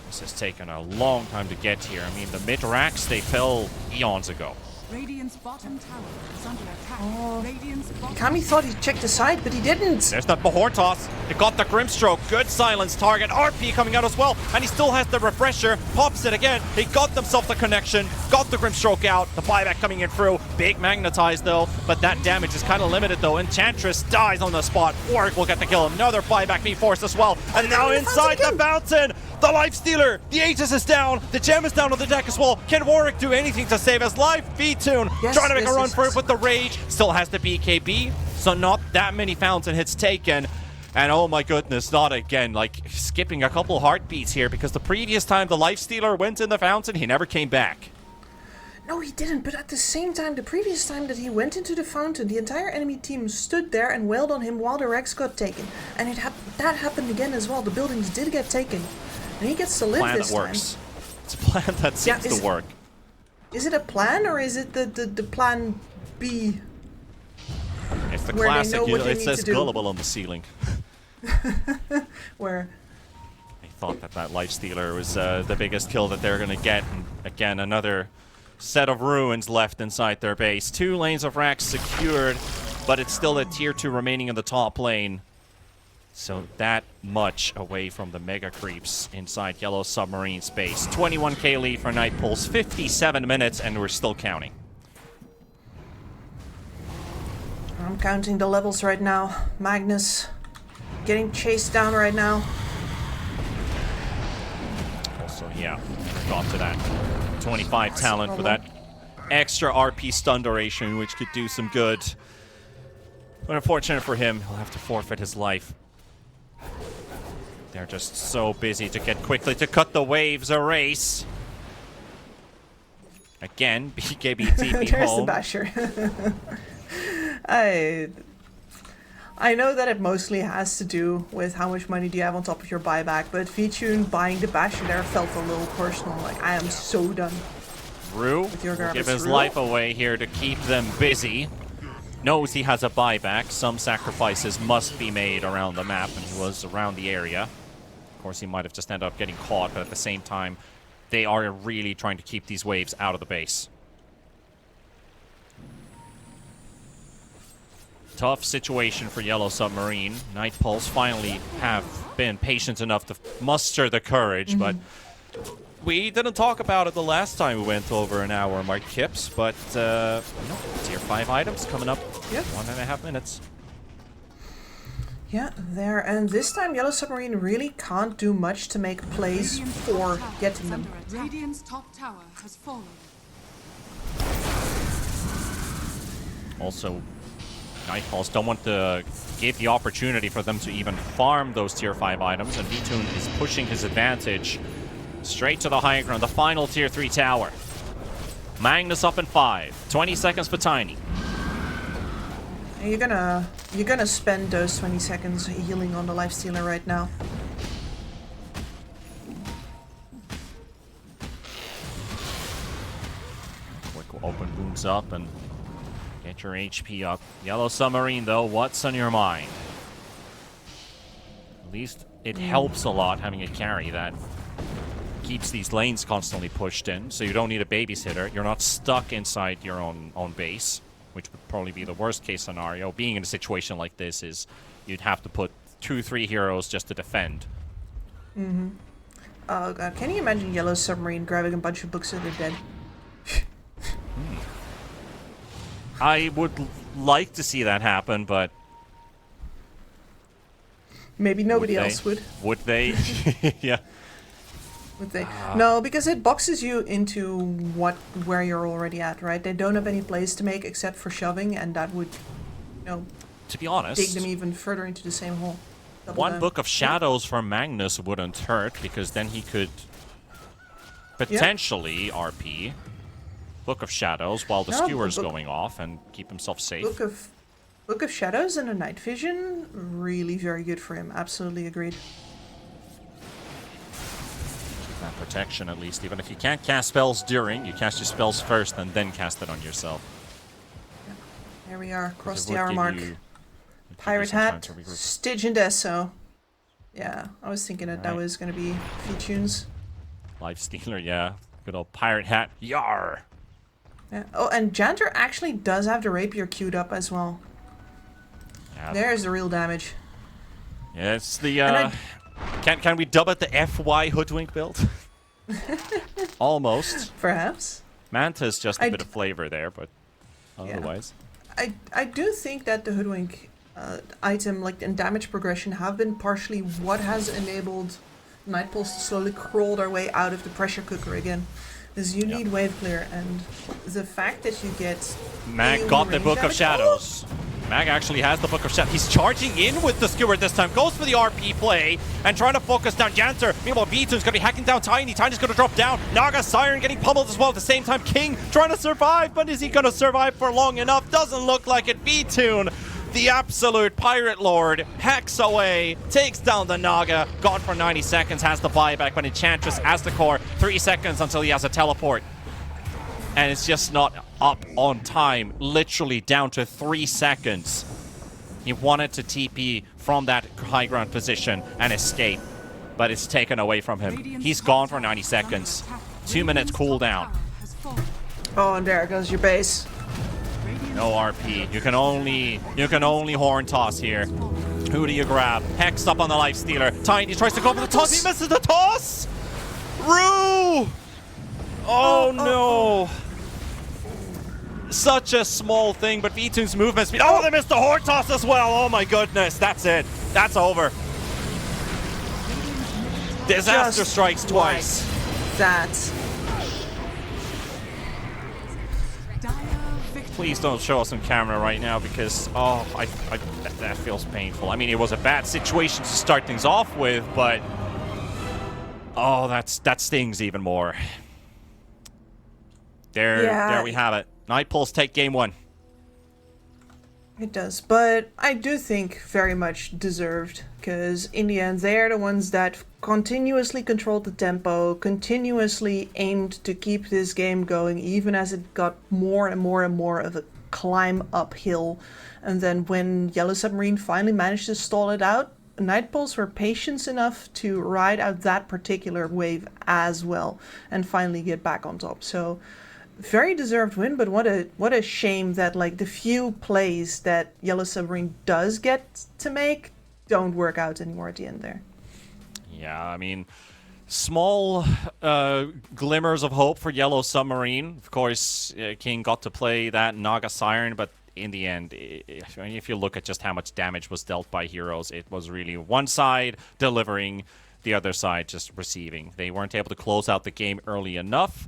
This has taken a long time to get here. I mean, the mid-racks, they fell eons ago. Radiant's bottom tower is under attack. Radiant's bottom Kami thought he checked the side, but he didn't. There's that Bahorn toss. It got the Grimstroke. Good silence target. RP coming out as well. And he still has the refresher. Pops it again. He got themselves the connection. Got the Grimstroke out. The buyback coming in through. Big magnetized though. But that damage is kind of limited though. Enchantress dies on the spot. Warwick will get the kill. Another buyback being forced as well. And now inside the fountain. The Lifestealer. The Aegis is down. The gem is down on the deck as well. Can Warwick do anything to save his life? V-Tune trying to make a run for it with the Rage. Still has the BKB. So not that many fountain hits taken. And oh my goodness, not again. Like skipping a couple heartbeats here because the previous time the Lifestealer went in the fountain, he never came back. No, he didn't. But at the same time, the previous time that he went into the fountain, the entire enemy team stood there and wailed on him while the Rex got taken. And that happened again as well. The buildings did get taken. And he gets to live this time. It's a plan that seems to work. Is it a plan or is it the plan B? It's the classic, it says gullible on the ceiling. Where? I thought that Lifestealer was the biggest kill that they're going to get. And again, another set of ruins left inside their base. 2 lanes of racks secured, but it's still a tier 2 remaining in the top lane. So that much away from the mega creeps inside Yellow Submarine space. 21k lead for Night Pulse, 57 minutes, and we're still counting. I'm counting the levels right now. Magnus getting chased down right now. Also, yeah, forgot to that. 25 talent for that extra RP stun duration, which could do some good. But unfortunate for him, he'll have to forfeit his life. They're just so busy to get quickly to cut the waves. A race. Again, BKB TP There's home. the basher. I know that it mostly has to do with how much money do you have on top of your buyback, but V-Tune buying the basher there felt a little personal. Like, I am so done. Rue will give his life away here to keep them busy. Knows he has a buyback. Some sacrifices must be made around the map, and he was around the area. Of course, he might have just ended up getting caught, but at the same time, they are really trying to keep these waves out of the base. Tough situation for Yellow Submarine. Night Pulse finally have been patient enough to muster the courage, but we didn't talk about it the last time we went over an hour, Mark Kips, but tier 5 items coming up. Yep. 1.5 minutes. Yeah, there. And this time Yellow Submarine really can't do much to make plays for getting them. Radiant's top tower has fallen. Also, Night Pulse don't want to give the opportunity for them to even farm those tier 5 items, and V-Tune is pushing his advantage straight to the high ground, the final tier 3 tower. Magnus up in 5. 20 seconds for Tiny. You're gonna spend those 20 seconds healing on the lifestealer right now. Quick open booms up and get your HP up. Yellow Submarine, though, what's on your mind? At least it helps a lot having a carry that keeps these lanes constantly pushed in, so you don't need a babysitter. You're not stuck inside your own base, which would probably be the worst case scenario. Being in a situation like this is you'd have to put 2-3 heroes just to defend. Mm-hmm. Oh god, can you imagine Yellow Submarine grabbing a bunch of books and they're dead? I would like to see that happen, but maybe nobody else would. Would they? Yeah. Would they? No, because it boxes you into where you're already at, right? They don't have any plays to make except for shoving, and that would, to be honest, dig them even further into the same hole. One Book of Shadows for Magnus wouldn't hurt, because then he could potentially RP Book of Shadows while the skewer's going off and keep himself safe. Book of Shadows and a Night Vision, really very good for him. Absolutely agreed. That protection, at least. Even if you can't cast spells during, you cast your spells first and then cast it on yourself. Yeah. There we are, across the hour mark. Pirate Hat, Stitch and Deso. Yeah, I was thinking that was going to be a few tunes. Lifestealer, yeah. Good old Pirate Hat. Yar! Yeah. Oh, and Janter actually does have the Rapier queued up as well. Yeah. There's the real damage. Yeah, it's the... Can we dub it the FY Hoodwink build? Almost. Perhaps. Manta's just a bit of flavor there, but otherwise. I do think that the Hoodwink item, like, and damage progression, have been partially what has enabled Night Pulse to slowly crawl their way out of the pressure cooker again. Because you need wave clear, and the fact that you get... Mag got the Book of Shadows. Mag actually has the Book of Shadows. He's charging in with the skewer this time. Goes for the RP play and trying to focus down Janter. Meanwhile, V2's going to be hacking down Tiny. Tiny's going to drop down. Naga Siren getting pummeled as well at the same time. King trying to survive, but is he going to survive for long enough? Doesn't look like it. V2, the absolute Pirate Lord, hacks away, takes down the Naga. Gone for 90 seconds, has the buyback, but Enchantress has the core. 3 seconds until he has a teleport. And it's just not up on time. Literally down to 3 seconds. He wanted to TP from that high ground position and escape, but it's taken away from him. He's gone for 90 seconds. 2 minutes cooldown. Oh, and there goes your base. No RP. You can only horn toss here. Who do you grab? Hex up on the Lifestealer. Tiny tries to go for the toss. He misses the toss. Rue! Oh no! Such a small thing, but V2's movement speed. Oh, they missed the horn toss as well. Oh my goodness, that's it. That's over. Disaster strikes twice. That. Please don't show us on camera right now, because that feels painful. I mean, it was a bad situation to start things off with, but that stings even more. There we have it. Night Pulse take game 1. It does, but I do think very much deserved, because in the end they're the ones that continuously controlled the tempo, continuously aimed to keep this game going, even as it got more and more and more of a climb uphill. And then when Yellow Submarine finally managed to stall it out, Night Pulse were patient enough to ride out that particular wave as well, and finally get back on top. So very deserved win, but what a shame that, like, the few plays that Yellow Submarine does get to make don't work out anymore at the end there. Yeah, I mean, small glimmers of hope for Yellow Submarine. Of course, King got to play that Naga Siren, but in the end, if you look at just how much damage was dealt by heroes, it was really one side delivering, the other side just receiving. They weren't able to close out the game early enough.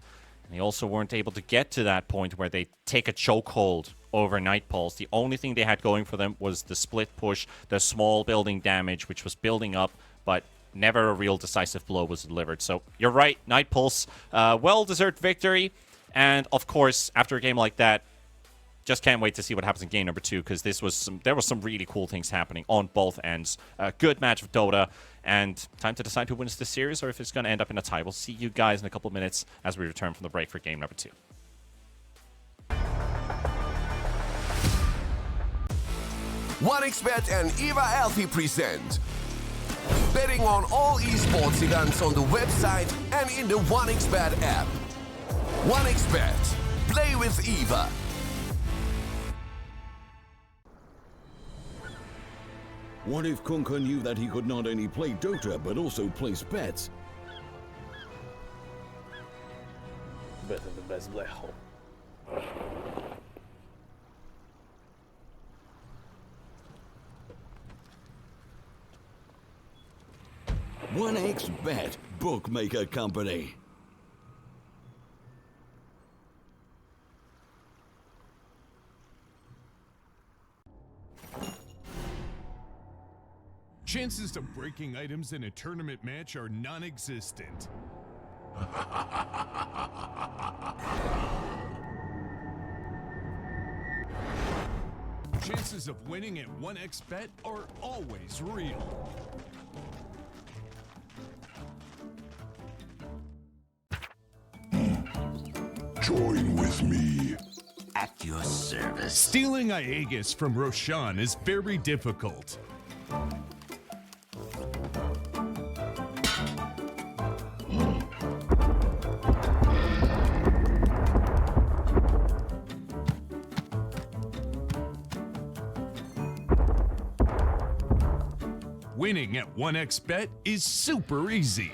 They also weren't able to get to that point where they take a chokehold over Night Pulse. The only thing they had going for them was the split push, the small building damage, which was building up, but never a real decisive blow was delivered. So you're right, Night Pulse, well-deserved victory. And of course, after a game like that, just can't wait to see what happens in game number 2, because there was some really cool things happening on both ends. A good match of Dota, and time to decide who wins this series or if it's going to end up in a tie. We'll see you guys in a couple of minutes as we return from the break for game number 2. OneXBet and EVA Alfie present betting on all esports events on the website and in the OneXBet app. OneXBet. Play with EVA. What if Kunka knew that he could not only play Dota but also place bets? Better the best black hole. 1xBet, bookmaker company. Chances of breaking items in a tournament match are non-existent. Chances of winning at 1xBet are always real. Join with me. At your service. Stealing Aegis from Roshan is very difficult. Winning at 1xBet is super easy.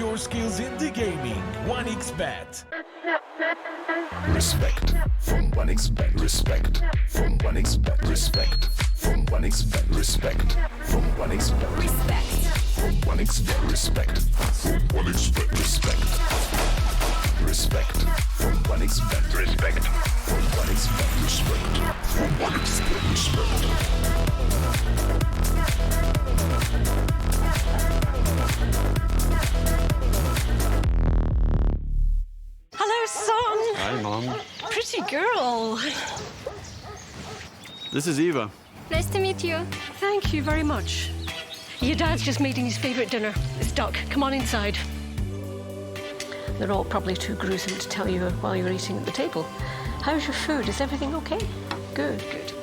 your skills in the gaming. 1xBet. Respect from 1xBet. Respect from 1xBet. Respect from 1xBet. Respect from 1xBet. Respect. From 1xBet. Respect from 1xBet. Respect. Respect from 1xBet. Respect from 1xBet. Respect from 1xBet. Respect. Hello, son. Hi, Mom. Pretty girl. This is Eva. Nice to meet you. Thank you very much. Your dad's just making his favourite dinner. It's duck. Come on inside. They're all probably too gruesome to tell you while you're eating at the table. How's your food? Is everything okay? Good, good.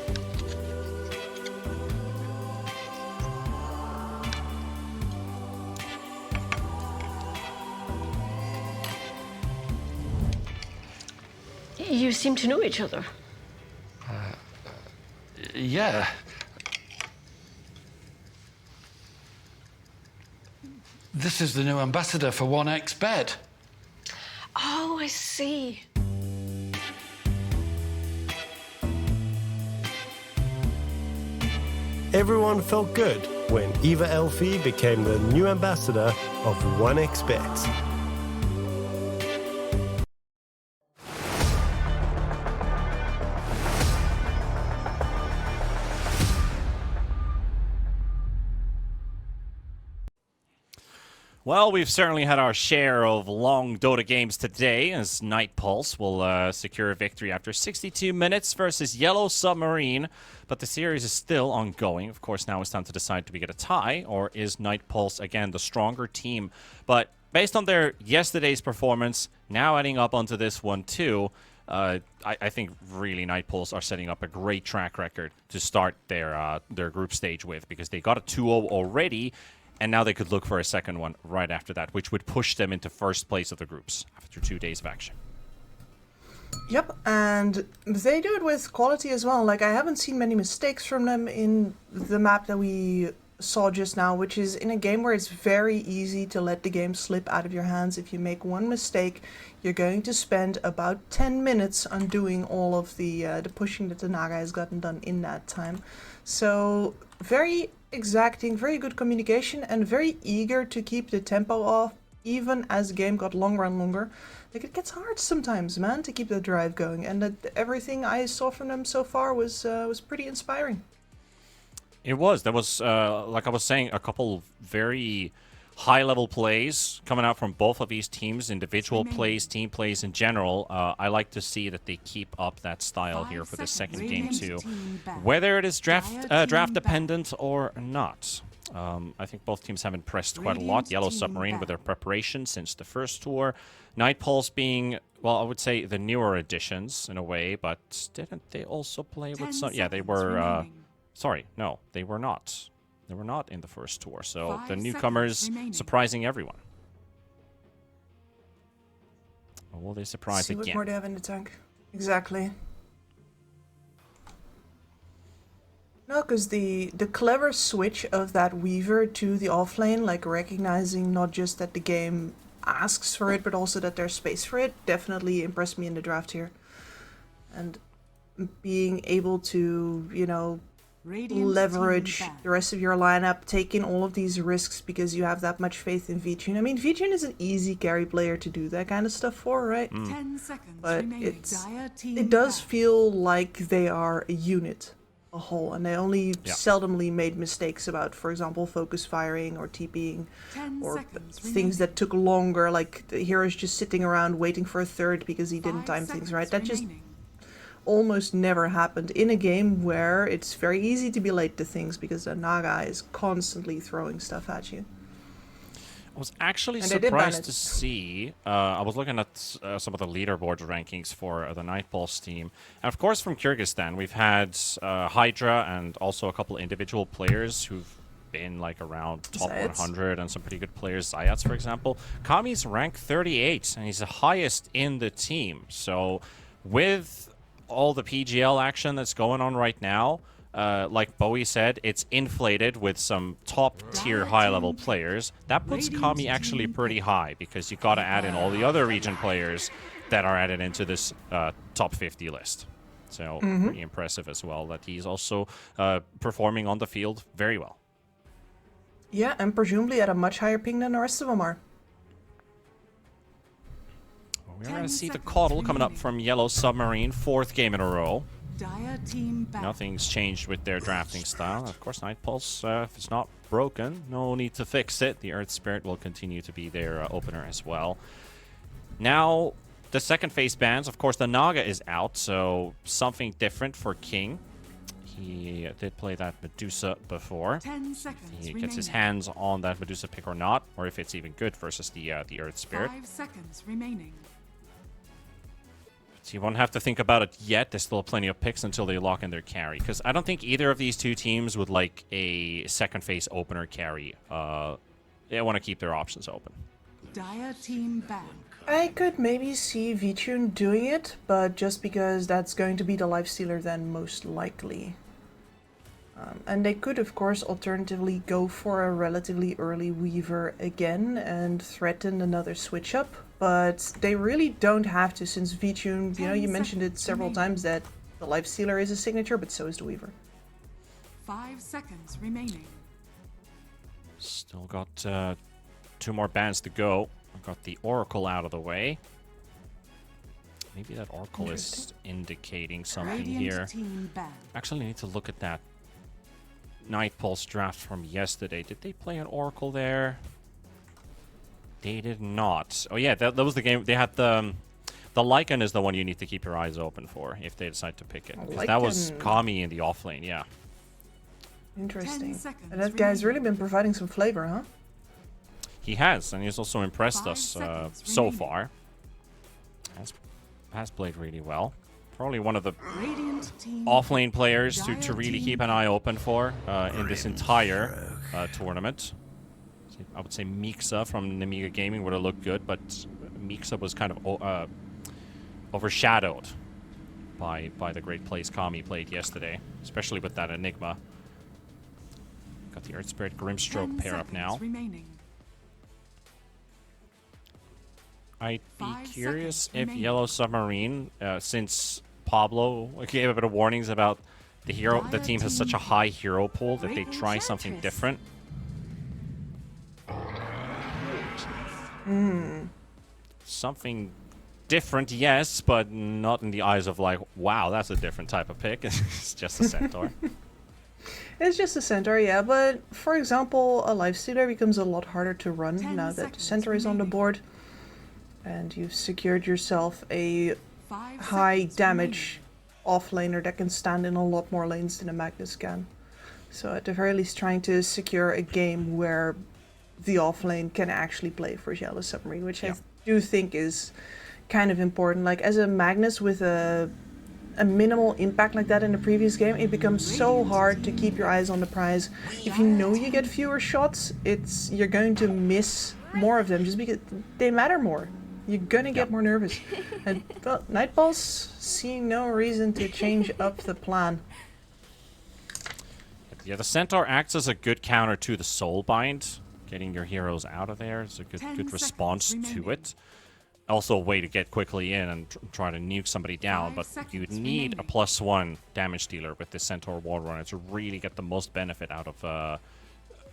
You seem to know each other. Yeah. This is the new ambassador for 1xBet. Oh, I see. Everyone felt good when Eva Elfie became the new ambassador of 1xBet. Well, we've certainly had our share of long Dota games today, as Night Pulse will secure a victory after 62 minutes versus Yellow Submarine. But the series is still ongoing. Of course, now it's time to decide, do we get a tie, or is Night Pulse, again, the stronger team? But based on their yesterday's performance, now adding up onto this one too, I think really Night Pulse are setting up a great track record to start their group stage with, because they got a 2-0 already. And now they could look for a second one right after that, which would push them into first place of the groups after 2 days of action. Yep, and they do it with quality as well. Like, I haven't seen many mistakes from them in the map that we saw just now, which is in a game where it's very easy to let the game slip out of your hands. If you make one mistake, you're going to spend about 10 minutes undoing all of the pushing that the Naga has gotten done in that time. So, very exacting, very good communication, and very eager to keep the tempo off, even as the game got longer and longer. Like, it gets hard sometimes, man, to keep the drive going, and that everything I saw from them so far was pretty inspiring. It was. There was, like I was saying, a couple very high-level plays coming out from both of these teams, individual plays, team plays in general. I like to see that they keep up that style here for the second game too, whether it is draft dependent or not. I think both teams have impressed quite a lot. Yellow Submarine with their preparation since the first tour. Night Pulse being, well, I would say the newer additions in a way, but didn't they also play with some? Yeah, they were. Sorry, no, they were not. They were not in the first tour, so the newcomers surprising everyone. Or will they surprise again? See what more they have in the tank. Exactly. No, because the clever switch of that Weaver to the offlane, like recognizing not just that the game asks for it, but also that there's space for it, definitely impressed me in the draft here. And being able to, you know, leverage the rest of your lineup, take in all of these risks because you have that much faith in V-Tune. I mean, V-Tune is an easy carry player to do that kind of stuff for, right? 10 seconds but remaining. it does feel like they are a unit, a whole, and they only seldomly made mistakes about, for example, focus firing or TPing, or things that took longer, like the hero's just sitting around waiting for a third because he didn't time things right. That just almost never happened in a game where it's very easy to be late to things because the Naga is constantly throwing stuff at you. I was actually surprised to see, I was looking at some of the leaderboard rankings for the Night Pulse team. And of course from Kyrgyzstan, we've had Hydra and also a couple individual players who've been like around top 100 and some pretty good players. Zayats, for example. Kami's ranked 38 and he's the highest in the team. So with all the PGL action that's going on right now, like Bowie said, it's inflated with some top-tier high-level players. That puts Kami actually pretty high, because you got to add in all the other region players that are added into this top 50 list. So pretty impressive as well that he's also performing on the field very well. Yeah, and presumably at a much higher ping than the rest of them are. We're going to see the Coddle coming up from Yellow Submarine, 4th game in a row. Dire team back. Nothing's changed with their drafting style. Of course, Night Pulse, if it's not broken, no need to fix it. The Earth Spirit will continue to be their opener as well. Now, the second phase bans. Of course, the Naga is out, so something different for King. He did play that Medusa before. 10 seconds He remaining. gets his hands on that Medusa pick or not, or if it's even good versus the Earth Spirit. 5 seconds remaining. So you won't have to think about it yet. There's still plenty of picks until they lock in their carry. Because I don't think either of these two teams would like a second phase opener carry. They want to keep their options open. Dire team back. I could maybe see VTune doing it, but just because that's going to be the lifestealer then most likely. And they could, of course, alternatively go for a relatively early Weaver again and threaten another switch up. But they really don't have to, since VTune, you know, you mentioned it several times that the lifestealer is a signature, but so is the Weaver. 5 seconds remaining. Still got 2 more bans to go. I've got the Oracle out of the way. Maybe that Oracle is indicating something here. Team back. Actually, I need to look at that Night Pulse draft from yesterday. Did they play an Oracle there? They did not. Oh yeah, that was the game. They had the Lycan is the one you need to keep your eyes open for if they decide to pick it. Because that was Kami in the off lane, yeah. Interesting. And that guy's really been providing some flavor, huh? He has, and he's also impressed us so far. Has played really well. Probably one of the off-lane players to really keep an eye open for in this entire tournament. I would say Mixa from Nemiga Gaming would have looked good, but Mixa was kind of overshadowed by the great plays Kami played yesterday, especially with that Enigma. Got the Earth Spirit Grimstroke pair up now. Remaining. I'd be curious if Yellow Submarine, since Pablo gave a bit of warnings about the team has such a high hero pool, that they try something different. Something different, yes, but not in the eyes of like, wow, that's a different type of pick. It's just a Centaur. It's just a Centaur, yeah, but for example, a Lifestealer becomes a lot harder to run now that the Centaur is on the board. And you've secured yourself a high damage offlaner that can stand in a lot more lanes than a Magnus can. So at the very least trying to secure a game where the offlane can actually play for Yellow Submarine, which I do think is kind of important. Like as a Magnus with a minimal impact like that in the previous game, it becomes so hard to keep your eyes on the prize. If you know you get fewer shots, you're going to miss more of them just because they matter more. You're gonna get more nervous. And well, Night Pulse seeing no reason to change up the plan. Yeah, the Centaur acts as a good counter to the Soulbind. Getting your heroes out of there is a good response to it. Also a way to get quickly in and try to nuke somebody down, but you need a +1 damage dealer with the Centaur Wall Runner to really get the most benefit out of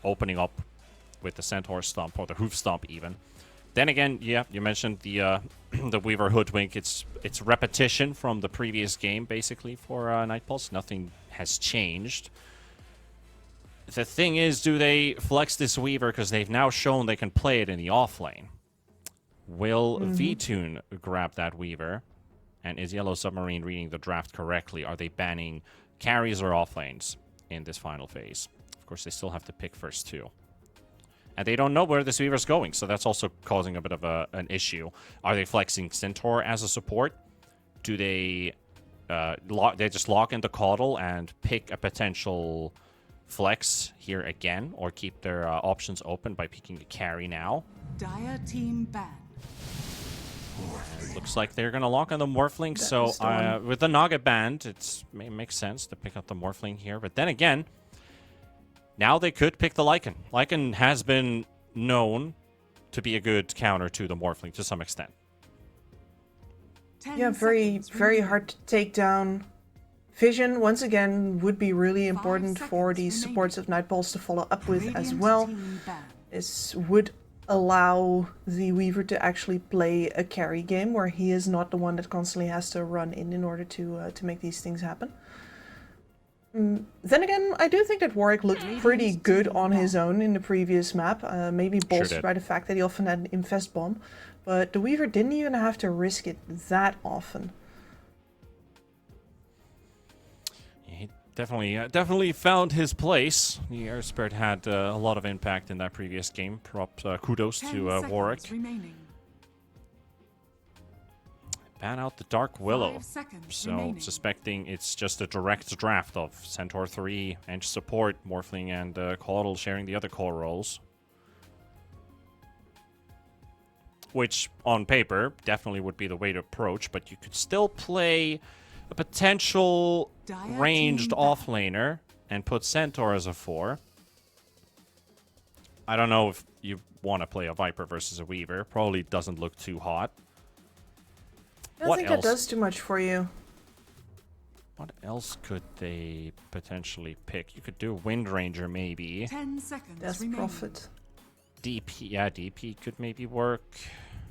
opening up with the Centaur Stomp, or the Hoof Stomp even. Then again, yeah, you mentioned the the Weaver Hoodwink. It's repetition from the previous game, basically, for Night Pulse. Nothing has changed. The thing is, do they flex this Weaver because they've now shown they can play it in the offlane? Will VTune grab that Weaver? And is Yellow Submarine reading the draft correctly? Are they banning carries or offlanes in this final phase? Of course, they still have to pick first, too. And they don't know where this Weaver's going, so that's also causing a bit of an issue. Are they flexing Centaur as a support? Do they they just lock in the Coddle and pick a potential flex here again, or keep their options open by picking the carry now? Dire team ban. Looks like they're going to lock on the Morphling, so with the Naga band, it makes sense to pick up the Morphling here. But then again, now they could pick the Lycan. Lycan has been known to be a good counter to the Morphling to some extent. Yeah, very hard to take down. Vision, once again, would be really important for the supports of Nightpulse to follow up with as well. This would allow the Weaver to actually play a carry game where he is not the one that constantly has to run in order to make these things happen. Then again, I do think that Warwick looked pretty good on his own in the previous map, maybe bolstered by the fact that he often had an Infest Bomb, but the Weaver didn't even have to risk it that often. He definitely found his place. The Air Spirit had a lot of impact in that previous game. Kudos to Warwick. Ban out the Dark Willow. So suspecting it's just a direct draft of Centaur 3 and support, Morphling and Caudal sharing the other core roles. Which, on paper, definitely would be the way to approach, but you could still play a potential ranged offlaner and put Centaur as a 4. I don't know if you want to play a Viper versus a Weaver. Probably doesn't look too hot. I don't think that does too much for you. What else could they potentially pick? You could do Wind Ranger, maybe. 10 seconds. Death Prophet. DP, yeah, DP could maybe work.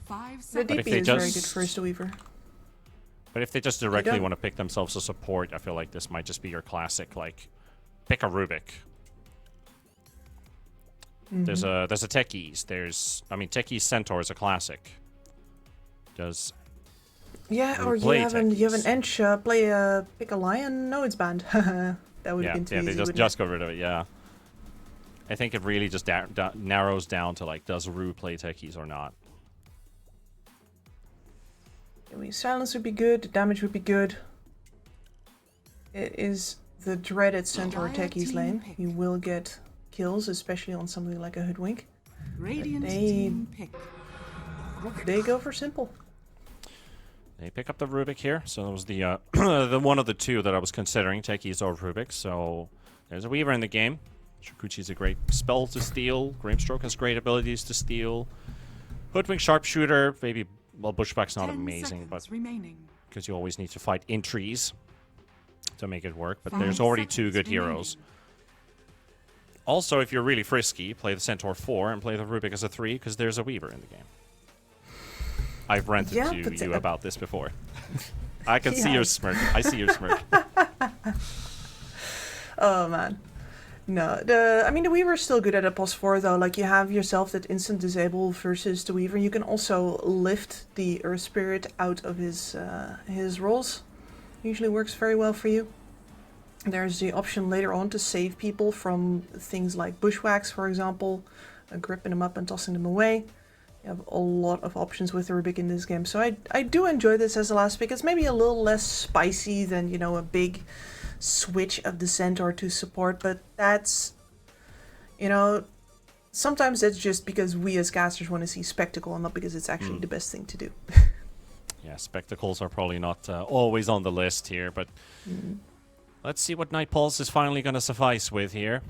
5 seconds. The DP is very good for a Weaver. But if they just directly want to pick themselves a support, I feel like this might just be your classic, like, pick a Rubik. There's a Techies. Techies Centaur is a classic. Yeah, or you have an Ench play pick a lion. No, it's banned. That would have been too easy. They just got rid of it. Yeah, I think it really just narrows down to like, does Rue play Techies or not? Silence would be good. The damage would be good. It is the dreaded Centaur Techies lane. You will get kills, especially on something like a Hoodwink. They go for simple. They pick up the Rubik here, so that was the the one of the two that I was considering, Techies or Rubik. So there's a Weaver in the game. Shikuchi's a great spell to steal. Grimstroke has great abilities to steal. Hoodwink Sharpshooter, maybe, well, Bushwhack's not amazing, but because you always need to fight in trees to make it work, but there's already two good heroes. Also, if you're really frisky, play the Centaur 4 and play the Rubik as a 3, because there's a Weaver in the game. I've ranted to you about this before. I can see your smirk. I see your smirk. Oh, man. No, the Weaver's still good at a pos 4, though. Like, you have yourself that instant disable versus the Weaver. You can also lift the Earth Spirit out of his rolls. Usually works very well for you. There's the option later on to save people from things like Bushwhacks, for example. Gripping them up and tossing them away. You have a lot of options with the Rubik in this game. So I do enjoy this as a last pick. It's maybe a little less spicy than, you know, a big switch of the Centaur to support. But that's, you know, sometimes it's just because we as casters want to see spectacle and not because it's actually the best thing to do. Yeah, spectacles are probably not always on the list here. But let's see what Nightpulse is finally going to suffice with here.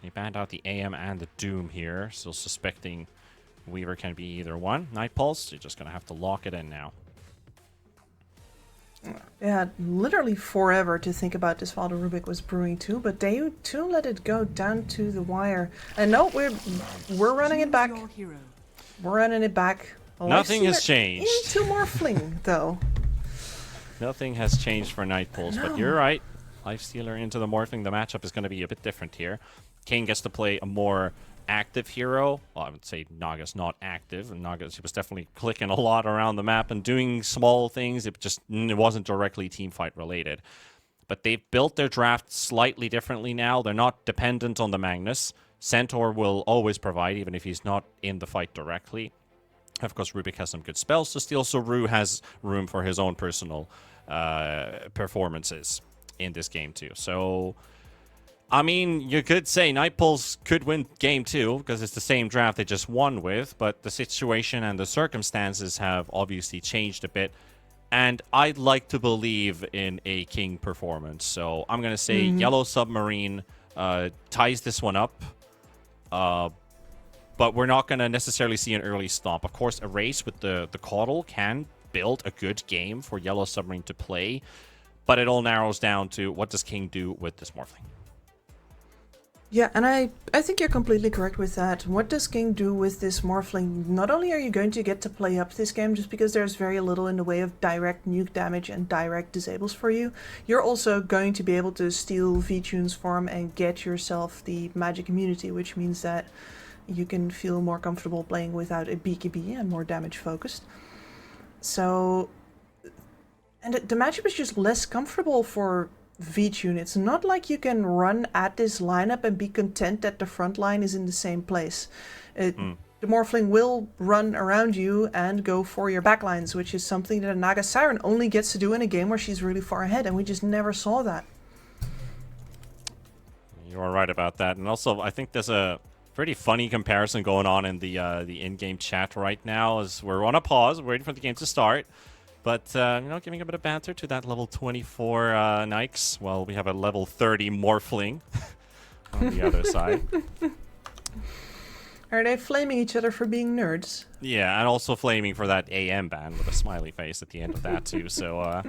They banned out the AM and the Doom here. So suspecting Weaver can be either one. Nightpulse, you're just going to have to lock it in now. They had literally forever to think about this while the Rubik was brewing too, but they too let it go down to the wire. And no, we're running it back. We're running it back. Nothing has changed. Into Morphling, though. Nothing has changed for Nightpulse, but you're right. Lifestealer into the Morphling. The matchup is going to be a bit different here. Kane gets to play a more active hero. Well, I would say Naga's not active, and he was definitely clicking a lot around the map and doing small things. It wasn't directly teamfight related. But they've built their draft slightly differently now. They're not dependent on the Magnus. Centaur will always provide, even if he's not in the fight directly. Of course, Rubik has some good spells to steal, so Rue has room for his own personal performances in this game too. So I mean, you could say Night Pulse could win game 2 because it's the same draft they just won with, but the situation and the circumstances have obviously changed a bit. And I'd like to believe in a King performance. So I'm going to say Yellow Submarine ties this one up. But we're not going to necessarily see an early stomp. Of course, a race with the Caudal can build a good game for Yellow Submarine to play. But it all narrows down to what does King do with this Morphling. Yeah, and I think you're completely correct with that. What does King do with this Morphling? Not only are you going to get to play up this game just because there's very little in the way of direct nuke damage and direct disables for you, you're also going to be able to steal V-Tune's form and get yourself the magic immunity, which means that you can feel more comfortable playing without a BKB and more damage focused. So, and the matchup is just less comfortable for V-Tune. It's not like you can run at this lineup and be content that the front line is in the same place. The Morphling will run around you and go for your backlines, which is something that a Naga Siren only gets to do in a game where she's really far ahead, and we just never saw that. You are right about that. And also, I think there's a pretty funny comparison going on in the in-game chat right now as we're on a pause, waiting for the game to start. But, giving a bit of banter to that level 24 Nikes. Well, we have a level 30 Morphling on the other side. Are they flaming each other for being nerds? Yeah, and also flaming for that AM ban with a smiley face at the end of that, too. So,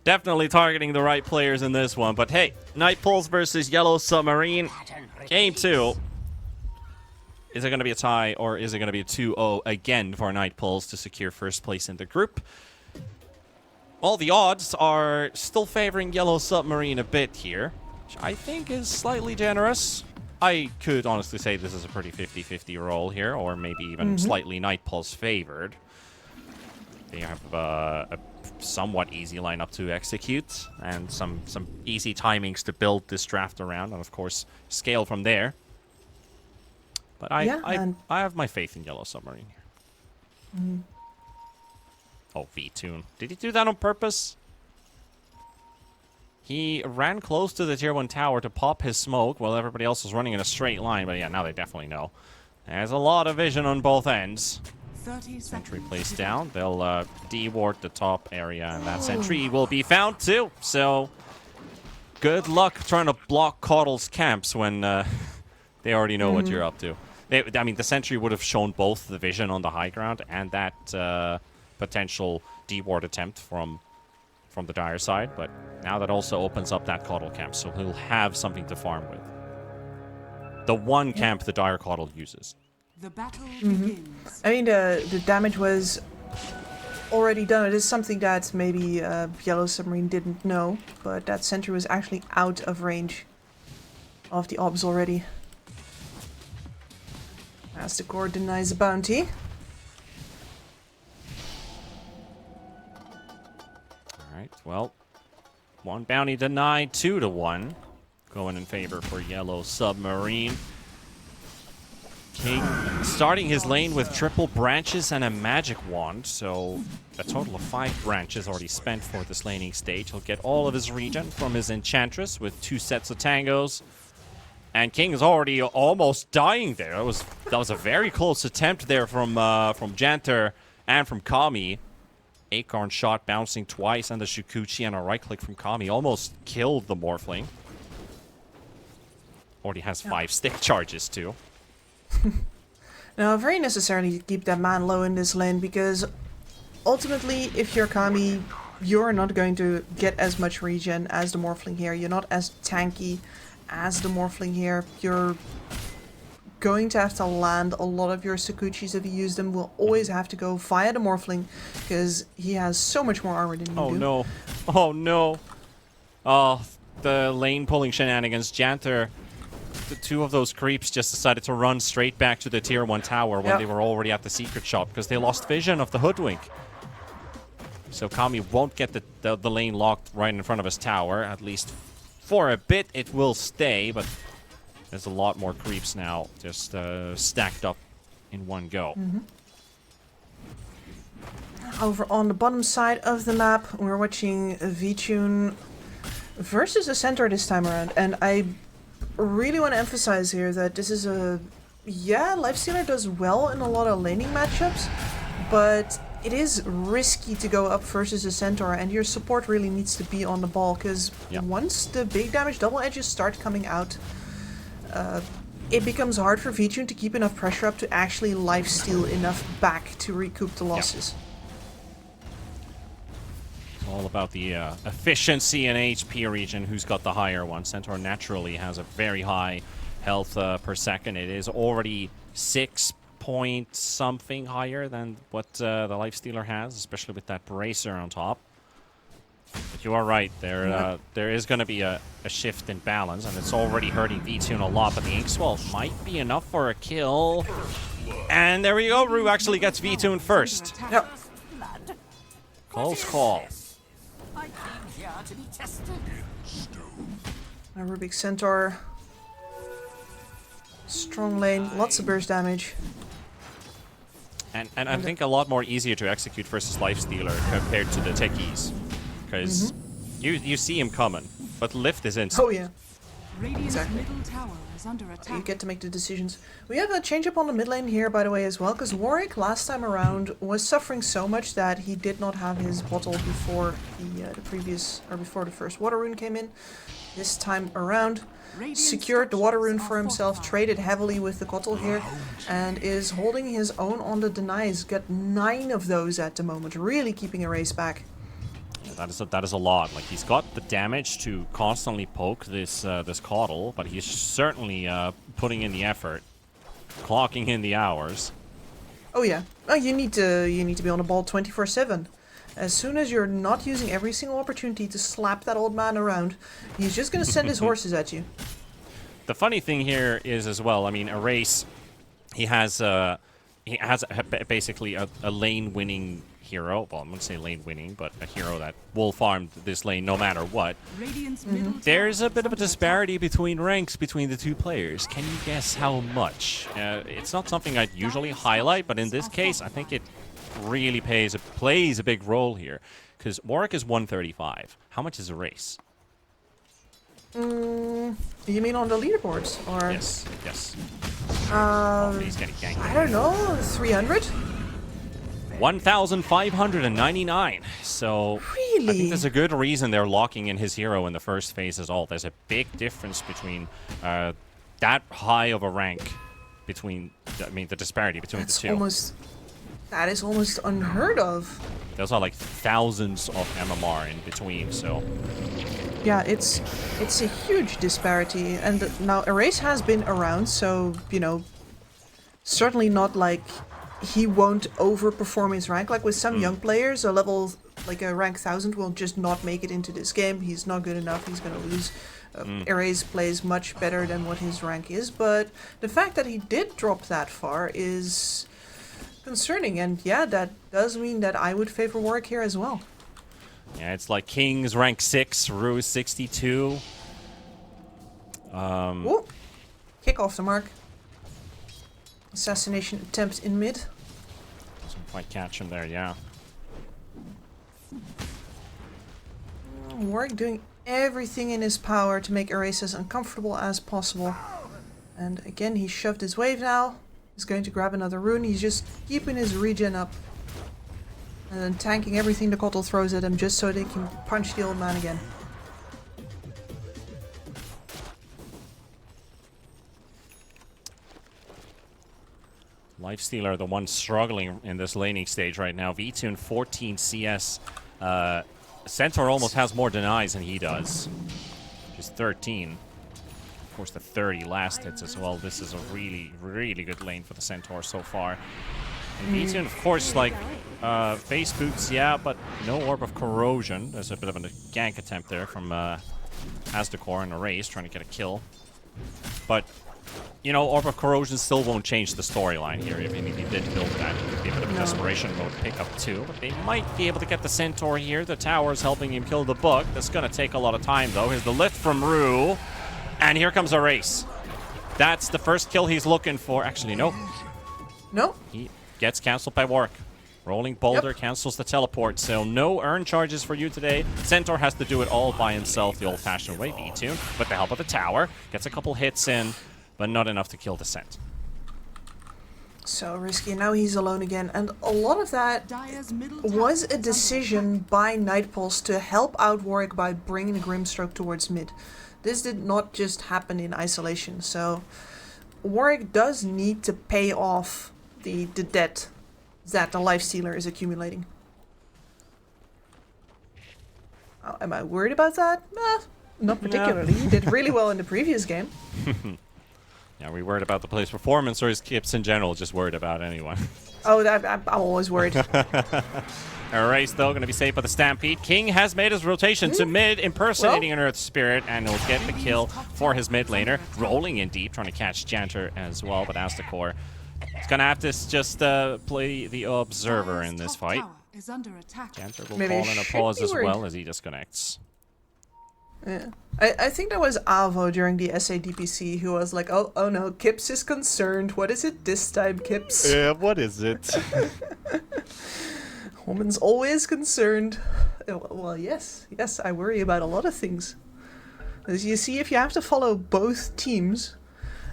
definitely targeting the right players in this one. But, hey, Night Pulse versus Yellow Submarine. Game 2. Is it going to be a tie, or is it going to be a 2-0 again for Night Pulse to secure first place in the group? Well, the odds are still favoring Yellow Submarine a bit here, which I think is slightly generous. I could honestly say this is a pretty 50-50 roll here, or maybe even slightly Night Pulse favored. They have a somewhat easy lineup to execute, and some easy timings to build this draft around, and of course, scale from there. But I have my faith in Yellow Submarine here. Oh, V-Tune. Did he do that on purpose? He ran close to the tier 1 tower to pop his smoke while everybody else was running in a straight line. But yeah, now they definitely know. There's a lot of vision on both ends. Sentry placed down. They'll de-ward the top area, and that sentry will be found too. So, good luck trying to block Caudal's camps when they already know what you're up to. I mean, the sentry would have shown both the vision on the high ground and that potential de-ward attempt from the Dire side, but now that also opens up that Caudal camp, so he'll have something to farm with. The one camp the Dire Caudal uses. The battle begins. I mean, the damage was already done. It is something that maybe Yellow Submarine didn't know, but that sentry was actually out of range of the obs already. As the core denies a bounty. Alright, well, one bounty denied, 2-1. Going in favor for Yellow Submarine. King starting his lane with triple branches and a magic wand, so a total of 5 branches already spent for this laning stage. He'll get all of his regen from his Enchantress with 2 sets of tangos. And King is already almost dying there. That was a very close attempt there from Janter and from Kami. Acorn shot bouncing twice, and the Shukuchi and a right click from Kami almost killed the Morphling. Already has 5 stick charges too. Now, very necessary to keep that man low in this lane, because ultimately, if you're Kami, you're not going to get as much regen as the Morphling here. You're not as tanky as the Morphling here. You're going to have to land a lot of your Sakuchis if you use them. Will always have to go via the Morphling, because he has so much more armor than you do. Oh no. Oh no. Oh, the lane pulling shenanigans. Janter, the 2 of those creeps just decided to run straight back to the tier 1 tower when they were already at the secret shop because they lost vision of the Hoodwink. So Kami won't get the lane locked right in front of his tower, at least for a bit. It will stay, but there's a lot more creeps now just stacked up in one go. Over on the bottom side of the map, we're watching V-Tune versus a center this time around, and really want to emphasize here that this is a... Yeah, Lifestealer does well in a lot of laning matchups, but it is risky to go up versus a Centaur, and your support really needs to be on the ball, because once the big damage double edges start coming out, it becomes hard for VTune to keep enough pressure up to actually lifesteal enough back to recoup the losses. It's all about the efficiency and HP region, who's got the higher one. Centaur naturally has a very high health per second. It is already 6 point something higher than what the Lifestealer has, especially with that bracer on top. But you are right, there is going to be a shift in balance, and it's already hurting VTune a lot, but the Inkswell might be enough for a kill. And there we go, Rue actually gets VTune first. Yep. Close call. A Rubik Centaur. Strong lane, lots of burst damage. And I think a lot more easier to execute versus Lifestealer compared to the techies. Because you see him coming, but lift is instant. Oh yeah. Exactly. Middle tower is under attack. You get to make the decisions. We have a change up on the mid lane here, by the way, as well, because Warwick last time around was suffering so much that he did not have his bottle before before the first water rune came in. This time around, secured the water rune for himself, traded heavily with the Kotl here, and is holding his own on the denies. Got 9 of those at the moment, really keeping a race back. Yeah, that is a lot. Like, he's got the damage to constantly poke this this Kotl, but he's certainly putting in the effort, clocking in the hours. Oh yeah, you need to be on the ball 24/7. As soon as you're not using every single opportunity to slap that old man around, he's just gonna send his horses at you. The funny thing here is as well, I mean, Erase, he has basically a lane-winning hero. Well, I'm going to say lane-winning, but a hero that will farm this lane no matter what. There's a bit of a disparity between ranks between the two players. Can you guess how much? It's not something I'd usually highlight, but in this case, I think it really plays a big role here. Because Warwick is 135. How much is Erase? You mean on the leaderboards, or? Yes. He's getting ganked. I don't know, 300? 1,599. So really? I think there's a good reason they're locking in his hero in the first phase as all. There's a big difference between that high of a rank between, the disparity between the two. That is almost unheard of. Those are like thousands of MMR in between, so... Yeah, it's a huge disparity, and now Erase has been around, so, certainly not like he won't overperform his rank. Like with some young players, a level, like a rank 1000 will just not make it into this game. He's not good enough, he's gonna lose. Erase plays much better than what his rank is, but the fact that he did drop that far is concerning, and yeah, that does mean that I would favor Warwick here as well. Yeah, it's like King's rank 6, Rue 62. Ooh. Kick off the mark. Assassination attempt in mid. Doesn't quite catch him there, yeah. Warwick doing everything in his power to make Erase as uncomfortable as possible. And again, he shoved his wave now. He's going to grab another rune. He's just keeping his regen up. And then tanking everything the Kotl throws at him just so they can punch the old man again. Lifestealer, the one struggling in this laning stage right now. VTune 14 CS. Centaur almost has more denies than he does. Just 13. Of course, the 30 last hits as well. This is a really, really good lane for the Centaur so far. And VTune, of course, like, face boots, yeah, but no Orb of Corrosion. There's a bit of a gank attempt there from Asdecor and Erase trying to get a kill. But, Orb of Corrosion still won't change the storyline here. If he did build that, it could be a bit of a desperation mode pickup too. But they might be able to get the Centaur here. The tower's helping him kill the Book. That's going to take a lot of time, though. Here's the lift from Rue. And here comes Erase. That's the first kill he's looking for. Actually, no. No? He gets cancelled by Warwick. Rolling Boulder cancels the teleport, so no earn charges for you today. Centaur has to do it all by himself the old-fashioned way, V-Tune, with the help of the tower. Gets a couple hits in, but not enough to kill Descent. So risky. Now he's alone again. And a lot of that was a decision by Nightpulse to help out Warwick by bringing the Grimstroke towards mid. This did not just happen in isolation, so Warwick does need to pay off the debt that the Lifestealer is accumulating. Am I worried about that? Not particularly. He did really well in the previous game. Yeah, are we worried about the player's performance, or is Kips in general just worried about anyone? Oh, I'm always worried. Erase, though, going to be saved by the Stampede. King has made his rotation to mid, impersonating an Earth Spirit, and he'll get the kill for his mid laner. Rolling in deep, trying to catch Janter as well, but Aztekor is going to have to just play the Observer in this fight. Janter will call in a pause as well as he disconnects. Yeah. I think that was Avo during the SADPC who was like, oh no, Kips is concerned. What is it this time, Kips? Yeah, what is it? Woman's always concerned. Well, yes, I worry about a lot of things. As you see, if you have to follow both teams,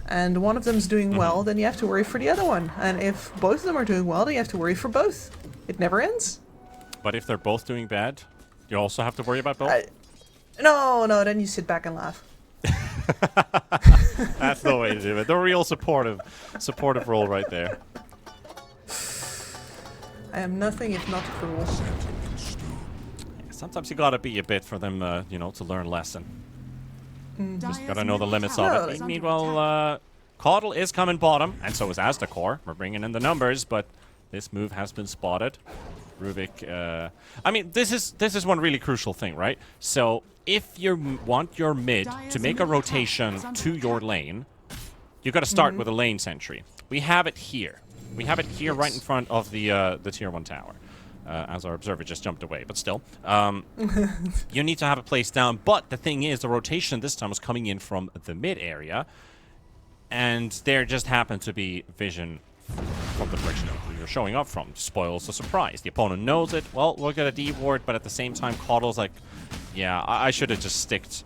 and one of them's doing well, then you have to worry for the other one. And if both of them are doing well, then you have to worry for both. It never ends. But if they're both doing bad, you also have to worry about both? No, then you sit back and laugh. That's the way to do it. The real supportive role right there. I am nothing if not cruel. Yeah, sometimes you gotta be a bit for them, to learn a lesson. Just gotta know the limits of it. Meanwhile, Caudle is coming bottom, and so is Aztekor. We're bringing in the numbers, but this move has been spotted. Rubik, I mean, this is one really crucial thing, right? So if you want your mid to make a rotation to your lane, you got to start with a lane sentry. We have it here. We have it here right in front of the tier 1 tower. As our observer just jumped away, but still. You need to have it placed down, but the thing is, the rotation this time was coming in from the mid area, and there just happened to be vision from the direction you're showing up from. Spoils the surprise. The opponent knows it. Well, we'll get a D ward, but at the same time, Caudle's like, yeah, I should have just sticked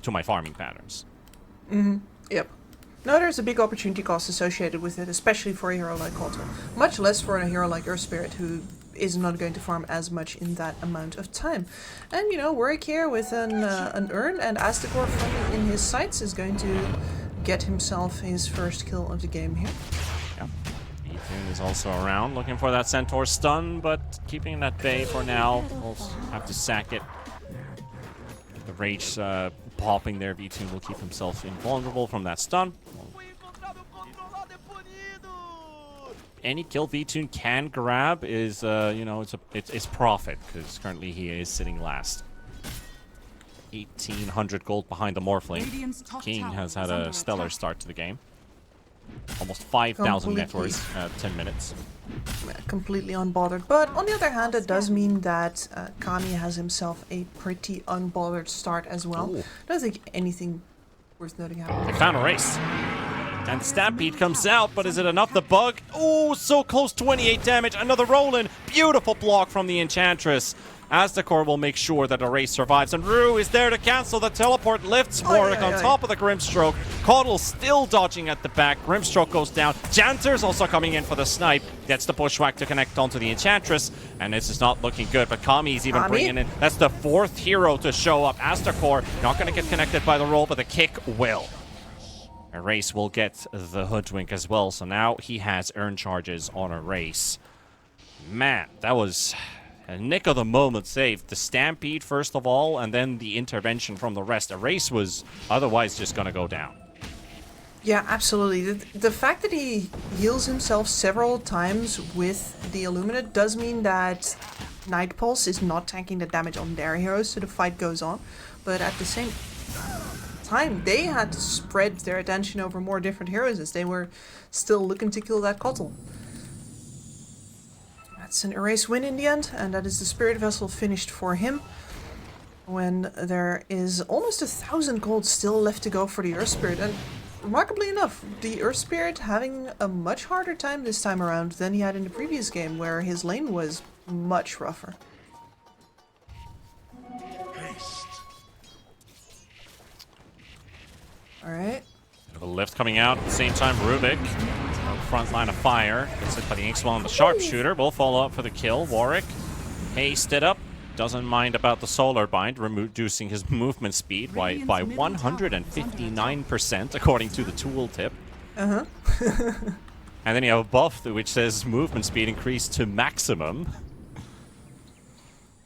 to my farming patterns. Yep. No, there's a big opportunity cost associated with it, especially for a hero like Caudle. Much less for a hero like Earth Spirit, who is not going to farm as much in that amount of time. And, Warwick here with an urn, and Aztekor firmly in his sights is going to get himself his first kill of the game here. Yeah. Ethan is also around, looking for that Centaur stun, but keeping it at bay for now. We'll have to sack it. The Rage popping there, V2 will keep himself invulnerable from that stun. Any kill V2 can grab is, it's profit, because currently he is sitting last. 1,800 gold behind the Morphling. King has had a stellar start to the game. Almost 5,000 net worth at 10 minutes. Completely unbothered. But on the other hand, it does mean that Kami has himself a pretty unbothered start as well. I don't think anything worth noting happened. They found a race. And Stampede comes out, but is it enough to bug? Oh, so close, 28 damage. Another roll-in. Beautiful block from the Enchantress. Aztekor will make sure that a race survives, and Rue is there to cancel the teleport, lifts Warwick on top of the Grimstroke. Caudle still dodging at the back. Grimstroke goes down. Janter's also coming in for the snipe. Gets the bushwhack to connect onto the Enchantress, and this is not looking good, but Kami's even bringing in. That's the 4th hero to show up. Aztekor not going to get connected by the roll, but the kick will. Erase will get the Hoodwink as well, so now he has earn charges on Erase. Man, that was a nick of the moment save. The Stampede first of all, and then the intervention from the rest. Erase was otherwise just going to go down. Yeah, absolutely. The fact that he heals himself several times with the Illuminate does mean that Nightpulse is not tanking the damage on their heroes, so the fight goes on. But at the same time, they had to spread their attention over more different heroes as they were still looking to kill that Caudle. That's an Erase win in the end, and that is the Spirit Vessel finished for him. When there is almost 1,000 gold still left to go for the Earth Spirit. And remarkably enough, the Earth Spirit having a much harder time this time around than he had in the previous game, where his lane was much rougher. Alright. Bit of a lift coming out at the same time. Rubik, front line of fire, gets hit by the Inkswell and the Sharpshooter. Will follow up for the kill. Warwick, hasted up. Doesn't mind about the Solar Bind, reducing his movement speed by 159%, according to the tooltip. Uh-huh. And then you have a buff which says movement speed increased to maximum.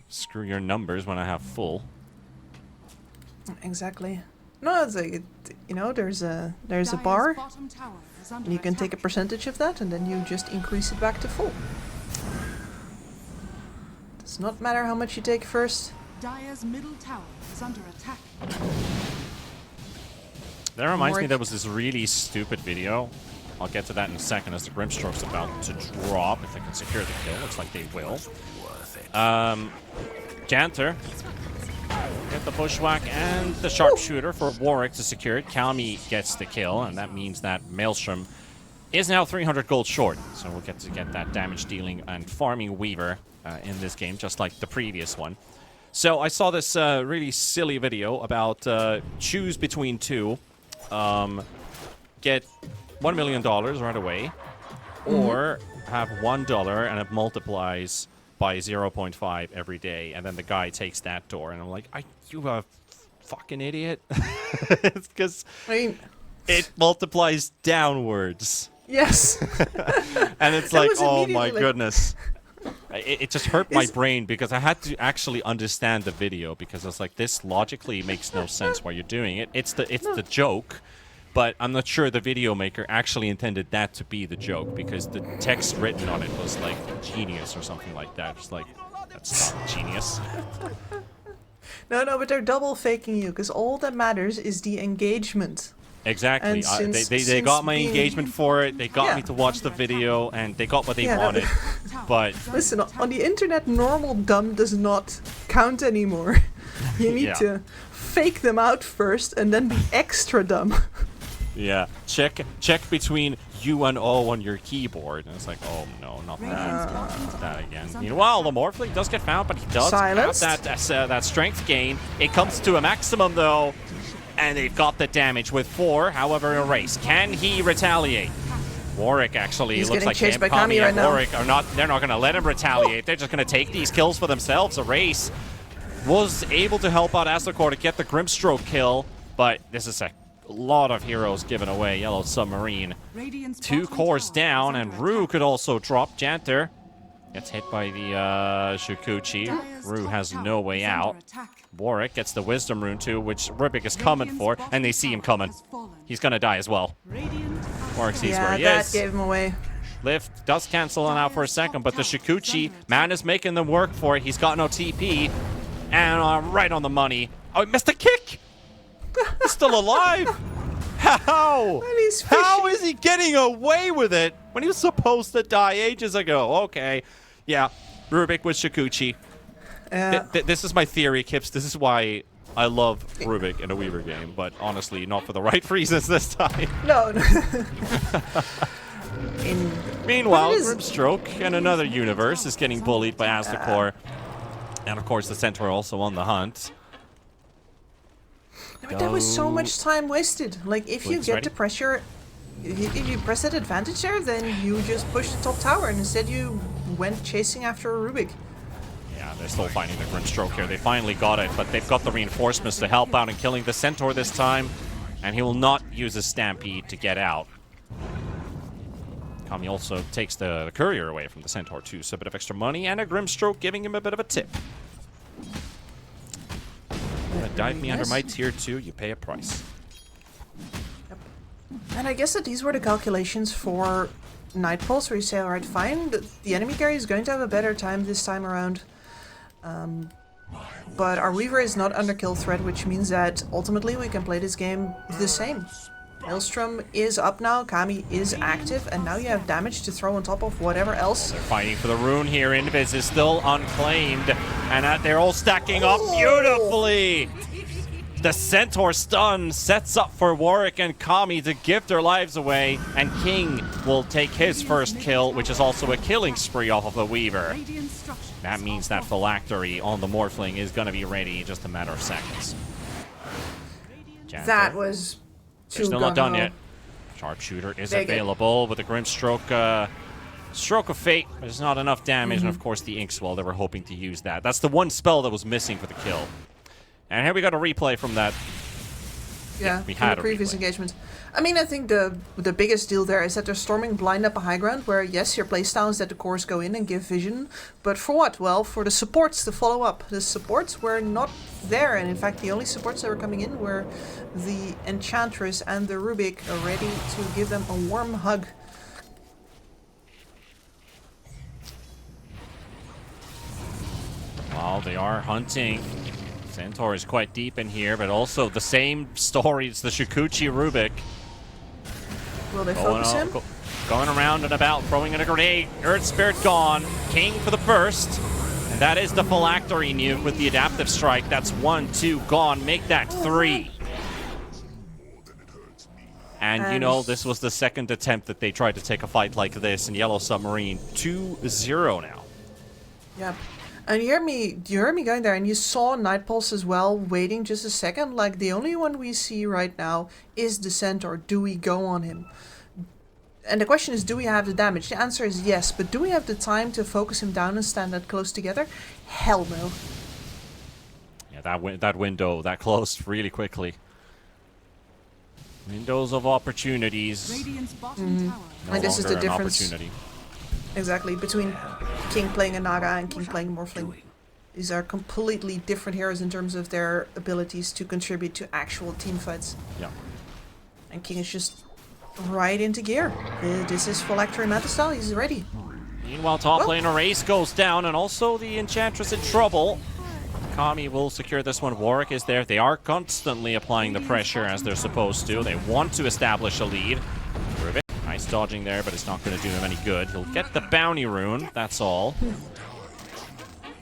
Screw your numbers when I have full. Exactly. No, it's like, you know, there's a bar, and you can take a percentage of that, and then you just increase it back to full. Does not matter how much you take first. Dire's middle tower is under attack. That reminds me, there was this really stupid video. I'll get to that in a second as the Grimstroke's about to drop. If they can secure the kill, looks like they will. Janter, get the Bushwhack and the Sharpshooter for Warwick to secure it. Kami gets the kill, and that means that Maelstrom is now 300 gold short. So we'll get that damage dealing and farming Weaver in this game, just like the previous one. So I saw this really silly video about choose between two. Get $1 million right away, or have $1 and it multiplies by 0.5 every day, and then the guy takes that door, and I'm like, you a fucking idiot. It's because it multiplies downwards. Yes. And it's like, oh my goodness. It just hurt my brain because I had to actually understand the video, because I was like, this logically makes no sense why you're doing it. It's the joke, but I'm not sure the video maker actually intended that to be the joke, because the text written on it was like genius or something like that. It's like, that's not genius. No, but they're double faking you, because all that matters is the engagement. Exactly. They got my engagement for it. They got me to watch the video, and they got what they wanted. But listen, on the internet, normal dumb does not count anymore. You need to fake them out first, and then be extra dumb. Yeah. Check between U and O on your keyboard, and it's like, oh no, not that. Not that again. Meanwhile, the Morphling does get found, but he does have that strength gain. It comes to a maximum though. And they've got the damage with 4, however, erased. Can he retaliate? Warwick actually looks like him. Kami and Warwick are not. They're not going to let him retaliate. They're just going to take these kills for themselves. Erase was able to help out Aztecor to get the Grimstroke kill, but this is a lot of heroes given away. Yellow Submarine. 2 cores down, and Rue could also drop. Janter gets hit by the Shukuchi. Rue has no way out. Warwick gets the Wisdom Rune too, which Rubik is coming for, and they see him coming. He's gonna die as well. Warwick sees where he is. That gave him away. Lift does cancel on out for a second, but the Shukuchi, man is making them work for it. He's got no TP, and right on the money. Oh, he missed a kick! He's still alive! How? How is he getting away with it when he was supposed to die ages ago? Okay, yeah, Rubik with Shukuchi. This is my theory, Kips. This is why I love Rubik in a Weaver game, but honestly, not for the right reasons this time. No. Meanwhile, Grimstroke in another universe is getting bullied by Aztecor. And of course, the Centaur also on the hunt. But that was so much time wasted. Like, if you get the pressure, if you press that advantage there, then you just push the top tower, and instead you went chasing after a Rubik. Yeah, they're still finding the Grimstroke here. They finally got it, but they've got the reinforcements to help out in killing the Centaur this time. And he will not use his Stampede to get out. Kami also takes the Courier away from the Centaur too, so a bit of extra money and a Grimstroke giving him a bit of a tip. Dive me under my tier 2, you pay a price. Yep. And I guess that these were the calculations for Night Pulse, where you say, alright, fine, the enemy carry is going to have a better time this time around. But our Weaver is not under kill threat, which means that ultimately we can play this game the same. Maelstrom is up now, Kami is active, and now you have damage to throw on top of whatever else. They're fighting for the rune here. Invis is still unclaimed, and they're all stacking up beautifully. The Centaur stun sets up for Warwick and Kami to give their lives away, and King will take his first kill, which is also a killing spree off of the Weaver. That means that Phylactery on the Morphling is going to be ready in just a matter of seconds. Janter. That was They're still not done yet. Sharpshooter is available with a Grimstroke. Stroke of Fate. There's not enough damage, and of course the Inkswell. They were hoping to use that. That's the one spell that was missing for the kill. And here we got a replay from that. Yeah, we had the previous engagement. I mean, I think the biggest deal there is that they're storming blind up a high ground where, yes, your playstyle is that the cores go in and give vision. But for what? Well, for the supports to follow up. The supports were not there. And in fact, the only supports that were coming in were the Enchantress and the Rubik, ready to give them a warm hug. Well, they are hunting. Centaur is quite deep in here, but also the same story. It's the Shikuchi Rubik. Will they focus him? Going around and about, throwing in a grenade. Earth Spirit gone. King for the burst. And that is the Phylactery nuke with the Adaptive Strike. That's 1, 2, gone. Make that 3. And you know, this was the second attempt that they tried to take a fight like this in Yellow Submarine. 2-0 now. Yep. And you heard me going there, and you saw Nightpulse as well, waiting just a second. Like, the only one we see right now is the Centaur. Do we go on him? And the question is, do we have the damage? The answer is yes, but do we have the time to focus him down and stand that close together? Hell no. Yeah, that window, that closed really quickly. Windows of opportunities. And this is the difference. Exactly, between King playing a Naga and King playing Morphling. These are completely different heroes in terms of their abilities to contribute to actual team fights. Yeah. And King is just right into gear. This is Phylactery meta style, he's ready. Meanwhile, top lane Erase goes down, and also the Enchantress in trouble. Kami will secure this one. Warwick is there. They are constantly applying the pressure as they're supposed to. They want to establish a lead. Nice dodging there, but it's not going to do him any good. He'll get the bounty rune, that's all.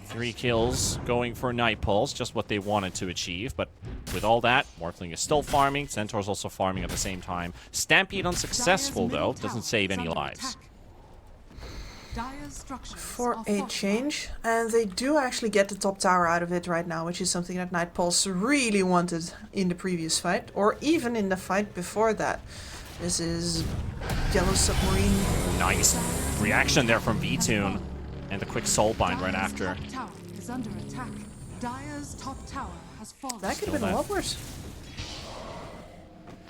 3 kills going for Nightpulse, just what they wanted to achieve. But with all that, Morphling is still farming. Centaur's also farming at the same time. Stampede unsuccessful, though. Doesn't save any lives. For a change, and they do actually get the top tower out of it right now, which is something that Nightpulse really wanted in the previous fight, or even in the fight before that. This is Yellow Submarine. Nice reaction there from V-Tune. And the quick Soulbind right after. That could have been a lot worse.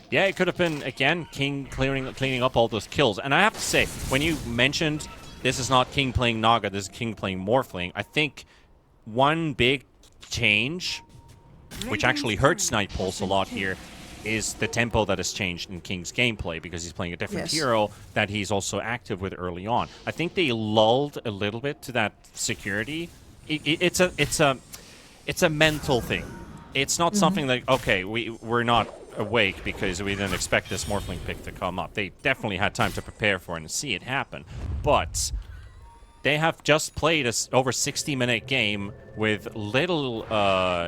Yeah, it could have been, again, King cleaning up all those kills. And I have to say, when you mentioned this is not King playing Naga, this is King playing Morphling, I think one big change, which actually hurts Nightpulse a lot here, is the tempo that has changed in King's gameplay, because he's playing a different hero that he's also active with early on. I think they lulled a little bit to that security. It's a mental thing. It's not something like, okay, we're not awake because we didn't expect this Morphling pick to come up. They definitely had time to prepare for it and see it happen. But they have just played a over 60-minute game with little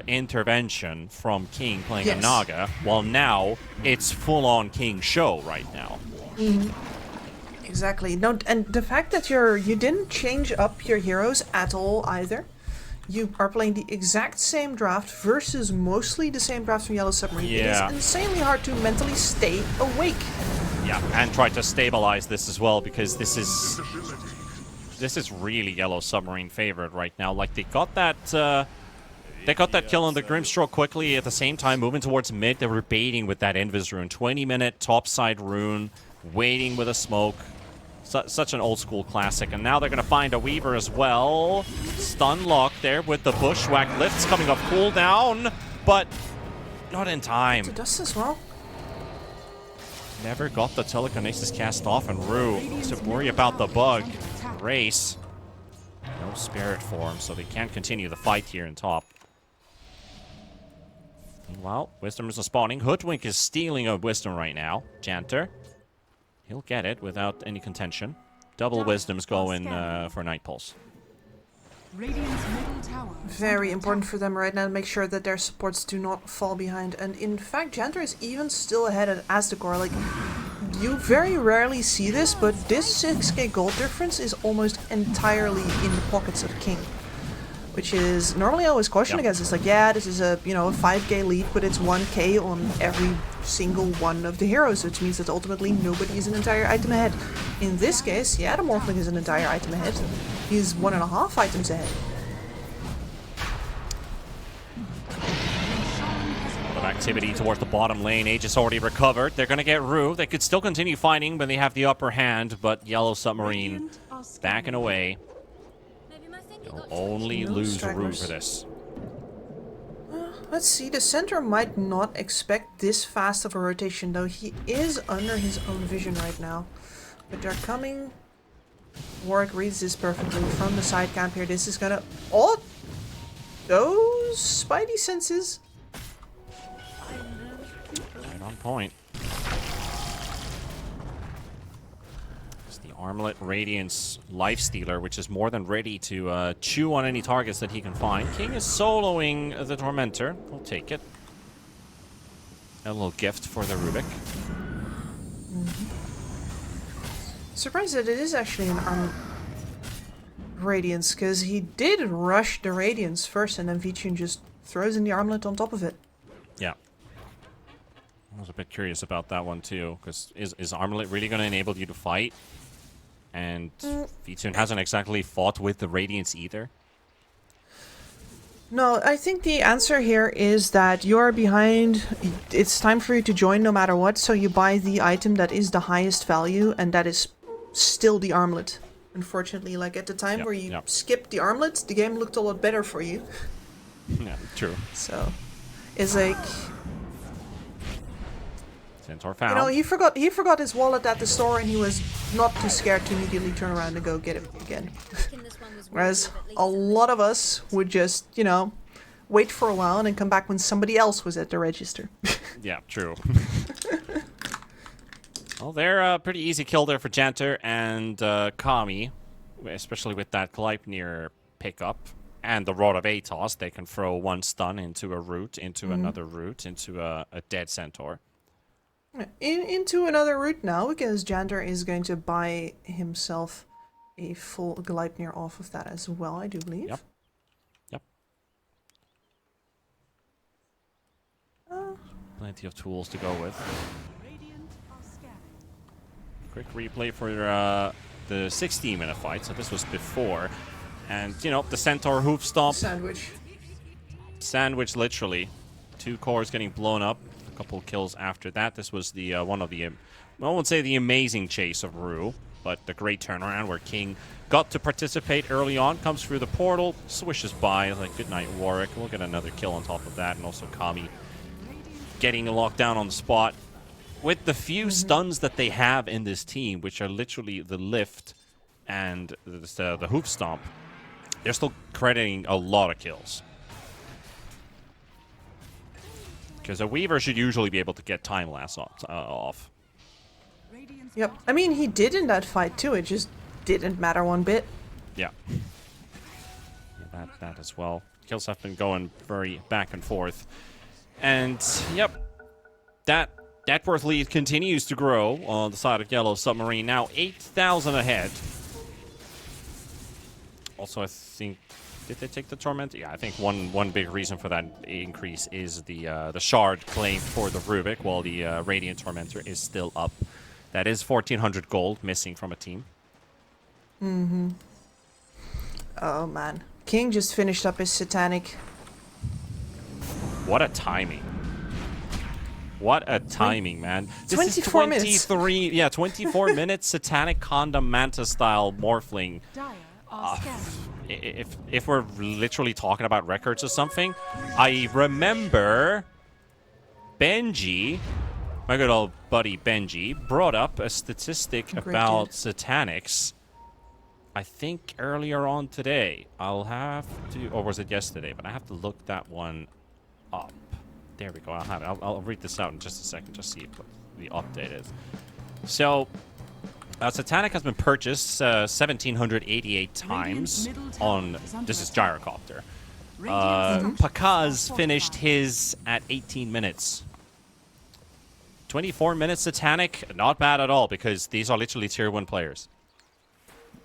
intervention from King playing a Naga, while now it's full-on King show right now. Exactly. No, and the fact that you didn't change up your heroes at all either. You are playing the exact same draft versus mostly the same draft from Yellow Submarine. Yeah. It is insanely hard to mentally stay awake. Yeah, and try to stabilize this as well, because this is really Yellow Submarine favorite right now. Like, they got that kill on the Grimstroke quickly. At the same time, moving towards mid, they were baiting with that Invis rune. 20-minute topside rune, waiting with a smoke. Such an old school classic. And now they're going to find a Weaver as well. Stun lock there with the Bushwhack. Lifts coming off cooldown, but not in time. To dust as well. Never got the telekinesis cast off, and Rue to worry about the bug. Race. No spirit form, so they can't continue the fight here in top. Meanwhile, Wisdom is spawning. Hoodwink is stealing a Wisdom right now. Janter. He'll get it without any contention. Double Wisdoms going for Nightpulse. Radiant's middle tower is Very under important attack. for them right now to make sure that their supports do not fall behind. And in fact, Janter is even still ahead at Aztekor. Like, you very rarely see this, but this 6k gold difference is almost entirely in the pockets of King. Which is, normally I always caution against this, like, yeah, this is a, you know, a 5k lead, but it's 1k on every single one of the heroes, which means that ultimately nobody is an entire item ahead. In this case, yeah, the Morphling is an entire item ahead. He's 1.5 items ahead. A lot of activity towards the bottom lane. Aegis already recovered. They're going to get Rue. They could still continue fighting when they have the upper hand, but Yellow Submarine backing away. They'll only lose Rue for this. Let's see, the center might not expect this fast of a rotation, though he is under his own vision right now. But they're coming. Warwick reads this perfectly from the side camp here. This is gonna... Oh! Those spidey senses. Right on point. It's the Armlet Radiance Lifestealer, which is more than ready to chew on any targets that he can find. King is soloing the Tormentor. We'll take it. A little gift for the Rubik. Surprised that it is actually an Radiance, because he did rush the Radiance first, and then Vichun just throws in the armlet on top of it. Yeah. I was a bit curious about that one too, because is Armlet really going to enable you to fight? And Vichun hasn't exactly fought with the Radiance either. No, I think the answer here is that you're behind. It's time for you to join no matter what, so you buy the item that is the highest value, and that is still the armlet. Unfortunately, like at the time where you skipped the armlet, the game looked a lot better for you. Yeah, true. So, it's like... Centaur found. You know, he forgot his wallet at the store, and he was not too scared to immediately turn around and go get it again. Whereas a lot of us would just, you know, wait for a while and then come back when somebody else was at the register. Yeah, true. Well, they're a pretty easy kill there for Janter and Kami, especially with that Gleipnir pickup. And the Rod of Atos, they can throw one stun into a root, into another root, into a dead Centaur. Into another route now, because Janter is going to buy himself a full Gleipnir off of that as well, I do believe. Yep. Plenty of tools to go with. Quick replay for the 16-minute fight. So this was before. And, you know, the Centaur hoof stomp. Sandwich, literally. 2 cores getting blown up. A couple kills after that. This was the one of the, I won't say the amazing chase of Rue, but the great turnaround where King got to participate early on. Comes through the portal, swishes by. Like, good night, Warwick. We'll get another kill on top of that. And also Kami getting locked down on the spot. With the few stuns that they have in this team, which are literally the lift and the hoof stomp, they're still crediting a lot of kills. Because a Weaver should usually be able to get time lapse off. Yep. I mean, he did in that fight too. It just didn't matter one bit. Yeah. That as well. Kills have been going very back and forth. And, yep. That net worth lead continues to grow on the side of Yellow Submarine. Now 8,000 ahead. Also, I think... Did they take the Torment? Yeah, I think one big reason for that increase is the shard claimed for the Rubik, while the Radiant Tormentor is still up. That is 1,400 gold missing from a team. Oh, man. King just finished up his Satanic. What a timing. What a timing, man. This 24 is 23, minutes. Yeah, 24 minutes Satanic Condom Manta style Morphling. If we're literally talking about records or something, I remember Benji, my good old buddy Benji, brought up a statistic about Satanics, I think earlier on today. I'll have to, or was it yesterday? But I have to look that one up. There we go, I'll have it. I'll read this out in just a second, just see what the update is. So, Satanic has been purchased 1,788 times on... This is Gyrocopter. Pakaz finished his at 18 minutes. 24 minutes Satanic, not bad at all, because these are literally tier 1 players.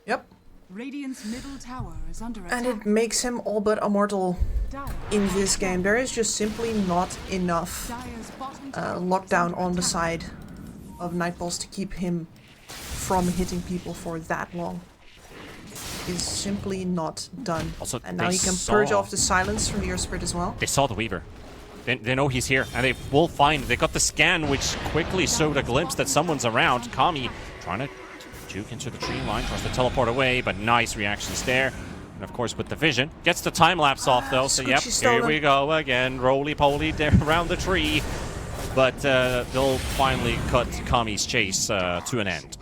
Yep. Radiant's middle tower is under attack. And it makes him all but immortal in this game. There is just simply not enough lockdown on the side of Nightpulse to keep him from hitting people for that long. Is simply not done. Also, and now he can purge off the silence from the Earth Spirit as well. They saw the Weaver. They know he's here, and they will find... They got the scan, which quickly showed a glimpse that someone's around. Kami trying to juke into the tree line, tries to teleport away, but nice reactions there. And of course, with the vision, gets the time lapse off though. So yep, here we go again, roly-poly around the tree. But they'll finally cut Kami's chase to an end.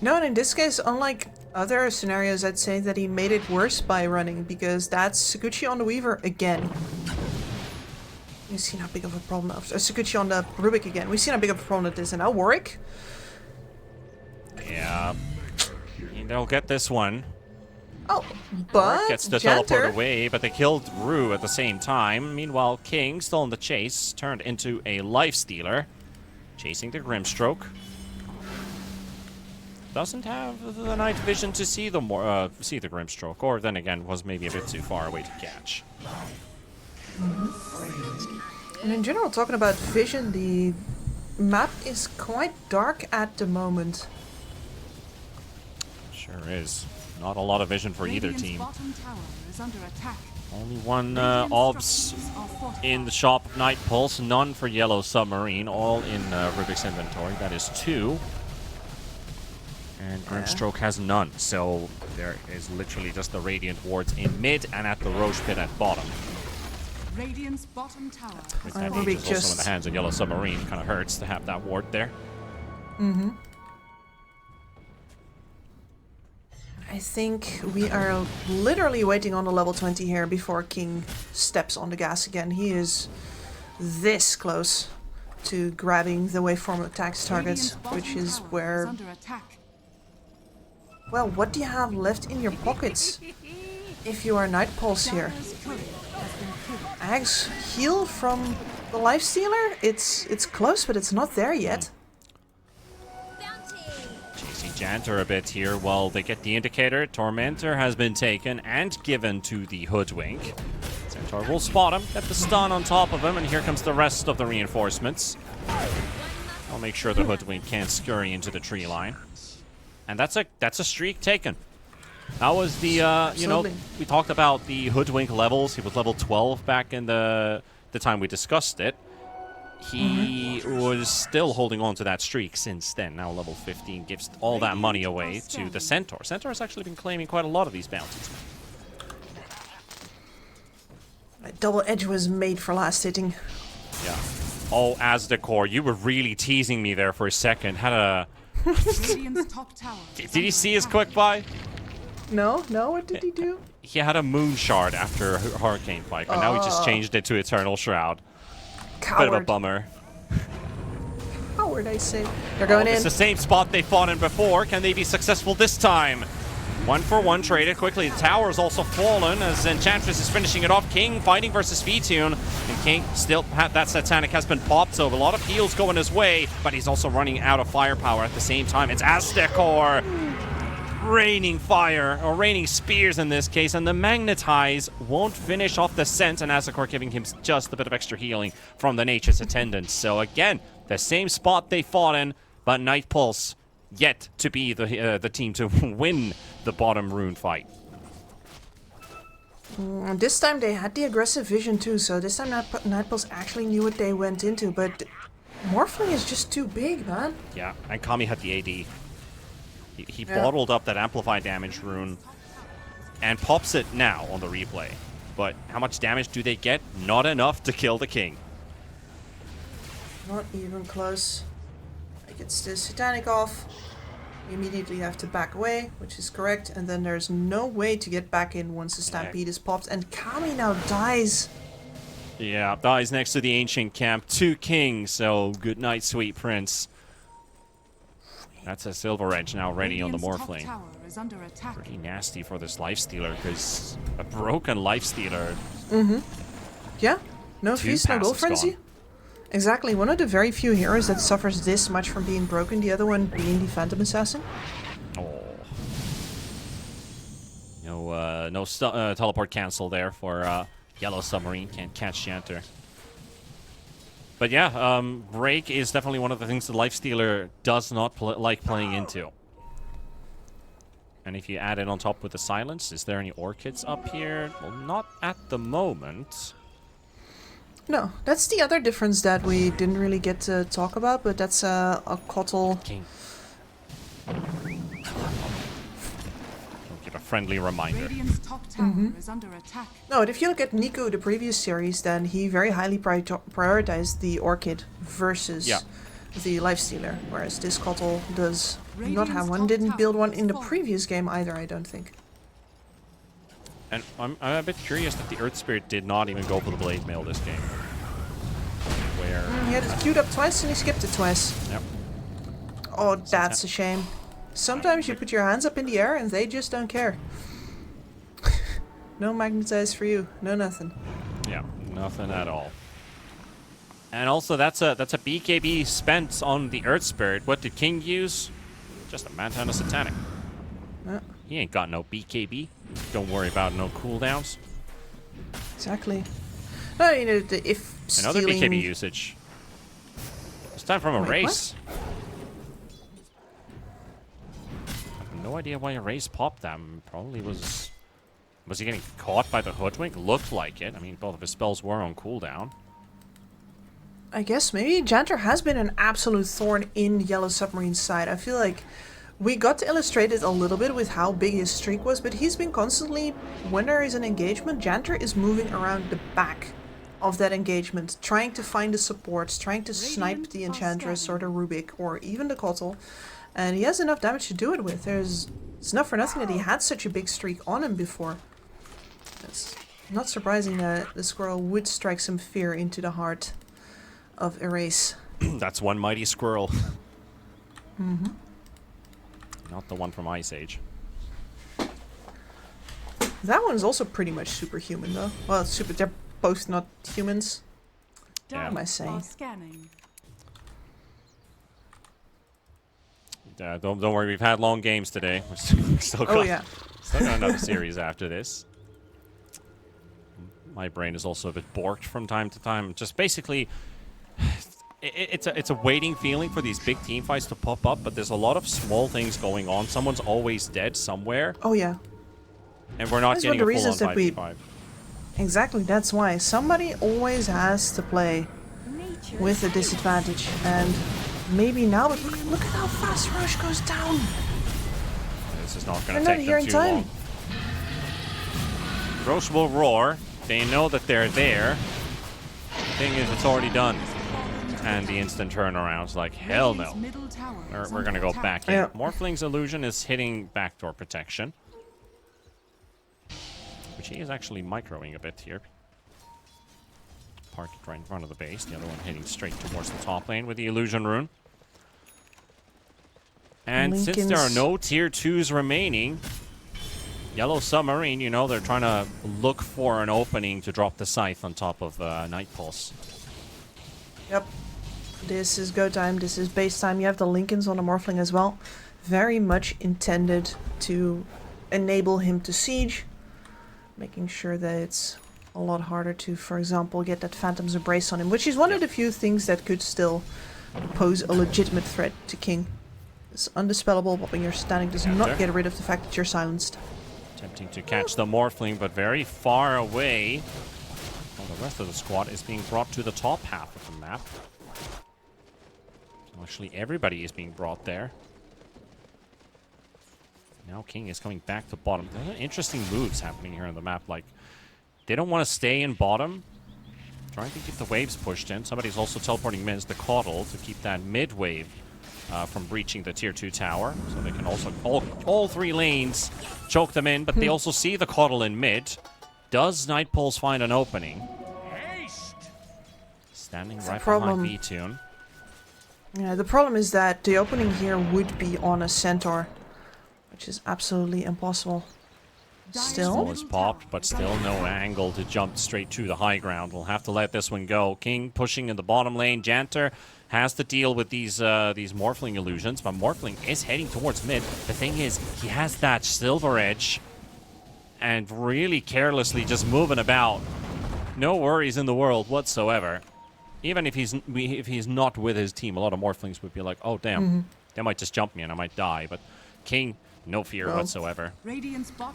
No, and in this case, unlike other scenarios, I'd say that he made it worse by running, because that's Sakuchi on the Weaver again. We've seen how big of a problem... Sakuchi on the Rubik again. We've seen how big of a problem it is. And now Warwick? Yeah. They'll get this one. Oh, but gets the teleport away, but they killed Rue at the same time. Meanwhile, King, still in the chase, turned into a life stealer, chasing the Grimstroke. Doesn't have the night vision to see the Grimstroke, or then again was maybe a bit too far away to catch. And in general, talking about vision, the map is quite dark at the moment. Sure is. Not a lot of vision for either team. Bottom tower is under attack. Only one obs in the shop of Night Pulse, none for Yellow Submarine, all in Rubik's inventory. That is 2. And Grimstroke has none, so there is literally just the Radiant wards in mid and at the Roche pit at bottom. Radiant's bottom tower. With that Angel's also in the hands of Yellow Submarine, kind of hurts to have that ward there. I think we are literally waiting on the level 20 here before King steps on the gas again. He is this close to grabbing the waveform attacks targets, which is where... Well, what do you have left in your pockets if you are Night Pulse here? Ags heal from the Lifestealer? It's close, but it's not there yet. Chasing Janter a bit here while they get the indicator. Tormentor has been taken and given to the Hoodwink. Centaur will spot him, get the stun on top of him, and here comes the rest of the reinforcements. I'll make sure the Hoodwink can't scurry into the tree line. And that's a streak taken. That was the, you know, we talked about the Hoodwink levels. He was level 12 back in the time we discussed it. He was still holding on to that streak since then. Now level 15 gives all that money away to the Centaur. Centaur has actually been claiming quite a lot of these bounties. Double Edge was made for last hitting. Yeah. Oh, Asdecor, you were really teasing me there for a second. Had a... Did he see his quick buy? No, what did he do? He had a Moon Shard after Hurricane Pike, but now he just changed it to Eternal Shroud. Coward. Bit of a bummer. Coward, I say. They're going in. It's the same spot they fought in before. Can they be successful this time? 1-for-1 traded quickly. The tower's also fallen as Enchantress is finishing it off. King fighting versus V-Tune. And King still, that Satanic has been popped, so a lot of heals going his way, but he's also running out of firepower at the same time. It's Aztecor raining fire, or raining spears in this case, and the Magnetize won't finish off the scent, and Aztecor giving him just a bit of extra healing from the Nature's Attendant. So again, the same spot they fought in, but Night Pulse yet to be the team to win the bottom rune fight. This time they had the aggressive vision too, so this time Night Pulse actually knew what they went into, but Morphling is just too big, man. Yeah, and Kami had the AD. He bottled up that amplify damage rune and pops it now on the replay. But how much damage do they get? Not enough to kill the King. Not even close. Gets the Satanic off. You immediately have to back away, which is correct, and then there's no way to get back in once the Stampede is popped, and Kami now dies. Yeah, dies next to the Ancient Camp. 2 Kings, so good night, sweet prince. That's a Silver Edge now ready on the Radiant's top Morphling. tower is under attack. Pretty nasty for this Lifestealer, because a broken Lifestealer. Yeah, no Two feast, no goal passes frenzy. gone. Exactly, one of the very few heroes that suffers this much from being broken, the other one being the Phantom Assassin. Oh. No teleport cancel there for Yellow Submarine. Can't catch Chanter. But yeah, Break is definitely one of the things the Lifestealer does not like playing into. And if you add it on top with the Silence, is there any Orchids up here? Well, not at the moment. No, that's the other difference that we didn't really get to talk about, but that's a Kotl. King. I'll give a friendly reminder. Radiant's top tower is under attack. No, and if you look at Nico, the previous series, then he very highly prioritized the Orchid versus the Lifestealer, whereas this Kotl does not have one, didn't build one in the previous game either, I don't think. And I'm a bit curious that the Earth Spirit did not even go for the Blade Mail this game. Where... He had it queued up twice and he skipped it twice. Yep. Oh, that's a shame. Sometimes you put your hands up in the air and they just don't care. No magnetize for you, no nothing. Yeah, nothing at all. And also, that's a BKB spent on the Earth Spirit. What did King use? Just a Manta and a Satanic. He ain't got no BKB. Don't worry about no cooldowns. Exactly. No, you know, if Another stealing... BKB usage. It's time from a race. I have no idea why a race popped them. Probably was he getting caught by the Hoodwink? Looked like it. I mean, both of his spells were on cooldown. I guess maybe Janter has been an absolute thorn in Yellow Submarine's side. I feel like we got to illustrate it a little bit with how big his streak was, but he's been constantly, when there is an engagement, Janter is moving around the back of that engagement, trying to find the supports, trying to snipe the Enchantress or the Rubik or even the Kotl, and he has enough damage to do it with. It's not for nothing that he had such a big streak on him before. It's not surprising that the squirrel would strike some fear into the heart of Erase. That's one mighty squirrel. Not the one from Ice Age. That one's also pretty much superhuman, though. Well, they're both not humans. Yeah. What am I saying? Scanning. Don't worry, we've had long games today. We're still got another series after this. My brain is also a bit borked from time to time. Just basically, it's a waiting feeling for these big team fights to pop up, but there's a lot of small things going on. Someone's always dead somewhere. Oh yeah. And we're not That's getting one a of the full-on reasons 5v5. Exactly, that's why. Somebody always has to play with a disadvantage, and maybe now, but look at how fast Rush goes down. This is not going They're to not take here them in too time. long. Roche will roar. They know that they're there. Thing is, it's already done. And the instant turnaround's like, hell no. We're going to go back in. Morphling's illusion is hitting backdoor protection. Which he is actually microing a bit here. Parked right in front of the base. The other one hitting straight towards the top lane with the illusion rune. And since there are no tier 2s remaining, Yellow Submarine, you know, they're trying to look for an opening to drop the Scythe on top of Night Pulse. Yep. This is go time. This is base time. You have the Lincolns on the Morphling as well. Very much intended to enable him to siege. Making sure that it's a lot harder to, for example, get that Phantom's Embrace on him, which is one of the few things that could still pose a legitimate threat to King. It's undispellable, but when you're standing does not get rid of the fact that you're silenced. Attempting to catch the Morphling, but very far away. Well, the rest of the squad is being brought to the top half of the map. Actually, everybody is being brought there. Now King is coming back to bottom. There are interesting moves happening here on the map. Like, they don't want to stay in bottom. Trying to keep the waves pushed in. Somebody's also teleporting Miz the Kotl to keep that mid wave from breaching the tier 2 tower. So they can also, all three lanes, choke them in. But they also see the Kotl in mid. Does Night Pulse find an opening? Standing right behind V-Tune. Yeah, the problem is that the opening here would be on a centaur, which is absolutely impossible. Still is popped, but still no angle to jump straight to the high ground. We'll have to let this one go. King pushing in the bottom lane. Janter has to deal with these Morphling illusions, but Morphling is heading towards mid. The thing is, he has that silver edge and really carelessly just moving about. No worries in the world whatsoever. Even if he's not with his team, a lot of Morphlings would be like, oh, damn, they might just jump me and I might die. But King, no fear whatsoever.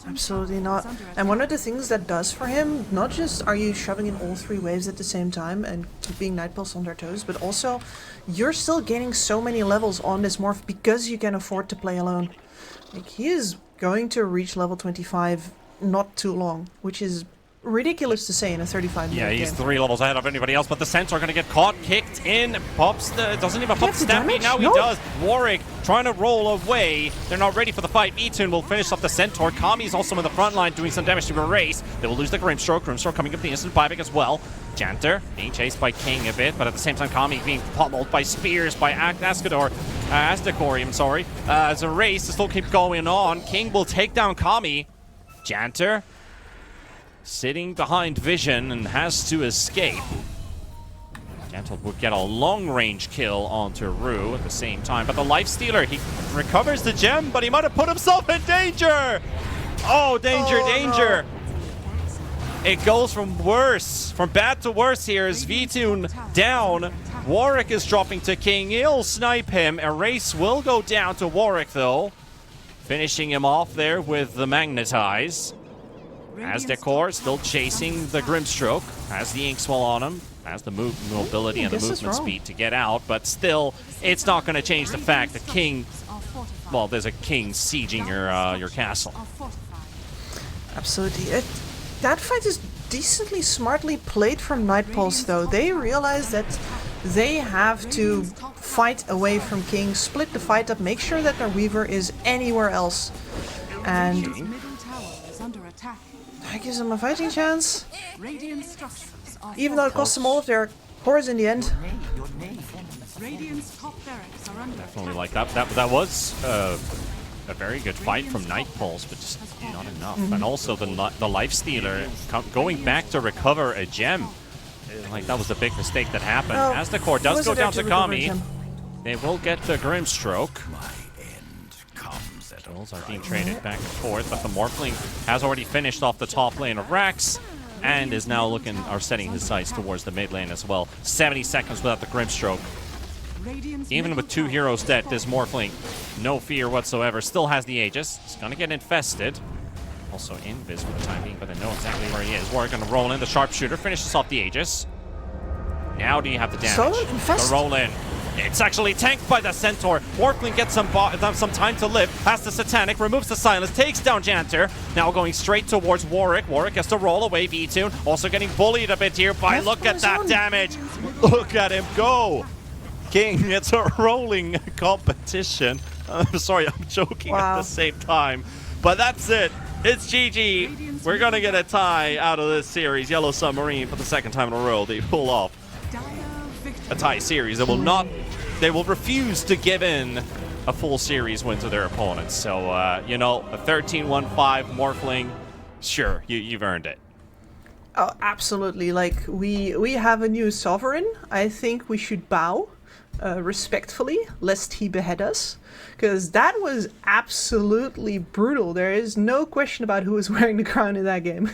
Absolutely not. And one of the things that does for him, not just are you shoving in all 3 waves at the same time and keeping Night Pulse on their toes, but also you're still gaining so many levels on this morph because you can afford to play alone. Like, he is going to reach level 25 not too long, which is ridiculous to say in a 35-minute game. Yeah, he's 3 levels ahead of anybody else, but the Centaur going to get caught, kicked in, pops the, doesn't even pop the Stampede, now he does. Warwick trying to roll away. They're not ready for the fight. Etun will finish off the Centaur. Kami's also in the front line doing some damage to Erase. They will lose the Grimstroke. Grimstroke coming up the instant buyback as well. Janter being chased by King a bit, but at the same time Kami being pummeled by spears by Ascador. Asdecorium, sorry. As Erase to still keep going on. King will take down Kami. Janter sitting behind Vision and has to escape. Gentle would get a long-range kill onto Rue at the same time, but the Life Stealer, he recovers the gem, but he might have put himself in danger! Oh, danger, danger! No. It goes from bad to worse here as Vtune down. Warwick is dropping to King, he'll snipe him. Erase will go down to Warwick though, finishing him off there with the Magnetize. Asdecor still chasing the Grimstroke, has the Inkswell on him, has the mobility and the movement speed to get out, but still, it's not going to change the fact that King, well, there's a King sieging your castle. Absolutely. That fight is decently smartly played from Night Pulse, though. They realize that they have to fight away from King, split the fight up, make sure that their Weaver is anywhere else, and that gives them a fighting chance, even though it costs them all of their cores in the end. Definitely like that. That was a very good fight from Night Pulse, but just not enough. And also the Life Stealer going back to recover a gem. Like, that was a big mistake that happened. Well, as the core does go down to Kami, they will get the Grimstroke. Kills are being traded back and forth, but the Morphling has already finished off the top lane of Rax and is now setting his sights towards the mid lane as well. 70 seconds without the Grimstroke. Even with 2 heroes dead, this Morphling, no fear whatsoever, still has the Aegis. It's gonna get infested. Also invis for the time being, but they know exactly where he is. We're gonna roll in. The Sharpshooter finishes off the Aegis. Now do you have the damage? The roll in. It's actually tanked by the Centaur. Morphling gets some time to live. Has the Satanic, removes the Silence, takes down Janter. Now going straight towards Warwick. Warwick has to roll away. Vtune also getting bullied a bit here by, look at that damage. Look at him go. King, it's a rolling competition. I'm sorry, I'm joking at the same time. But that's it. It's GG. We're going to get a tie out of this series. Yellow Submarine for the 2nd time in a row. They pull off a tie series. They will refuse to give in a full series win to their opponents. So, you know, a 13-1-5 Morphling, sure, you've earned it. Oh, absolutely. Like, we have a new sovereign. I think we should bow respectfully, lest he behead us. Because that was absolutely brutal. There is no question about who was wearing the crown in that game.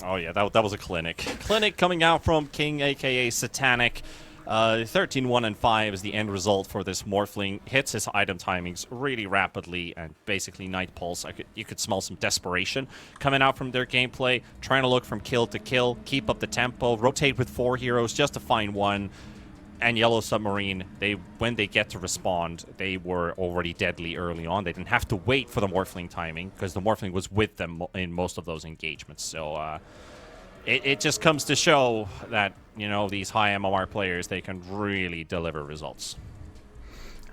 Oh yeah, that was a clinic. Clinic coming out from King, aka Satanic. 13-1-5 is the end result for this Morphling. Hits his item timings really rapidly, and basically Night Pulse, you could smell some desperation coming out from their gameplay, trying to look from kill to kill, keep up the tempo, rotate with 4 heroes just to find one. And Yellow Submarine, when they get to respond, they were already deadly early on. They didn't have to wait for the Morphling timing, because the Morphling was with them in most of those engagements. So it just comes to show that, you know, these high MMR players, they can really deliver results.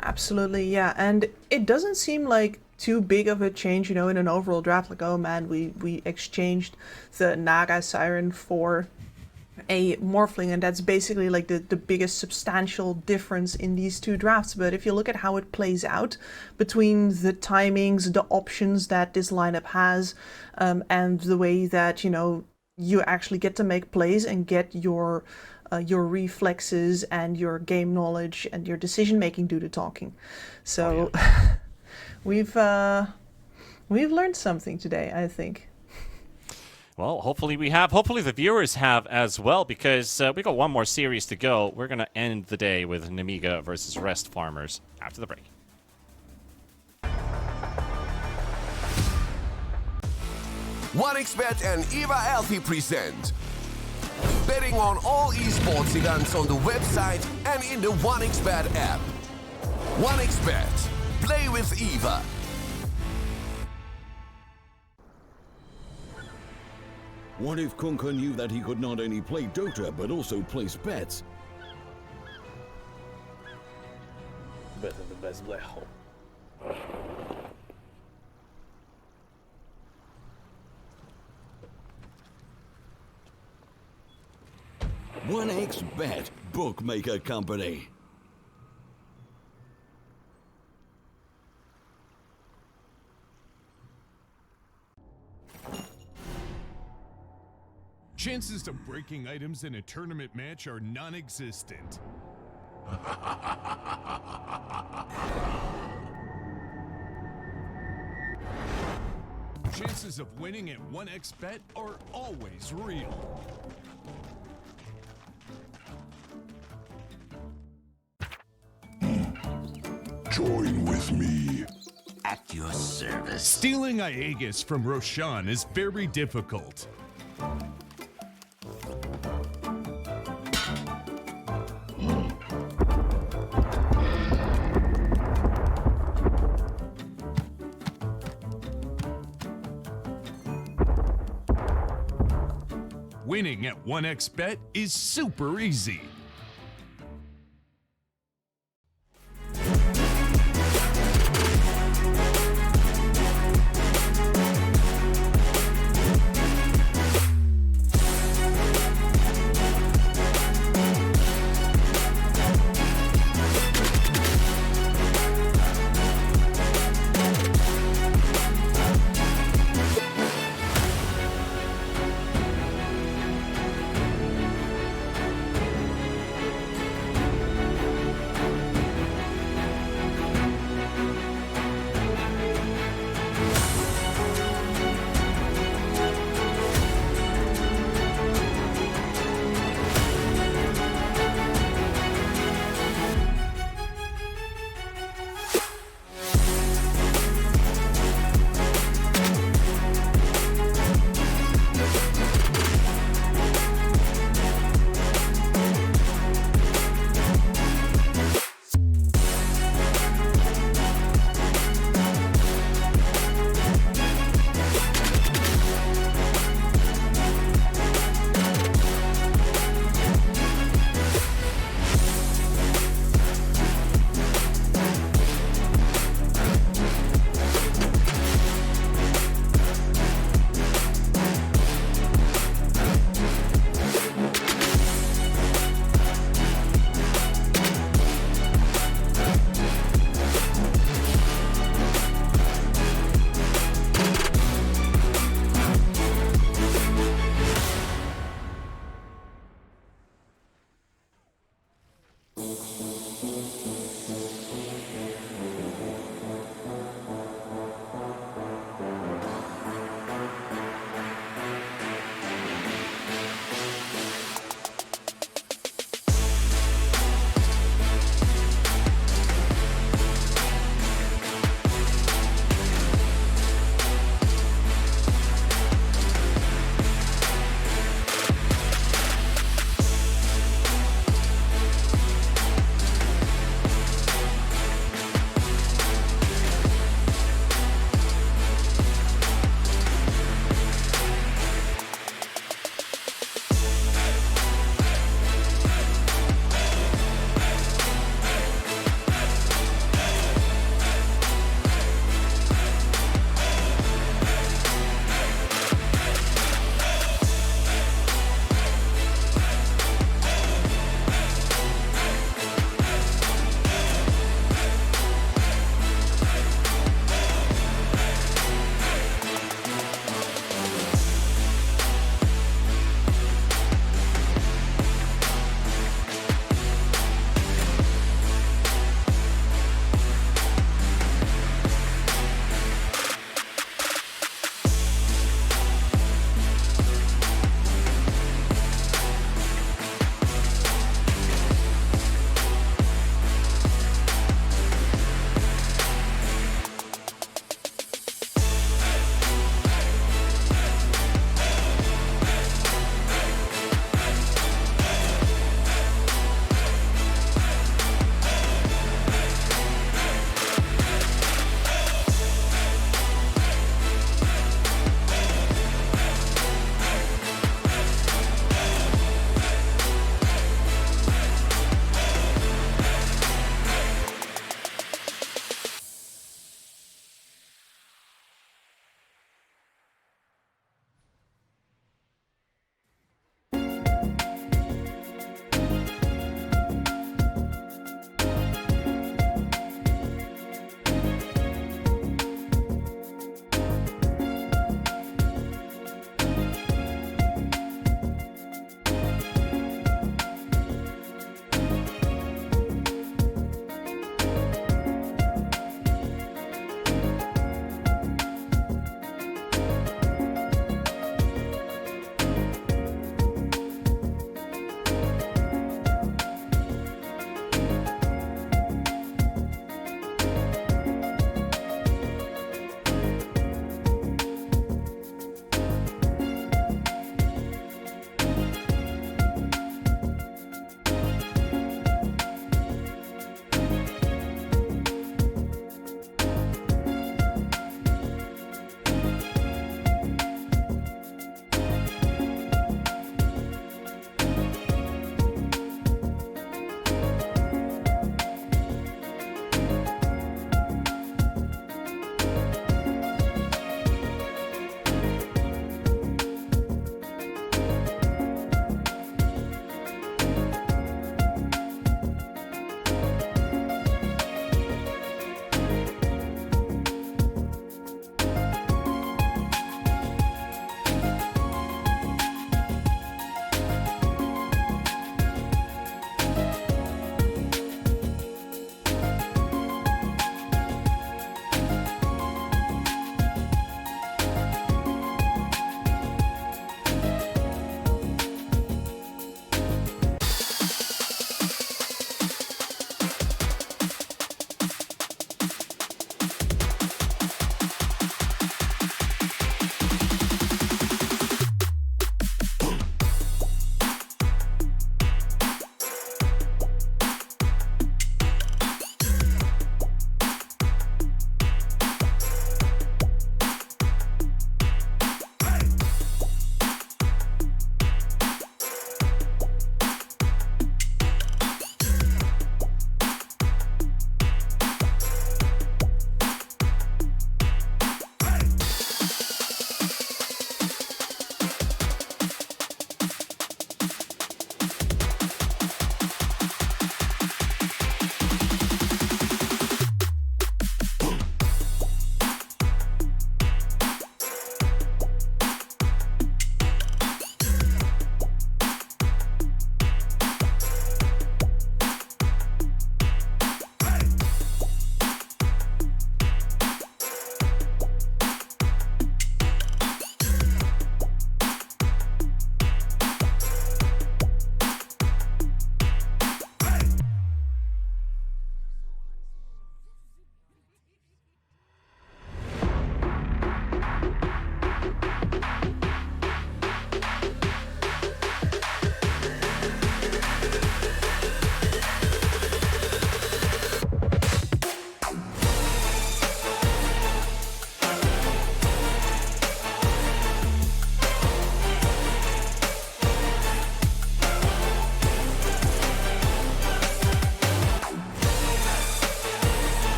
Absolutely, yeah. And it doesn't seem like too big of a change, you know, in an overall draft. Like, oh man, we exchanged the Naga Siren for a Morphling, and that's basically like the biggest substantial difference in these two drafts. But if you look at how it plays out between the timings, the options that this lineup has, and the way that, you know, you actually get to make plays and get your reflexes and your game knowledge and your decision making do the talking. So we've learned something today, I think. Well, hopefully we have. Hopefully the viewers have as well, because we got one more series to go. We're going to end the day with Nemiga versus Rest Farmers after the break. OneXBet and Eva Alfie present betting on all esports events on the website and in the OneXBet app. OneXBet. Play with Eva. What if Kunka knew that he could not only play Dota but also place bets? Better the best black hole. 1xBet bookmaker company. Chances of breaking items in a tournament match are non-existent. Chances of winning at 1xBet are always real. Join with me. At your service. Stealing Aegis from Roshan is very difficult. Winning at 1xBet is super easy.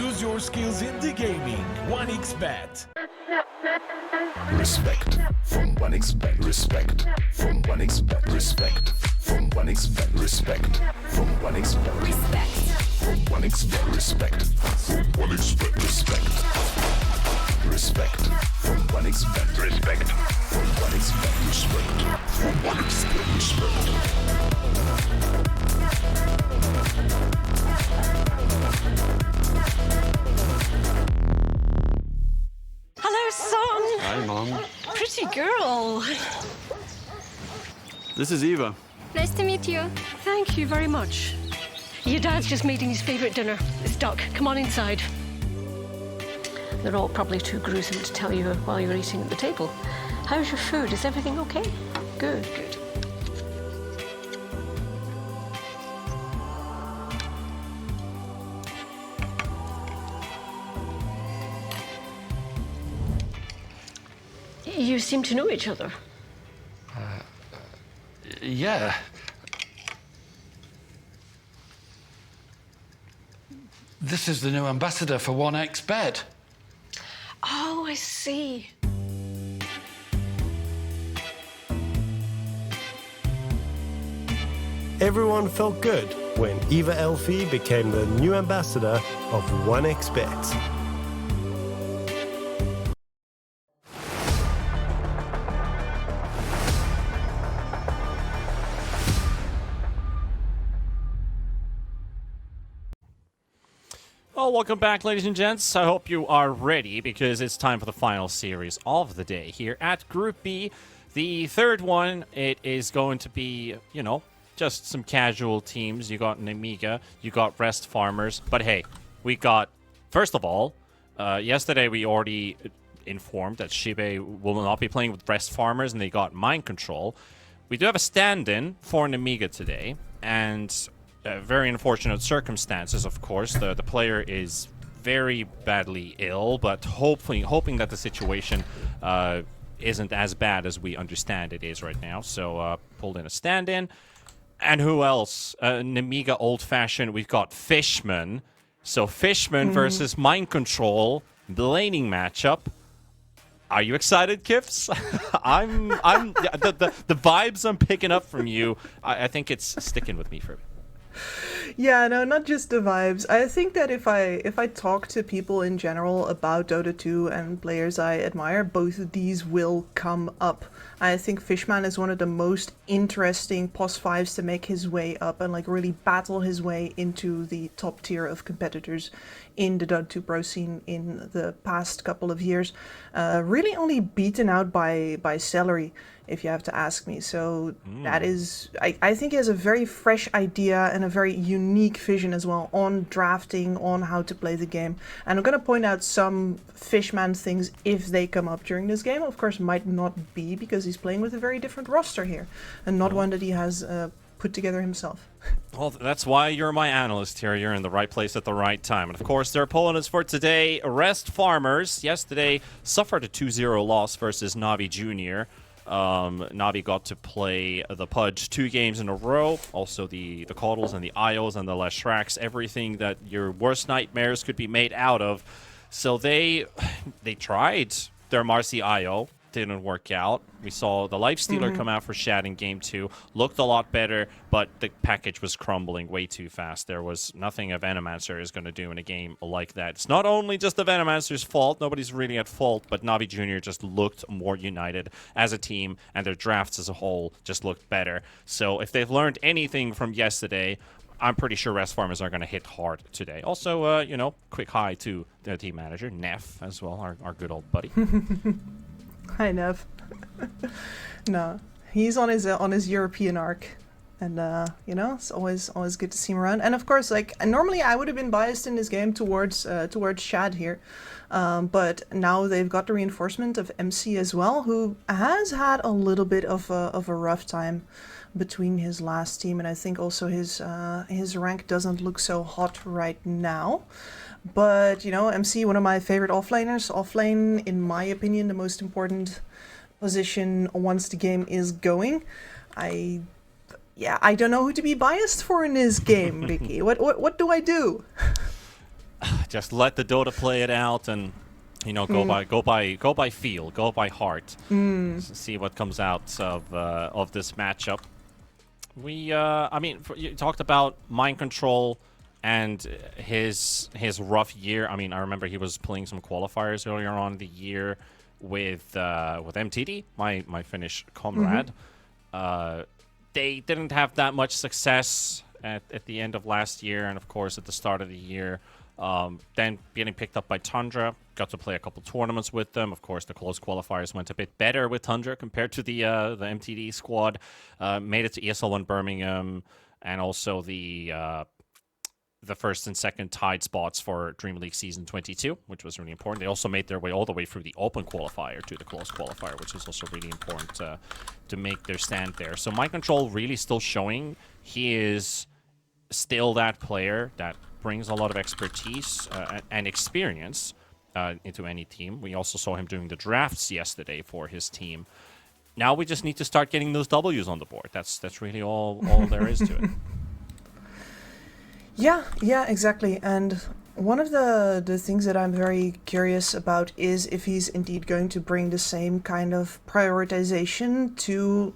Use your skills in the gaming. 1xBet. Respect from 1xBet. Respect from 1xBet. Respect from 1xBet. Respect from 1xBet. Respect. From 1xBet. Respect from 1xBet. Respect. Respect from 1xBet. Respect from 1xBet. Respect from 1xBet. Respect. Hello, son. Hi, Mom. Pretty girl. This is Eva. Nice to meet you. Thank you very much. Your dad's just making his favourite dinner. It's duck. Come on inside. They're all probably too gruesome to tell you while you're eating at the table. How's your food? Is everything okay? Good, good. You seem to know each other. Yeah. This is the new ambassador for 1xBet. Oh, I see. Everyone felt good when Eva Elfie became the new ambassador of 1xBet. Well, welcome back, ladies and gents. I hope you are ready because it's time for the final series of the day here at Group B. The third one, it is going to be, you know, just some casual teams. You got Namiga, you got Rest Farmers. But hey, we got, first of all, yesterday we already informed that Shibe will not be playing with Rest Farmers and they got Mind Control. We do have a stand-in for Namiga today, and very unfortunate circumstances, of course. The player is very badly ill, but hoping that the situation isn't as bad as we understand it is right now. So pulled in a stand-in. And who else? Namiga Old Fashioned. We've got Fishman. So Fishman versus Mind Control, the laning matchup. Are you excited, Kifs? I'm the vibes I'm picking up from you. I think it's sticking with me for a bit. Yeah, no, not just the vibes. I think that if I talk to people in general about Dota 2 and players I admire, both of these will come up. I think Fishman is one of the most interesting POS 5s to make his way up and like really battle his way into the top tier of competitors in the Dota 2 pro scene in the past couple of years. Really only beaten out by Celery, if you have to ask me. So that is, I think he has a very fresh idea and a very unique vision as well on drafting, on how to play the game. And I'm going to point out some Fishman things if they come up during this game. Of course, might not be because he's playing with a very different roster here and not one that he has put together himself. Well, that's why you're my analyst here. You're in the right place at the right time. And of course, their opponents for today, Rest Farmers. Yesterday suffered a 2-0 loss versus NAVI Junior. Navi got to play the Pudge 2 games in a row. Also the Caudles and the Ios and the Leshraks. Everything that your worst nightmares could be made out of. So they tried their Marcy Io. Didn't work out. We saw the Lifestealer come out for Shad in Game 2. Looked a lot better, but the package was crumbling way too fast. There was nothing a Venomancer is going to do in a game like that. It's not only just the Venomancer's fault. Nobody's really at fault, but Navi Junior just looked more united as a team, and their drafts as a whole just looked better. So if they've learned anything from yesterday, I'm pretty sure Rest Farmers are going to hit hard today. Also, you know, quick hi to their team manager, Neff, as well, our good old buddy. Hi, Nev. No, he's on his European arc, and you know, it's always good to see him around. And of course, like normally I would have been biased in this game towards Shad here, but now they've got the reinforcement of MC as well, who has had a little bit of a rough time between his last team, and I think also his rank doesn't look so hot right now. But, you know, MC, one of my favorite offlaners. Offlane, in my opinion, the most important position once the game is going. I don't know who to be biased for in this game, Ricky. What do I do? just let the Dota play it out, and go by feel, go by heart. See what comes out of this matchup. You talked about mind control and his rough year. I mean, I remember he was playing some qualifiers earlier on in the year with MTD, my Finnish comrade. They didn't have that much success at the end of last year, and of course at the start of the year. Then getting picked up by Tundra, got to play a couple tournaments with them. Of course, the close qualifiers went a bit better with Tundra compared to the MTD squad. Made it to ESL 1 Birmingham, and also the first and second tied spots for Dream League Season 22, which was really important. They also made their way all the way through the open qualifier to the close qualifier, which is also really important to make their stand there. So Mind Control really still showing he is still that player that brings a lot of expertise and experience into any team. We also saw him doing the drafts yesterday for his team. Now we just need to start getting those W's on the board. That's really all there is to it. Yeah, exactly. And one of the things that I'm very curious about is if he's indeed going to bring the same kind of prioritization to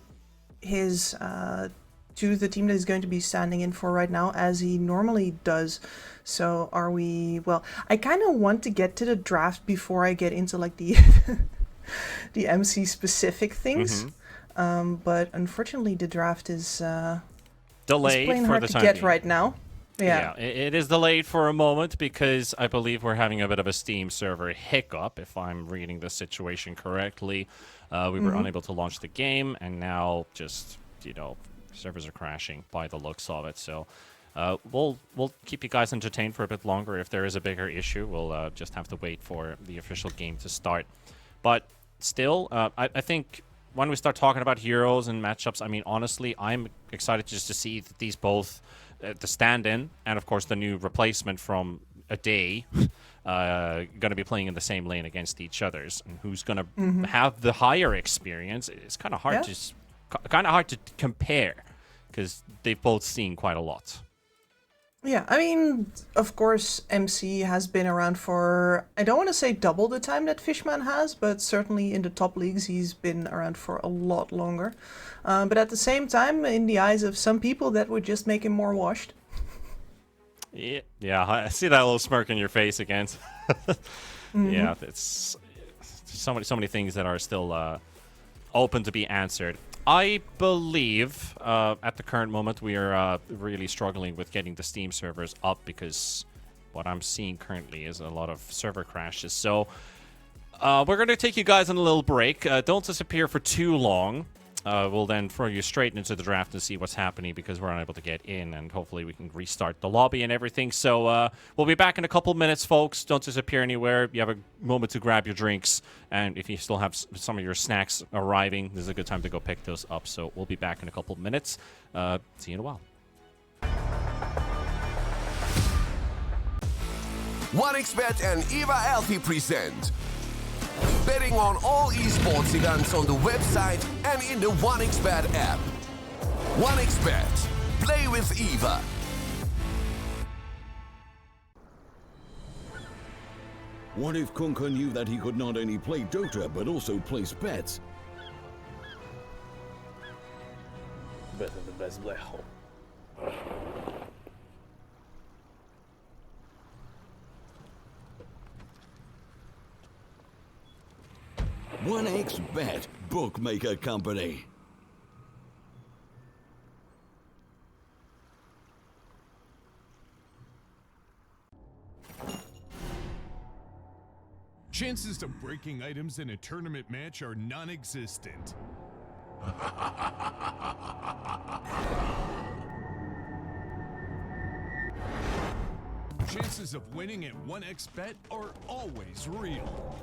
his to the team that he's going to be standing in for right now as he normally does. So are we... Well, I kind of want to get to the draft before I get into like the the MC specific things. But unfortunately the draft is delayed plain for hard the to time get being. right now. Yeah, it is delayed for a moment because I believe we're having a bit of a Steam server hiccup, if I'm reading the situation correctly. We were unable to launch the game, and now just, servers are crashing by the looks of it. So we'll keep you guys entertained for a bit longer. If there is a bigger issue, we'll just have to wait for the official game to start. But still, I think when we start talking about heroes and matchups, I mean, honestly, I'm excited just to see that these both... the stand-in and, of course, the new replacement from a day going to be playing in the same lane against each other's, and who's going to have the higher experience. It's kind of hard to compare because they've both seen quite a lot. Yeah, I mean, of course, MC has been around for, I don't want to say double the time that Fishman has, but certainly in the top leagues he's been around for a lot longer. But at the same time, in the eyes of some people, that would just make him more washed. Yeah, I see that little smirk on your face again. Yeah, it's so many things that are still open to be answered. I believe at the current moment we are really struggling with getting the Steam servers up because what I'm seeing currently is a lot of server crashes. So we're going to take you guys on a little break. Don't disappear for too long. We'll then throw you straight into the draft and see what's happening because we're unable to get in, and hopefully we can restart the lobby and everything. So we'll be back in a couple minutes, folks. Don't disappear anywhere. You have a moment to grab your drinks, and if you still have some of your snacks arriving, this is a good time to go pick those up. So we'll be back in a couple minutes. See you in a while. 1xBet and Eva Alfie present betting on all esports events on the website and in the 1xBet app. 1xBet. Play with Eva. What if Kunka knew that he could not only play Dota but also place bets? Better the best black hole. 1xBet, bookmaker company. Chances of breaking items in a tournament match are non-existent. Chances of winning at 1xBet are always real.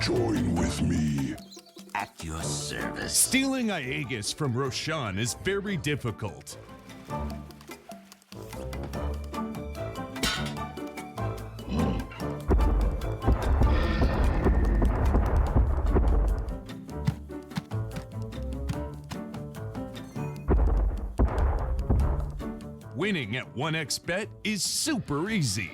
Join with me. At your service. Stealing Aegis from Roshan is very difficult. Winning at 1xBet is super easy.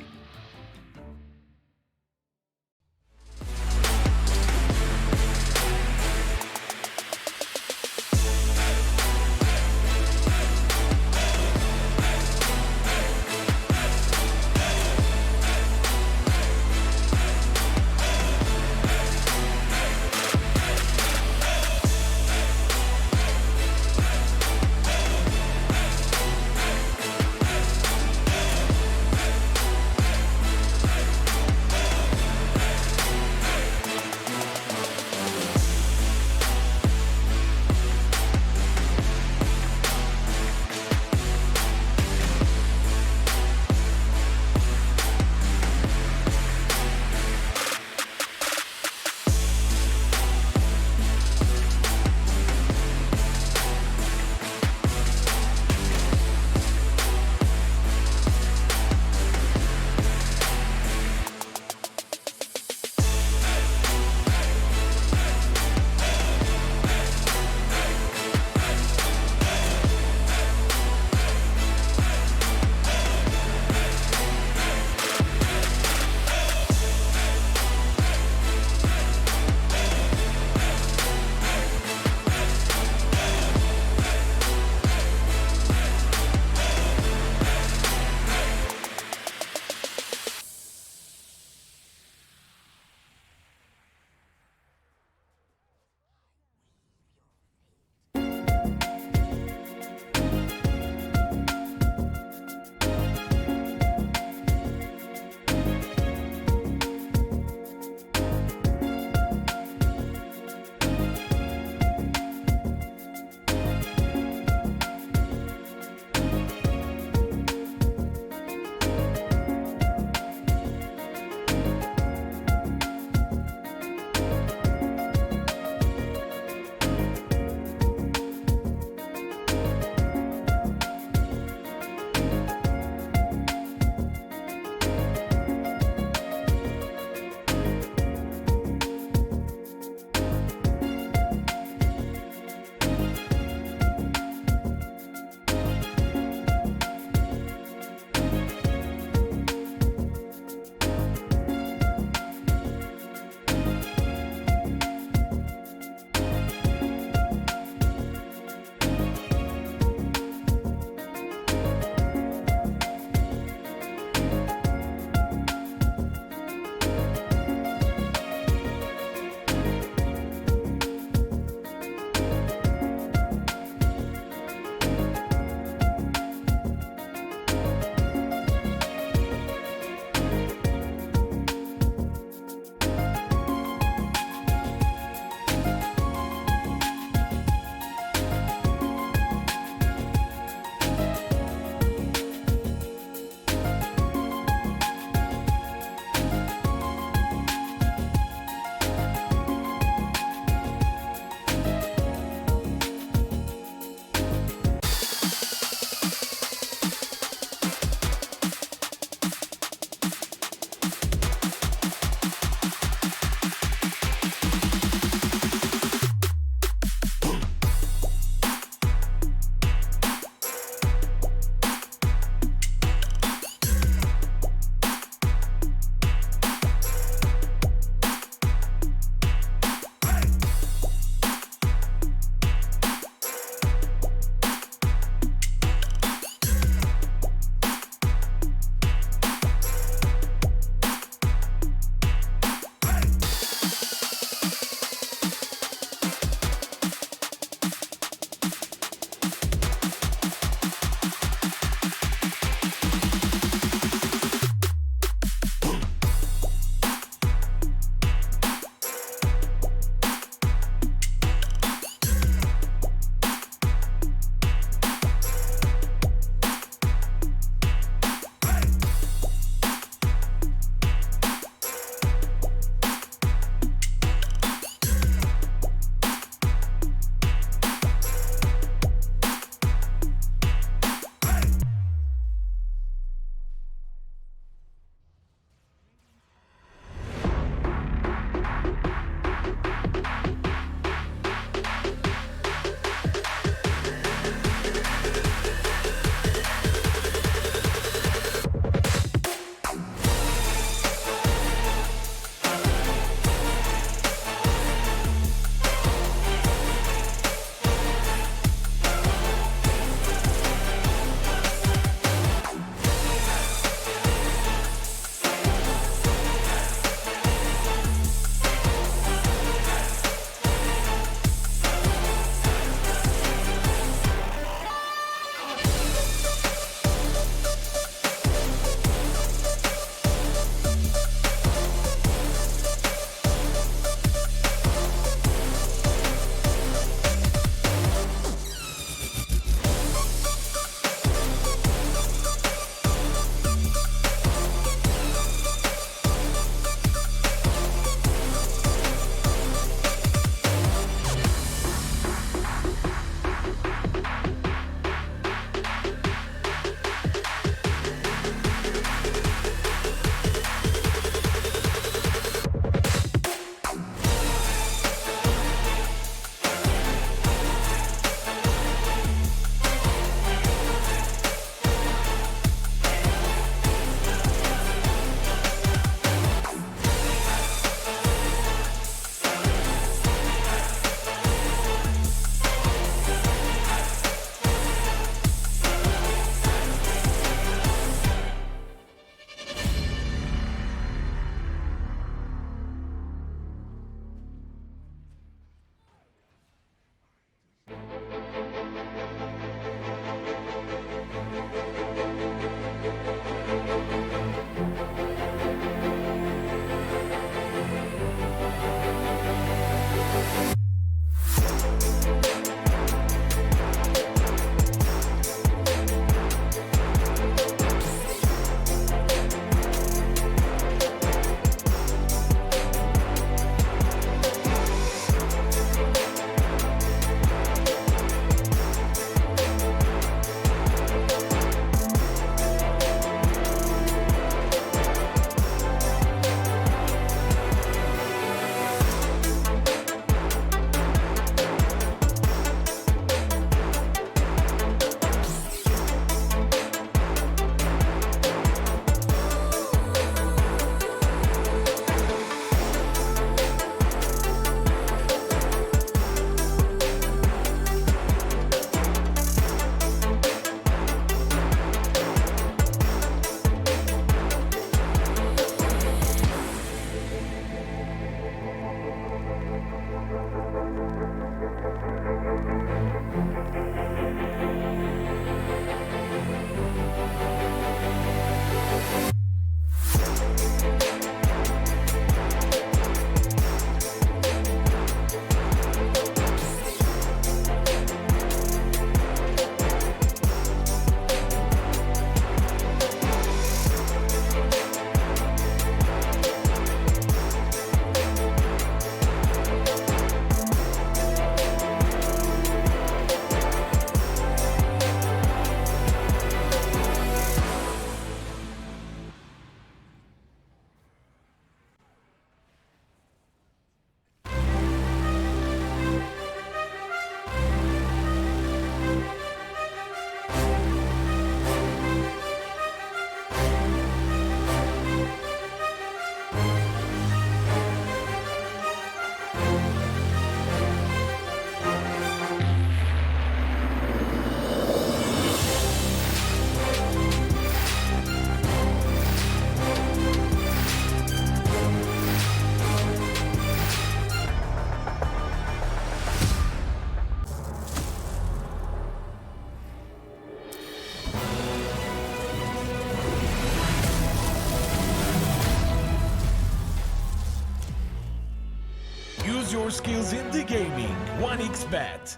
skills in the gaming. 1xBet.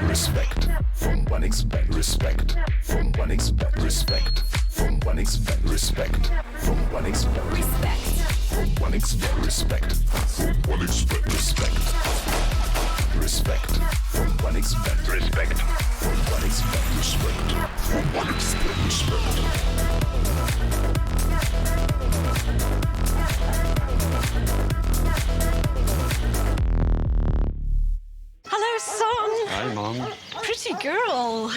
Respect from 1xBet. Respect from 1xBet. Respect from 1xBet. Respect from 1xBet. Respect. From 1xBet. Respect from 1xBet. Respect. Respect from 1xBet. Respect from 1xBet. Respect from 1xBet. Respect. Hello, son. Hi, Mom. Pretty girl.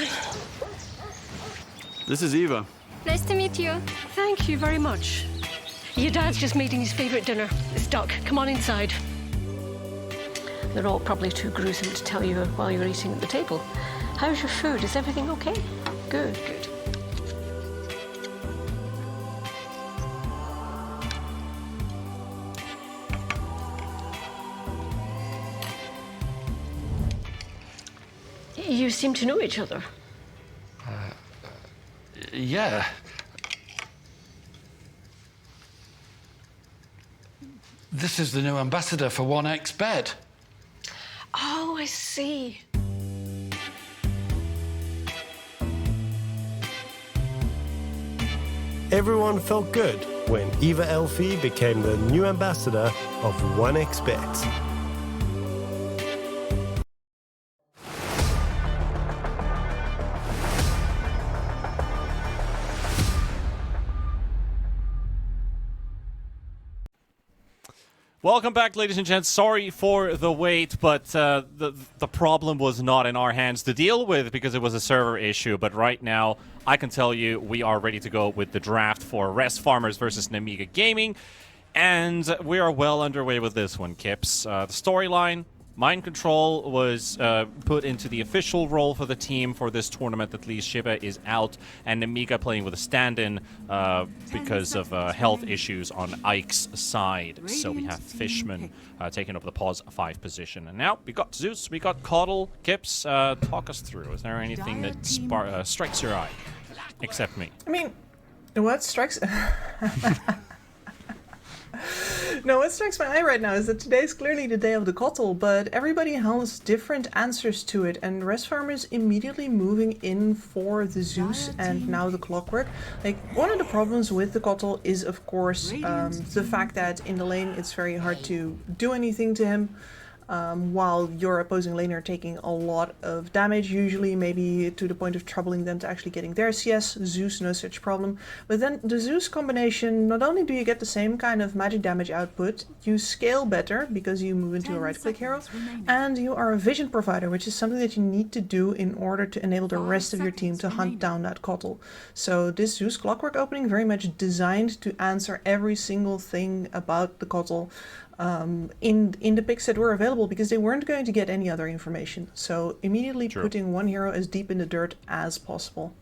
This is Eva. Nice to meet you. Thank you very much. Your dad's just making his favourite dinner. It's duck. Come on inside. They're all probably too gruesome to tell you while you're eating at the table. How's your food? Is everything okay? Good, good. You seem to know each other. Yeah. This is the new ambassador for 1xBet. Oh, I see. Everyone felt good when Eva Elfie became the new ambassador of 1xBet. Welcome back, ladies and gents. Sorry for the wait, but the problem was not in our hands to deal with because it was a server issue. But right now, I can tell you we are ready to go with the draft for Rest Farmers versus Namiga Gaming. And we are well underway with this one, Kips. The storyline, Mind Control was put into the official role for the team for this tournament. At least Shiva is out, and Namiga playing with a stand-in because of health issues on Ike's side. So we have Fishman taking over the pause 5 position. And now we got Zeus, we got Coddle. Kips, talk us through. Is there anything that strikes your eye? Except me. I mean, what strikes... No, what strikes my eye right now is that today is clearly the day of the Kotal, but everybody has different answers to it, and Rest Farmers immediately moving in for the Zeus and now the Clockwork. Like, one of the problems with the Kotal is, of course, the fact that in the lane it's very hard to do anything to him. While your opposing laner taking a lot of damage, usually maybe to the point of troubling them to actually getting their CS. Zeus, no such problem. But then the Zeus combination, not only do you get the same kind of magic damage output, you scale better because you move into a right-click hero, and you are a vision provider, which is something that you need to do in order to enable the rest of your team to hunt down that Kotal. So this Zeus Clockwork opening very much designed to answer every single thing about the Kotal. In the picks that were available, because they weren't going to get any other information. So immediately putting one hero as deep in the dirt as possible.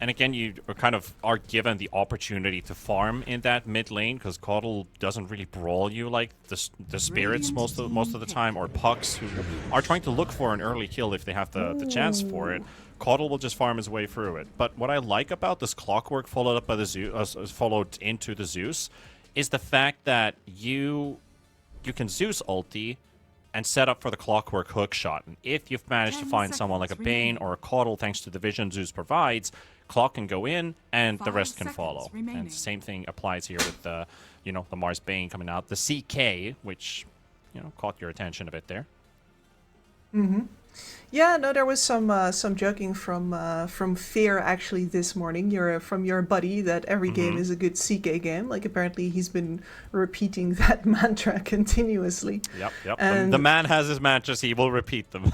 And again, you kind of are given the opportunity to farm in that mid lane, because Coddle doesn't really brawl you like the spirits most of the time, or pucks who are trying to look for an early kill if they have the chance for it. Coddle will just farm his way through it. But what I like about this Clockwork followed up by the Zeus, followed into the Zeus, is the fact that you can Zeus ulti and set up for the Clockwork hook shot. And if you've managed to find someone like a Bane or a Coddle, thanks to the vision Zeus provides, Clock can go in and the rest can follow. And the same thing applies here with the Mars Bane coming out. The CK, which, caught your attention a bit there. Mm-hmm. Yeah, no, there was some joking from Fear actually this morning. From your buddy that every game is a good CK game. Like, apparently he's been repeating that mantra continuously. Yep. And the man has his mantras; he will repeat them.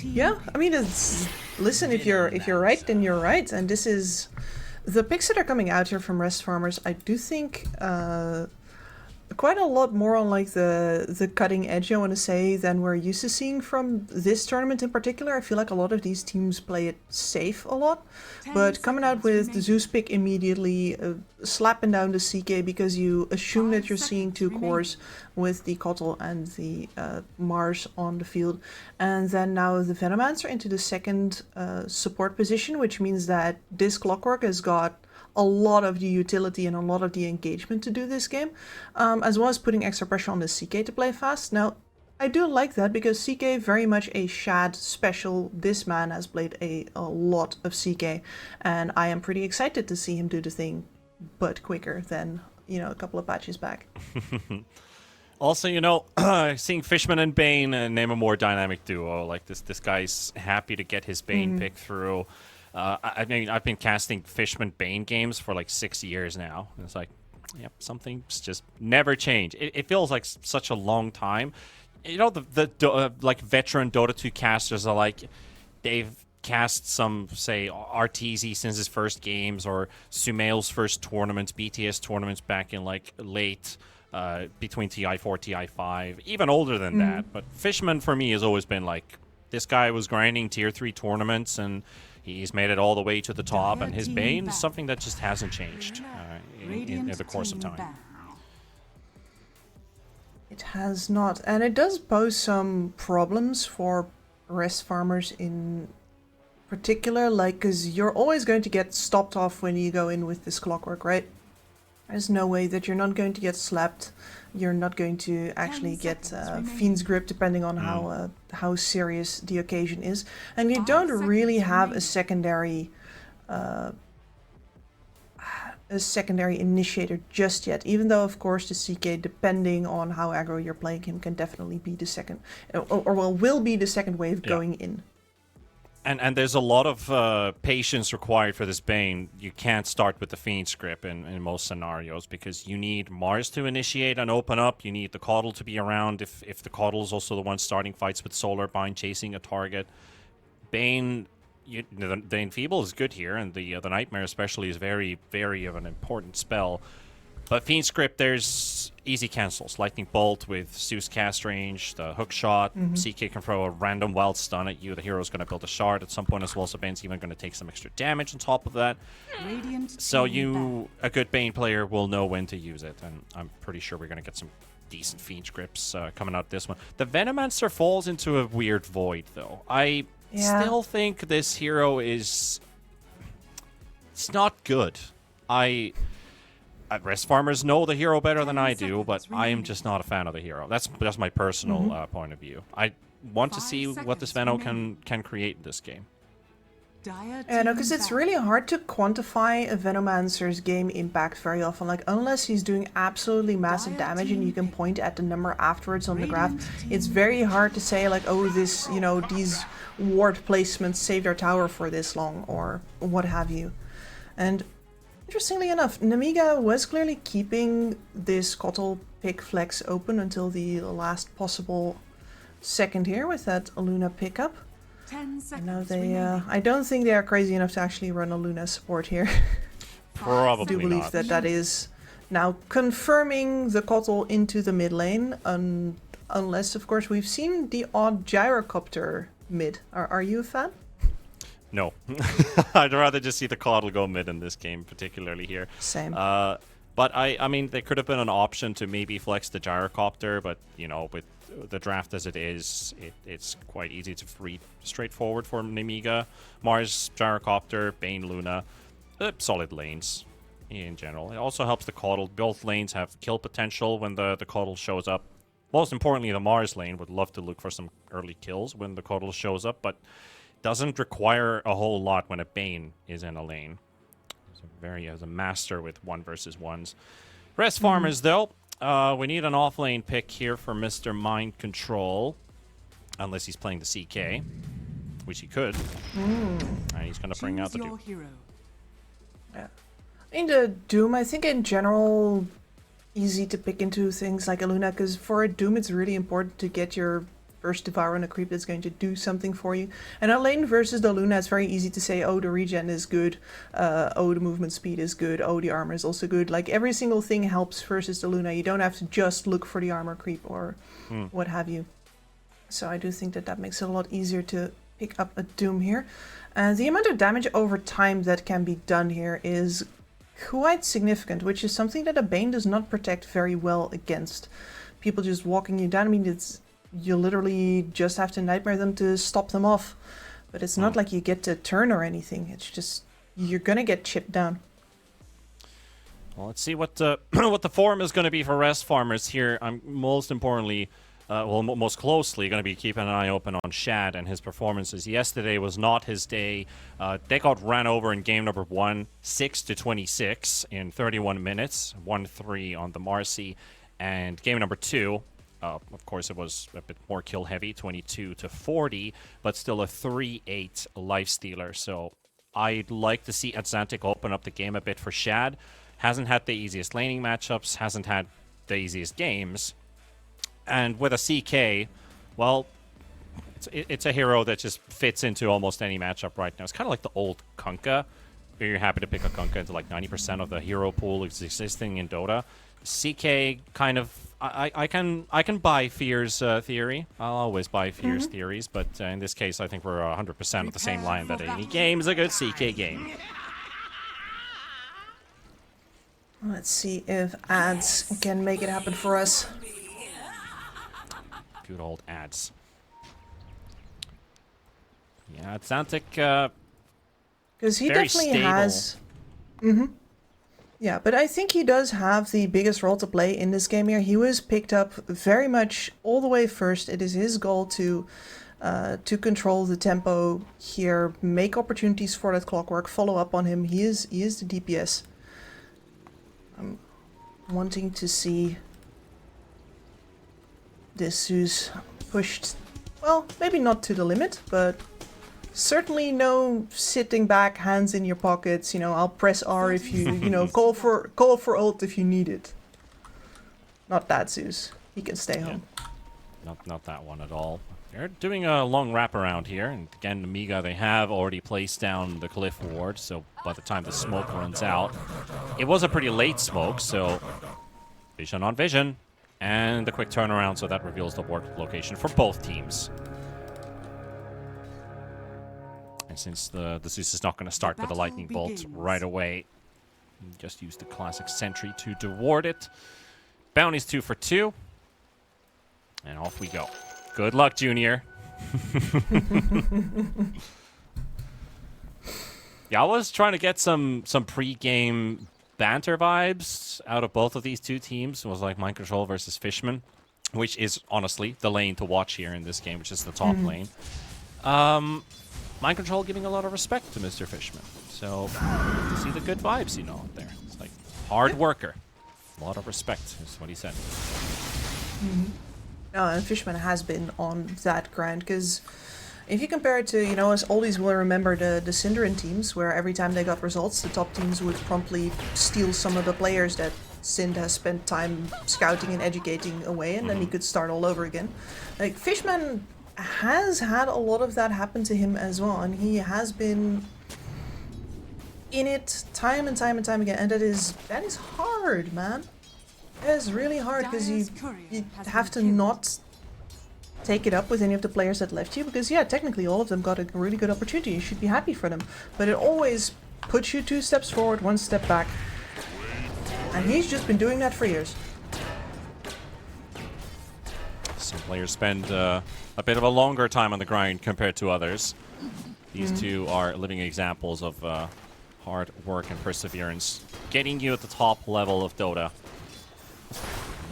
Yeah, I mean, listen. If you're right, then you're right. And this is the picks that are coming out here from Rest Farmers. I do think. Quite a lot more on like the cutting edge, I want to say, than we're used to seeing from this tournament in particular. I feel like a lot of these teams play it safe a lot, but coming out with the Zeus pick immediately, slapping down the CK because you assume that you're seeing two cores with the Kotal and the Mars on the field, and then now the Venomancer into the second support position, which means that this Clockwork has got a lot of the utility and a lot of the engagement to do this game, as well as putting extra pressure on the CK to play fast. Now, I do like that because CK very much a Shad special. This man has played a lot of CK, and I am pretty excited to see him do the thing, but quicker than, you know, a couple of patches back. Also, you know, seeing Fishman and Bane name a more dynamic duo. Like this guy's happy to get his Bane pick through. I mean, I've been casting Fishman Bane games for like 6 years now. It's like, yep, something's just never changed. It feels like such a long time. You know, like veteran Dota 2 casters are like, they've cast some, say, Arteezy since his first games, or Sumail's first tournaments, BTS tournaments back in like late, between TI4, TI5, even older than that. But Fishman for me has always been like, this guy was grinding tier 3 tournaments and he's made it all the way to the top, and his Bane is something that just hasn't changed in the course of time. It has not, and it does pose some problems for rest farmers in particular, like, because you're always going to get stopped off when you go in with this clockwork, right? There's no way that you're not going to get slapped. You're not going to actually get Fiend's Grip, depending on how serious the occasion is. And you don't really have a secondary initiator just yet, even though, of course, the CK, depending on how aggro you're playing him, can definitely be the second, or will be the second wave going in. And there's a lot of patience required for this Bane. You can't start with the Fiend script in most scenarios, because you need Mars to initiate and open up. You need the Caudal to be around if the Caudal is also the one starting fights with Solar Bind, chasing a target. Bane, the Enfeeble is good here, and the Nightmare especially is very, very of an important spell. But Fiend script, there's easy cancels. Lightning Bolt with Zeus cast range, the hook shot. CK can throw a random wild stun at you. The hero's going to build a shard at some point as well, so Bane's even going to take some extra damage on top of that. So a good Bane player will know when to use it, and I'm pretty sure we're going to get some decent Fiend scripts coming out this one. The Venomancer falls into a weird void, though. I still think this hero is... It's not good. Rest farmers know the hero better than I do, but I am just not a fan of the hero. That's my personal point of view. I want to see what this Veno can create in this game. Yeah, no, because it's really hard to quantify a Venomancer's game impact very often. Like, unless he's doing absolutely massive damage and you can point at the number afterwards on the graph, it's very hard to say, like, oh, this, you know, these ward placements saved our tower for this long, or what have you. And interestingly enough, Namiga was clearly keeping this Kotl pick flex open until the last possible second here with that Luna pickup. I know they, I don't think they are crazy enough to actually run a Luna support here. Probably I do believe that that is now confirming the Kotl into the mid lane, unless, of course, we've seen the odd gyrocopter mid. Are you a fan? No. I'd rather just see the Caudal go mid in this game, particularly here. Same. But I mean, there could have been an option to maybe flex the gyrocopter, but, you know, with the draft as it is, it's quite easy to read straightforward for Namiga. Mars, gyrocopter, Bane, Luna, solid lanes in general. It also helps the Caudal. Both lanes have kill potential when the Caudal shows up. Most importantly, the Mars lane would love to look for some early kills when the Caudal shows up, but doesn't require a whole lot when a Bane is in a lane. So as a master with 1 versus 1s. Rest farmers, though, we need an off-lane pick here for Mr. Mind Control. Unless he's playing the CK, which he could. And he's going to bring out the Doom. Yeah. In the Doom, I think in general, easy to pick into things like a Luna, because for a Doom, it's really important to get your first Devour on a creep that's going to do something for you. And on lane versus the Luna, it's very easy to say, oh, the regen is good, oh, the movement speed is good, oh, the armor is also good. Like, every single thing helps versus the Luna. You don't have to just look for the armor creep or what have you. So I do think that makes it a lot easier to pick up a Doom here. And the amount of damage over time that can be done here is quite significant, which is something that a Bane does not protect very well against. People just walking you down. I mean, you literally just have to nightmare them to stop them off. But it's not like you get to turn or anything. It's just, you're gonna get chipped down. Well, let's see what what the form is going to be for rest farmers here. I'm most importantly, most closely going to be keeping an eye open on Shad and his performances. Yesterday was not his day. They got ran over in game number 1, 6-26 in 31 minutes, 1-3 on the Marcy. And game number 2, of course, it was a bit more kill heavy, 22-40, but still a 3-8 lifestealer. So I'd like to see Atlantic open up the game a bit for Shad. Hasn't had the easiest laning matchups, hasn't had the easiest games. And with a CK, well, it's a hero that just fits into almost any matchup right now. It's kind of like the old Kunkka, where you're happy to pick a Kunkka into like 90% of the hero pool existing in Dota. CK kind of, I can buy Fear's theory. I'll always buy Fear's theories, but in this case, I think we're 100% of the same line that any game is a good CK game. Let's see if ads can make it happen for us. Good old ads. Yeah, Atlantic, because he very definitely stable. has. Yeah, but I think he does have the biggest role to play in this game here. He was picked up very much all the way first. It is his goal to control the tempo here, make opportunities for that clockwork, follow up on him. He is the DPS. I'm wanting to see this Zeus pushed, well, maybe not to the limit, but certainly no sitting back, hands in your pockets. You know, I'll press R if you, call for ult if you need it. Not that Zeus. He can stay home. Not that one at all. They're doing a long wraparound here, and again, Amiga, they have already placed down the cliff ward, so by the time the smoke runs out, it was a pretty late smoke, so vision on vision, and the quick turnaround, so that reveals the ward location for both teams. And since the Zeus is not going to start with a lightning bolt right away, just use the classic sentry to deward it. Bounty's 2 for 2, and off we go. Good luck, Junior. Yeah, I was trying to get some pre-game banter vibes out of both of these two teams. It was like Mind Control versus Fishman, which is honestly the lane to watch here in this game, which is the top lane. Mind Control giving a lot of respect to Mr. Fishman. So, to see the good vibes, out there. It's like, hard worker. A lot of respect is what he said. And Fishman has been on that grind, because if you compare it to, as oldies will remember the Synderen teams, where every time they got results, the top teams would promptly steal some of the players that Sind has spent time scouting and educating away, and then he could start all over again. Like, Fishman has had a lot of that happen to him as well, and he has been in it time and time and time again, and that is hard, man. It's really hard, because you have to not take it up with any of the players that left you, because yeah, technically all of them got a really good opportunity. You should be happy for them, but it always puts you 2 steps forward, 1 step back, and he's just been doing that for years. Some players spend a bit of a longer time on the grind compared to others. These two are living examples of hard work and perseverance, getting you at the top level of Dota.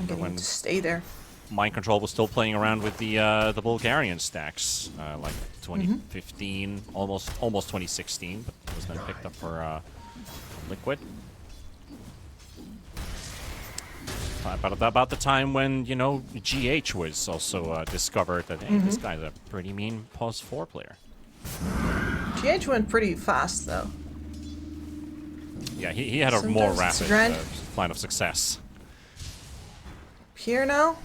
When to stay there. Mind Control was still playing around with the Bulgarian stacks, like 2015, almost 2016, but it was then picked up for Liquid. About the time when, GH was also discovered that, hey, this guy's a pretty mean +4 player. GH went pretty fast, though. Yeah, he had a more rapid line of success. Here now.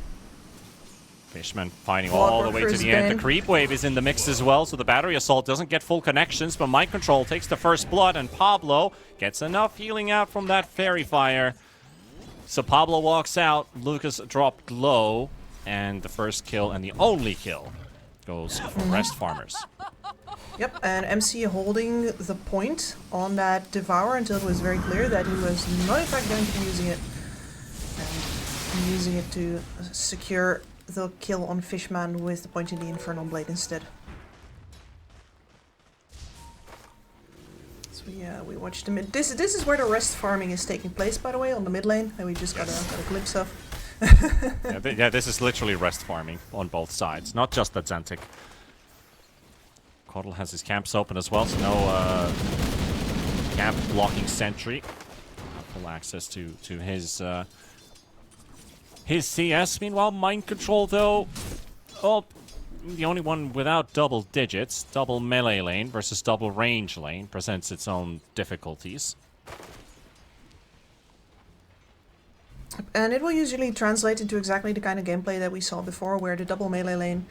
Fishman fighting all the way to the end. The creep wave is in the mix as well, so the battery assault doesn't get full connections, but Mind Control takes the first blood, and Pablo gets enough healing out from that fairy fire. So Pablo walks out, Lucas dropped low, and the first kill and the only kill goes for Rest Farmers. Yep, and MC holding the point on that Devour until it was very clear that he was not in fact going to be using it. And using it to secure the kill on Fishman with the point in the Infernal Blade instead. So Yeah, we watched the mid. This is where the rest farming is taking place, by the way, on the mid lane that we just got a glimpse of. Yeah, this is literally rest farming on both sides, not just the Zentic. Coddle has his camps open as well, so no camp blocking sentry. Full access to his CS. Meanwhile, mind control though, oh, the only one without double digits, double melee lane versus double range lane, presents its own difficulties. And it will usually translate into exactly the kind of gameplay that we saw before, where the double melee lane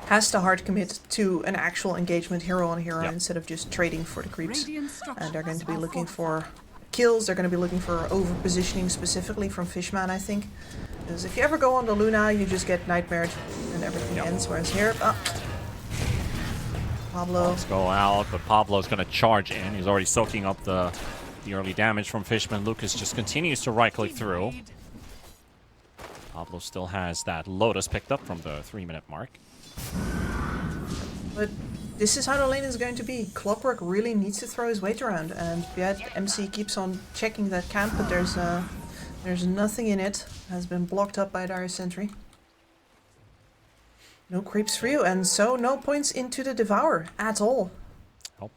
has to hard commit to an actual engagement hero on hero instead of just trading for the creeps. And they're going to be looking for kills, they're going to be looking for over positioning specifically from Fishman, I think. Because if you ever go on the Luna, you just get nightmared and everything ends, whereas here, Pablo. Let's go out, but Pablo's going to charge in. He's already soaking up the early damage from Fishman. Lucas just continues to right-click through. Pablo still has that Lotus picked up from the 3-minute mark. But this is how the lane is going to be. Clockwork really needs to throw his weight around, and yet MC keeps on checking that camp, but there's nothing in it. Has been blocked up by Dire Sentry. No creeps for you, and so no points into the Devour at all. Nope,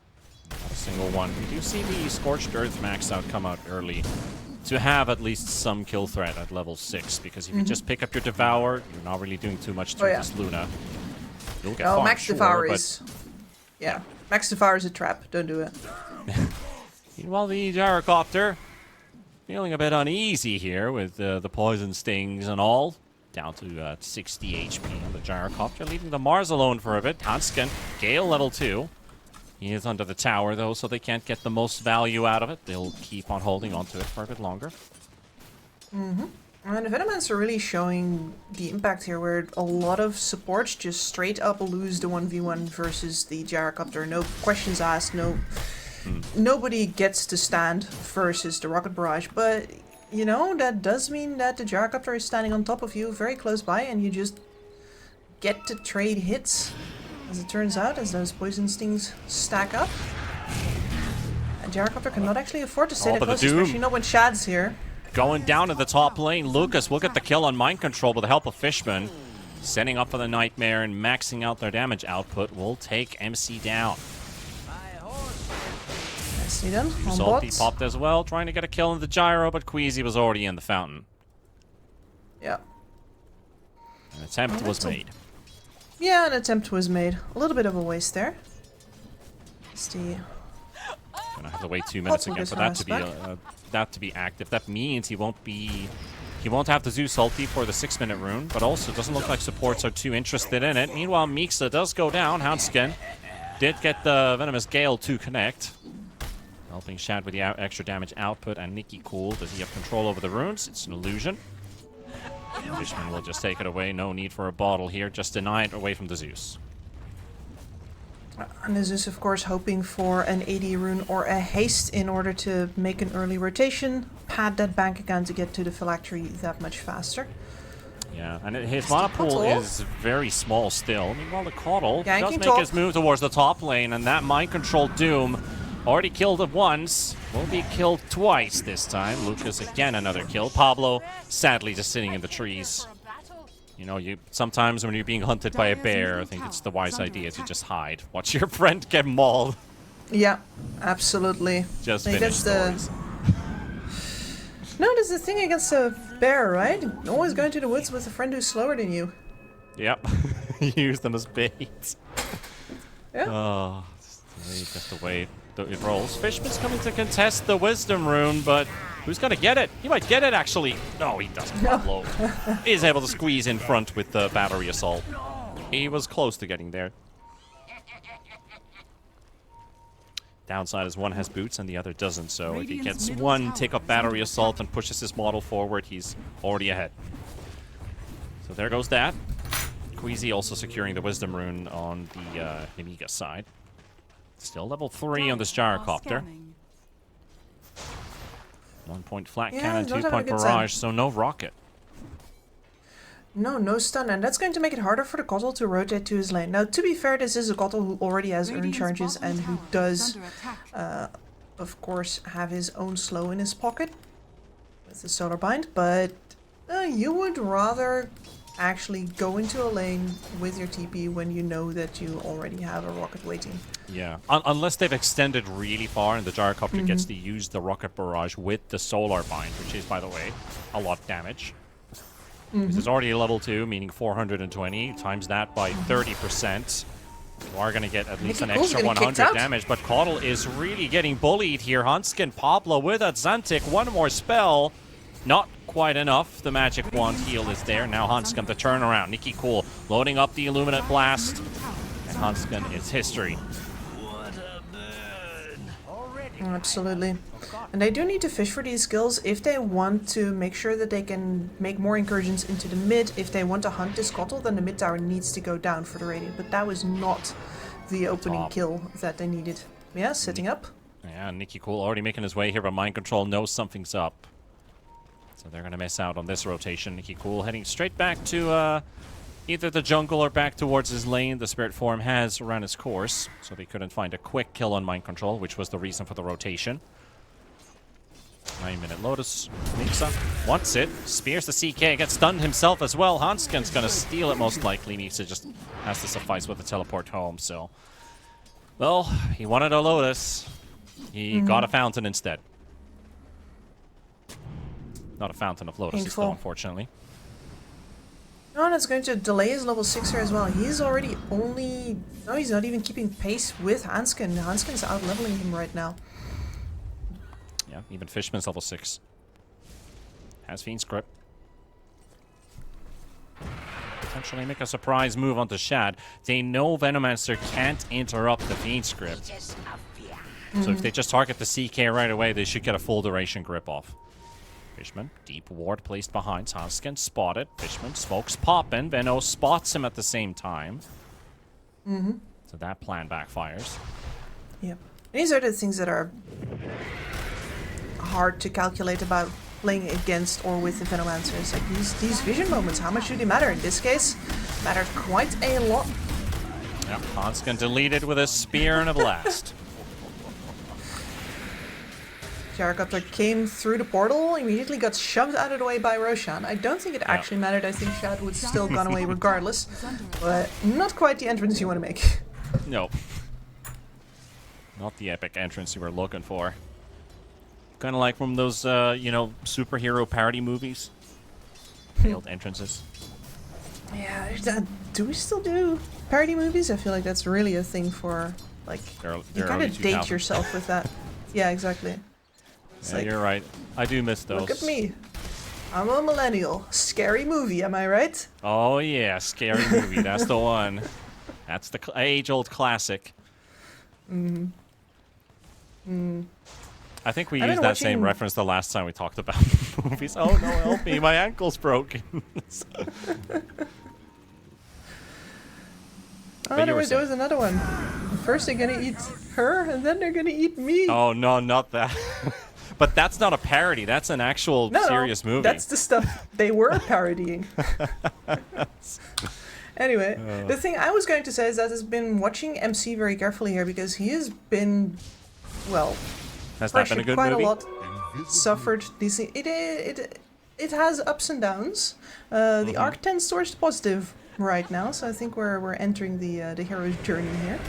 not a single one. We do see the Scorched Earth max out come out early to have at least some kill threat at level 6, because if you just pick up your Devour, you're not really doing too much to this Luna. You'll get far, Max sure, Devour but is... Yeah, Max Devour is a trap. Don't do it. Meanwhile, the Gyrocopter feeling a bit uneasy here with the poison stings and all. Down to 60 HP on the Gyrocopter, leaving the Mars alone for a bit. Hansken, Gale level 2. He is under the tower, though, so they can't get the most value out of it. They'll keep on holding onto it for a bit longer. And the Venomans are really showing the impact here, where a lot of supports just straight up lose the 1v1 versus the Gyrocopter. No questions asked, nobody gets to stand versus the Rocket Barrage. But, you know, that does mean that the Gyrocopter is standing on top of you, very close by, and you just get to trade hits. As it turns out, as those poison stings stack up. And Gyrocopter cannot actually afford to stay that close, especially not when Shad's here. Going down to the top lane, Lucas will get the kill on Mind Control with the help of Fishman. Setting up for the Nightmare and maxing out their damage output will take MC down. Nicely done. On Salty bots. popped as well, trying to get a kill on the Gyro, but Queasy was already in the fountain. Yeah. An attempt was made. Yeah, an attempt was made. A little bit of a waste there. Gonna have to wait 2 minutes again for that to be active. That means he won't have the Zeus ulti for the 6-minute rune, but also doesn't look like supports are too interested in it. Meanwhile, Mixa does go down. Houndskin did get the Venomous Gale to connect, helping Shad with the extra damage output. And Nikki Cool, does he have control over the runes? It's an illusion. Fishman will just take it away. No need for a bottle here. Just deny it away from the Zeus. And the Zeus, of course, hoping for an AD rune or a haste in order to make an early rotation, pad that bank account to get to the phylactery that much faster. Yeah, and his mana pool is very small still. Meanwhile, the Coddle does make his move towards the top lane, and that Mind Control Doom already killed it once. Will be killed twice this time. Lucas again another kill. Pablo sadly just sitting in the trees. You know, sometimes when you're being hunted by a bear, I think it's the wise idea to just hide. Watch your friend get mauled. Yeah, absolutely. Just like finish stories. No, there's the thing against a bear, right? Always going to the woods with a friend who's slower than you. Yep. Use them as bait. Yeah. Oh, just to wait. It rolls. Fishman's coming to contest the Wisdom Rune, but who's gonna get it? He might get it, actually. No, he doesn't. Pablo is able to squeeze in front with the Battery Assault. He was close to getting there. Downside is one has boots and the other doesn't, so if he gets one take-up Battery Assault and pushes his model forward, he's already ahead. So there goes that. Queasy also securing the Wisdom Rune on the Nemiga side. Still level 3 on this Gyrocopter. 1 point flat cannon, 2 point barrage, so no rocket. No stun, and that's going to make it harder for the Coddle to rotate to his lane. Now, to be fair, this is a Coddle who already has earn charges and who does of course, have his own slow in his pocket with the solar bind, but you would rather actually go into a lane with your TP when you know that you already have a rocket waiting. Yeah, unless they've extended really far and the gyrocopter gets to use the rocket barrage with the solar bind, which is, by the way, a lot of damage. This is already a level 2, meaning 420, times that by 30%. You are going to get at least an extra 100 damage, but Caudle is really getting bullied here. Hanskin, Pablo with a Zantic, one more spell. Not quite enough. The magic wand heal is there. Now Hanskin the turnaround. Nikki Cool loading up the Illuminate Blast. And Hanskin is history. Absolutely. And they do need to fish for these skills if they want to make sure that they can make more incursions into the mid. If they want to hunt this Kotl, then the mid tower needs to go down for the radiant. But that was not the opening kill that they needed. Yeah, setting up. Yeah, Nikki Cool already making his way here, but Mind Control knows something's up. So they're going to miss out on this rotation. Nikki Cool heading straight back to either the jungle or back towards his lane. The Spirit Form has run its course, so they couldn't find a quick kill on Mind Control, which was the reason for the rotation. 9-minute Lotus. Mixa wants it. Spears the CK. Gets stunned himself as well. Hanskin's going to steal it most likely. Mixa just has to suffice with the teleport home, so... Well, he wanted a Lotus. He got a Fountain instead. Not a Fountain of Lotus, though, unfortunately. No, that's going to delay his level 6 here as well. He's already only... No, he's not even keeping pace with Hanskin. Hanskin's out-leveling him right now. Yeah, even Fishman's level 6. Has Fiend's Grip. Potentially make a surprise move onto Shad. They know Venomancer can't interrupt the Fiend's Grip. So if they just target the CK right away, they should get a full duration grip off. Fishman, deep ward placed behind. Hanskin spotted. Fishman, smokes poppin'. Veno spots him at the same time. So that plan backfires. Yep. These are the things that are hard to calculate about playing against or with the Venomancers. Like these vision moments, how much do they matter? In this case, mattered quite a lot. Yeah, Hanskin deleted with a spear and a blast. Gyrocopter came through the portal, immediately got shoved out of the way by Roshan. I don't think it actually mattered. I think Shad would still gone away regardless. But not quite the entrance you want to make. No. Not the epic entrance you were looking for. Kind of like from those, you know, superhero parody movies. Failed entrances. Yeah, do we still do parody movies? I feel like that's really a thing for, like, you kind of date yourself with that. Yeah, exactly. Yeah, like, you're right. I do miss those. Look at me. I'm a millennial. Scary movie, am I right? Oh yeah, scary movie. That's the one. That's the age-old classic. I think we used that same reference the last time we talked about movies. Oh no, help me, my ankle's broken. Oh, there was another one. First they're gonna eat her, and then they're gonna eat me. Oh no, not that. But that's not a parody. That's an actual serious movie. That's the stuff they were parodying. Anyway, the thing I was going to say is that I've been watching MC very carefully here because he has been, well, has that been a good quite movie? A lot. Suffered these things. It has ups and downs. The arc tends towards the positive right now, so I think we're entering the hero's journey here.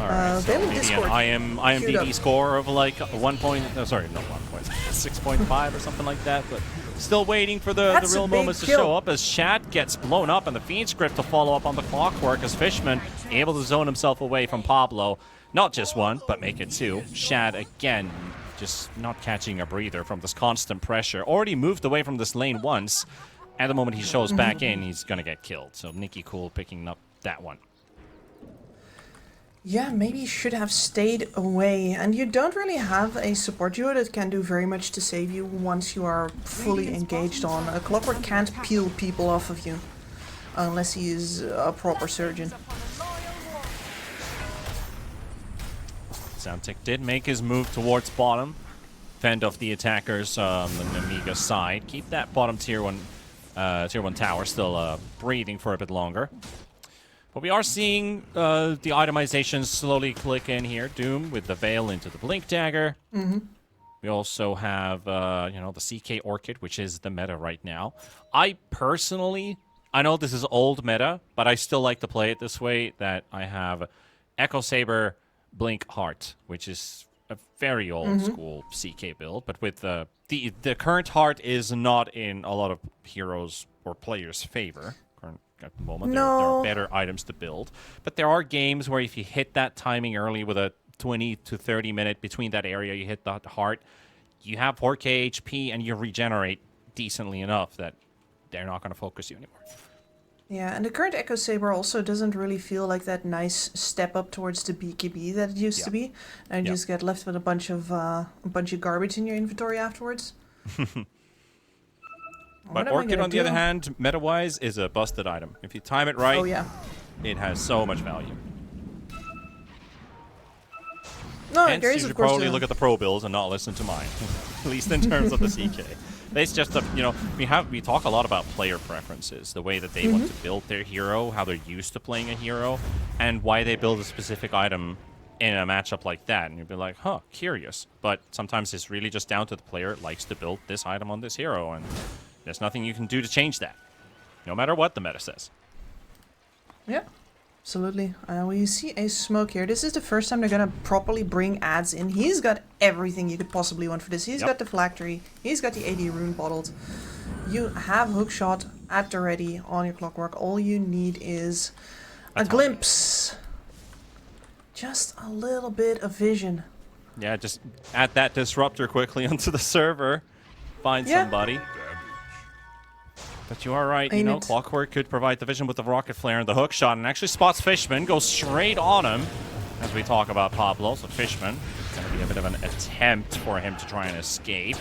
All right, so maybe an IMDb score of like 1 point. Oh, sorry, not 1 point, 6.5 or something like that. But still waiting for the real moments to show up as Shad gets blown up and the Fiend script to follow up on the clockwork as Fishman able to zone himself away from Pablo. Not just one, but make it two. Shad again, just not catching a breather from this constant pressure. Already moved away from this lane once. At the moment he shows back in, he's gonna get killed. So Nikki Cool picking up that one. Yeah, maybe you should have stayed away. And you don't really have a support duo that can do very much to save you once you are fully engaged on. A Clockwork can't peel people off of you unless he is a proper surgeon. Zantic did make his move towards bottom. Fend off the attackers on the Amiga side. Keep that bottom tier 1 tower still breathing for a bit longer. But we are seeing the itemization slowly click in here. Doom with the Veil into the Blink Dagger. We also have, the CK Orchid, which is the meta right now. I know this is old meta, but I still like to play it this way, that I have Echo Saber, Blink Heart, which is a very old school CK build, but with the current heart is not in a lot of heroes or players' favor. At the moment, there are better items to build. But there are games where if you hit that timing early with a 20 to 30 minute between that area, you hit the heart, you have 4k HP and you regenerate decently enough that they're not going to focus you anymore. Yeah, and the current Echo Saber also doesn't really feel like that nice step up towards the BKB that it used to be. And you just get left with a bunch of garbage in your inventory afterwards. But Orchid, on the other hand, meta-wise, is a busted item. If you time it right, it has so much value. No, hence, there is, you should of course, probably look at the pro builds and not listen to mine, at least in terms of the CK. It's just, we talk a lot about player preferences, the way that they want to build their hero, how they're used to playing a hero, and why they build a specific item in a matchup like that. And you'd be like, huh, curious. But sometimes it's really just down to the player likes to build this item on this hero, and there's nothing you can do to change that, no matter what the meta says. Yeah, absolutely. We see a smoke here. This is the first time they're going to properly bring ads in. He's got everything you could possibly want for this. He's got the phylactery. He's got the AD rune bottled. You have hookshot at the ready on your clockwork. All you need is a glimpse. Just a little bit of vision. Yeah, just add that disruptor quickly onto the server. Find somebody. But you are right, Clockwork could provide the vision with the rocket flare and the hook shot, and actually spots Fishman, goes straight on him as we talk about Pablo. So Fishman, it's going to be a bit of an attempt for him to try and escape.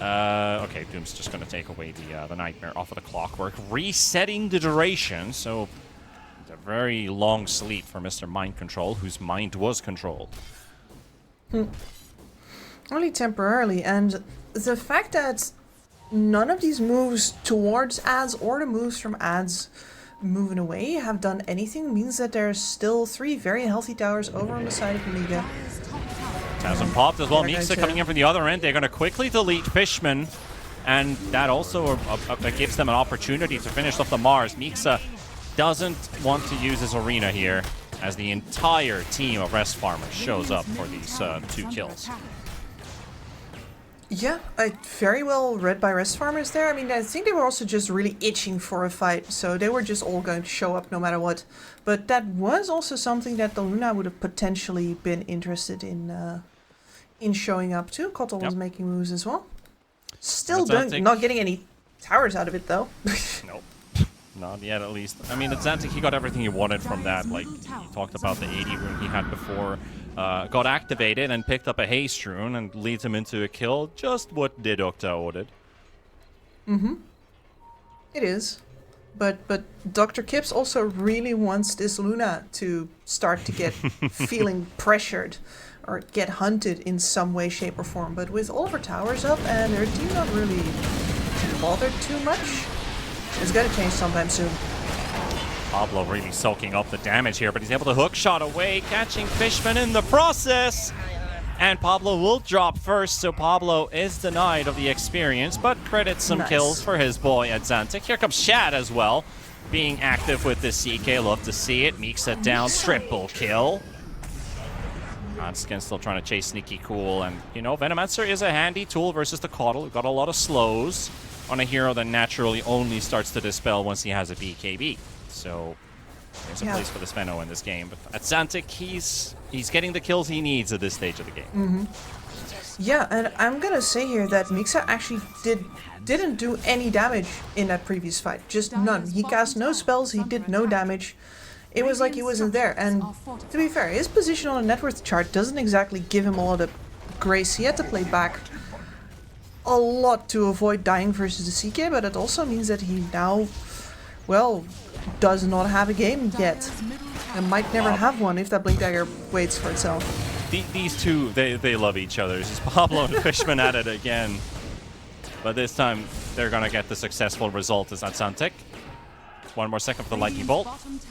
Okay, Doom's just going to take away the Nightmare off of the Clockwork, resetting the duration, so it's a very long sleep for Mr. Mind Control, whose mind was controlled. Only temporarily, and the fact that none of these moves towards ads or the moves from ads moving away have done anything means that there's still 3 very healthy towers over on the side of Amiga. Hasn't popped as well. Mixa coming in from the other end. They're going to quickly delete Fishman, and that also gives them an opportunity to finish off the Mars. Mixa doesn't want to use his arena here as the entire team of Rest Farmers shows up for these 2 kills. Yeah, very well read by Rest Farmers there. I mean, I think they were also just really itching for a fight, so they were just all going to show up no matter what. But that was also something that the Luna would have potentially been interested in showing up to. Kotal was making moves as well. Still not getting any towers out of it, though. Nope. Not yet, at least. I mean, Zantic, he got everything he wanted from that. Like, he talked about the 80 rune he had before. Got activated and picked up a haste rune and leads him into a kill. Just what Dedokta ordered. It is. But Dr. Kips also really wants this Luna to start to get feeling pressured or get hunted in some way, shape, or form. But with all of her towers up and her team not really bothered too much, it's going to change sometime soon. Pablo really soaking up the damage here, but he's able to hook shot away, catching Fishman in the process. And Pablo will drop first, so Pablo is denied of the experience, but credits some kills for his boy at Zantic. Here comes Shad as well, being active with this CK. Love to see it. Meeks it down, triple kill. Skin still trying to chase Sneaky Cool, and Venomancer is a handy tool versus the Coddle. We've got a lot of slows on a hero that naturally only starts to dispel once he has a BKB. So there's a place for this Veno in this game. But at Zantic, he's getting the kills he needs at this stage of the game. Yeah, and I'm gonna say here that Mixa actually didn't do any damage in that previous fight. Just none. He cast no spells, he did no damage. It was like he wasn't there. And to be fair, his position on the net worth chart doesn't exactly give him a lot of grace. He had to play back a lot to avoid dying versus the CK, but it also means that he now, well, does not have a game yet, and might never have one if that Blink Dagger waits for itself. These two, they love each other. It's Pablo and Fishman at it again, but this time they're gonna get the successful result as at Zantic. One more second for the lightning bolt.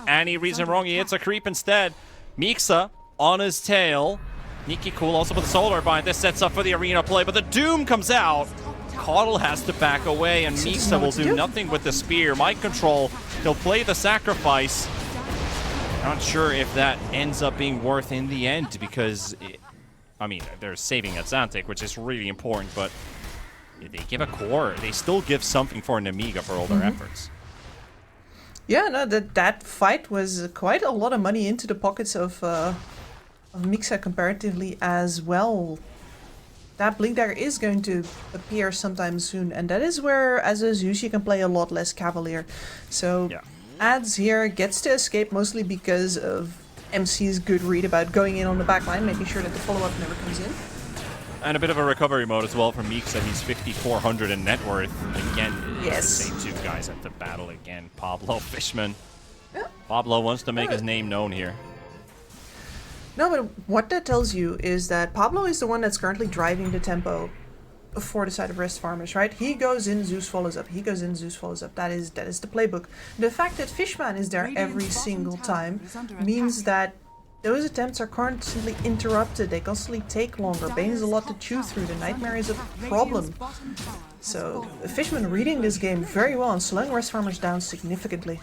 And he reads him wrong. He hits a creep instead. Mixa on his tail. Nikki Cool also with the solar bind. This sets up for the arena play, but the Doom comes out. Caudle has to back away, and Mixa will do nothing with the spear. Mind control. He'll play the sacrifice. Not sure if that ends up being worth in the end, because, I mean, they're saving Atlantic, which is really important, but they give a core. They still give something for an Amiga for all their efforts. Yeah, no, that fight was quite a lot of money into the pockets of Mixa comparatively as well. That Blink Dagger is going to appear sometime soon, and that is where, as a Zeus, you can play a lot less Cavalier. So, Ads here gets to escape mostly because of MC's good read about going in on the back line, making sure that the follow-up never comes in. And a bit of a recovery mode as well from Mixa. He's 5,400 in net worth. Again, it's the same two guys at the battle again. Pablo, Fishman. Yeah. Pablo wants to make his name known here. No, but what that tells you is that Pablo is the one that's currently driving the tempo for the side of Rest Farmers, right? He goes in, Zeus follows up. He goes in, Zeus follows up. That is the playbook. The fact that Fishman is there every single time means that those attempts are constantly interrupted. They constantly take longer. Bane is a lot to chew through. The Nightmare is a problem. So Fishman reading this game very well and slowing Rest Farmers down significantly.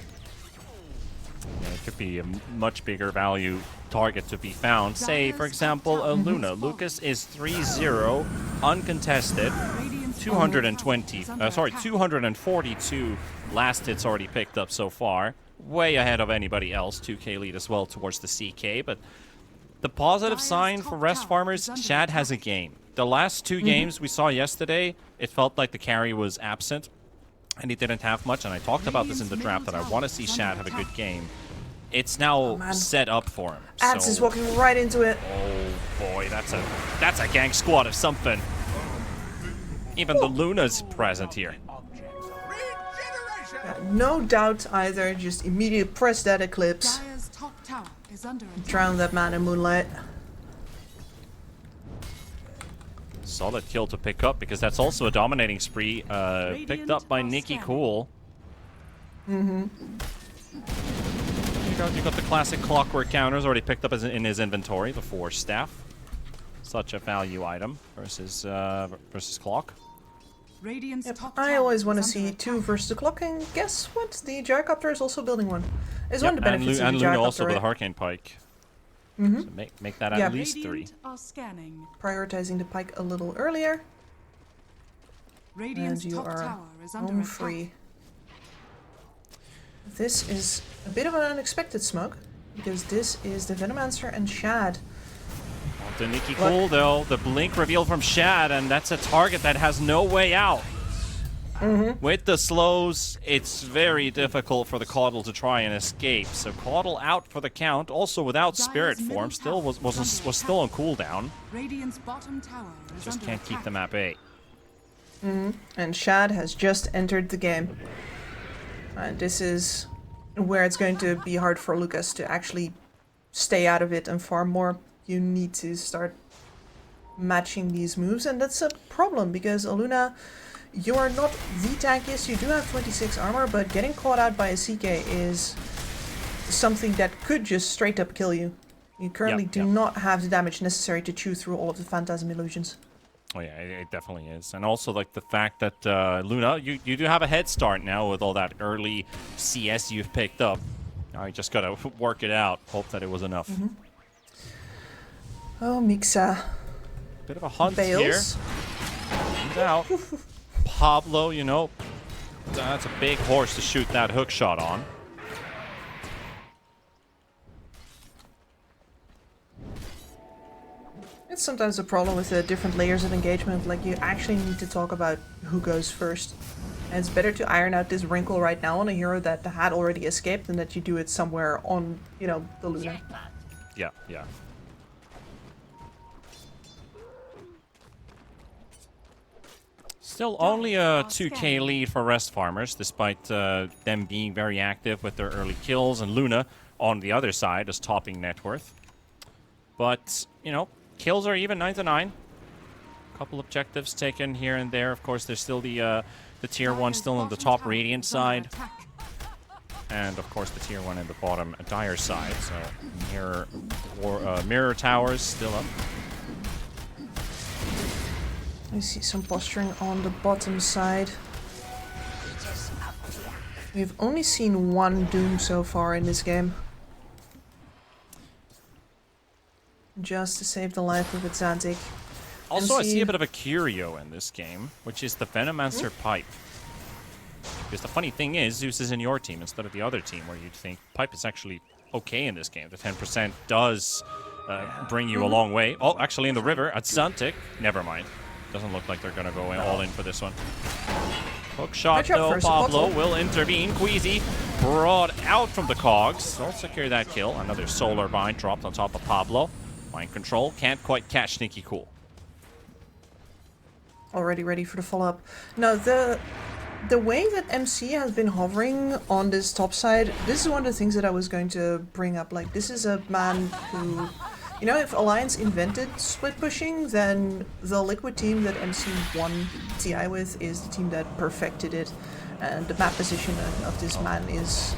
Yeah, it could be a much bigger value target to be found. Say, for example, a Luna. Lucas is 3-0, uncontested, 242 last hits already picked up so far. Way ahead of anybody else. 2k lead as well towards the CK, but the positive sign for Rest Farmers, Shad has a game. The last two games we saw yesterday, it felt like the carry was absent, and he didn't have much, and I talked about this in the draft that I want to see Shad have a good game. It's now set up for him. Ads is walking right into it. Oh boy, that's a gang squad of something. Even the Luna's present here. Yeah, no doubt either, just immediate press that Eclipse. Drown that man in moonlight. Solid kill to pick up, because that's also a dominating spree picked up by Nikki Cool. You got the classic clockwork counters already picked up in his inventory, the 4 staff. Such a value item versus clock. Yep. I always want to see 2 versus the clock, and guess what? The Gyrocopter is also building one. Is one of the benefits of the and Gyrocopter, Luna also right? with a Hurricane Pike. So make that at least 3. Prioritizing the Pike a little earlier. And you are home free. This is a bit of an unexpected smoke, because this is the Venomancer and Shad. The Nikki Cool, though, the blink reveal from Shad, and that's a target that has no way out. With the slows, it's very difficult for the Caudle to try and escape. So Caudle out for the count, also without Spirit Form, still was still on cooldown. Just can't keep them at bay. And Shad has just entered the game. And this is where it's going to be hard for Lucas to actually stay out of it and farm more. You need to start matching these moves, and that's a problem because Aluna, you are not the tankiest. You do have 26 armor, but getting caught out by a CK is something that could just straight up kill you. You currently do not have the damage necessary to chew through all of the Phantasm illusions. Oh yeah, it definitely is. And also like the fact that Luna, you do have a head start now with all that early CS you've picked up. Now you just gotta work it out. Hope that it was enough. Oh, Mixa. Bit of a hunt here. Out. Pablo, you know, that's a big horse to shoot that hook shot on. It's sometimes a problem with the different layers of engagement. Like, you actually need to talk about who goes first. And it's better to iron out this wrinkle right now on a hero that had already escaped than that you do it somewhere on, you know, the Luna. Yeah, yeah. Still only a 2k lead for Rest Farmers, despite them being very active with their early kills, and Luna on the other side is topping net worth. But, you know, kills are even 9-9. Couple objectives taken here and there. Of course, there's still the tier 1 still on the top Radiant side. and of course the tier 1 in the bottom dire side. So mirror towers still up. I see some posturing on the bottom side. We've only seen one Doom so far in this game. Just to save the life of Xantic. Also, I see a bit of a curio in this game, which is the Venomancer Pipe. Because the funny thing is, Zeus is in your team instead of the other team, where you'd think Pipe is actually okay in this game. The 10% does bring you a long way. Oh, actually in the river at Xantic. Never mind. Doesn't look like they're going to go all in for this one. Hook shot though, Pablo will intervene. Queasy brought out from the cogs. They'll secure that kill. Another solar bind dropped on top of Pablo. Mind control, can't quite catch Sneaky Cool. Already ready for the follow-up. Now, the way that MC has been hovering on this top side, this is one of the things that I was going to bring up. Like, this is a man who, you know, if Alliance invented split pushing, then the Liquid team that MC won TI with is the team that perfected it. And the map position of this man is...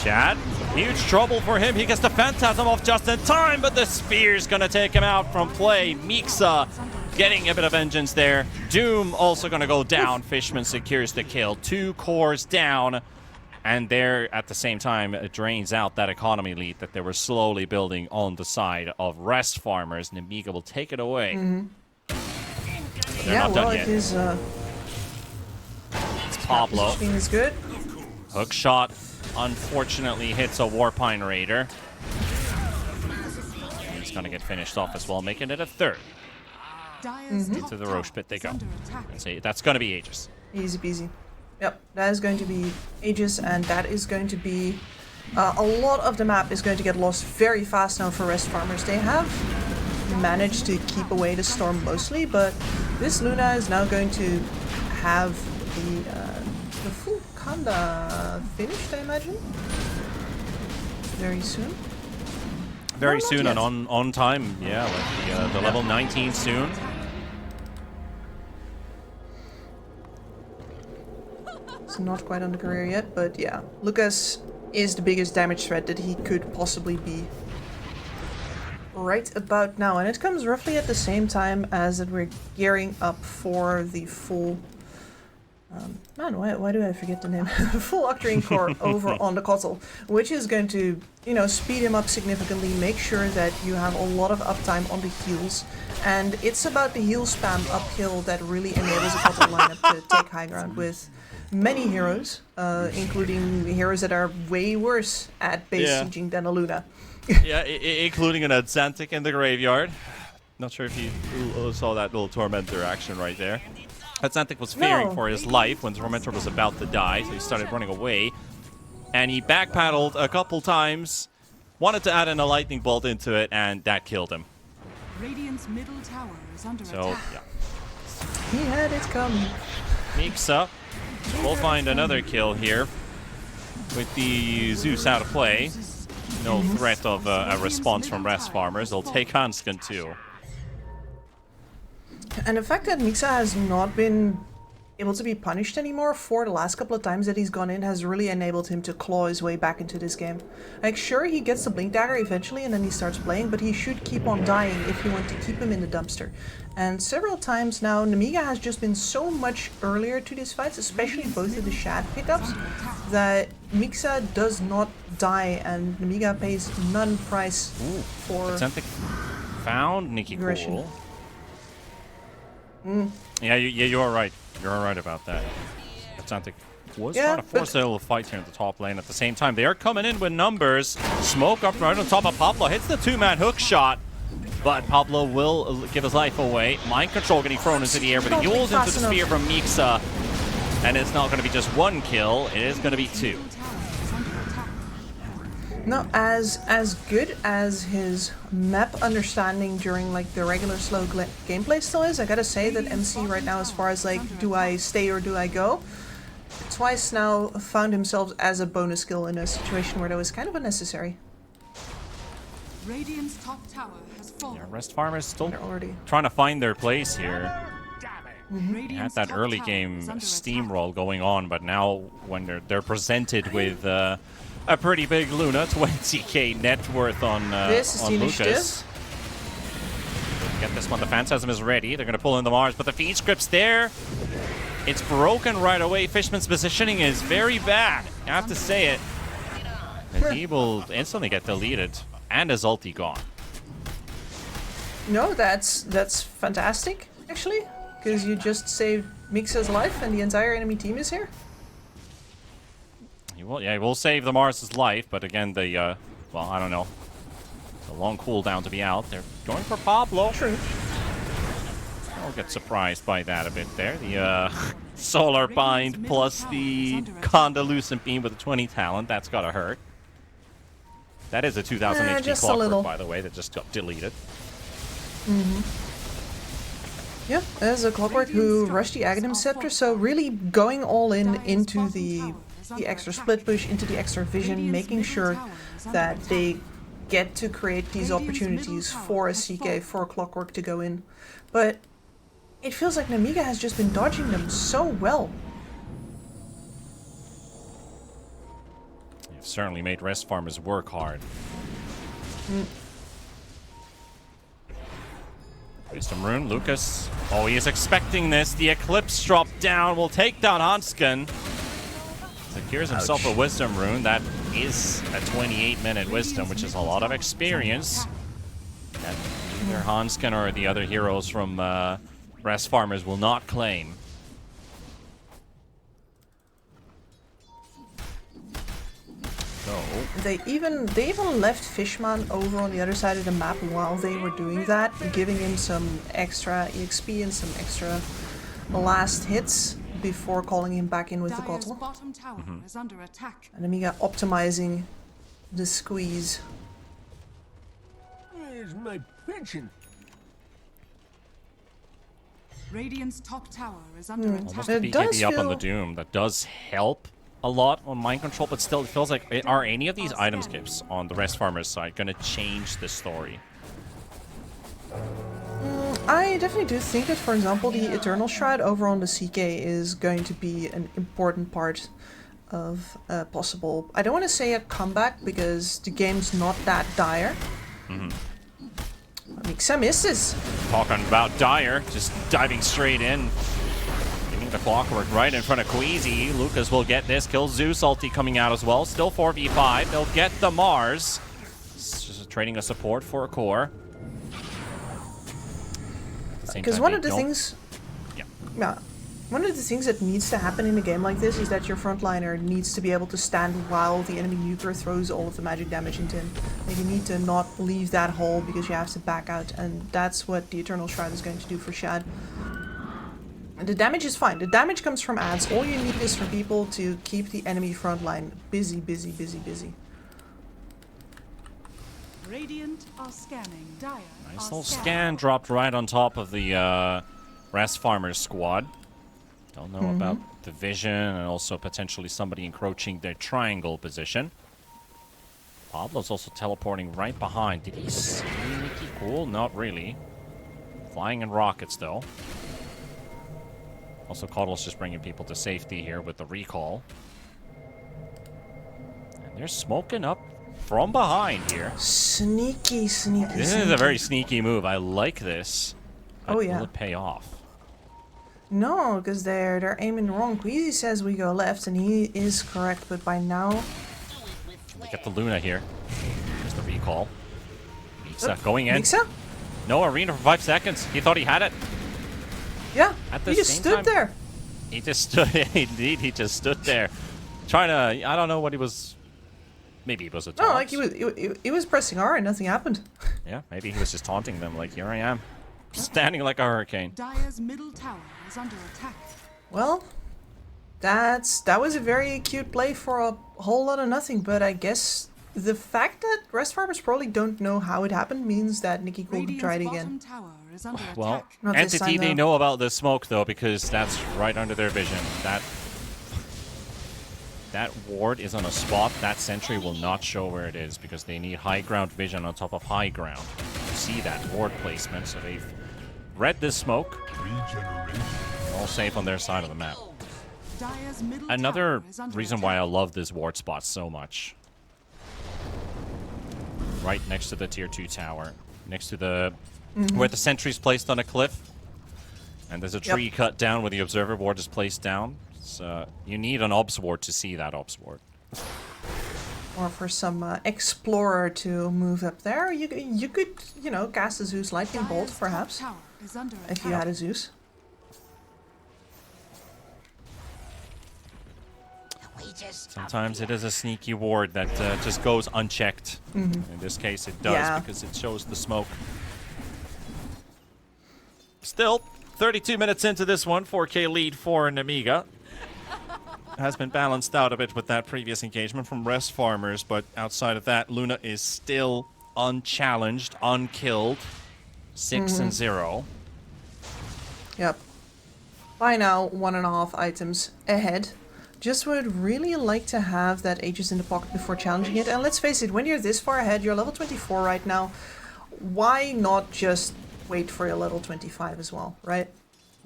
Chad, huge trouble for him. He gets the Phantasm off just in time, but the Spear's gonna take him out from play. Mixa getting a bit of vengeance there. Doom also gonna go down. Fishman secures the kill. 2 cores down. And there, at the same time, it drains out that economy lead that they were slowly building on the side of Rest Farmers. Nemiga will take it away. But they're not done yet. His, it's Pablo. Is good. Hook shot, unfortunately, hits a Warpine Raider. He's going to get finished off as well, making it a third. Into the Roche pit they go. That's going to be Aegis. Easy peasy. Yep, that is going to be Aegis, and that is going to be... a lot of the map is going to get lost very fast now for Rest Farmers. They have managed to keep away the storm mostly, but this Luna is now going to have the full Kanda finished, I imagine? Very soon? Very soon and on time, yeah, like the level 19 soon. It's not quite on the career yet, but yeah. Lucas is the biggest damage threat that he could possibly be right about now. And it comes roughly at the same time as that we're gearing up for the full... man, why do I forget the name? Full Octarine core over on the Kotal, which is going to, you know, speed him up significantly, make sure that you have a lot of uptime on the heals. And it's about the heal spam uphill that really enables a Kotal lineup to take high ground with many heroes, including heroes that are way worse at base sieging than a Luna. Yeah, including an Xantic in the graveyard. Not sure if you saw that little Tormentor action right there. Xantic was fearing for his life when Tormentor was about to die, so he started running away. And he backpedaled a couple times, wanted to add in a lightning bolt into it, and that killed him. Radiant's middle tower is under attack. Yeah. He had it coming. Mixa will find another kill here with the Zeus out of play. No threat of a response from Rest Farmers. They'll take Hanskin too. And the fact that Mixa has not been able to be punished anymore for the last couple of times that he's gone in has really enabled him to claw his way back into this game. Like, sure, he gets the Blink Dagger eventually and then he starts playing, but he should keep on dying if you want to keep him in the dumpster. And several times now, Nemiga has just been so much earlier to these fights, especially both of the Shad pickups, that Mixa does not die and Nemiga pays none price for... Xantic found Nikki Cool. Yeah, you are right. You're right about that. Xantic was trying to force a little fight here in the top lane at the same time. They are coming in with numbers. Smoke up right on top of Pablo. Hits the two-man hook shot. But Pablo will give his life away. Mind control getting thrown into the air, but he yules into the spear from Mixa. And it's not going to be just one kill. It is going to be 2. No, as good as his map understanding during like the regular slow gameplay still is, I gotta say that MC right now, as far as like, do I stay or do I go, twice now found himself as a bonus skill in a situation where that was kind of unnecessary. Radiant's top tower has fallen. Yeah, Rest Farmers still trying to find their place here. They had that early game steamroll going on, but now when they're presented with a pretty big Luna, 20k net worth on Lucas. Get this one. The Phantasm is ready. They're going to pull in the Mars, but the feed script's there. It's broken right away. Fishman's positioning is very bad. I have to say it. And he will instantly get deleted, and his ulti gone. No, that's fantastic, actually, because you just saved Mixa's life and the entire enemy team is here. He will save the Mars's life, but again, well, I don't know. It's a long cooldown to be out. They're going for Pablo. True. I'll get surprised by that a bit there. The Solar Bind plus the Condalucent Beam with a 20 talent. That's gotta hurt. That is a 2000 HP Clockwork, by the way, that just got deleted. Yeah, there's a Clockwork who rushed the Aghanim Scepter, so really going all in into the extra split push, into the extra vision, making sure that they get to create these opportunities for a CK, for a Clockwork to go in. But it feels like Namiga has just been dodging them so well. You've certainly made rest farmers work hard. Wisdom Rune, Lucas. Oh, he is expecting this. The Eclipse drop down will take down Hansken. Secures himself a Wisdom Rune. That is a 28-minute Wisdom, which is a lot of experience. And either Hansken or the other heroes from Rest Farmers will not claim. So They even left Fishman over on the other side of the map while they were doing that, giving him some extra EXP and some extra last hits before calling him back in with the Kotl. Bottom tower is under attack. And Amiga optimizing the squeeze. Where's my pension? Radiant's top tower is under attack. almost a BKB up on the Doom. That does help a lot on mind control, but still it feels like, are any of these item skips on the Rest Farmers side going to change the story? I definitely do think that, for example, the Eternal Shroud over on the CK is going to be an important part of possible... I don't want to say a comeback, because the game's not that dire. Mixa misses. Talking about dire, just diving straight in. Giving the Clockwork right in front of Queasy. Lucas will get this. Kills Zeus ulti coming out as well. Still 4v5. They'll get the Mars. It's just trading a support for a core. Because one of the things... Yeah. One of the things that needs to happen in a game like this is that your frontliner needs to be able to stand while the enemy nuker throws all of the magic damage into him. And you need to not leave that hole because you have to back out, and that's what the Eternal Shroud is going to do for Shad. And the damage is fine. The damage comes from ads. All you need is for people to keep the enemy frontline busy, busy, busy, busy. Radiant are scanning. Dire nice little scan dropped right on top of the Rest Farmers squad. Don't know about the vision and also potentially somebody encroaching their triangle position. Pablo's also teleporting right behind. Did he see Nikki Cool? Not really. Flying in rockets, though. Also, Coddle's just bringing people to safety here with the recall. And they're smoking up from behind here. Sneaky, sneaky, This is a very sneaky move. I like this. But will it pay off? No, because they're aiming wrong. Queasy says we go left, and he is correct, but by now... We get the Luna here. There's the recall. Mixa going in. Mixa? No arena for 5 seconds. He thought he had it. Yeah, At the he just same stood time, there. He just stood, indeed, he just stood there. Trying to, I don't know what he was, maybe he was a taunt. No, like he was pressing R and nothing happened. Yeah, maybe he was just taunting them, like, here I am, standing like a hurricane. Dire's middle tower is under attack. Well, that was a very cute play for a whole lot of nothing, but I guess the fact that Rest Farmers probably don't know how it happened means that Nikki Cool could try it again. Well, Not this Entity, time, they though. know about the smoke, though, because that's right under their vision. That ward is on a spot. That sentry will not show where it is, because they need high ground vision on top of high ground. You see that ward placement, so they've read this smoke. All safe on their side of the map. Dire's middle Another tower is under reason why I love this ward spot so much. Right next to the tier 2 tower. Next to the... where the sentry's placed on a cliff. And there's a tree cut down where the observer ward is placed down. So you need an obs ward to see that obs ward. Or for some explorer to move up there. You could, you know, cast a Zeus lightning bolt, perhaps. If you had a Zeus. Sometimes it is a sneaky ward that just goes unchecked. In this case, it does because it shows the smoke. Still, 32 minutes into this one, 4K lead for an Amiga. Has been balanced out a bit with that previous engagement from Rest Farmers, but outside of that, Luna is still unchallenged, unkilled. 6-0. Yep. By now, 1.5 items ahead. Just would really like to have that Aegis in the pocket before challenging it. And let's face it, when you're this far ahead, you're level 24 right now. Why not just wait for your level 25 as well, right?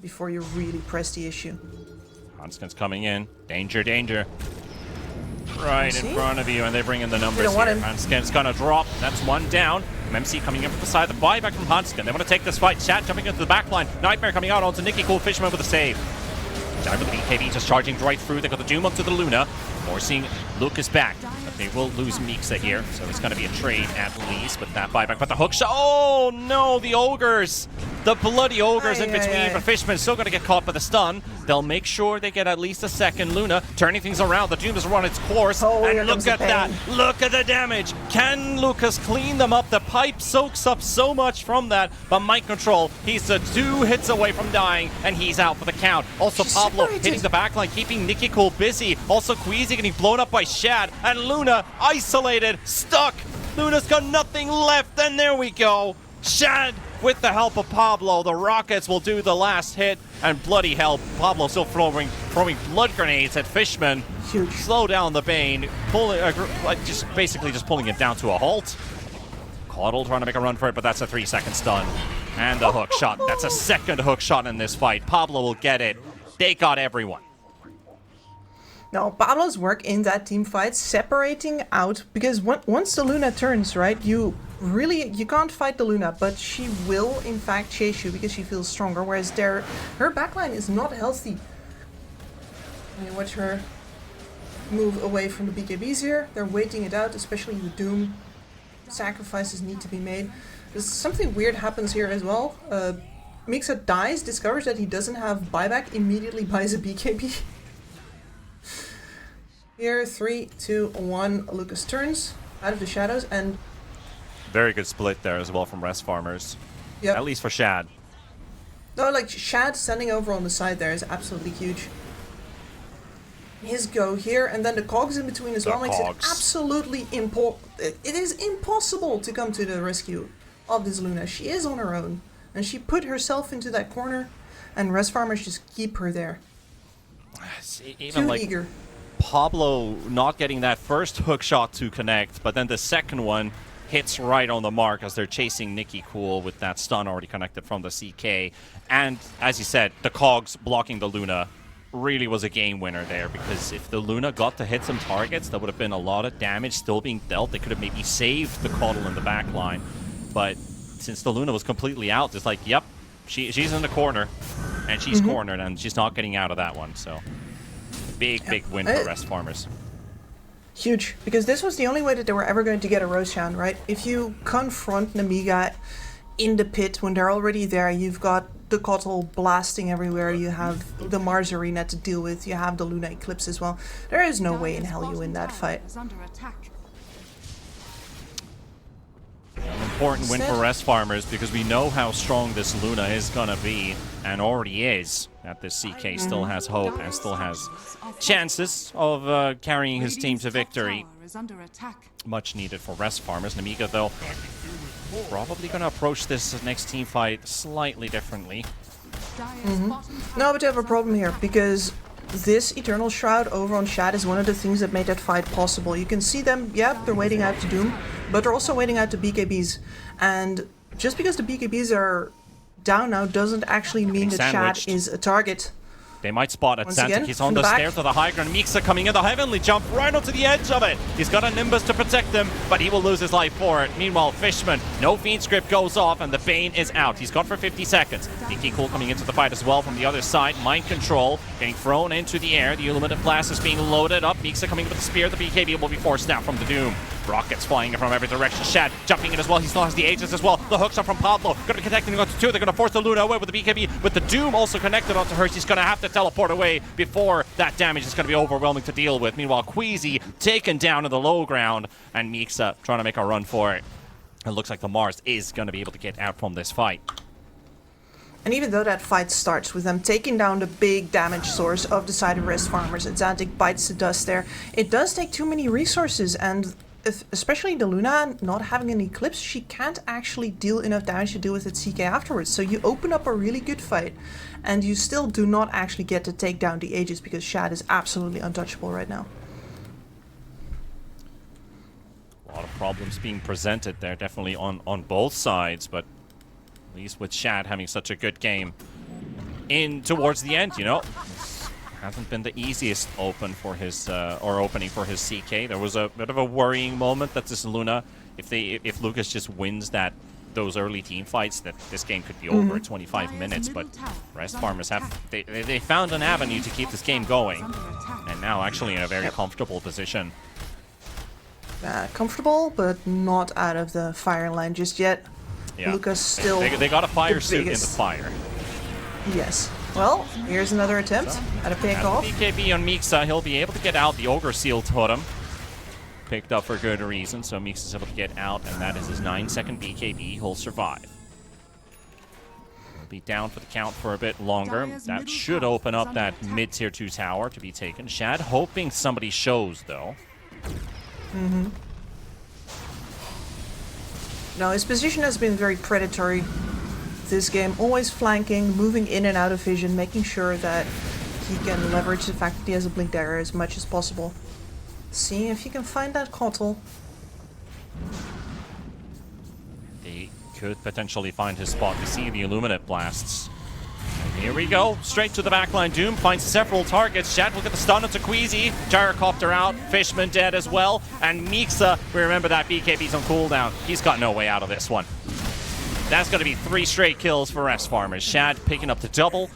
Before you really press the issue. Hanskin's coming in. Danger, danger. Right in front of you, and they bring in the numbers don't want here. him. Hanskin's gonna drop. That's one down. MC coming in from the side. The buyback from Hanskin. They want to take this fight. Chat jumping into the back line. Nightmare coming out onto Nicky Cool Fisherman with a save. Down with the BKB just charging right through. They got the Doom onto the Luna. Forcing Lucas back. But they will lose Mixa here. So it's going to be a trade at least with that buyback. But the hook shot. Oh no, the Ogres. The bloody Ogres in between. But Fishman's still going to get caught by the stun. They'll make sure they get at least a second. Luna turning things around. The Doom has run its course. And look at that. Look at the damage. Can Lucas clean them up? The pipe soaks up so much from that. But Mind Control, he's 2 hits away from dying. And he's out for the count. Also Pablo hitting the backline, keeping Nicky Cool busy. Also Queasy getting blown up by Shad. And Luna isolated, stuck. Luna's got nothing left. And there we go. Shad with the help of Pablo. The Rockets will do the last hit. And bloody hell, Pablo still throwing blood grenades at Fishman. Huge. Slow down the Bane. Basically just pulling it down to a halt. Caudle trying to make a run for it, but that's a 3-second stun. And the hook shot. That's a second hook shot in this fight. Pablo will get it. They got everyone. No, Pablo's work in that team fight, separating out, because once the Luna turns, right, you can't fight the Luna, but she will in fact chase you because she feels stronger, whereas her backline is not healthy. You watch her move away from the BKBs here. They're waiting it out, especially the Doom. Sacrifices need to be made. There's something weird happens here as well. Mixa dies, discovers that he doesn't have buyback, immediately buys a BKB. Here, 3, 2, 1, Lucas turns out of the shadows, and very good split there as well from Rest Farmers. Yep. At least for Shad. No, like Shad standing over on the side there is absolutely huge. His go here, and then the cogs in between as well makes it absolutely it is impossible to come to the rescue of this Luna. She is on her own, and she put herself into that corner, and Rest Farmers just keep her there. Even Too like eager. Pablo not getting that first hook shot to connect, but then the second one hits right on the mark as they're chasing Nicky Cool with that stun already connected from the CK. And as you said, the cogs blocking the Luna really was a game winner there, because if the Luna got to hit some targets, there would have been a lot of damage still being dealt. They could have maybe saved the Caudle in the back line. But since the Luna was completely out, it's like, yep, she's in the corner, and she's cornered, and she's not getting out of that one. So big win for Rest Farmers. Huge, because this was the only way that they were ever going to get a Roshan, right? If you confront Namiga in the pit when they're already there, you've got the Caudle blasting everywhere, you have the Mars Arena to deal with, you have the Luna Eclipse as well. There is no way in hell you win that fight. An important win for Rest Farmers, because we know how strong this Luna is gonna be, and already is. That this CK still has hope and still has chances of carrying his team to victory. Much needed for Rest Farmers. Namiga, though, probably gonna approach this next team fight slightly differently. No, but you have a problem here, because this Eternal Shroud over on Shad is one of the things that made that fight possible. You can see them, yeah, they're waiting out to Doom, but they're also waiting out to BKBs. And just because the BKBs are down now doesn't actually mean that Shad is a target They might spot Once Atlantic. again, He's on from the the back. stairs to the high ground. Mixa coming in the heavenly jump right onto the edge of it. He's got a Nimbus to protect him, but he will lose his life for it. Meanwhile, Fishman, no Fiend script goes off, and the Bane is out. He's got for 50 seconds. DK Cool coming into the fight as well from the other side. Mind control, getting thrown into the air. The Illuminate Blast is being loaded up. Mixa coming with the spear. The BKB will be forced down from the Doom. Rockets flying in from every direction. Shad jumping in as well. He still has the Aegis as well. The hooks are from Pablo. Going to be connecting onto two. They're going to force the Luna away with the BKB. With the Doom also connected onto her. She's going to have to teleport away before that damage is going to be overwhelming to deal with. Meanwhile, Queasy taken down in the low ground. And Mixa trying to make a run for it. It looks like the Mars is going to be able to get out from this fight. And even though that fight starts with them taking down the big damage source of the side of Rest Farmers, Atlantic bites the dust there, it does take too many resources, and especially the Luna not having an Eclipse, she can't actually deal enough damage to deal with its CK afterwards. So you open up a really good fight, and you still do not actually get to take down the Aegis because Shad is absolutely untouchable right now. A lot of problems being presented there, definitely on both sides, but at least with Shad having such a good game in towards the end, you know. Hasn't been the easiest open for his opening for his CK. There was a bit of a worrying moment that this Luna, if Lucas just wins those early team fights, that this game could be over in 25 minutes. But Rest Farmers they found an avenue to keep this game going, and now actually in a very comfortable position. Comfortable, but not out of the fire line just yet. Yeah. Lucas still. They got a fire suit in the fire. Yes. Well, here's another attempt at a pick-off. BKB on Mixa, he'll be able to get out. The Ogre Seal Totem picked up for good reason, so Mixa's able to get out, and that is his 9-second BKB. He'll survive. He'll be down for the count for a bit longer. That should open up that mid-tier 2 tower to be taken. Shad hoping somebody shows, though. No, his position has been very predatory this game, always flanking, moving in and out of vision, making sure that he can leverage the fact that he has a blink dagger as much as possible. Seeing if he can find that Kotl. He could potentially find his spot. We see the Illuminate Blasts. And here we go, straight to the backline. Doom finds several targets. Shad will get the stun onto Queasy. Gyrocopter out, Fishman dead as well. And Mixa, we remember that BKB's on cooldown. He's got no way out of this one. That's going to be 3 straight kills for Rest Farmers. Shad picking up the double.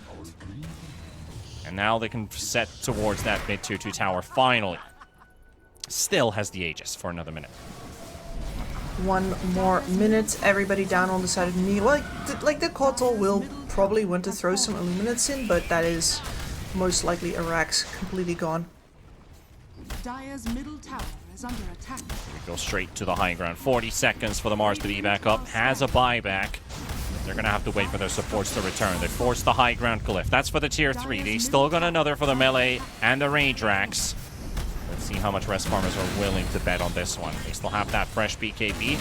And now they can set towards that mid-tier 2 tower finally. Still has the Aegis for another minute. 1 more minute, everybody down on the side of me. Well, like the Kotl will probably want to throw some Illuminates in, but that is most likely Iraq's completely gone. Dire's middle tower is under attack. We go straight to the high ground. 40 seconds for the Mars to be back up. Has a buyback. They're going to have to wait for their supports to return. They forced the high ground glyph. That's for the tier 3. They still got another for the melee and the range racks. Let's see how much Rest Farmers are willing to bet on this one. They still have that fresh BKB.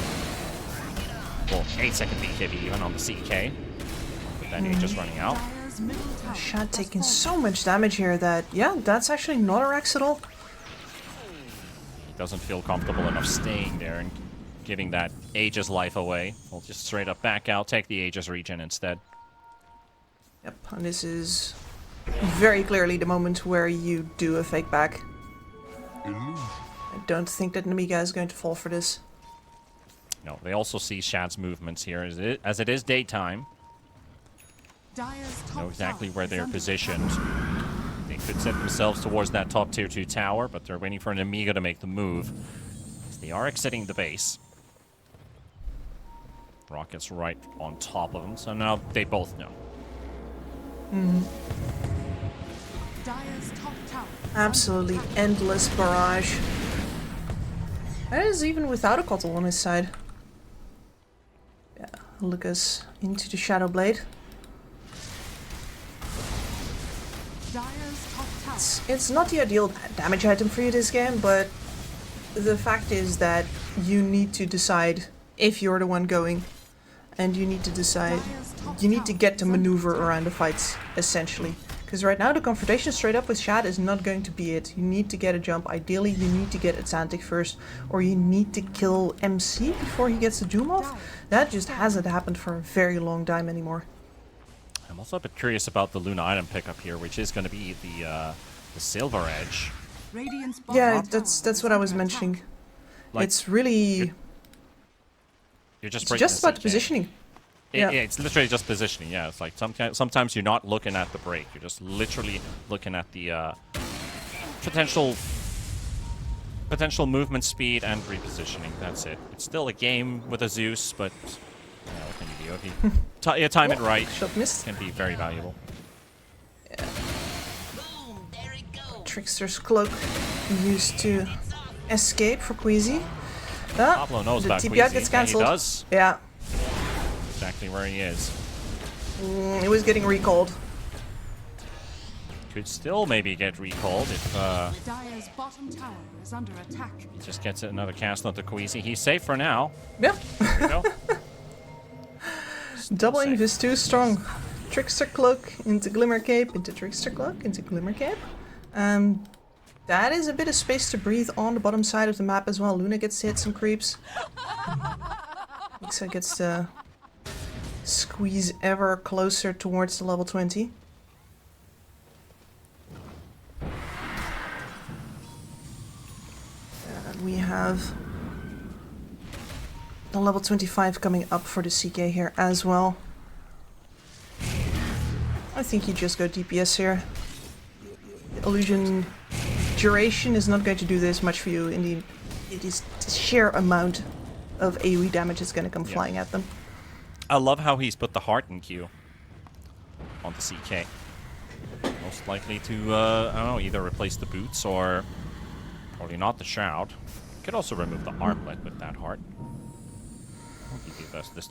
Well, 8-second BKB even on the CK. But then he's just running out. Shad taking so much damage here that, yeah, that's actually not a Rex at all. He doesn't feel comfortable enough staying there and giving that Aegis life away. We'll just straight up back out, take the Aegis regen instead. Yep, and this is very clearly the moment where you do a fake back. I don't think that Namiga is going to fall for this. No, they also see Shad's movements here as it is daytime. Know exactly where they're positioned. They could set themselves towards that top tier 2 tower, but they're waiting for an Amiga to make the move. They are exiting the base. Rocket's right on top of them, so now they both know. Dire's top tower. Absolutely endless barrage. That is even without a Kotl on his side. Yeah, Lucas into the Shadow Blade. Dire's top tower. It's not the ideal damage item for you this game, but the fact is that you need to decide if you're the one going, and you need to decide, you need to get to maneuver around the fights, essentially. Because right now the confrontation straight up with Shad is not going to be it. You need to get a jump. Ideally, you need to get Atlantic first, or you need to kill MC before he gets the Doom off. That just hasn't happened for a very long time anymore. I'm also a bit curious about the Luna item pickup here, which is going to be the Silver Edge. Yeah, that's what I was mentioning. Like, it's really... You're just it's just about the positioning. Yeah, it's literally just positioning. Yeah, it's like sometimes you're not looking at the break. You're just literally looking at the potential movement speed and repositioning. That's it. It's still a game with a Zeus, but what can you do? If you time it right, can be very valuable. Yeah. Trickster's Cloak used to escape for Queasy. Pablo knows about TP Queasy. gets cancelled. He does. Yeah. Exactly where he is. It was getting recalled. Could still maybe get recalled if Dire's bottom tower is under attack. he just gets another cast onto Queasy. He's safe for now. Yep. There we go. Double Invis is too strong. Trickster Cloak into Glimmer Cape, into Trickster Cloak, into Glimmer Cape. That is a bit of space to breathe on the bottom side of the map as well. Luna gets to hit some creeps. Mixa gets to squeeze ever closer towards the level 20. And we have the level 25 coming up for the CK here as well. I think you just go DPS here. The illusion duration is not going to do this much for you. Indeed, it is the sheer amount of AoE damage that's going to come flying at them. I love how he's put the heart in Q on the CK. Most likely to, I don't know, either replace the boots or probably not the shroud. Could also remove the armlet with that heart.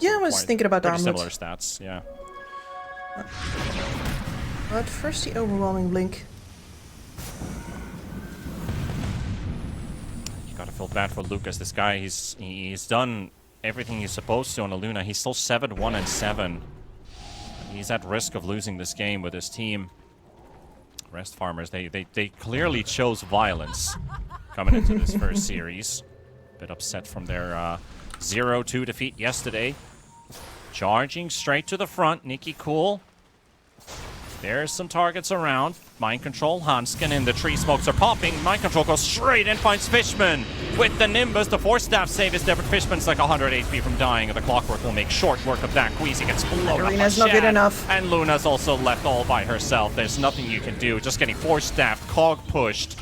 Yeah, I was thinking about the armlet. Similar stats, yeah. But first the overwhelming blink. You gotta feel bad for Lucas. This guy, he's done everything he's supposed to on a Luna. He's still 7-1-7. He's at risk of losing this game with his team. Rest Farmers, they clearly chose violence coming into this first series. Bit upset from their 0-2 defeat yesterday. Charging straight to the front, Nikki Cool. There's some targets around. Mind Control, Hanskin, and the tree smokes are popping. Mind Control goes straight and finds Fishman. With the Nimbus, the Force Staff save is there, but Fishman's like 100 HP from dying, and the Clockwork will make short work of that. Queasy gets blown up. Arena's not good enough. And Luna's also left all by herself. There's nothing you can do. Just getting Force Staff, Cog pushed.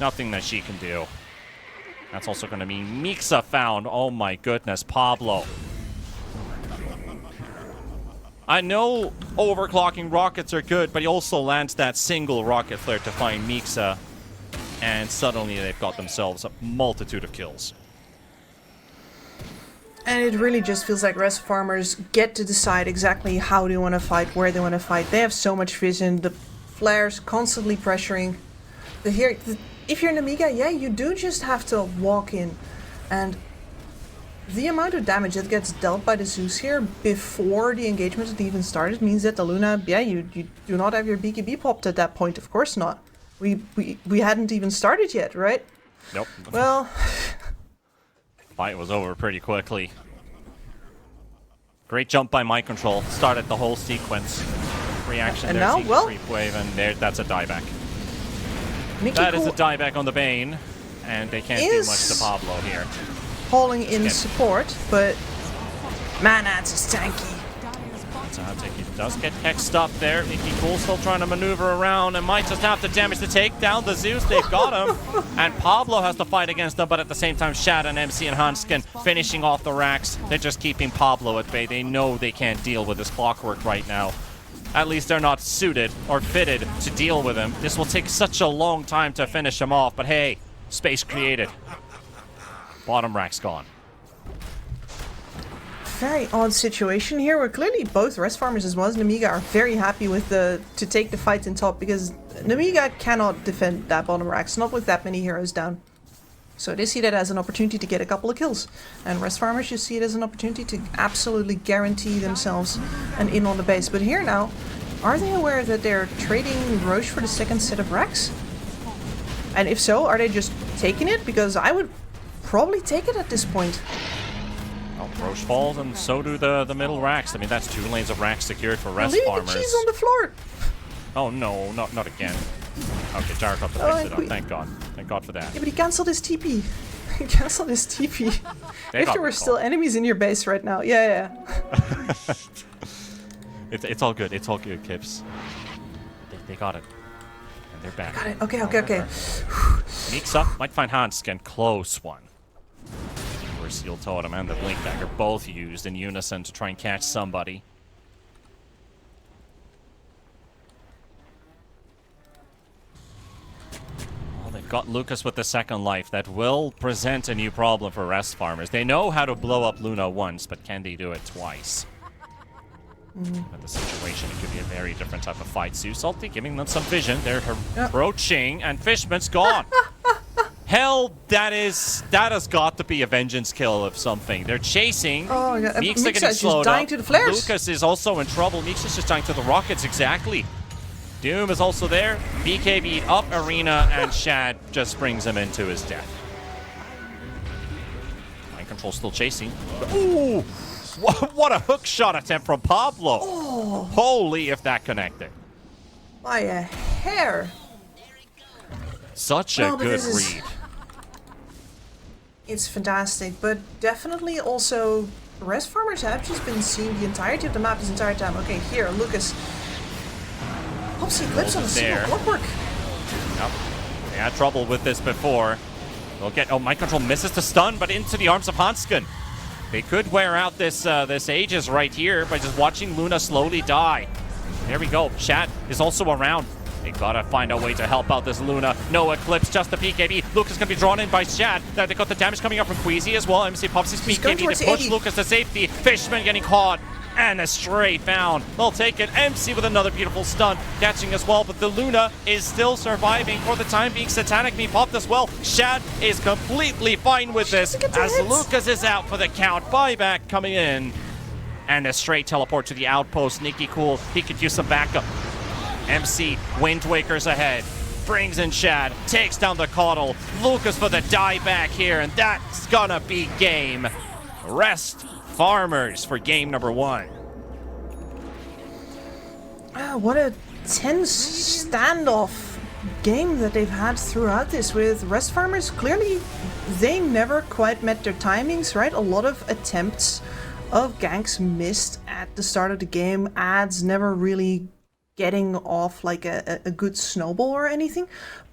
Nothing that she can do. That's also going to mean Mixa found. Oh my goodness, Pablo. I know overclocking rockets are good, but he also lands that single rocket flare to find Mixa, and suddenly they've got themselves a multitude of kills. And it really just feels like Rest Farmers get to decide exactly how they want to fight, where they want to fight. They have so much vision, the flares constantly pressuring. If you're an Amiga, yeah, you do just have to walk in, and the amount of damage that gets dealt by the Zeus here before the engagement had even started means that the Luna, yeah, you do not have your BKB popped at that point. Of course not. We hadn't even started yet, right? Nope. Well, fight was over pretty quickly. Great jump by Mind Control. Started the whole sequence. Reaction and there, now, well, creep wave, and there, that's a dieback. Nikki That is a dieback on the Bane, and they can't do much to Pablo here. Hauling in support, but Manats is tanky. He does get hexed up there. Nikki Cool still trying to maneuver around and might just have to damage to take down the Zeus. They've got him. And Pablo has to fight against them, but at the same time, Shad and MC and Hanskin finishing off the racks. They're just keeping Pablo at bay. They know they can't deal with this Clockwork right now. At least they're not suited or fitted to deal with him. This will take such a long time to finish him off, but hey, space created. Bottom rack's gone. Very odd situation here, where clearly both Rest Farmers as well as Namiga are very happy with to take the fight in top, because Namiga cannot defend that bottom racks, not with that many heroes down. So they see that as an opportunity to get a couple of kills. And Rest Farmers just see it as an opportunity to absolutely guarantee themselves an in on the base. But here now, are they aware that they're trading Roche for the second set of racks? And if so, are they just taking it? Because I would probably take it at this point. Well, Roche falls, and so do the middle racks. I mean, that's 2 lanes of racks secured for rest Leave farmers. the cheese on the floor. Oh no, not again. Okay, Jarek got to fix it up. Thank God. Thank God for that. Yeah, but he cancelled his TP. He cancelled his TP. If there were still enemies in your base right now. Yeah. It's all good. It's all good, Kips. They got it. And they're back. Got it. Okay. Mixa might find Hansken. Close one. Where Seal Totem and the Blink Dagger both used in unison to try and catch somebody. Well, they've got Lucas with the second life. That will present a new problem for rest farmers. They know how to blow up Luna once, but can they do it twice? At the situation, it could be a very different type of fight. Zeus Salty giving them some vision. They're approaching, and Fishman's gone. Hell, that has got to be a vengeance kill of something. They're chasing. Oh my God. Mixa getting slowed dying up. to the flares. Lucas is also in trouble. Mixa's just dying to the rockets, exactly. Doom is also there. BKB up Arena, and Shad just brings him into his death. Mind Control still chasing. Ooh! What a hook shot attempt from Pablo. Oh. Holy if that connected. By a hair. Such a good read. It's fantastic, but definitely also rest farmers have just been seeing the entirety of the map this entire time. Okay, here, Lucas. Pops Eclipse on a single clockwork. Yep. They had trouble with this before. They'll get... Oh, Mind Control misses the stun, but into the arms of Hansken. They could wear out this Aegis right here by just watching Luna slowly die. There we go. Shat is also around. They gotta find a way to help out this Luna. No Eclipse, just the PKB. Lucas gonna be drawn in by Shat. They got the damage coming up from Queasy as well. MC pops his PKB to push Lucas to safety. Fishman getting caught. And a stray found. They'll take it. MC with another beautiful stun. Catching as well, but the Luna is still surviving for the time being. Satanic being popped as well. Shad is completely fine with this as Lucas is out for the count. Buyback coming in. And a straight teleport to the outpost. Nikki Cool, he could use some backup. MC, Wind Waker's ahead. Brings in Shad. Takes down the Coddle. Lucas for the die back here. And that's gonna be game. Rest farmers for game number 1. What a tense standoff game that they've had throughout this with rest farmers. Clearly, they never quite met their timings, right? A lot of attempts of ganks missed at the start of the game. Ads never really getting off like a good snowball or anything.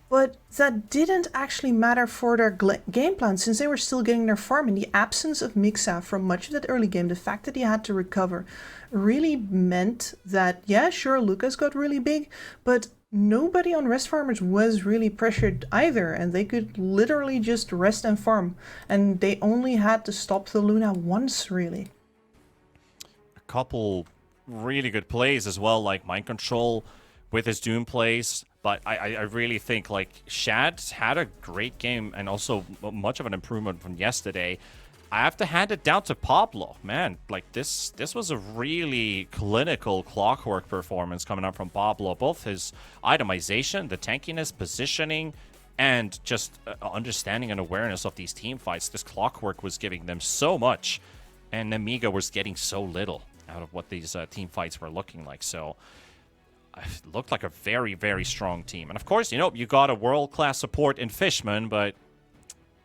But that didn't actually matter for their game plan, since they were still getting their farm. In the absence of Mixa from much of that early game, the fact that he had to recover really meant that, yeah, sure, Lucas got really big, but nobody on rest farmers was really pressured either, and they could literally just rest and farm. And they only had to stop the Luna once, really. A couple really good plays as well, like Mind Control with his Doom plays. But I really think, like, Shad had a great game and also much of an improvement from yesterday. I have to hand it down to Pablo. Man, like, this was a really clinical clockwork performance coming up from Pablo. Both his itemization, the tankiness, positioning, and just understanding and awareness of these team fights. This clockwork was giving them so much, and Amiga was getting so little out of what these team fights were looking like. So it looked like a very, very strong team. And of course, you know, you got a world-class support in Fishman, but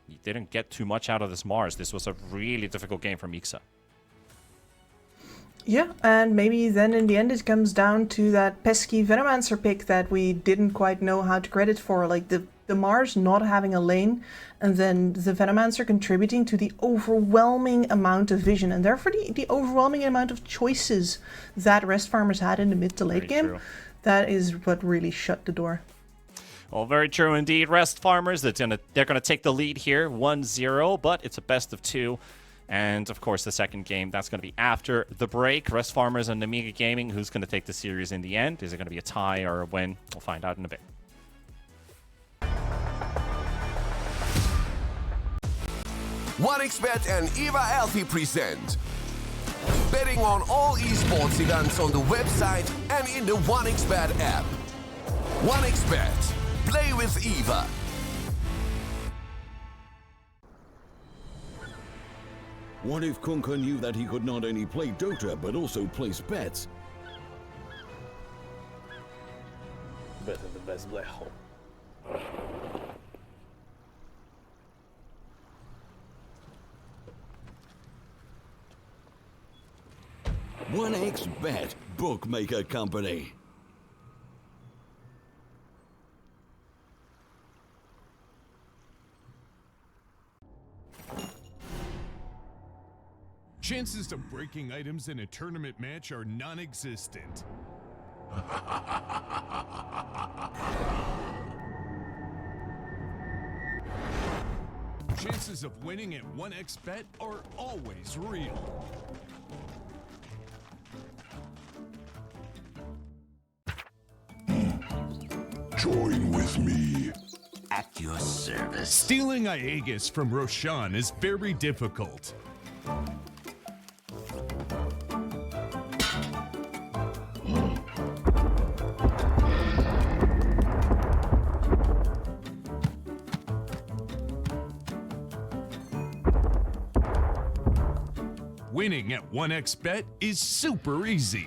you didn't get too much out of this Mars. This was a really difficult game for Mixa. Yeah, and maybe then in the end it comes down to that pesky Venomancer pick that we didn't quite know how to credit for. Like the Mars not having a lane, and then the Venomancer contributing to the overwhelming amount of vision, and therefore the overwhelming amount of choices that rest farmers had in the mid to late game. True. That is what really shut the door. Well, very true indeed. Rest farmers, they're gonna take the lead here, 1-0, but it's a best of 2. And of course, the second game, that's going to be after the break. Rest farmers and Amiga Gaming, who's going to take the series in the end? Is it going to be a tie or a win? We'll find out in a bit. OneXBet and Eva Alfie present betting on all esports events on the website and in the OneXBet app. OneXBet. Play with Eva. What if Kunka knew that he could not only play Dota but also place bets? Better the best black hole. 1xBet Bookmaker Company. Chances of breaking items in a tournament match are non-existent. Chances of winning at 1xBet are always real. Join with me. At your service. Stealing Aegis from Roshan is very difficult. Winning at 1xBet is super easy.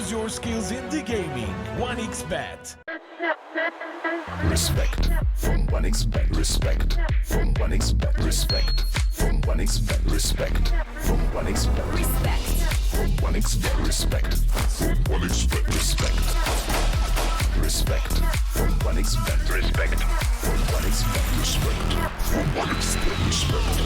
Use your skills in the gaming. 1xBet. Respect from 1xBet. Respect from 1xBet. Respect from 1xBet. Respect from 1xBet. Respect from 1xBet. Respect from 1xBet. Respect. Respect from 1xBet. Respect from 1xBet. Respect from 1xBet. Respect.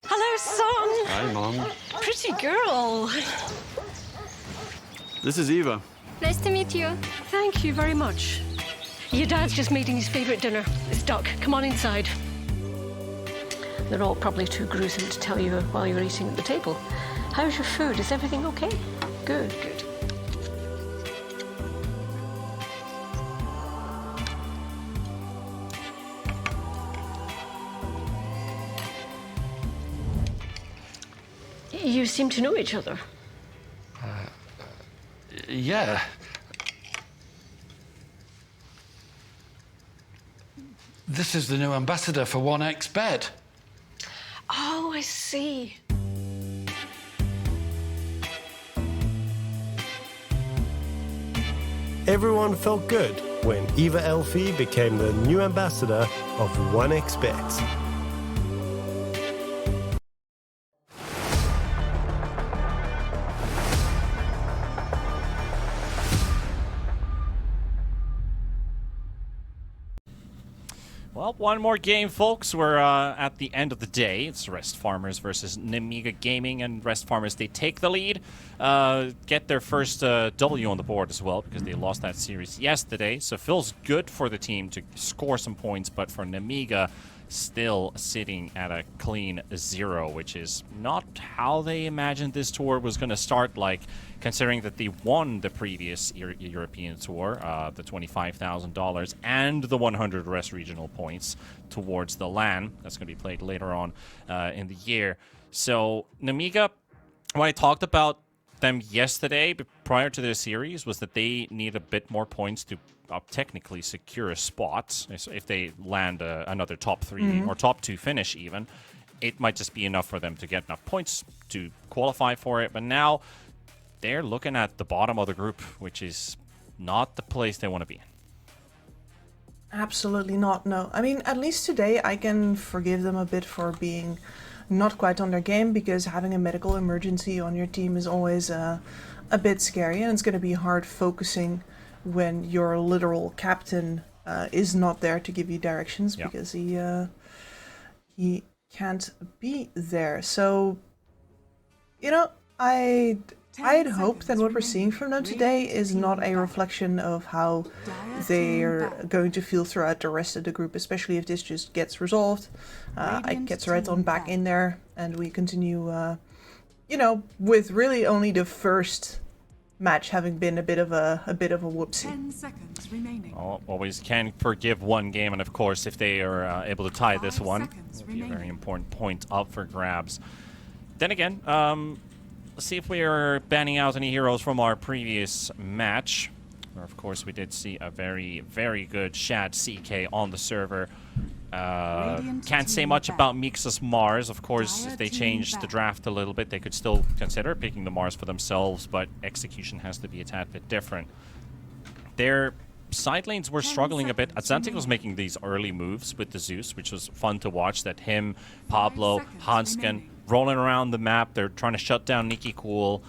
Hello, son. Hi, Mom. Pretty girl. This is Eva. Nice to meet you. Thank you very much. Your dad's just making his favourite dinner. It's duck. Come on inside. They're all probably too gruesome to tell you while you're eating at the table. How's your food? Is everything okay? Good, good. You seem to know each other. Yeah. This is the new ambassador for 1xBet. Oh, I see. Everyone felt good when Eva Elfie became the new ambassador of 1xBet. Well, one more game, folks. We're at the end of the day. It's Rest Farmers versus Namiga Gaming, and Rest Farmers, they take the lead, get their first W on the board as well, because they lost that series yesterday. So feels good for the team to score some points, but for Namiga, still sitting at a clean 0, which is not how they imagined this tour was going to start, like, considering that they won the previous European tour, the $25,000 and the 100 Rest regional points towards the LAN. That's going to be played later on in the year. So Namiga, when I talked about them yesterday prior to their series, was that they need a bit more points to technically secure a spot. If they land another top 3 or top 2 finish even, it might just be enough for them to get enough points to qualify for it. But now they're looking at the bottom of the group, which is not the place they want to be. Absolutely not, no. I mean, at least today I can forgive them a bit for being not quite on their game, because having a medical emergency on your team is always a bit scary, and it's going to be hard focusing when your literal captain is not there to give you directions, because he can't be there. So, you know, I'd hope that what we're seeing from them today is not a reflection of how they're going to feel throughout the rest of the group, especially if this just gets resolved, gets right on back in there, and we continue, you know, with really only the first match having been a bit of a whoopsie. 10 seconds remaining. Always can forgive one game, and of course, if they are able to tie this one, it will be a very important point up for grabs. Then again, let's see if we are banning out any heroes from our previous match, where of course we did see a very, very good Shad CK on the server. Can't say much about Mixus Mars. Of course, if they change the draft a little bit, they could still consider picking the Mars for themselves, but execution has to be a tad bit different. Their side lanes were struggling a bit. Atlantic was making these early moves with the Zeus, which was fun to watch, that him, Pablo, Hansken, rolling around the map. They're trying to shut down Nikki Cool.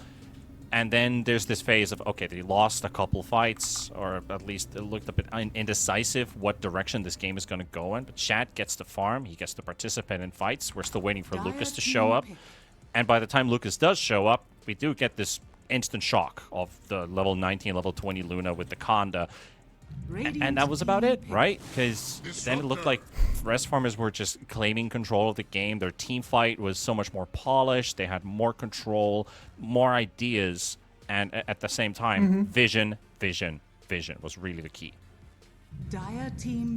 And then there's this phase of, okay, they lost a couple fights, or at least it looked a bit indecisive what direction this game is going to go in. But Shad gets to farm. He gets to participate in fights. We're still waiting for Lucas to show up. And by the time Lucas does show up, we do get this instant shock of the level 19, level 20 Luna with the Conda. And that was about it, right? Because then it looked like Rest Farmers were just claiming control of the game. Their team fight was so much more polished. They had more control, more ideas, and at the same time, vision was really the key.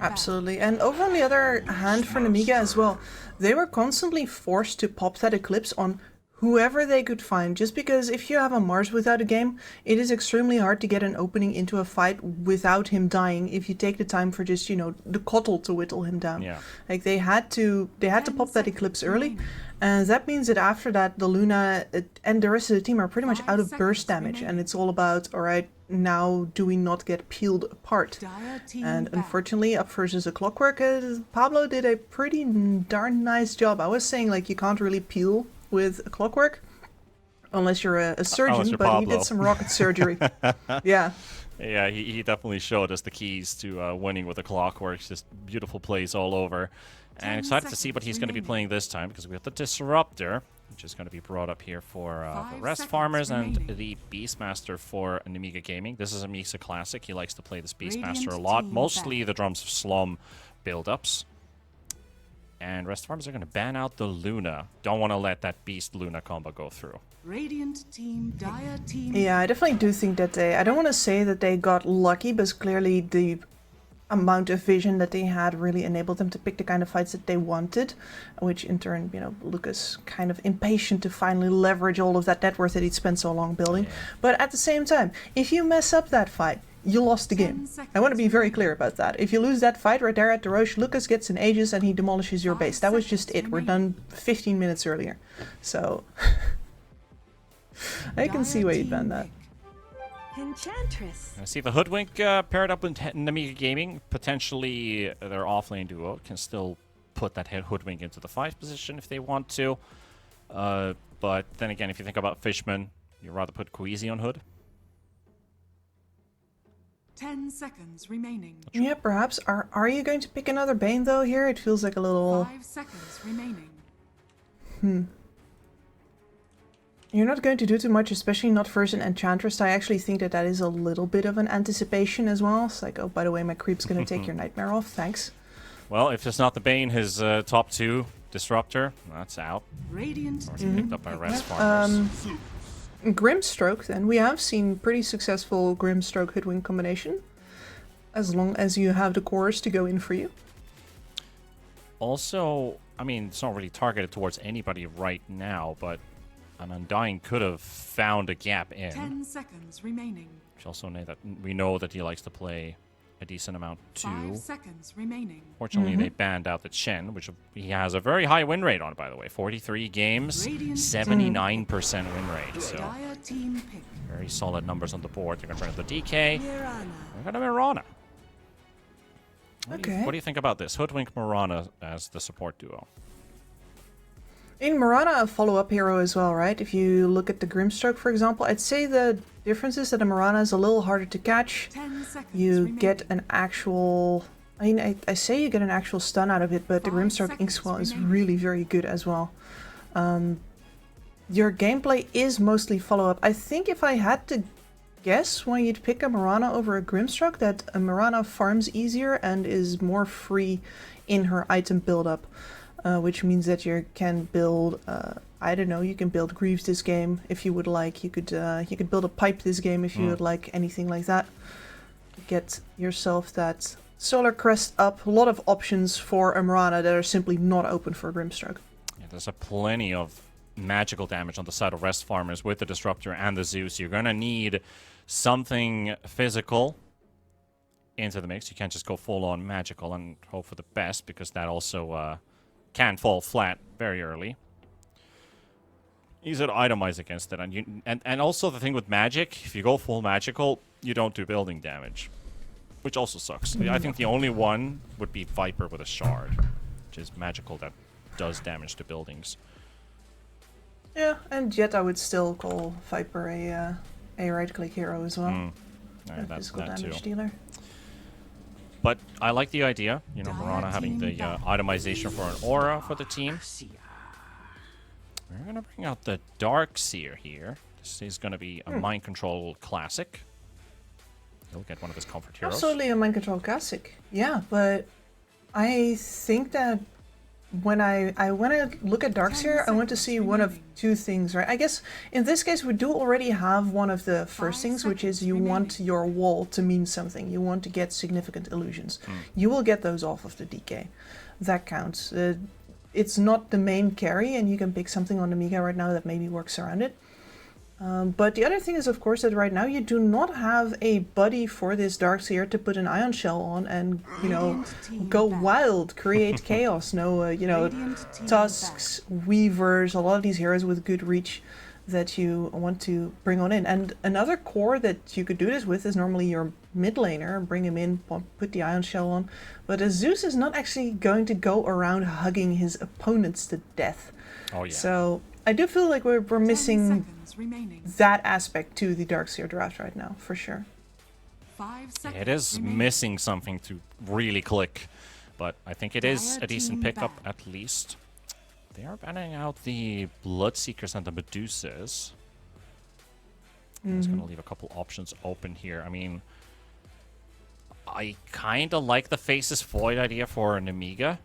Absolutely. And over on the other hand, for Namiga as well, they were constantly forced to pop that Eclipse on whoever they could find, just because if you have a Mars without a game, it is extremely hard to get an opening into a fight without him dying if you take the time for just, you know, the Kotl to whittle him down. Yeah. Like they had to pop that Eclipse early, and that means that after that the Luna and the rest of the team are pretty much out of burst damage, and it's all about, all right, now do we not get peeled apart? And unfortunately, up versus a Clockwork, Pablo did a pretty darn nice job. I was saying, like, you can't really peel with a Clockwork unless you're a surgeon, but Pablo. he did some rocket surgery. Yeah. Yeah, he definitely showed us the keys to winning with the Clockworks. Just beautiful plays all over. And excited to see what he's going to be playing this time, because we have the Disruptor, which is going to be brought up here for the Rest Farmers, and the Beastmaster for Namiga Gaming. This is a Misa classic. He likes to play this Beastmaster a lot, mostly the Drums of Slum build-ups. And Rest Farmers are going to ban out the Luna. Don't want to let that Beast-Luna combo go through. Radiant team, Dire team. Yeah, I definitely do think that I don't want to say that they got lucky, but clearly the amount of vision that they had really enabled them to pick the kind of fights that they wanted, which in turn, you know, Lucas kind of impatient to finally leverage all of that net worth that he'd spent so long building. Yeah. But at the same time, if you mess up that fight, you lost the game. I want to be very clear about that. If you lose that fight right there at the Roche, Lucas gets an Aegis and he demolishes your base. That was just it. We're done 15 minutes earlier. So I can see why you'd ban that. Enchantress. I see the Hoodwink paired up with Namiga Gaming. Potentially their offlane duo can still put that Hoodwink into the 5 position if they want to. But then again, if you think about Fishman, you'd rather put Queasy on Hood. 10 seconds remaining. Yeah, perhaps. Are you going to pick another Bane though here? It feels like a little... 5 seconds remaining. You're not going to do too much, especially not versus an Enchantress. I actually think that is a little bit of an anticipation as well. It's like, oh, by the way, my creep's going to take your Nightmare off. Thanks. Well, if it's not the Bane, his top 2 Disruptor, that's out. Radiant picked up by Rest Farmers. Grimstroke, then. We have seen pretty successful Grimstroke Hoodwink combination, as long as you have the cores to go in for you. Also, I mean, it's not really targeted towards anybody right now, but an Undying could have found a gap in. 10 seconds remaining. We know that he likes to play a decent amount too. 5 seconds remaining. Fortunately, they banned out the Chen, which he has a very high win rate on, by the way. 43 games, 79% win rate. So very solid numbers on the board. They're going to turn the DK. They're going to Mirana. What do you think about this? Hoodwink Mirana as the support duo. In Mirana, a follow-up hero as well, right? If you look at the Grimstroke, for example, I'd say the difference is that a Mirana is a little harder to catch. You get an actual... I mean, I say you get an actual stun out of it, but the Grimstroke Inkswell is really very good as well. Your gameplay is mostly follow-up. I think if I had to guess when you'd pick a Mirana over a Grimstroke, that a Mirana farms easier and is more free in her item build-up. Which means that you can build, I don't know, you can build Greaves this game if you would like. You could build a Pipe this game if you would like, anything like that. Get yourself that Solar Crest up. A lot of options for a Mirana that are simply not open for a Grimstroke. Yeah, there's plenty of magical damage on the side of Rest Farmers with the Disruptor and the Zeus. You're going to need something physical into the mix. You can't just go full-on magical and hope for the best, because that also... can fall flat very early. Easy to itemize against it, and also the thing with magic, if you go full magical, you don't do building damage, which also sucks. I think the only one would be Viper with a shard, which is magical that does damage to buildings. Yeah, and yet I would still call Viper a right-click hero as well. A physical damage dealer. But I like the idea, you know, Mirana having the itemization for an aura for the team. We're going to bring out the Darkseer here. This is going to be a Mind Control classic. He'll get one of his comfort heroes. Absolutely a Mind Control classic. Yeah, but I think that when I look at Darkseer, I want to see one of two things, right? I guess in this case we do already have one of the first things, which is you want your wall to mean something. You want to get significant illusions. You will get those off of the DK. That counts. it's not the main carry, and you can pick something on Amiga right now that maybe works around it. But the other thing is, of course, that right now you do not have a buddy for this Darkseer to put an Ion Shell on and, you know, go wild, create chaos. No, you know, Tusks, Weavers, a lot of these heroes with good reach that you want to bring on in. And another core that you could do this with is normally your mid laner, bring him in, put the Ion Shell on. But Zeus is not actually going to go around hugging his opponents to death. Oh, yeah. So I do feel like we're missing that aspect to the Darkseer draft right now, for sure. 5 seconds It is remaining. missing something to really click, but I think it is a decent pickup at least. They are banning out the Bloodseekers and the Medusas. I'm just going to leave a couple options open here. I mean, I kind of like the Faceless Void idea for an Amiga.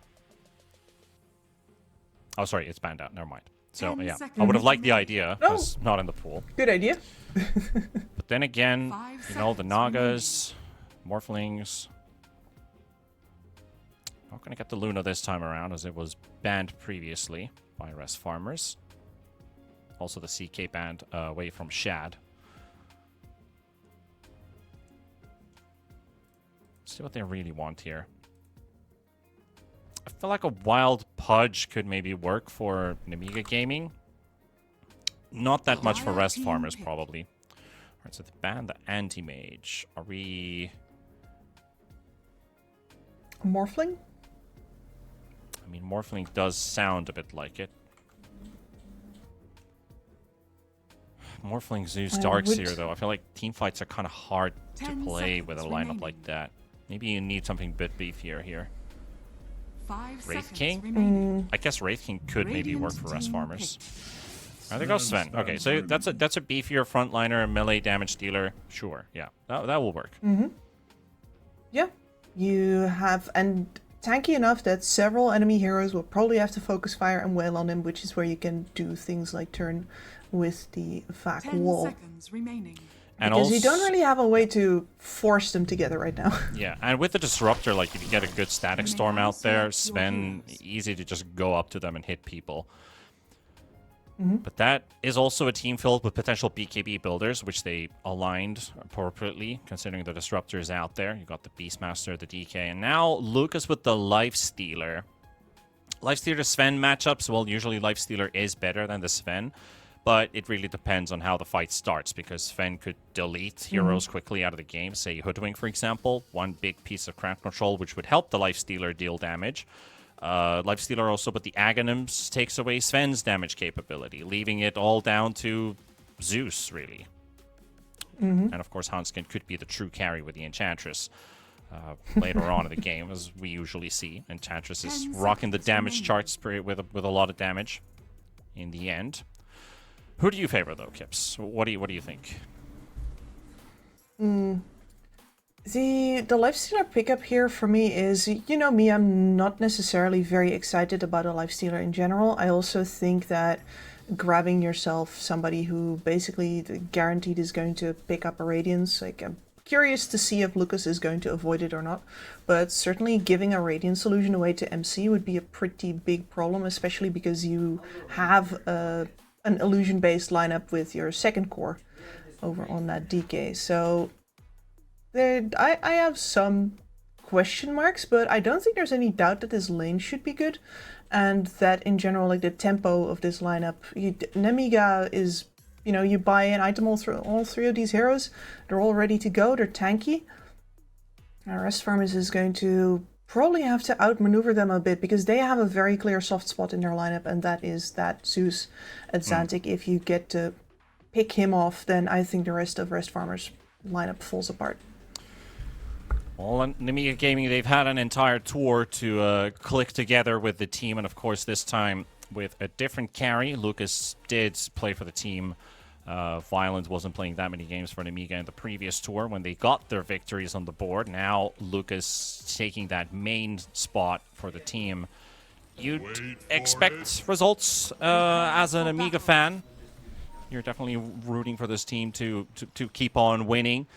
Oh, sorry, it's banned out. Never mind. So, yeah, I would have liked the idea. It's not in the pool. Good idea. But then again, you know, the Nagas, Morphlings. Not going to get the Luna this time around, as it was banned previously by Rest Farmers. Also the CK banned away from Shad. Let's see what they really want here. I feel like a Wild Pudge could maybe work for Amiga Gaming. Not that much for Rest Farmers, probably. Alright, so they banned the Anti-Mage. Are we... Morphling? I mean, Morphling does sound a bit like it. Morphling, Zeus, Darkseer, though. I feel like team fights are kind of hard to play with a lineup like that. Maybe you need something a bit beefier here. 5 Wraith seconds King? remaining. I guess Wraith King could maybe work for Rest Farmers. There goes Sven. Okay, so that's a beefier frontliner, melee damage dealer. Sure, yeah, that will work. Yeah, you have, and tanky enough that several enemy heroes will probably have to focus fire and wail on him, which is where you can do things like turn with the Vac 10 wall. seconds remaining. And Because also, you don't really have a way to force them together right now. yeah, and with the Disruptor, like if you get a good Static Storm out there, Sven, easy to just go up to them and hit people. But that is also a team filled with potential BKB builders, which they aligned appropriately, considering the Disruptor is out there. You got the Beastmaster, the DK, and now Lucas with the Lifestealer. Lifestealer Sven matchups, well, usually Lifestealer is better than the Sven, but it really depends on how the fight starts, because Sven could delete heroes quickly out of the game, say Hoodwink, for example, one big piece of crowd control, which would help the Lifestealer deal damage. Lifestealer also, but the Aghanims takes away Sven's damage capability, leaving it all down to Zeus, really. And of course, Hanskin could be the true carry with the Enchantress later on in the game, as we usually see. Enchantress is rocking the damage charts with a lot of damage in the end. Who do you favor, though, Kips? What do you think? The Lifestealer pickup here for me is, you know me, I'm not necessarily very excited about a Lifestealer in general. I also think that grabbing yourself somebody who basically guaranteed is going to pick up a Radiance, like I'm curious to see if Lucas is going to avoid it or not, but certainly giving a Radiant solution away to MC would be a pretty big problem, especially because you have an illusion-based lineup with your second core over on that DK. So I have some question marks, but I don't think there's any doubt that this lane should be good, and that in general, like the tempo of this lineup, Nemiga is, you know, you buy an item all three of these heroes, they're all ready to go, they're tanky. Rest Farmers is going to probably have to outmaneuver them a bit, because they have a very clear soft spot in their lineup, and that is that Zeus at Xantic. If you get to pick him off, then I think the rest of Rest Farmers' lineup falls apart. Well, in Amiga Gaming, they've had an entire tour to click together with the team, and of course this time with a different carry. Lucas did play for the team. Violent wasn't playing that many games for an Amiga in the previous tour when they got their victories on the board. Now Lucas taking that main spot for the team. You'd expect results as an Amiga fan. You're definitely rooting for this team to keep on winning.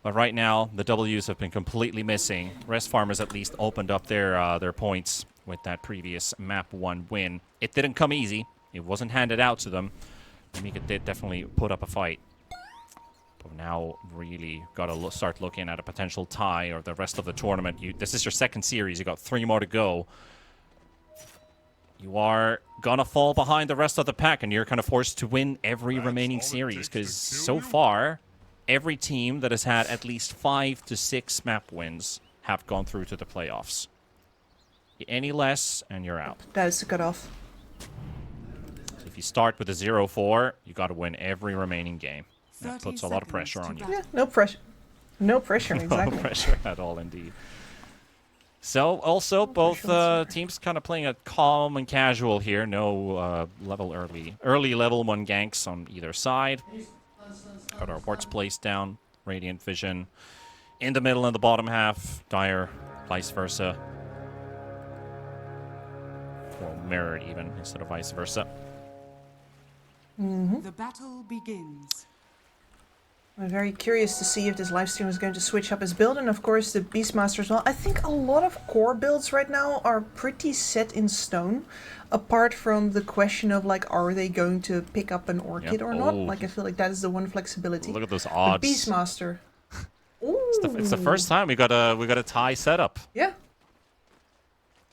But right now, the Ws have been completely missing. Rest Farmers at least opened up their points with that previous Map 1 win. It didn't come easy. It wasn't handed out to them. Mika did definitely put up a fight. But now really got to start looking at a potential tie or the rest of the tournament. This is your second series. You got 3 more to go. You are gonna fall behind the rest of the pack, and you're kind of forced to win every remaining series, because so far, every team that has had at least 5 to 6 map wins have gone through to the playoffs. Any less, and you're out. That is the cutoff. So if you start with a 0-4, you got to win every remaining game. That puts a lot of pressure on you. Yeah, no pressure. No pressure, exactly. No pressure at all, indeed. So, also, both teams kind of playing a calm and casual here. No early level 1 ganks on either side. Got our wards placed down. Radiant Vision in the middle and the bottom half. Dire, vice versa. Or mirrored even, instead of vice versa. The battle begins. I'm very curious to see if this livestream is going to switch up his build, and of course the Beastmaster as well. I think a lot of core builds right now are pretty set in stone, apart from the question of like, are they going to pick up an Orchid or not? Like, I feel like that is the one flexibility. Look at those odds. The Beastmaster. It's the first time we got a tie setup. Yeah.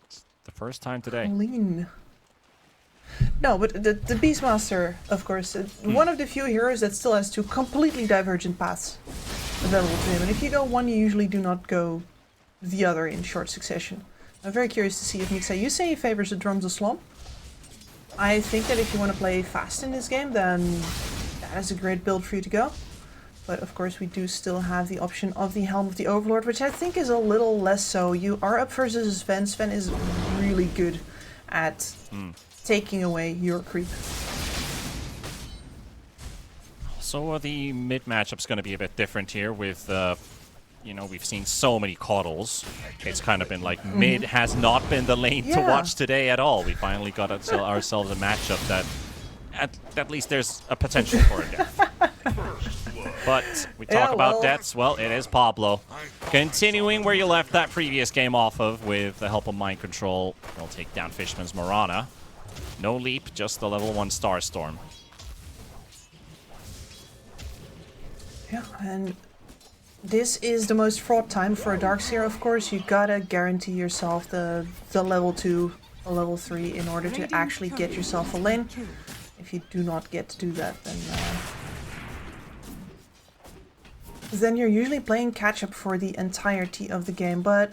It's the first time today. Clean. No, but the Beastmaster, of course, one of the few heroes that still has 2 completely divergent paths available to him. And if you go one, you usually do not go the other in short succession. I'm very curious to see if Mixa, you say he favors the Drums of Slump. I think that if you want to play fast in this game, then that is a great build for you to go. But of course we do still have the option of the Helm of the Overlord, which I think is a little less so. You are up versus Sven. Sven is really good at taking away your creep. So the mid matchup's going to be a bit different here with, you know, we've seen so many coddles. It's kind of been like mid has not been the lane to watch today at all. We finally got ourselves a matchup that at least there's a potential for it. But we talk about deaths. Well, it is Pablo. Continuing where you left that previous game off of with the help of Mind Control. They'll take down Fishman's Morana. No leap, just the level 1 Starstorm. Yeah, and this is the most fraught time for a Darkseer, of course. You gotta guarantee yourself the level 2, the level 3 in order to actually get yourself a lane. If you do not get to do that, then you're usually playing catch-up for the entirety of the game. But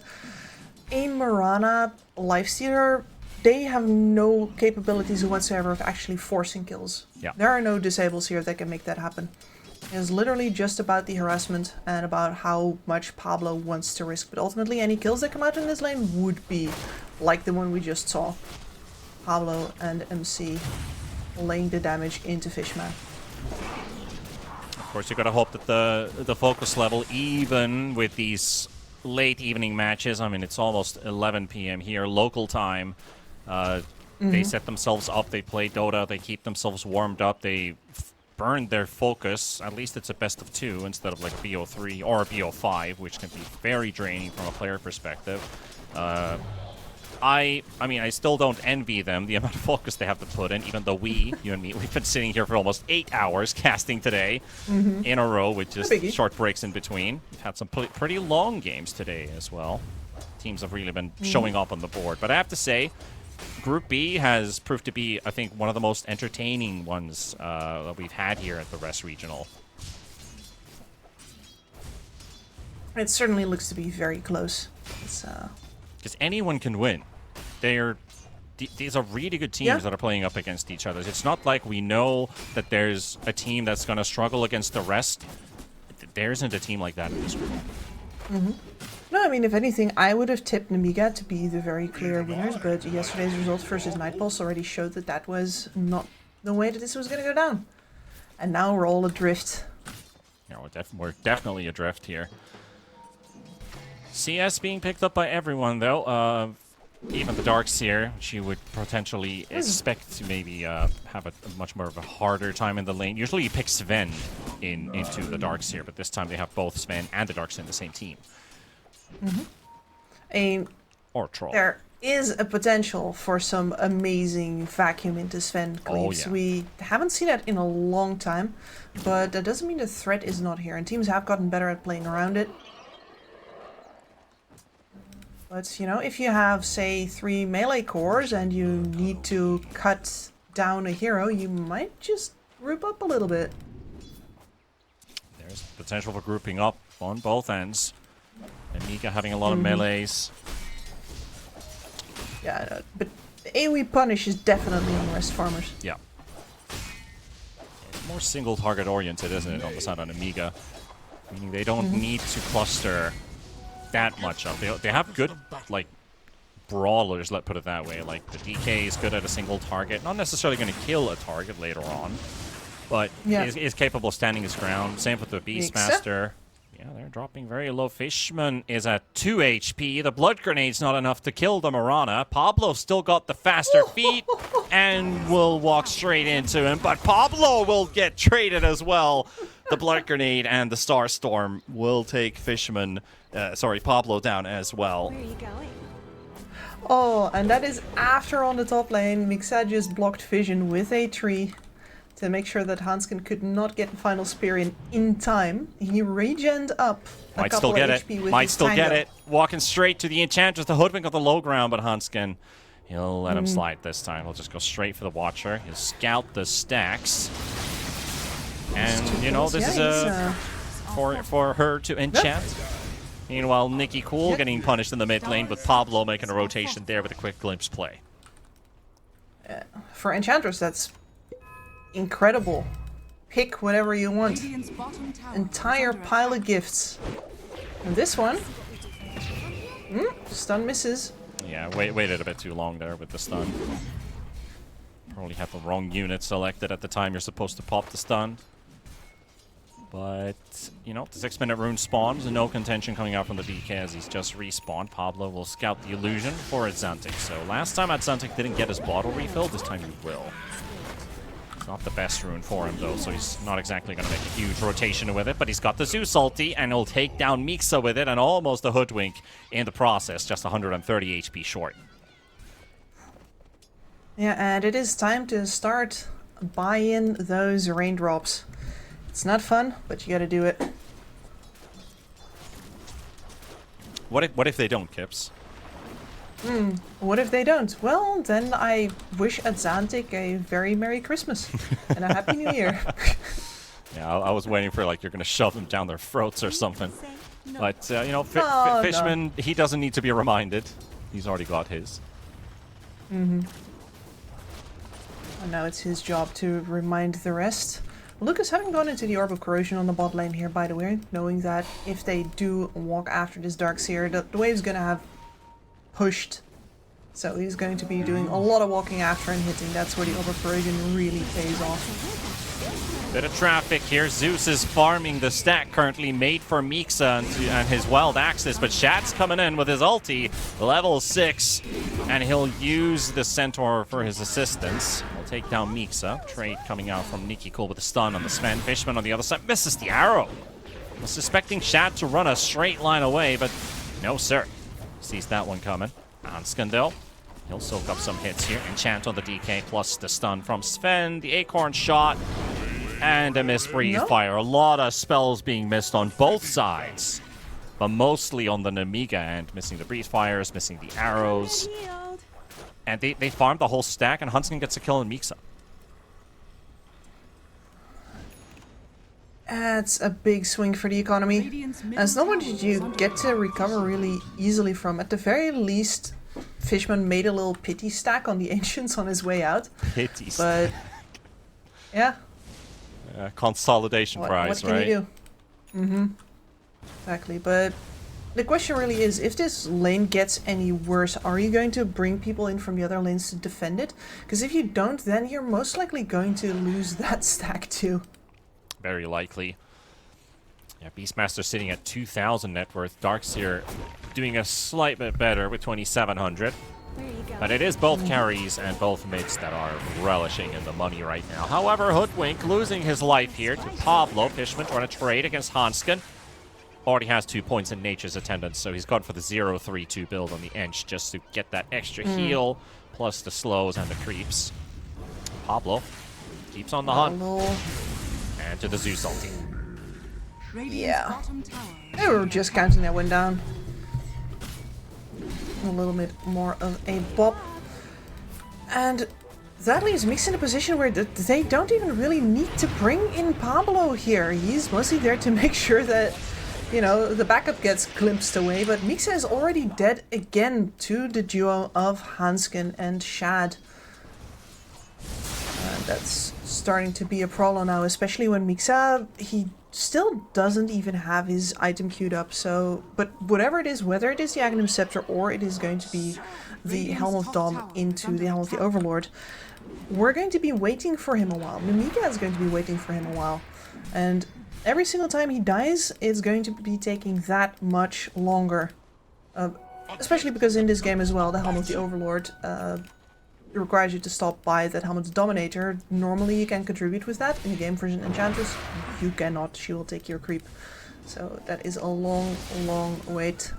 a Morana Lifestealer, they have no capabilities whatsoever of actually forcing kills. Yeah. There are no disables here that can make that happen. It's literally just about the harassment and about how much Pablo wants to risk. But ultimately, any kills that come out in this lane would be like the one we just saw. Pablo and MC laying the damage into Fishman. Of course, you gotta hope that the focus level, even with these late evening matches, I mean, it's almost 11 p.m. here, local time. They set themselves up, they play Dota, they keep themselves warmed up, they burn their focus. At least it's a best of 2 instead of like BO3 or BO5, which can be very draining from a player perspective. I mean, I still don't envy them, the amount of focus they have to put in, even though you and me, we've been sitting here for almost 8 hours casting today in a row with just short breaks in between. We've had some pretty long games today as well. Teams have really been showing up on the board. But I have to say, Group B has proved to be, I think, one of the most entertaining ones that we've had here at the Rest Regional. It certainly looks to be very close. Because anyone can win. These are really good teams that are playing up against each other. It's not like we know that there's a team that's going to struggle against the rest. There isn't a team like that in this group. No, I mean, if anything, I would have tipped Namiga to be the very clear winners, but yesterday's results versus Nightpulse already showed that that was not the way that this was going to go down. And now we're all adrift. Yeah, we're definitely adrift here. CS being picked up by everyone, though. Even the Darkseer, she would potentially expect to maybe have a much more of a harder time in the lane. Usually you pick Sven into the Darkseer, but this time they have both Sven and the Darkseer in the same team. Or Troll. There is a potential for some amazing vacuum into Sven cleaves. yeah. We haven't seen that in a long time, but that doesn't mean the threat is not here, and teams have gotten better at playing around it. But, you know, if you have, say, 3 melee cores and you need to cut down a hero, you might just group up a little bit. There's potential for grouping up on both ends. And Mika having a lot of melees. Yeah, but AoE punish is definitely on rest farmers. Yeah. It's more single target oriented, isn't it, on the side on Amiga? Meaning they don't need to cluster that much up. They have good, like, brawlers, let's put it that way. Like, the DK is good at a single target. Not necessarily going to kill a target later on, but is capable of standing his ground. Same with the Beastmaster. Yeah, they're dropping very low. Fishman is at 2 HP. The blood grenade's not enough to kill the Mirana. Pablo's still got the faster feet and will walk straight into him, but Pablo will get traded as well. The blood grenade and the Starstorm will take Pablo down as well. Where are you going? Oh, and that is after on the top lane, Mixa just blocked Vision with a tree to make sure that Hansken could not get the final spear in time. He regened up a couple of HP with Might his still get tango. it. Walking straight to the Enchantress, the Hoodwink on the low ground, but Hansken, he'll let him slide this time. He'll just go straight for the Watcher. He'll scout the stacks. And, you know, this is for her to enchant. Meanwhile, Nikki Cool getting punished in the mid lane, with Pablo making a rotation there with a quick glimpse play. For Enchantress, that's incredible. Pick whatever you want. Radiant's bottom tower Entire is under pile of attack. gifts. And this one, stun misses. Yeah, waited a bit too long there with the stun. Probably had the wrong unit selected at the time you're supposed to pop the stun. But, you know, the 6-minute rune spawns and no contention coming out from the DK as he's just respawned. Pablo will scout the illusion for Adzantic. So last time Adzantic didn't get his bottle refilled, this time he will. It's not the best rune for him though, so he's not exactly going to make a huge rotation with it, but he's got the Zeus ulti and he'll take down Mixa with it and almost a Hoodwink in the process, just 130 HP short. Yeah, and it is time to start buying those raindrops. It's not fun, but you gotta do it. What if they don't, Kips? What if they don't? Well, then I wish Adzantic a very Merry Christmas and a Happy New Year. Yeah, I was waiting for, like, you're going to shove them down their throats or something. But, you know, No, Fishman, he doesn't need to be reminded. He's already got his. And now it's his job to remind the rest. Lucas having gone into the Orb of Corrosion on the bot lane here, by the way, knowing that if they do walk after this Darkseer, the wave's gonna have pushed. So he's going to be doing a lot of walking after and hitting. That's where the Orb of Corrosion really pays off. Bit of traffic here. Zeus is farming the stack currently made for Mixa and his Wild Axis, but Shat's coming in with his ulti, level 6, and he'll use the Centaur for his assistance. He'll take down Mixa. Trade coming out from Nikki Cool with a stun on the Sven. Fishman on the other side misses the arrow. Was suspecting Shat to run a straight line away, but no, sir. Sees that one coming. Anskandel. He'll soak up some hits here. Enchant on the DK plus the stun from Sven. The Acorn shot. And a missed breeze fire. A lot of spells being missed on both sides. But mostly on the Namiga end. Missing the breeze fires, missing the arrows. And they farmed the whole stack, and Huntsman gets a kill on Mixa. That's a big swing for the economy. And it's not one that you get to recover really easily from. At the very least, Fishman made a little pity stack on the Ancients on his way out. Pity stack. But, yeah. Consolidation prize, what can right? you do? Exactly, but the question really is, if this lane gets any worse, are you going to bring people in from the other lanes to defend it? Because if you don't, then you're most likely going to lose that stack too. Very likely. Yeah, Beastmaster sitting at 2,000 net worth. Darkseer doing a slight bit better with 2,700. But it is both carries and both mids that are relishing in the money right now. However, Hoodwink losing his life here to Pablo. Fishman trying to trade against Hansken. already has 2 points in Nature's Attendance, so he's gone for the 0-3-2 build on the Ench just to get that extra heal, plus the slows and the creeps. Pablo keeps on the hunt. And to the Zeus ulti. Yeah. They were just counting that one down. A little bit more of a bop. And that leaves Mix in a position where they don't even really need to bring in Pablo here. He's mostly there to make sure that, you know, the backup gets glimpsed away. But Mixa is already dead again to the duo of Hansken and Shad. That's starting to be a problem now, especially when Mixa, he still doesn't even have his item queued up. So, but whatever it is, whether it is the Agnum Scepter or it is going to be the Helm of Dom into the Helm of the Overlord, we're going to be waiting for him a while. Mimiga is going to be waiting for him a while. And every single time he dies, it's going to be taking that much longer. Especially because in this game as well, the Helm of the Overlord requires you to stop by that Helm of the Dominator. Normally you can contribute with that. In the game version Enchantress, you cannot. She will take your creep. So that is a long, long wait.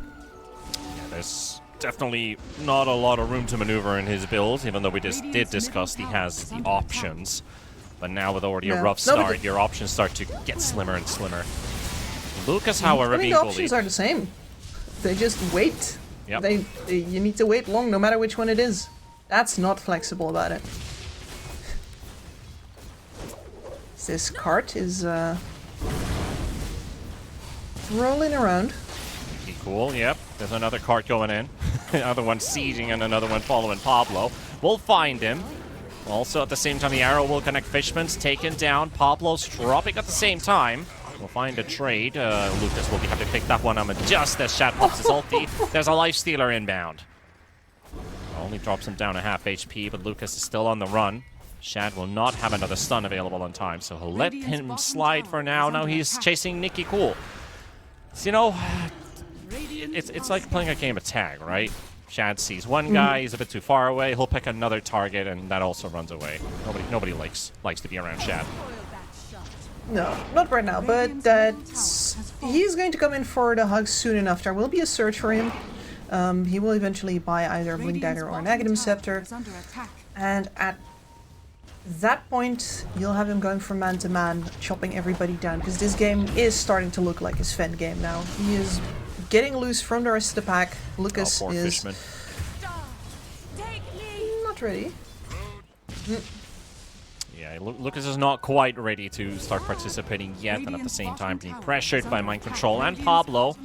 Yeah, there's definitely not a lot of room to maneuver in his build, even though we just did discuss he has the options. But now with already a rough start, your options start to get slimmer and slimmer. Lucas, however, being the bullied. options are the same. They just wait. Yep. You need to wait long no matter which one it is. That's not flexible about it. This cart is rolling around. Pretty cool, yep. There's another cart going in. Another one sieging and another one following Pablo. We'll find him. Also, at the same time, the arrow will connect Fishman's taken down. Pablo's dropping at the same time. We'll find a trade. Lucas will be happy to pick that one up just as Shad pops his ulti. There's a Lifestealer inbound. Only drops him down a half HP, but Lucas is still on the run. Shad will not have another stun available on time, so he'll let him slide for now. Now he's chasing Nikki Cool. So, you know, it's like playing a game of tag, right? Shad sees one guy, he's a bit too far away, he'll pick another target, and that also runs away. Nobody likes to be around Shad. No, not right now, but he's going to come in for the hug soon enough. There will be a search for him. He will eventually buy either a Blink Dagger or an Agnum Scepter. And at that point, you'll have him going from man to man, chopping everybody down. Because this game is starting to look like his Sven game now. He is getting loose from the rest of the pack. Lucas is Fishman. not ready. Yeah, Lucas is not quite ready to start participating yet, and at the same time being pressured by Mind Control and Pablo.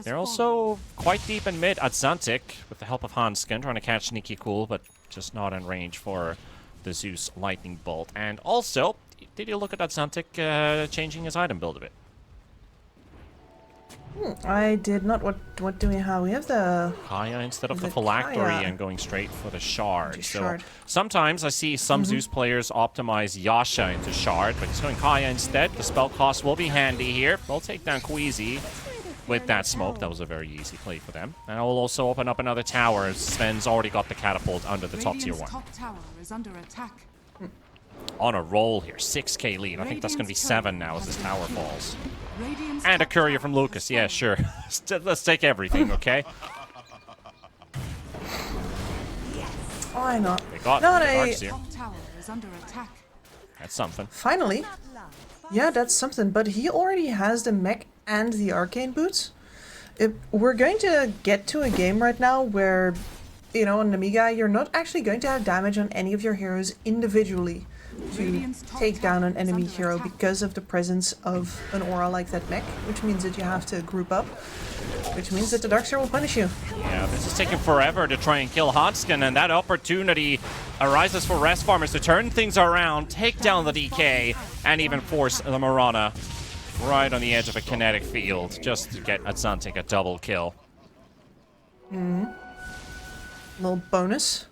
They're also quite deep in mid at Zantic, with the help of Hansken, trying to catch Nikki Cool, but just not in range for the Zeus Lightning Bolt. And also, did you look at that Zantic changing his item build a bit? I did not. What do we have? We have the Kaya instead of the Phylactery Kaya. and going straight for the Shard. The So Shard. sometimes I see some Zeus players optimize Yasha into Shard, but he's going Kaya instead. The spell cost will be handy here. We'll take down Queasy with that smoke. That was a very easy play for them. And I will also open up another tower. Sven's already got the catapult under the top tier 1. Top tower is under attack. On a roll here, 6k lead. I think that's going to be 7 now as this tower falls. Radiant's And a top courier tower from has Lucas. Yeah, fallen. sure. Let's take everything, okay? Why not? They got Not the a Darkseer. Top tower is under attack. That's something. finally. Yeah, that's something. But he already has the mech and the arcane boots. We're going to get to a game right now where, you know, on Amiga, you're not actually going to have damage on any of your heroes individually to take down an enemy hero because of the presence of an aura like that mech, which means that you have to group up, which means that the Darkseer will punish you. Yeah, this is taking forever to try and kill Hansken, and that opportunity arises for Rest Farmers to turn things around, take down the DK, and even force the Marana right on the edge of a kinetic field, just to get Azantic a double kill. Little bonus.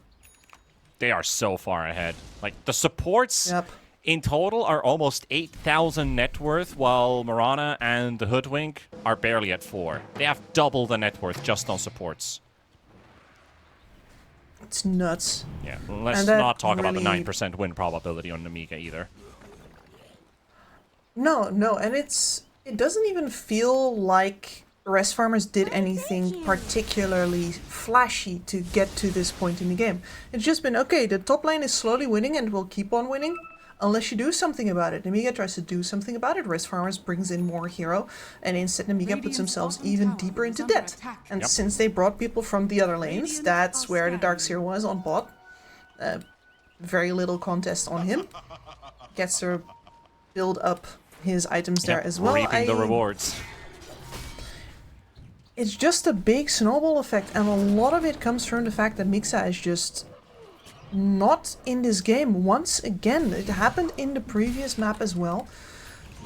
They are so far ahead. Like, the supports Yep. in total are almost 8,000 net worth, while Marana and the Hoodwink are barely at 4. They have double the net worth just on supports. It's nuts. Yeah, let's And that not talk about the really- 9% win probability on Amiga either. No, and it's it doesn't even feel like Rest Farmers did anything particularly flashy to get to this point in the game. It's just been, okay, the top lane is slowly winning and will keep on winning unless you do something about it. Namiga tries to do something about it. Rest Farmers brings in more hero, and instead Namiga puts themselves even deeper into debt. And since they brought people from the other lanes, that's where the Darkseer was on bot. Very little contest on him. Gets to build up his items there as well. Reaping the rewards. It's just a big snowball effect, and a lot of it comes from the fact that Mixa is just not in this game once again. It happened in the previous map as well.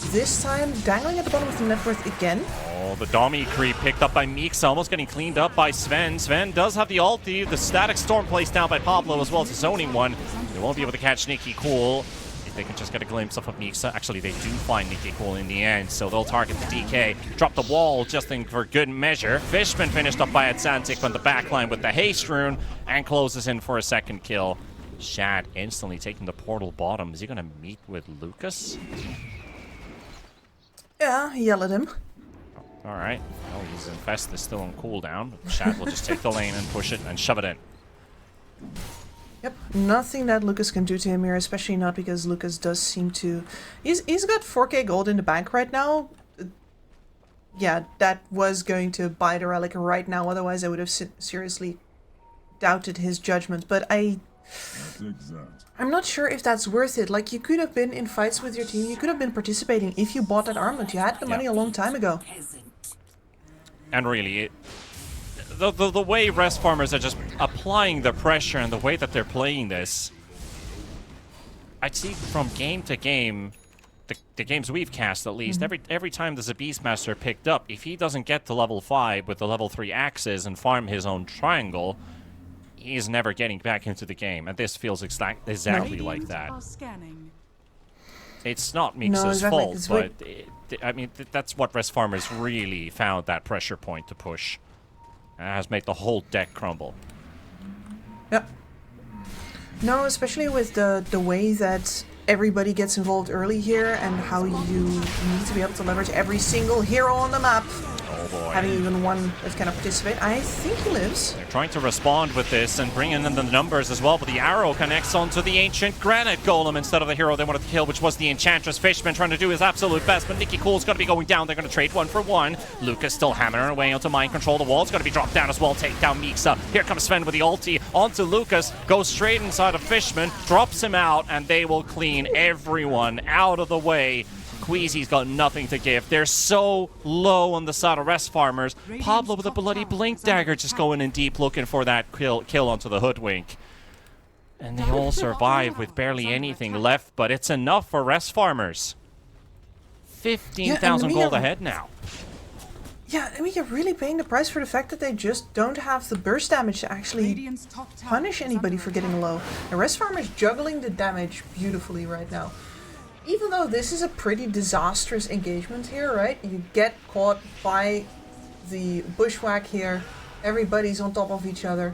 This time, dangling at the bottom of the net worth again. Oh, the Dommy creep picked up by Mixa, almost getting cleaned up by Sven. Sven does have the ulti. The static storm placed down by Pablo as well as a zoning one. They won't be able to catch Nikki Cool. If they can just get a glimpse of Mixa. Actually, they do find Nikki Cool in the end, so they'll target the DK. Drop the wall just for good measure. Fishman finished up by Atlantic on the backline with the haste rune and closes in for a second kill. Shad instantly taking the portal bottom. Is he going to meet with Lucas? Yeah, yell at him. All right. Oh, his Infest is still on cooldown. Shad will just take the lane and push it and shove it in. Yep, nothing that Lucas can do to him here, especially not because Lucas does seem to... He's got 4k gold in the bank right now. Yeah, that was going to buy the relic right now, otherwise I would have seriously doubted his judgment. But I'm not sure if that's worth it. Like, you could have been in fights with your team, you could have been participating if you bought that armament. You had the money a long time ago. And really, the way Rest Farmers are just applying the pressure and the way that they're playing this, I'd see from game to game, the games we've cast at least, every time there's a Beastmaster picked up, if he doesn't get to level 5 with the level 3 axes and farm his own triangle, he's never getting back into the game, and this feels exactly like that. It's not Mixa's fault, but I mean, that's what Rest Farmers really found that pressure point to push. And it has made the whole deck crumble. Yep. No, especially with the way that everybody gets involved early here and how you need to be able to leverage every single hero on the map. Oh boy. Having even one that can participate. I think he lives. They're trying to respond with this and bring in the numbers as well, but the arrow connects onto the Ancient Granite Golem instead of the hero they wanted to kill, which was the Enchantress. Fishman trying to do his absolute best, but Nikki Cool's going to be going down. They're going to trade 1 for 1. Lucas still hammering away onto mind control. The wall's going to be dropped down as well. Take down Mixa. Here comes Sven with the ulti onto Lucas. Goes straight inside of Fishman, drops him out, and they will clean everyone out of the way. Queasy's got nothing to give. They're so low on the side of Rest Farmers. Pablo with a bloody blink dagger just going in deep looking for that kill onto the Hoodwink. And they all survive with barely anything left, but it's enough for Rest Farmers. 15,000 gold ahead now. Yeah, I mean, you're really paying the price for the fact that they just don't have the burst damage to actually punish anybody for getting low. And Rest Farmers juggling the damage beautifully right now. Even though this is a pretty disastrous engagement here, right? You get caught by the bushwhack here. Everybody's on top of each other.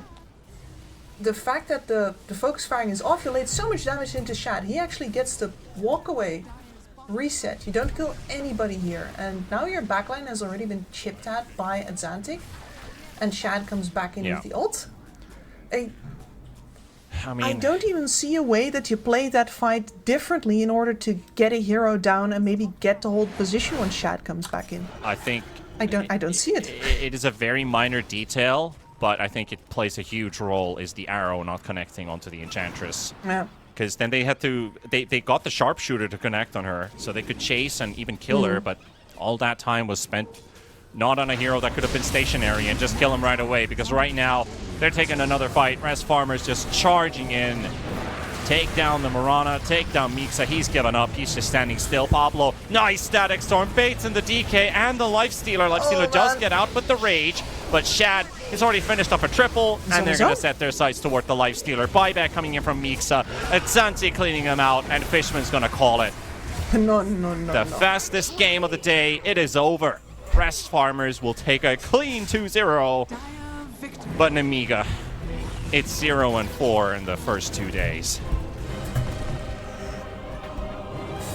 The fact that the focus firing is off, you laid so much damage into Shad. He actually gets the walk away reset. You don't kill anybody here. And now your backline has already been chipped at by Atlantic. And Shad comes back in with the ult. I don't even see a way that you play that fight differently in order to get a hero down and maybe get to hold position when Shad comes back in. I think I don't see it. It is a very minor detail, but I think it plays a huge role is the arrow not connecting onto the Enchantress. Yeah. Because then they had to they got the sharpshooter to connect on her, so they could chase and even kill her, but all that time was spent not on a hero that could have been stationary and just kill him right away, because right now they're taking another fight. Rest Farmers just charging in. Take down the Mirana, take down Mixa. He's given up. He's just standing still. Pablo, nice static storm. Baits in the DK and the Lifestealer. Lifestealer does get out with the rage, but Shad has already finished up a triple, and they're going to set their sights toward the Lifestealer. Buyback coming in from Mixa. Atsanti cleaning him out, and Fishman's going to call it. No. The fastest game of the day. It is over. Rest Farmers will take a clean 2-0, but Namiga, it's 0-4 in the first 2 days.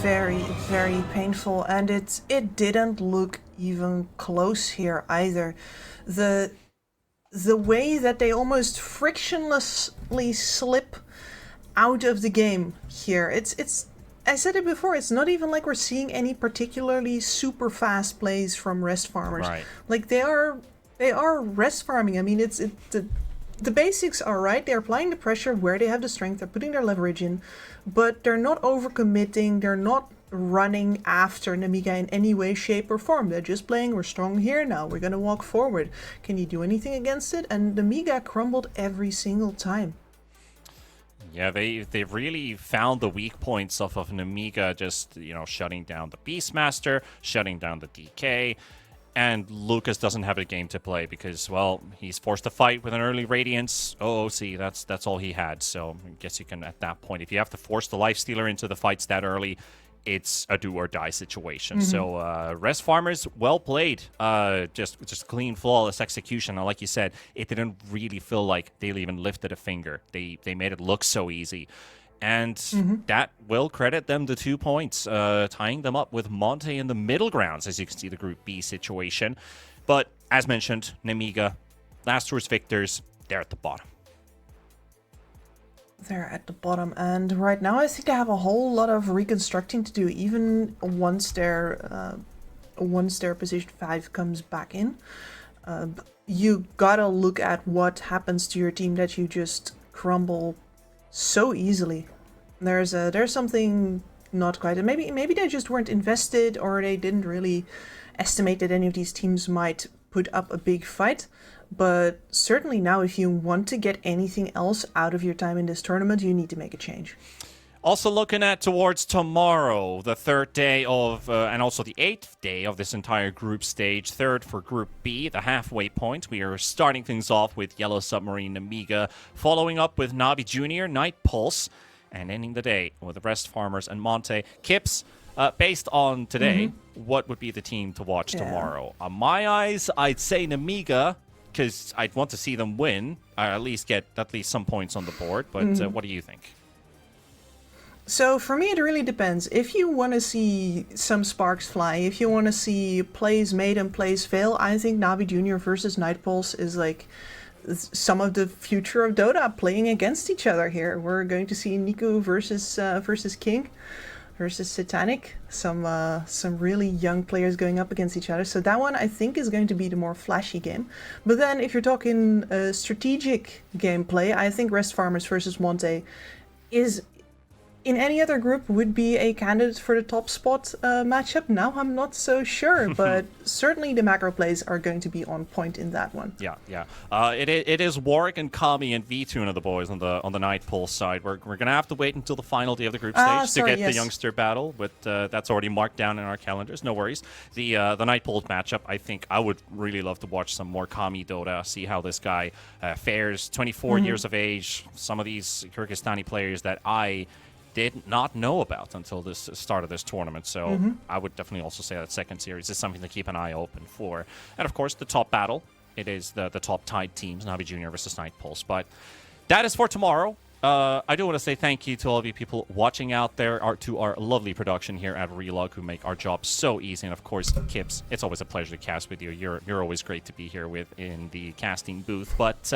very, very painful, and it didn't look even close here either. The way that they almost frictionlessly slip out of the game here, it's I said it before, it's not even like we're seeing any particularly super fast plays from rest farmers. Right. Like they are rest farming. I mean, the basics are right. They're applying the pressure where they have the strength. They're putting their leverage in, but they're not overcommitting. They're not running after Namiga in any way, shape, or form. They're just playing, we're strong here now. We're going to walk forward. Can you do anything against it? And Namiga crumbled every single time. Yeah, they really found the weak points of Namiga, just, shutting down the Beastmaster, shutting down the DK. And Lucas doesn't have a game to play because, well, he's forced to fight with an early Radiance. OOC, that's all he had. So I guess you can, at that point, if you have to force the Lifestealer into the fights that early, it's a do-or-die situation. So rest farmers, well played. Just clean, flawless execution. And like you said, it didn't really feel like they even lifted a finger. They made it look so easy. And that will credit them the 2 points, tying them up with Monte in the middle grounds, as you can see the Group B situation. But as mentioned, Namiga, last tour's victors, they're at the bottom. They're at the bottom, and right now I think they have a whole lot of reconstructing to do, even once their position 5 comes back in. You gotta look at what happens to your team that you just crumble so easily. There's something not quite, and maybe they just weren't invested, or they didn't really estimate that any of these teams might put up a big fight. But certainly now, if you want to get anything else out of your time in this tournament, you need to make a change. Also looking at towards tomorrow, the third day of, and also the 8th day of this entire group stage, third for Group B, the halfway point. We are starting things off with Yellow Submarine Namiga, following up with Navi Junior, Night Pulse, and ending the day with the Rest Farmers and Monte. Kips, based on today, what would be the team to watch tomorrow? On my eyes, I'd say Namiga, because I'd want to see them win, or at least get some points on the board. But what do you think? So for me, it really depends. If you want to see some sparks fly, if you want to see plays made and plays fail, I think Navi Junior versus Night Pulse is like some of the future of Dota playing against each other here. We're going to see Niku versus King versus Satanic, some really young players going up against each other. So that one I think is going to be the more flashy game. But then if you're talking strategic gameplay, I think Rest Farmers versus Monte is, in any other group, would be a candidate for the top spot matchup. Now I'm not so sure, but certainly the macro plays are going to be on point in that one. Yeah. It is Warwick and Kami and V2 of the boys on the Night Pulse side. We're gonna have to wait until the final day of the group stage to get the youngster battle, but that's already marked down in our calendars. No worries. The Night Pulse matchup, I think I would really love to watch some more Kami Dota, see how this guy fares. 24 years of age. Some of these Kyrgyzstani players that I did not know about until this start of this tournament. So I would definitely also say that second series is something to keep an eye open for. And of course, the top battle, it is the top tied teams, Navi Junior versus Night Pulse. But that is for tomorrow. I do want to say thank you to all of you people watching out there, to our lovely production here at Relog, who make our job so easy. And of course, Kips, it's always a pleasure to cast with you. You're always great to be here with in the casting booth. But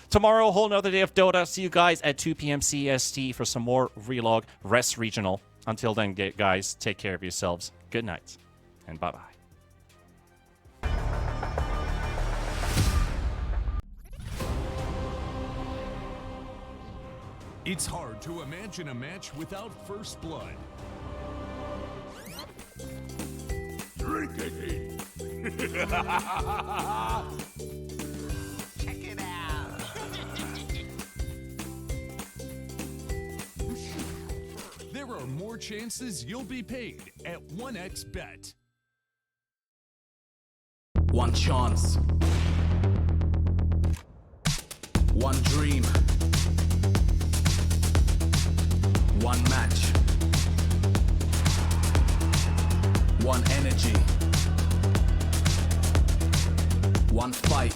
tomorrow, a whole nother day of Dota. See you guys at 2 p.m. CST for some more Relog Rest Regional. Until then, guys, take care of yourselves. Good night, and bye-bye. It's hard to imagine a match without first blood. Drink it. Check it out. There are more chances you'll be paid at 1xBet. One chance. One dream. One match. One energy. One fight.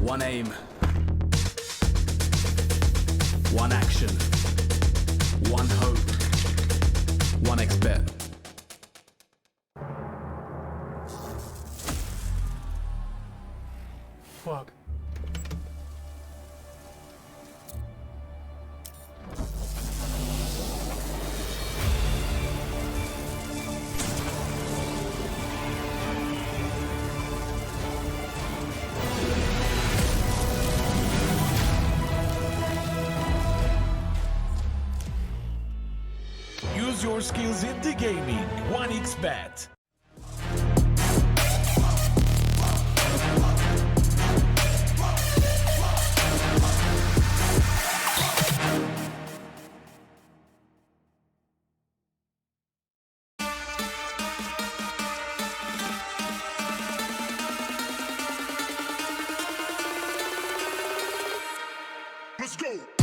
One aim. One action. One hope. 1xBet. Fuck. Use your skills in the gaming. 1xBet. Let's go.